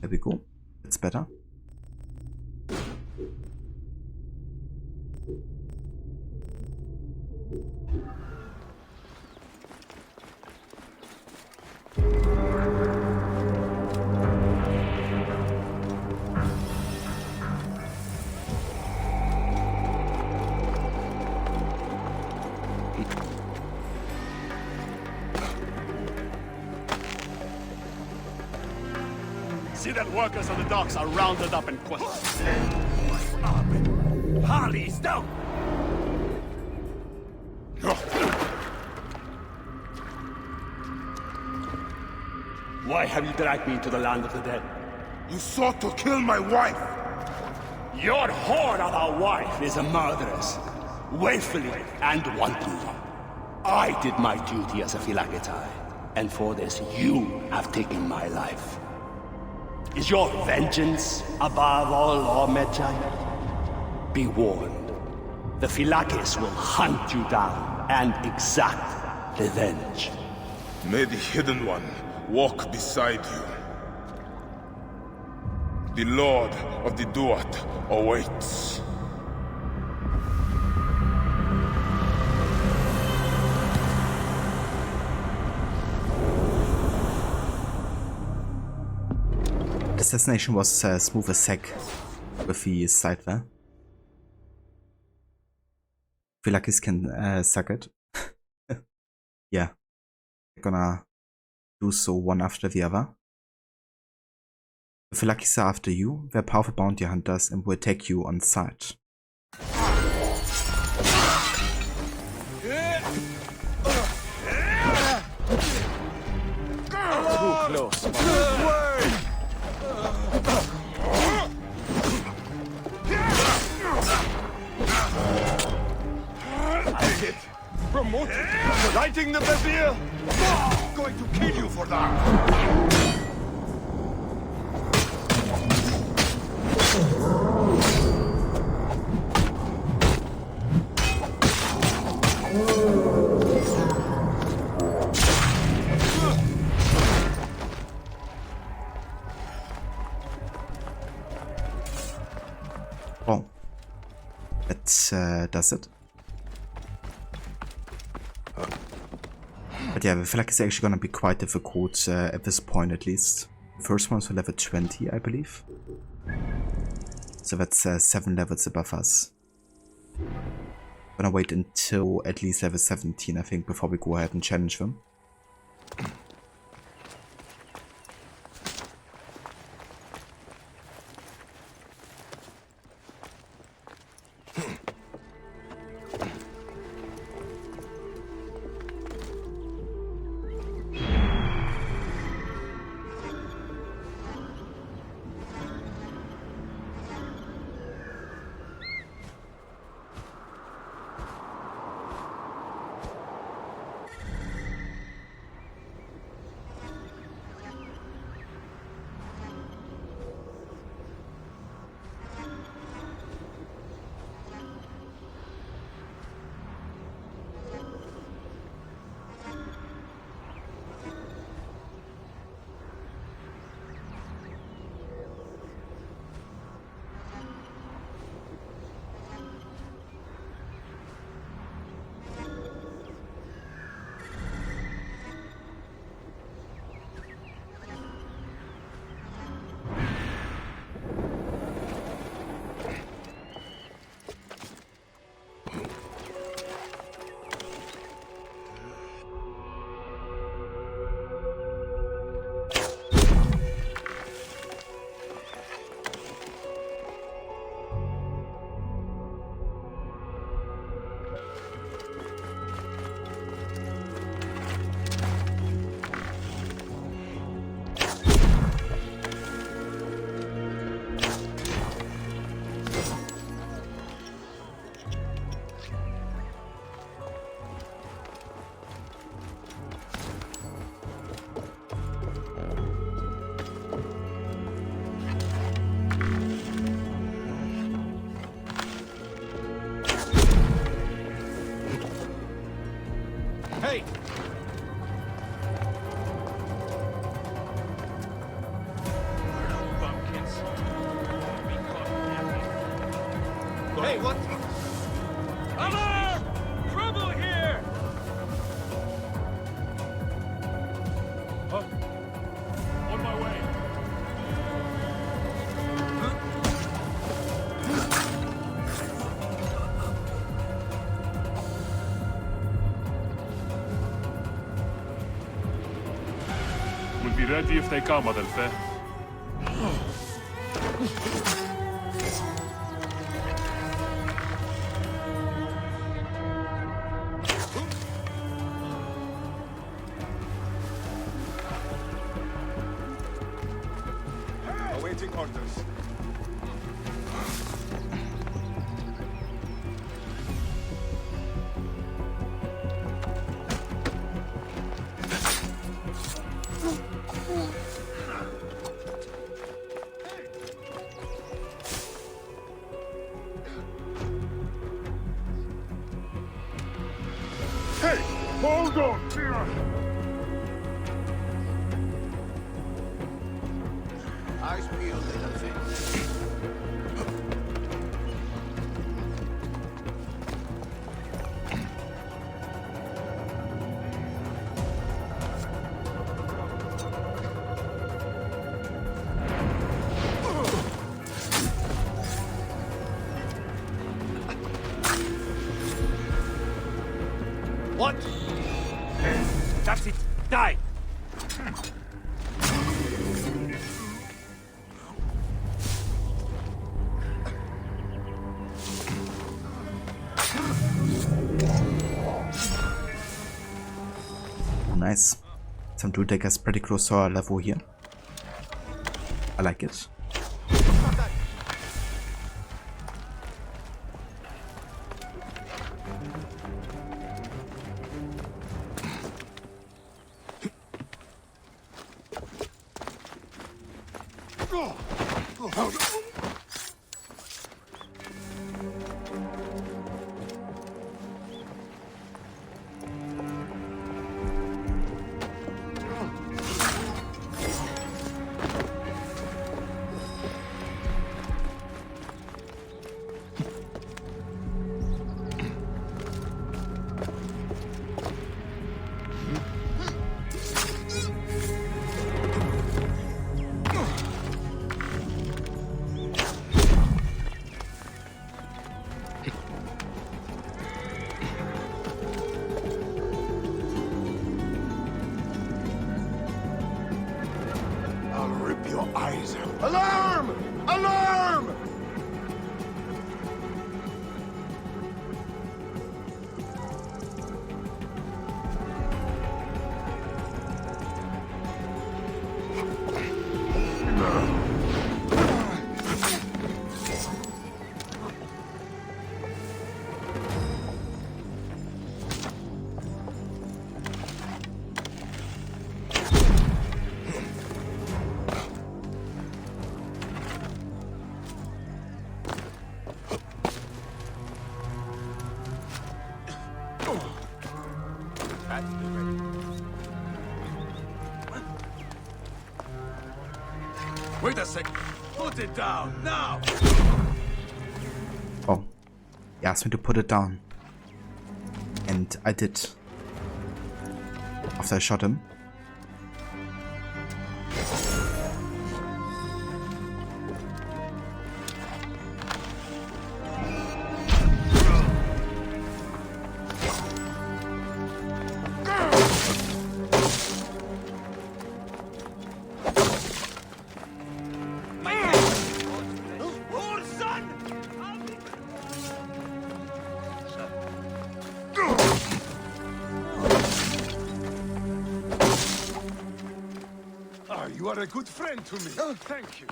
There we go. That's better. See that workers on the docks are rounded up and questioned. What's up? Harley's down! Why have you dragged me into the land of the dead? You sought to kill my wife! Your whore of a wife is a murderess, willfully and wantonly. I did my duty as a Phylakitai, and for this you have taken my life. Is your vengeance above all law, Medjay? Be warned. The Phylakis will hunt you down and exact revenge. May the Hidden One walk beside you. The Lord of the Duat awaits. Assassination was smooth as heck with the side there. Phylakis can suck it. Yeah. They're gonna do so one after the other. The Phylakis are after you. They're powerful bounty hunters and will take you on sight. Too close. Promoted! Lighting the Vizier! I'm going to kill you for that! Oh. That does it. But yeah, I feel like it's actually gonna be quite difficult at this point at least. The first one's for level 20, I believe. So that's 7 levels above us. Gonna wait until at least level 17, I think, before we go ahead and challenge them. Hey! Hey, what? Alarm! Trouble here! Huh? On my way. We'll be ready if they come, Adelphi. Awaiting orders. Hey, hold on! Eyes peeled, little thing. What? That's it. Die! Nice. Some dude that gets pretty close to our level here. I like it. Wait a sec. Put it down, now! Oh. He asked me to put it down. And I did. After I shot him. You are a good friend to me. Oh, thank you.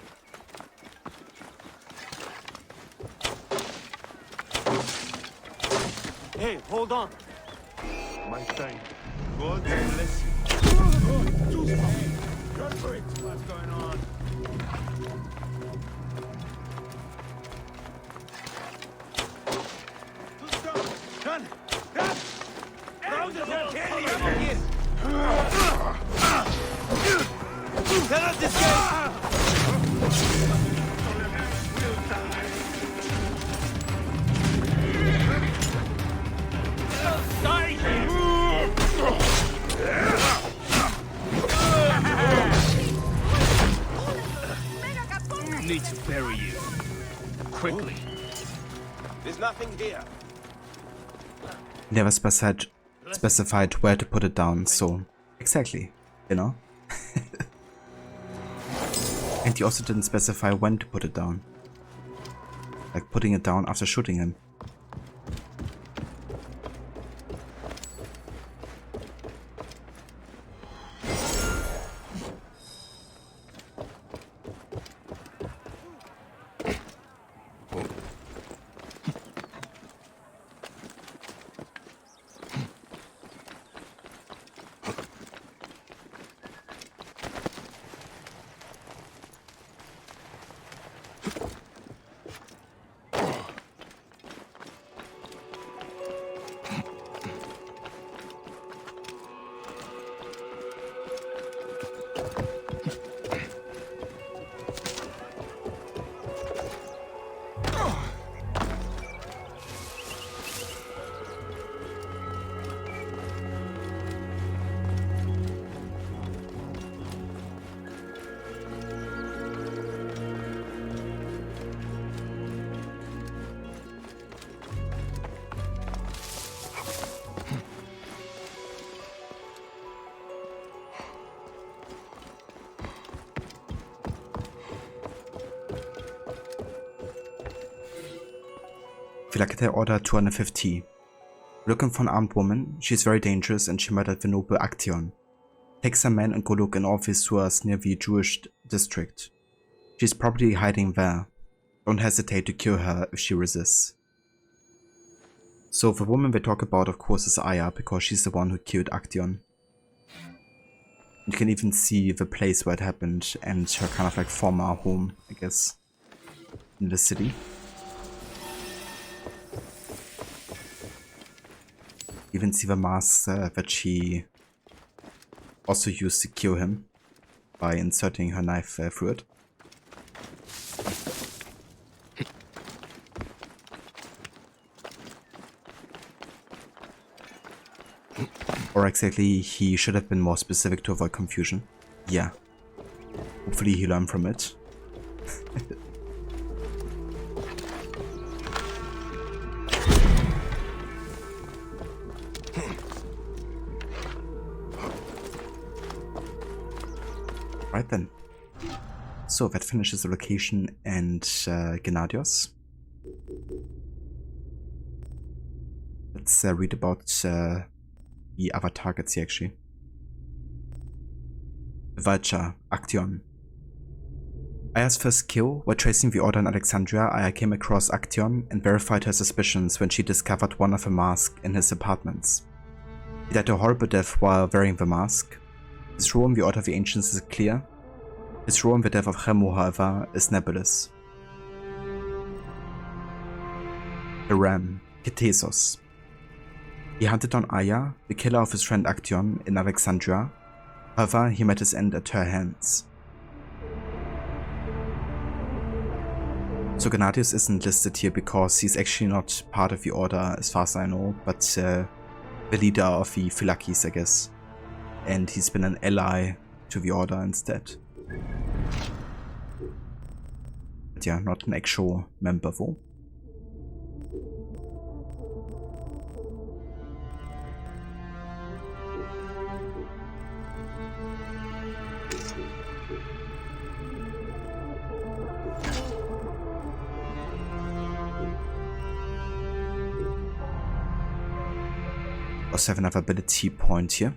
Hey, hold on. My friend, God bless you. Run for it. What's going on? Run! Run! Round is okay. Cannot escape! Need to bury you. Quickly. There's nothing here. Never specified where to put it down, so exactly, you know? And he also didn't specify when to put it down. Like putting it down after shooting him. Phylakitai Order 250. Looking for an armed woman. She's very dangerous and she murdered the noble Actaeon. Take some men and go look in all the sewers near the Jewish district. She's probably hiding there. Don't hesitate to kill her if she resists. So the woman we talk about, of course, is Aya, because she's the one who killed Actaeon. You can even see the place where it happened and her kind of like former home, I guess, in the city. Even see the mask that she also used to kill him by inserting her knife through it. Or exactly, he should have been more specific to avoid confusion. Yeah. Hopefully he learned from it. Right then. So that finishes the location and Gennadios. Let's read about the other targets here actually. The Vulture, Actaeon. Aya's first kill, while tracing the order in Alexandria, Aya came across Actaeon and verified her suspicions when she discovered one of the masks in his apartments. He died a horrible death while wearing the mask. His role in the Order of the Ancients is clear. His role in the death of Khemu, however, is nebulous. The Ram, Ktesos. He hunted down Aya, the killer of his friend Actaeon, in Alexandria. However, he met his end at her hands. So Gennadios isn't listed here because he's actually not part of the Order as far as I know, but the leader of the Phylakes, I guess. And he's been an ally to the Order instead. But yeah, not an actual member though. Also have another ability point here.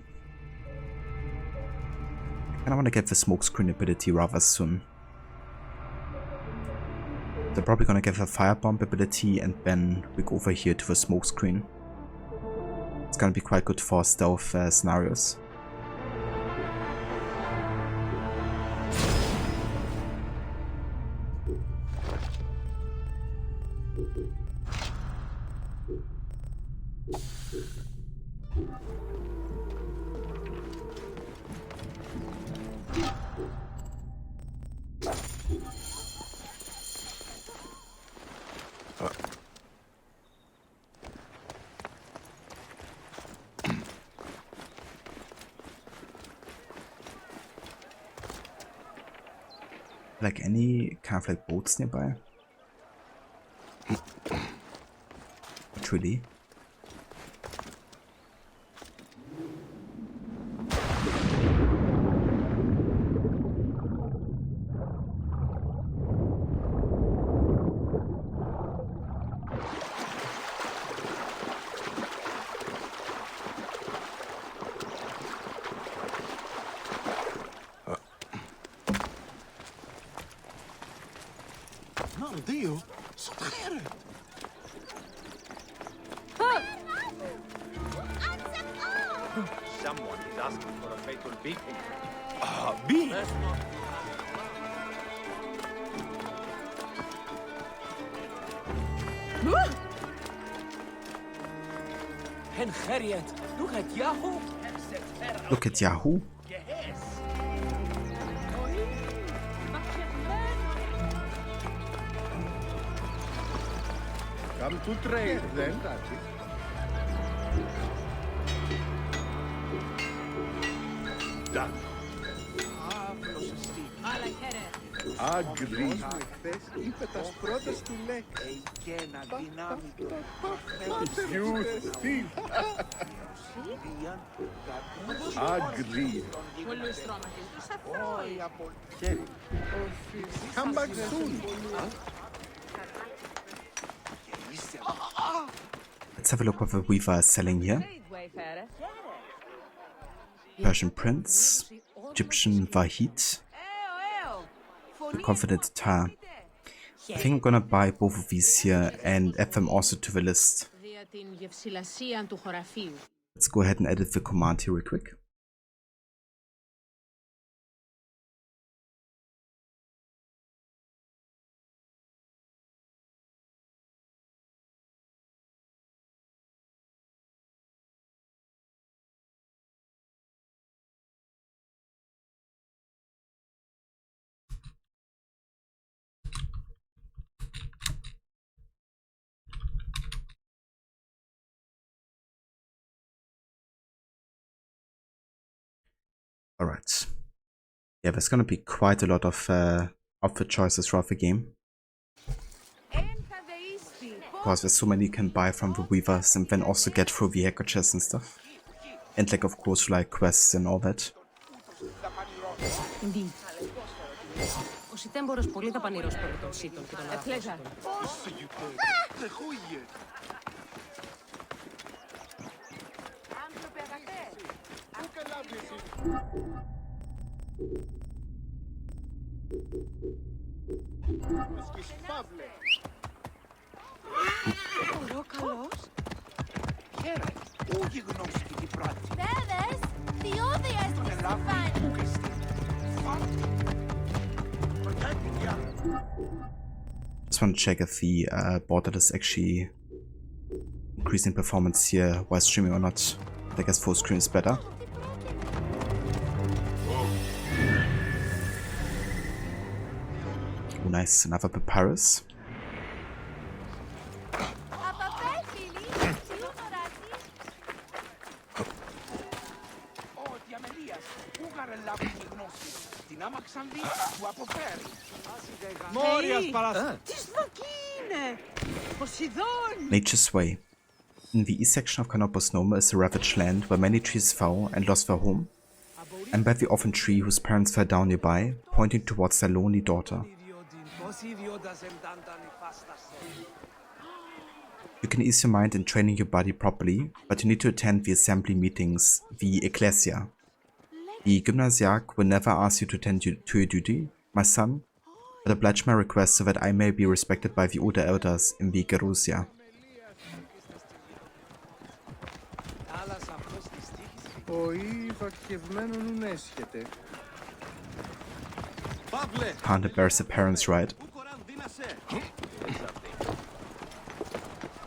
I kinda wanna get the smokescreen ability rather soon. They're probably gonna get the firebomb ability and then we go over here to the smokescreen. It's gonna be quite good for stealth scenarios. Like any kind of like boats nearby? Not really. Dio, så sker Someone is asking for a fatal beating. Me? Look at Yahoo! Come to trade then. Done. Agreed. Είπε τα πρώτες του λέξη. You thief. Agreed. Come back soon. Let's have a look what the Weaver is selling here. Persian Prince, Egyptian Vahid, Confident Tar. I think I'm gonna buy both of these here and add them also to the list. Let's go ahead and edit the command here real quick. Alright. Yeah, there's gonna be quite a lot of outfit choices throughout the game. Because there's so many you can buy from the Weavers and then also get through the hacker chests and stuff. And like of course like quests and all that. Indeed. Ο Σιτέμπορος πολύ δαπανηρός πέρα των Σίτων και των Απόστολων. Just want to check if the border is actually increasing performance here while streaming or not. I guess full screen is better. Oh, nice, another papyrus. Nature's Way. In the east section of Canopus Noma is a ravaged land where many trees fell and lost their home, and by the orphan tree whose parents fell down nearby, pointing towards their lonely daughter. You can ease your mind in training your body properly, but you need to attend the assembly meetings, the Ecclesia. The Gymnasiarch will never ask you to attend to your duty, my son, but oblige my request so that I may be respected by the older elders in the Gerousia. Can't embarrass the parents, right?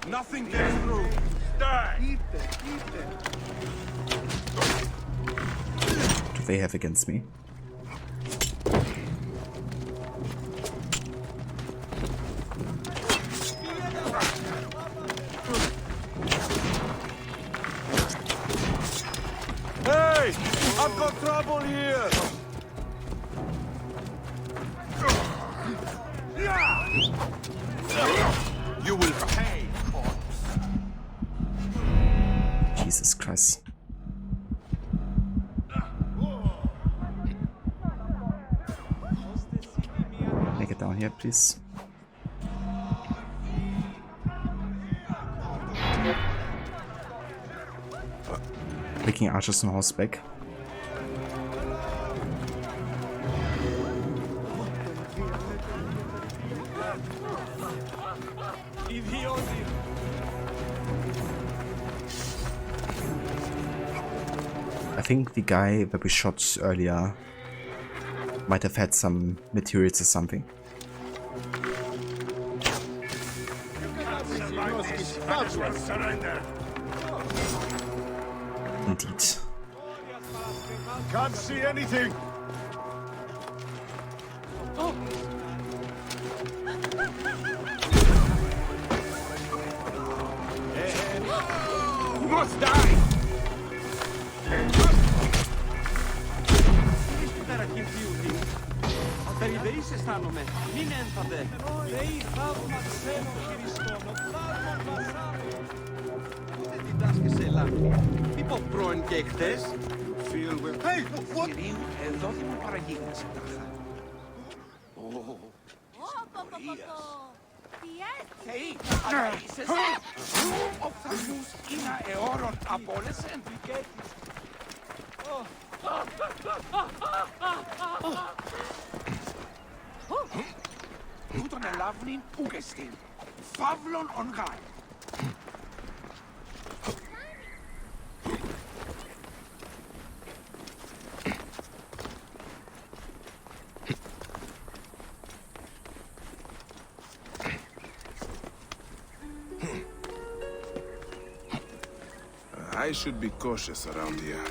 Nothing gets through. Die! What do they have against me? Hey! I've got trouble here! You will pay, Jesus Christ. Can I get down here, please? Making archers on horseback. I think the guy that we shot earlier might have had some materials or something. Indeed. Can't see anything! You must die! αισθάνομαι. Μην ένθατε. Λέει θαύμα ξένων χειριστών, θαύμα βασάρων. Ούτε διδάσκεσαι Ελλάδη. Μήπως πρώην και εχθές. Hey, what? Κυρίου, εδώ δεν παραγίγνεσαι τάχα. Θεοί, αλλά είσαι εσύ. Ο φθαγμούς είναι αιώρων απόλεσεν. Τούτον ελάβνην ούκεστην. Φαύλων ον γάι. I should be cautious around here.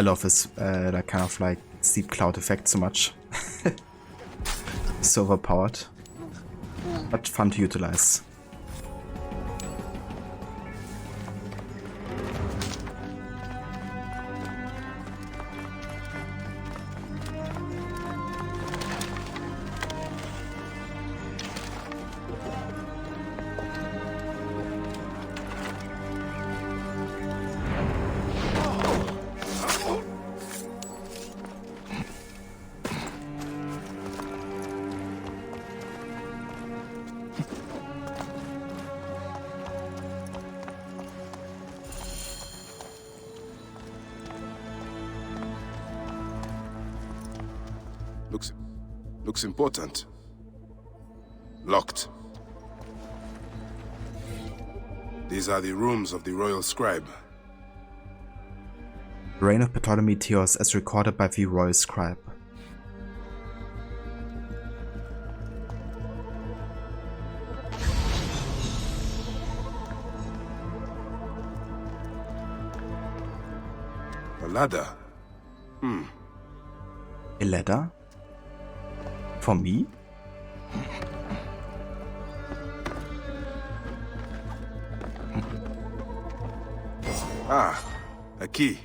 I love this that kind of like steep cloud effect so much. So overpowered, but fun to utilize. Looks important. Locked. These are the rooms of the Royal Scribe. The reign of Ptolemy Theos as recorded by the Royal Scribe. A ladder. A ladder? For me? Ah, a key.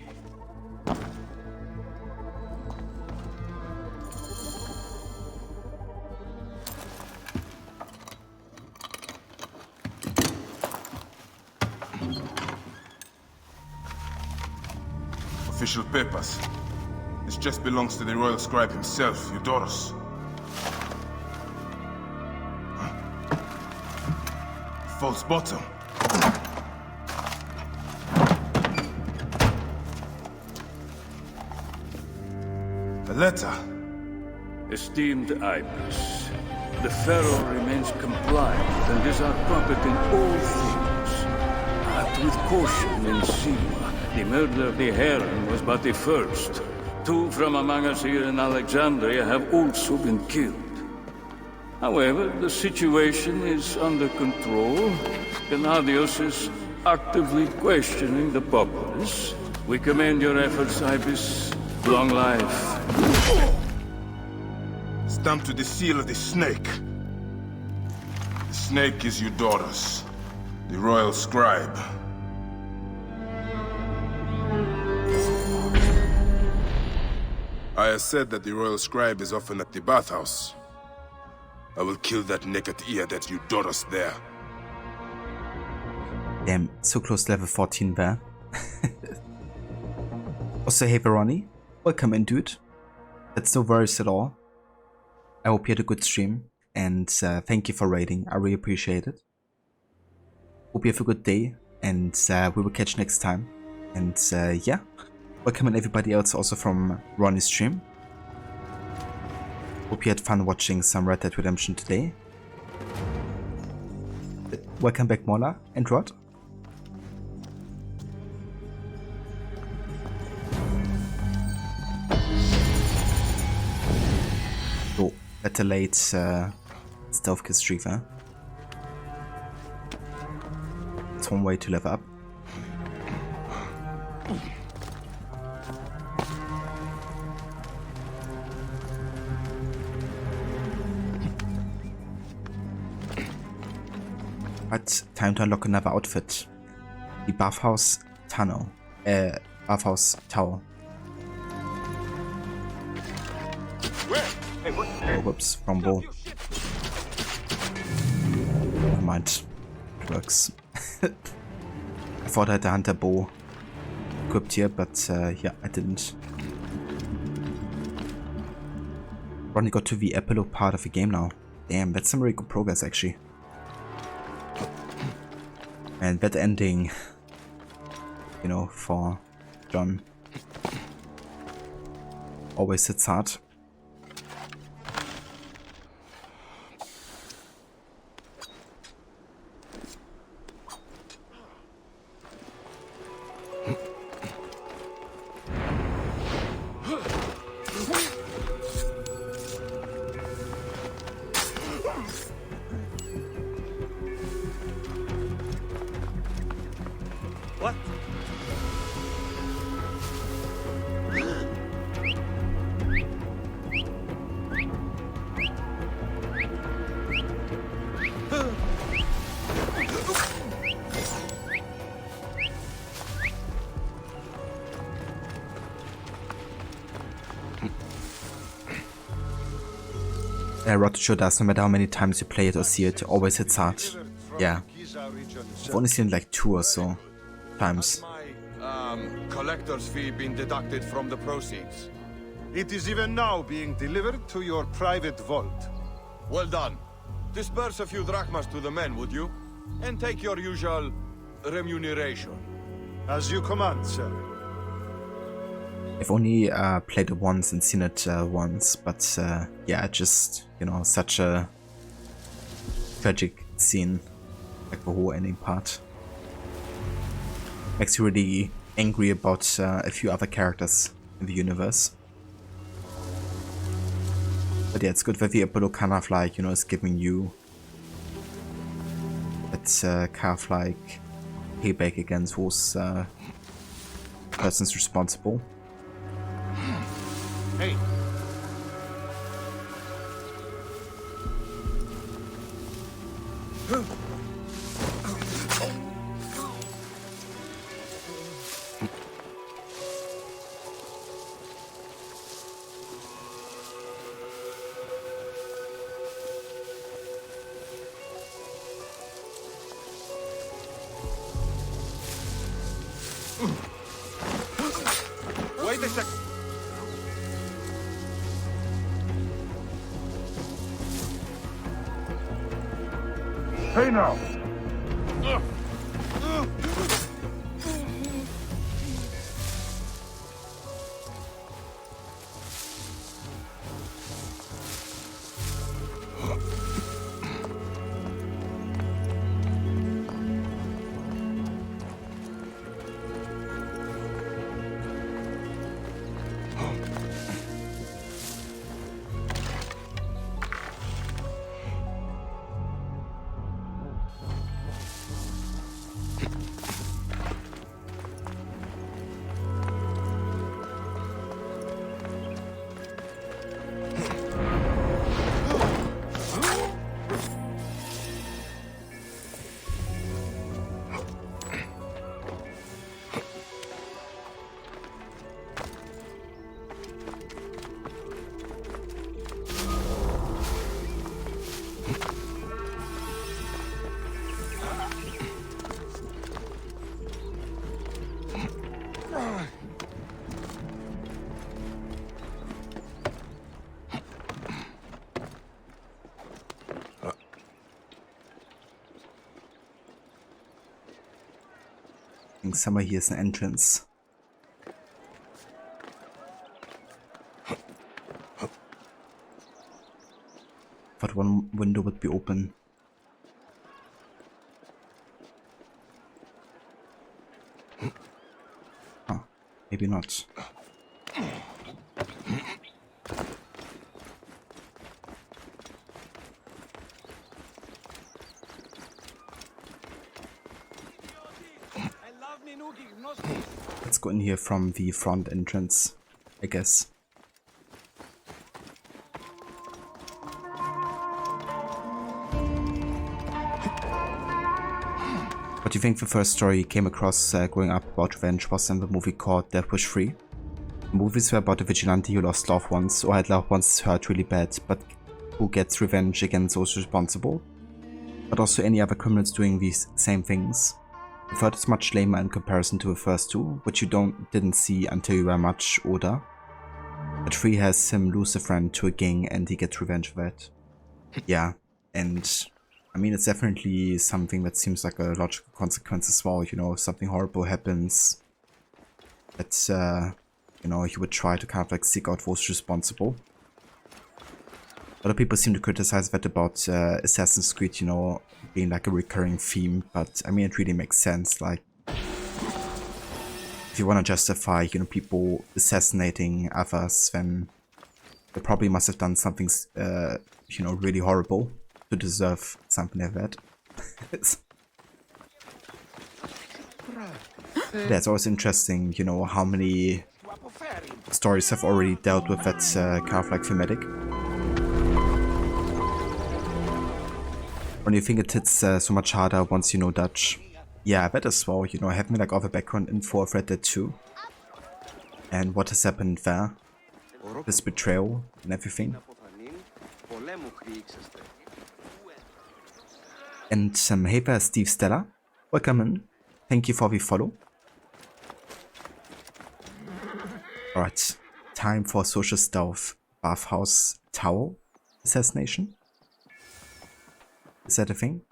Official papers. This chest belongs to the Royal Scribe himself, Eudorus. False bottom. A letter. Esteemed Ibis, the Pharaoh remains compliant and is our puppet in all things. Act with caution in Siwa. The murder of the Heron was but the first. 2 from among us here in Alexandria have also been killed. However, the situation is under control. Gennadios is actively questioning the populace. We commend your efforts, Ibis. Long life. Stamped to the seal of the snake. The snake is Eudorus, the Royal Scribe. I have said that the Royal Scribe is often at the bathhouse. I will kill that naked ear that Eudorus there. Damn, so close to level 14 there. Also, hey Veroni, welcome in, dude. That's no worries at all. I hope you had a good stream, and thank you for raiding. I really appreciate it. Hope you have a good day, and we will catch next time. And yeah, welcome and everybody else also from Ronnie's stream. Hope you had fun watching some Red Dead Redemption today. Welcome back, Mola and Rod. So, better late stealth kill Streaver. It's one way to level up. But time to unlock another outfit. The Bathhouse Tunnel. Bathhouse Tower. Oh, whoops, wrong bow. Never mind. It works. I thought I had a hunter bow equipped here, but yeah, I didn't. Ronnie got to the epilogue part of the game now. Damn, that's some really good progress actually. And that ending, you know, for John always hits hard. Rotocho does, no matter how many times you play it or see it, always hits hard. Yeah. I've only seen like 2 or so times. Collector's fee been deducted from the proceeds? It is even now being delivered to your private vault. Well done. Disperse a few drachmas to the men, would you? And take your usual remuneration. As you command, sir. I've only played it once and seen it once, but yeah, just, you know, such a tragic scene, like the whole ending part. Makes you really angry about a few other characters in the universe. But yeah, it's good that the Apollo kind of like, you know, is giving you that kind of like payback against those persons responsible. Hey. Wait a sec. Hey now. I think somewhere here is an entrance. But one window would be open. Oh, maybe not. Let's go in here from the front entrance, I guess. What do you think the first story you came across growing up about revenge was in the movie called Death Wish 3? The movies were about a vigilante who lost loved ones or had loved ones hurt really bad, but who gets revenge against those responsible. But also any other criminals doing these same things. The third is much lamer in comparison to the first two, which you didn't see until you were much older. But 3 has him lose a friend to a gang and he gets revenge for that. Yeah, and I mean, it's definitely something that seems like a logical consequence as well, you know, something horrible happens that, you know, you would try to kind of like seek out those responsible. A lot of people seem to criticize that about Assassin's Creed, you know, being like a recurring theme, but I mean, it really makes sense. Like, if you want to justify, you know, people assassinating others, then they probably must have done something, you know, really horrible to deserve something like that. Yeah, it's always interesting, you know, how many stories have already dealt with that kind of like thematic. When you think it hits so much harder once you know Dutch. Yeah, that as well, you know, having like all the background info, I've read that too. And what has happened there. This betrayal and everything. And hey there, Steve Stella. Welcome in. Thank you for the follow. Alright, time for social stuff. Bathhouse Tower assassination. Is that a thing?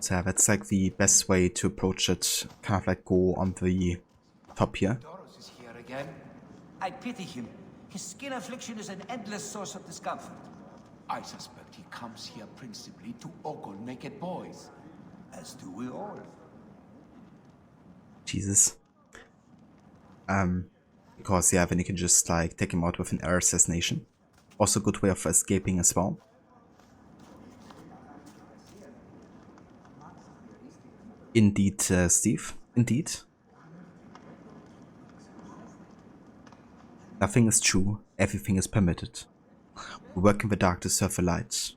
So yeah, that's like the best way to approach it. Kind of like go on the top here. Doros is here again. I pity him. His skin affliction is an endless source of discomfort. I suspect he comes here principally to ogle naked boys. As do we all. Jesus. Because yeah, then you can just like take him out with an air assassination. Also a good way of escaping as well. Indeed, Steve. Indeed. Nothing is true. Everything is permitted. We work in the dark to serve the light.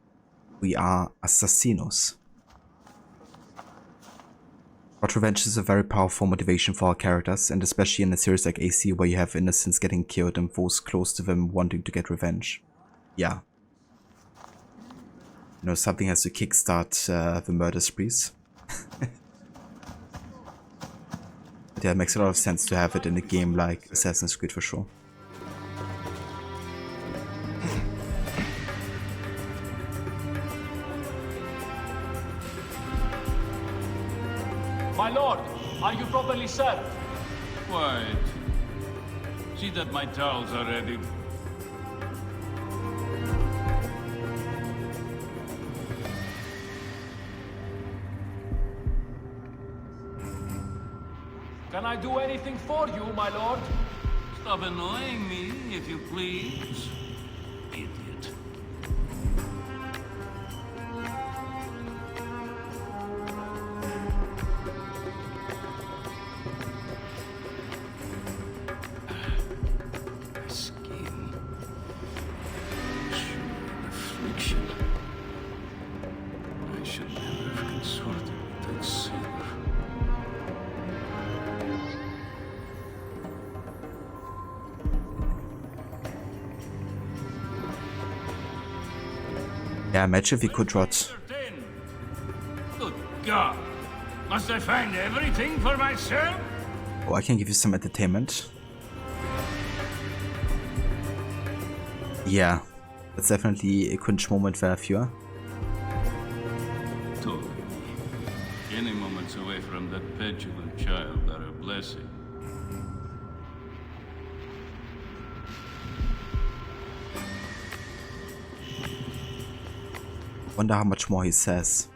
We are assassinos. But revenge is a very powerful motivation for our characters, and especially in a series like AC where you have innocents getting killed and those close to them wanting to get revenge. Yeah. You know, something has to kickstart the murder sprees. But yeah, it makes a lot of sense to have it in a game like Assassin's Creed for sure. My lord, are you properly served? Quiet. See that my towels are ready. Can I do anything for you, my lord? Stop annoying me, if you please. Idiot. My skin. Sure, affliction. I should never have consorted with that sailor. Yeah, imagine if we could rot. Good God! Must I find everything for myself? Oh, I can give you some entertainment. Yeah, that's definitely a cringe moment for a viewer. Totally. Any moments away from that petulant child are a blessing. Wonder how much more he says.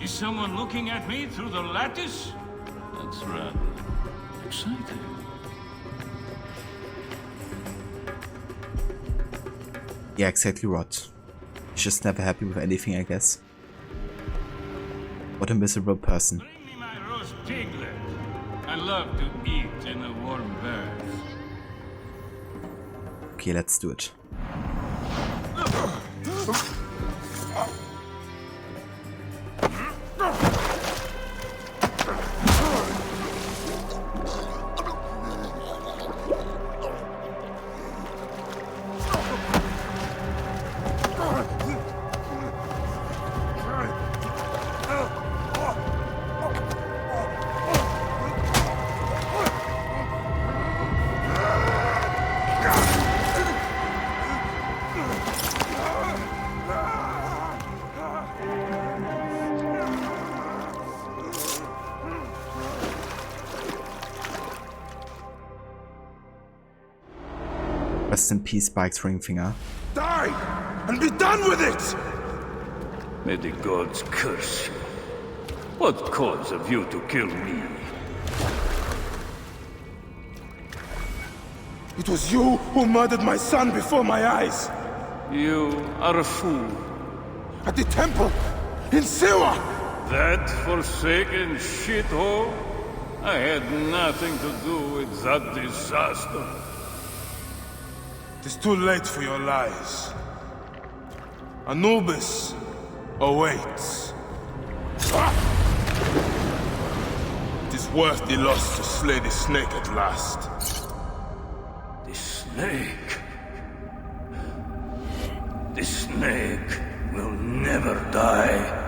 Is someone looking at me through the lattice? That's rather exciting. Yeah, exactly, Rod. He's just never happy with anything, I guess. What a miserable person. Bring me my roast piglet. I love to eat in a warm bath. Okay, let's do it. Rest in peace, Spike's Ringfinger. Die! And be done with it! May the gods curse you. What cause have you to kill me? It was you who murdered my son before my eyes! You are a fool. At the temple! In Siwa! That forsaken shithole? I had nothing to do with that disaster. It is too late for your lies. Anubis awaits. It is worth the loss to slay the snake at last. The snake? The snake will never die.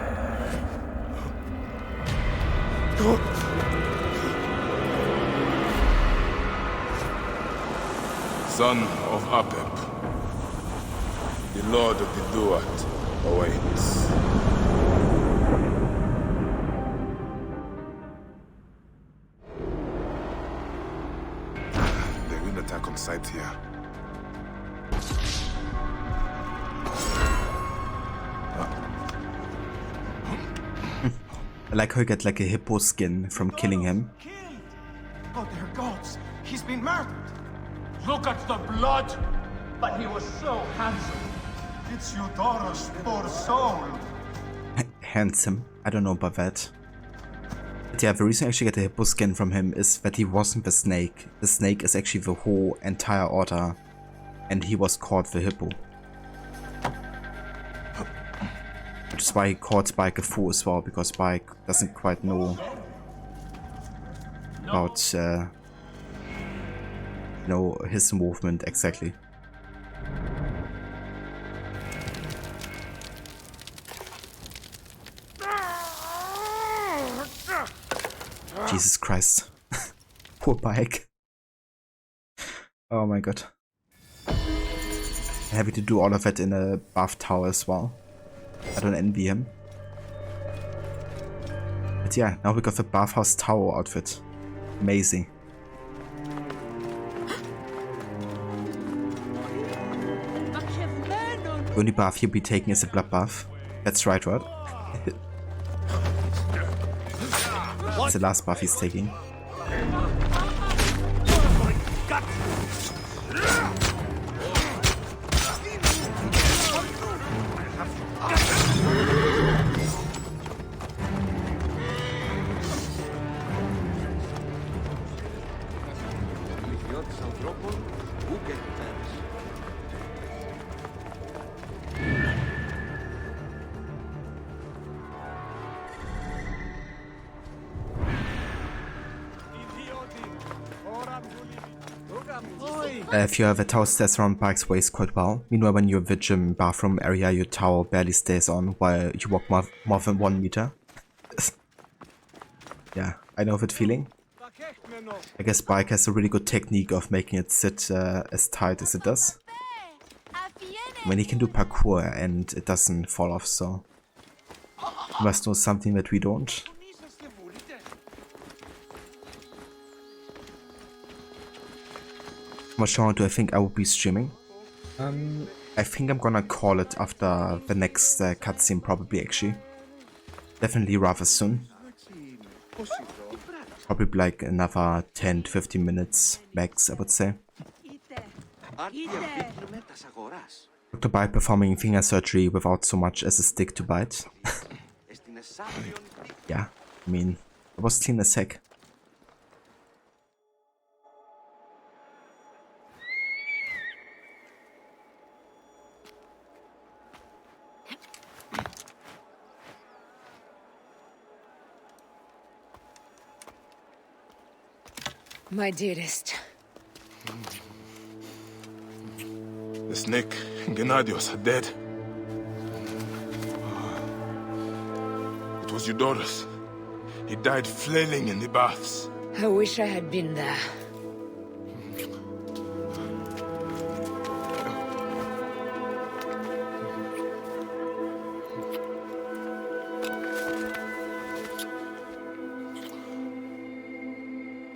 Son of Apep, the Lord of the Duat awaits. They will attack on sight here. I like how you get like a hippo skin from killing him. Oh, dear gods! He's been murdered! Look at the blood! But he was so handsome. It's Eudoros, poor soul. Handsome. I don't know about that. But yeah, the reason I actually get a hippo skin from him is that he wasn't the snake. The snake is actually the whole entire order. And he was called the hippo. Which is why he called Spike a fool as well, because Spike doesn't quite know about his movement exactly. Jesus Christ. Poor Bike. Oh my god. Happy to do all of it in a buff tower as well. I don't envy him. But yeah, now we got the bathhouse tower outfit. Amazing. The only bath you'll be taking is a blood bath. That's right, Rod. It's the last bath he's taking. If you have a tower stairs around Bike's waist quite well. Meanwhile, when you're in the gym bathroom area, your tower barely stays on while you walk more than 1 meter. Yeah, I know that feeling. I guess Bike has a really good technique of making it sit as tight as it does. When he can do parkour and it doesn't fall off, so he must know something that we don't. How much longer do I think I will be streaming? I think I'm gonna call it after the next cutscene, probably actually. Definitely rather soon. Probably like another 10 to 15 minutes max, I would say. Dr. Bite performing finger surgery without so much as a stick to bite. Yeah, I mean, it was clean as heck. My dearest. The snake, Gennadios, are dead. It was Eudoros. He died flailing in the baths. I wish I had been there.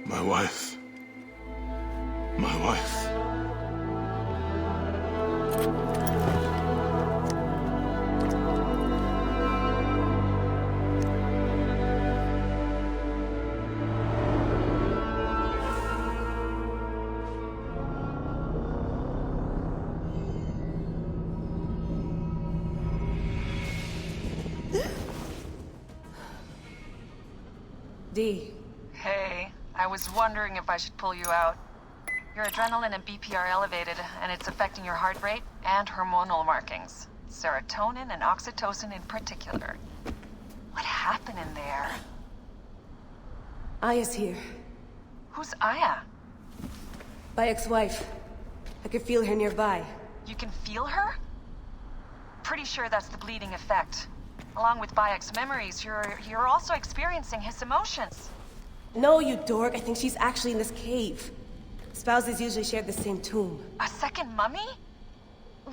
My wife. My wife. V. Hey, I was wondering if I should pull you out. Your adrenaline and BP are elevated, and it's affecting your heart rate and hormonal markings. Serotonin and oxytocin in particular. What happened in there? Aya's here. Who's Aya? My ex-wife. I could feel her nearby. You can feel her? Pretty sure that's the bleeding effect. Along with Bayek's memories, you're also experiencing his emotions. No, you dork. I think she's actually in this cave. Spouses usually share the same tomb. A second mummy?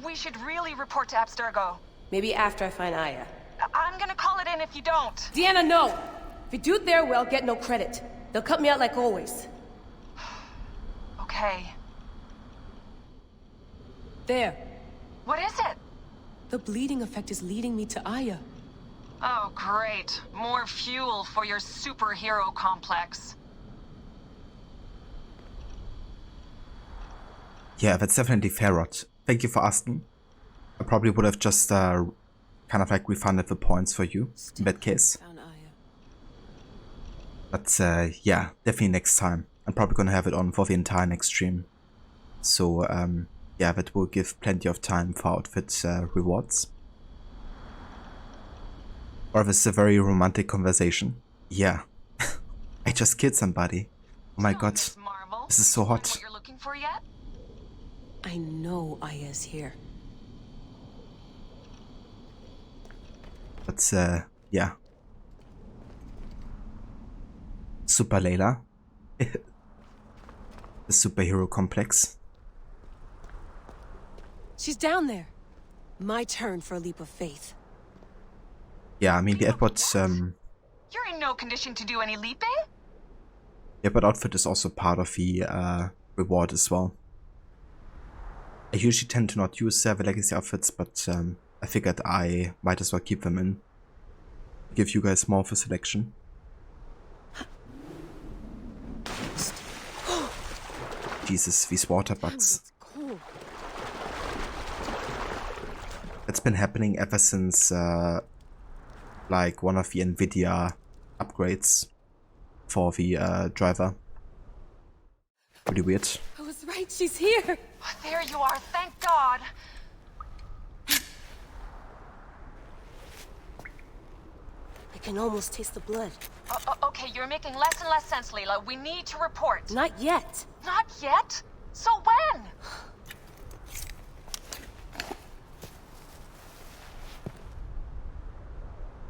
We should really report to Abstergo. Maybe after I find Aya. I'm gonna call it in if you don't. Deanna, no! If you do it there, well, get no credit. They'll cut me out like always. Okay. There. What is it? The bleeding effect is leading me to Aya. Oh, great. More fuel for your superhero complex. Yeah, that's definitely fair, Rod. Thank you for asking. I probably would have just kind of like refunded the points for you in that case. But yeah, definitely next time. I'm probably gonna have it on for the entire next stream. So yeah, that will give plenty of time for outfit rewards. Or this is a very romantic conversation. Yeah. I just killed somebody. Oh my god. This is so hot. What you're looking for yet? I know Aya's here. But yeah. Super Layla. The superhero complex. She's down there. My turn for a leap of faith. Yeah, I mean the Edward You're in no condition to do any leaping? yeah, but outfit is also part of the reward as well. I usually tend to not use the legacy outfits, but I figured I might as well keep them in. Give you guys more of a selection. Jesus, these water bugs. It's been happening ever since like one of the Nvidia upgrades for the driver. Pretty weird. I was right, she's here. There you are, thank God. I can almost taste the blood. Okay, you're making less and less sense, Layla. We need to report. Not yet. Not yet? So when?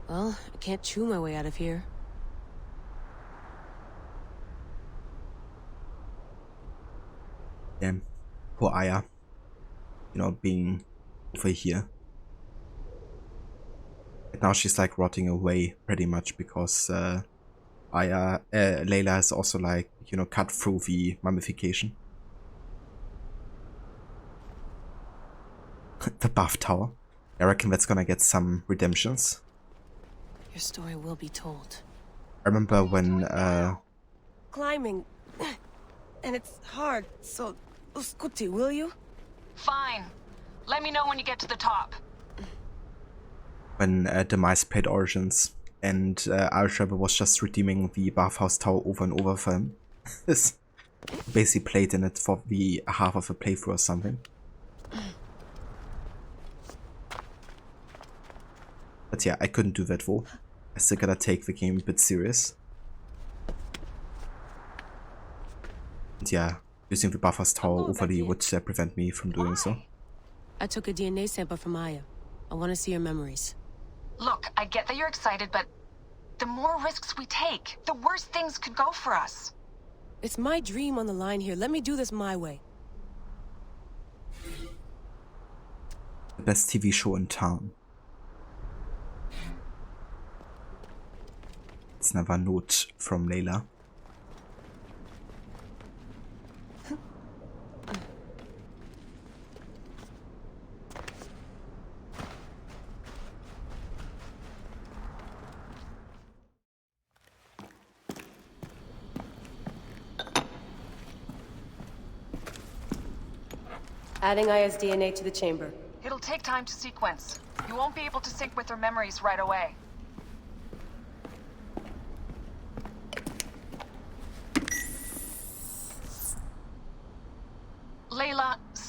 Well, I can't chew my way out of here. Damn. Poor Aya. You know, being over here. And now she's like rotting away pretty much because Layla has also like, you know, cut through the mummification. The bath tower. I reckon that's gonna get some redemptions. Your story will be told. I remember when Climbing. And it's hard, so scuti, will you? Fine. Let me know when you get to the top. when Demise played Origins and Alshaba was just redeeming the bathhouse tower over and over for him. Basically played in it for the half of a playthrough or something. But yeah, I couldn't do that though. I still gotta take the game a bit serious. And yeah, using the bathhouse tower overly would prevent me from doing so. I took a DNA sample from Aya. I want to see her memories. Look, I get that you're excited, but the more risks we take, the worse things could go for us. It's my dream on the line here. Let me do this my way. The best TV show in town. It's never a note from Layla. Adding Aya's DNA to the chamber. It'll take time to sequence. You won't be able to sync with her memories right away.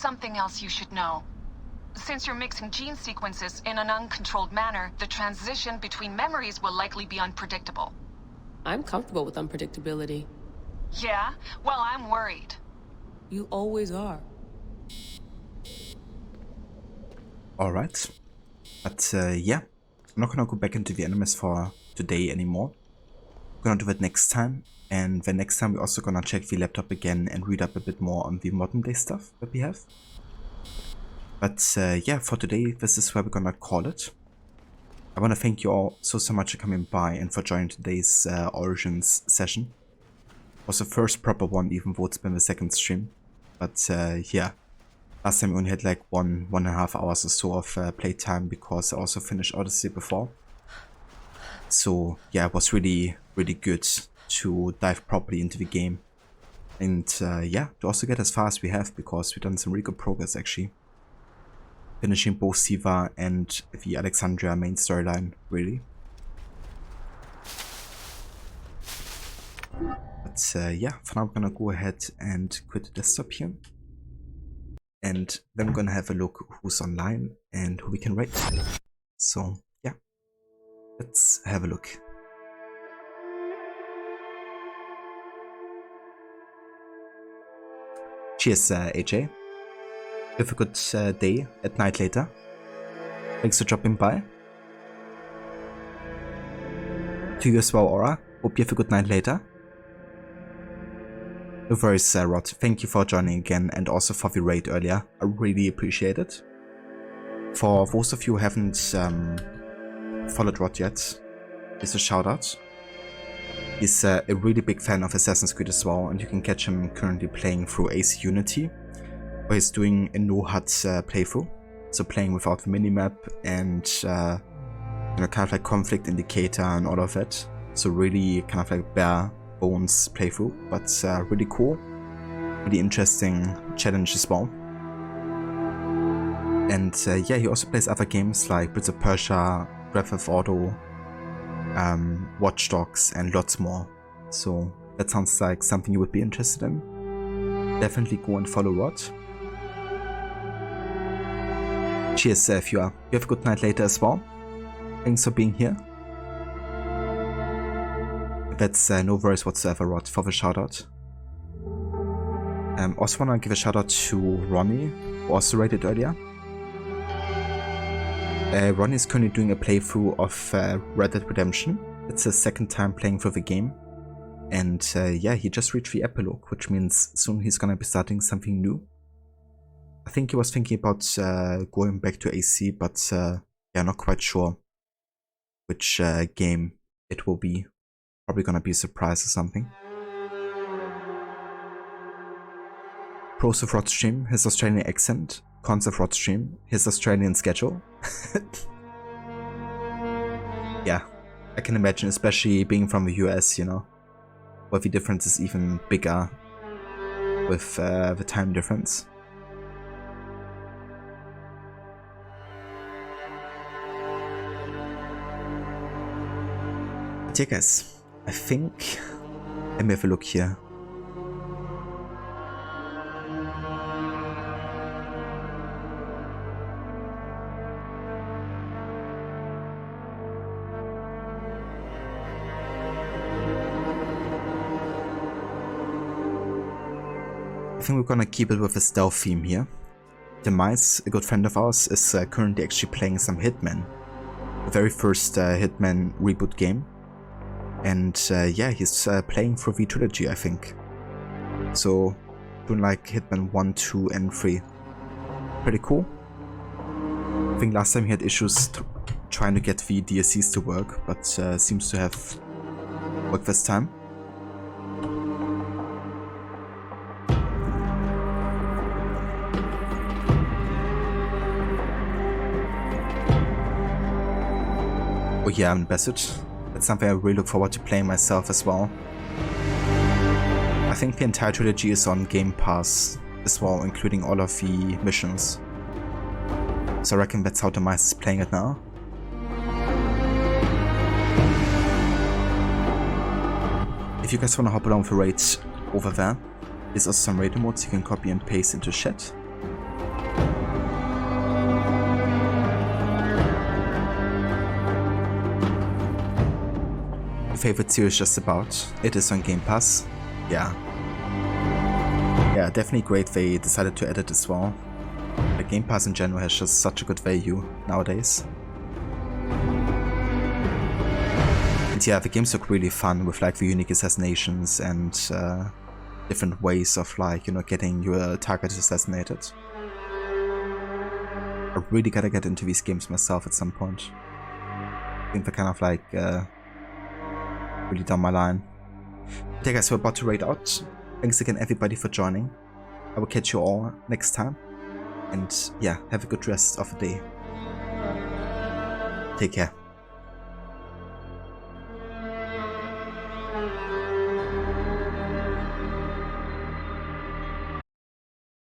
something else you should know. Since you're mixing gene sequences in an uncontrolled manner, the transition between memories will likely be unpredictable. I'm comfortable with unpredictability. Yeah? Well, I'm worried. You always are. Alright. But yeah, I'm not gonna go back into the animes for today anymore. We're gonna do it next time. And then next time we're also gonna check the laptop again and read up a bit more on the modern day stuff that we have. But yeah, for today, this is where we're gonna call it. I wanna thank you all so much for coming by and for joining today's Origins session. It was the first proper one, even though it's been the second stream. But yeah, last time we only had like 1.5 hours or so of playtime because I also finished Odyssey before. So yeah, it was really good to dive properly into the game. And yeah, to also get as far as we have, because we've done some really good progress actually. Finishing both Siva and the Alexandria main storyline, really. But yeah, for now I'm gonna go ahead and quit the desktop here. And then we're gonna have a look who's online and who we can rate. So yeah, let's have a look. Cheers, AJ. Have a good day at night later. Thanks for dropping by. To you as well, Aura. Hope you have a good night later. No worries, Rod. Thank you for joining again and also for the raid earlier. I really appreciate it. For those of you who haven't followed Rod yet, here's a shout out. He's a really big fan of Assassin's Creed as well, and you can catch him currently playing through AC Unity, where he's doing a no-HUD playthrough, so playing without the minimap and you know, kind of like conflict indicator and all of that. So really kind of like bare bones playthrough, but really cool, really interesting challenge as well. And yeah, he also plays other games like Prince of Persia, Grand Theft Auto, Watch Dogs, and lots more. So that sounds like something you would be interested in. Definitely go and follow Rod. Cheers, viewer. You have a good night later as well. Thanks for being here. That's no worries whatsoever, Rod, for the shoutout. Also wanna give a shoutout to Ronnie, who also rated earlier. Ronnie is currently doing a playthrough of Red Dead Redemption. It's his second time playing through the game. And yeah, he just reached the epilogue, which means soon he's gonna be starting something new. I think he was thinking about going back to AC, but yeah, not quite sure which game it will be. Probably gonna be a surprise or something. Pros of Rod stream, his Australian accent. Cons of Rod stream, his Australian schedule. Yeah, I can imagine, especially being from the US, you know, where the difference is even bigger with the time difference. But yeah, guys, I think, let me have a look here. I think we're gonna keep it with a stealth theme here. Demise, a good friend of ours, is currently actually playing some Hitman. The very first Hitman reboot game. And yeah, he's playing through the trilogy, I think. So, doing like Hitman 1, 2 and 3. Pretty cool. I think last time he had issues trying to get the DLCs to work, but seems to have worked this time. Oh yeah, Unbassett. That's something I really look forward to playing myself as well. I think the entire trilogy is on Game Pass as well, including all of the missions. So I reckon that's how Demise is playing it now. If you guys wanna hop along with the raids over there, there's also some raid emotes you can copy and paste into chat. favorite series just about. It is on Game Pass. Yeah. Yeah, definitely great they decided to add it as well. The Game Pass in general has just such a good value nowadays. And yeah, the games look really fun with like the unique assassinations and different ways of like, you know, getting your target assassinated. I really gotta get into these games myself at some point. I think they're kind of like really down my line. Okay guys, we're about to raid out. Thanks again everybody for joining. I will catch you all next time. And yeah, have a good rest of the day. Take care.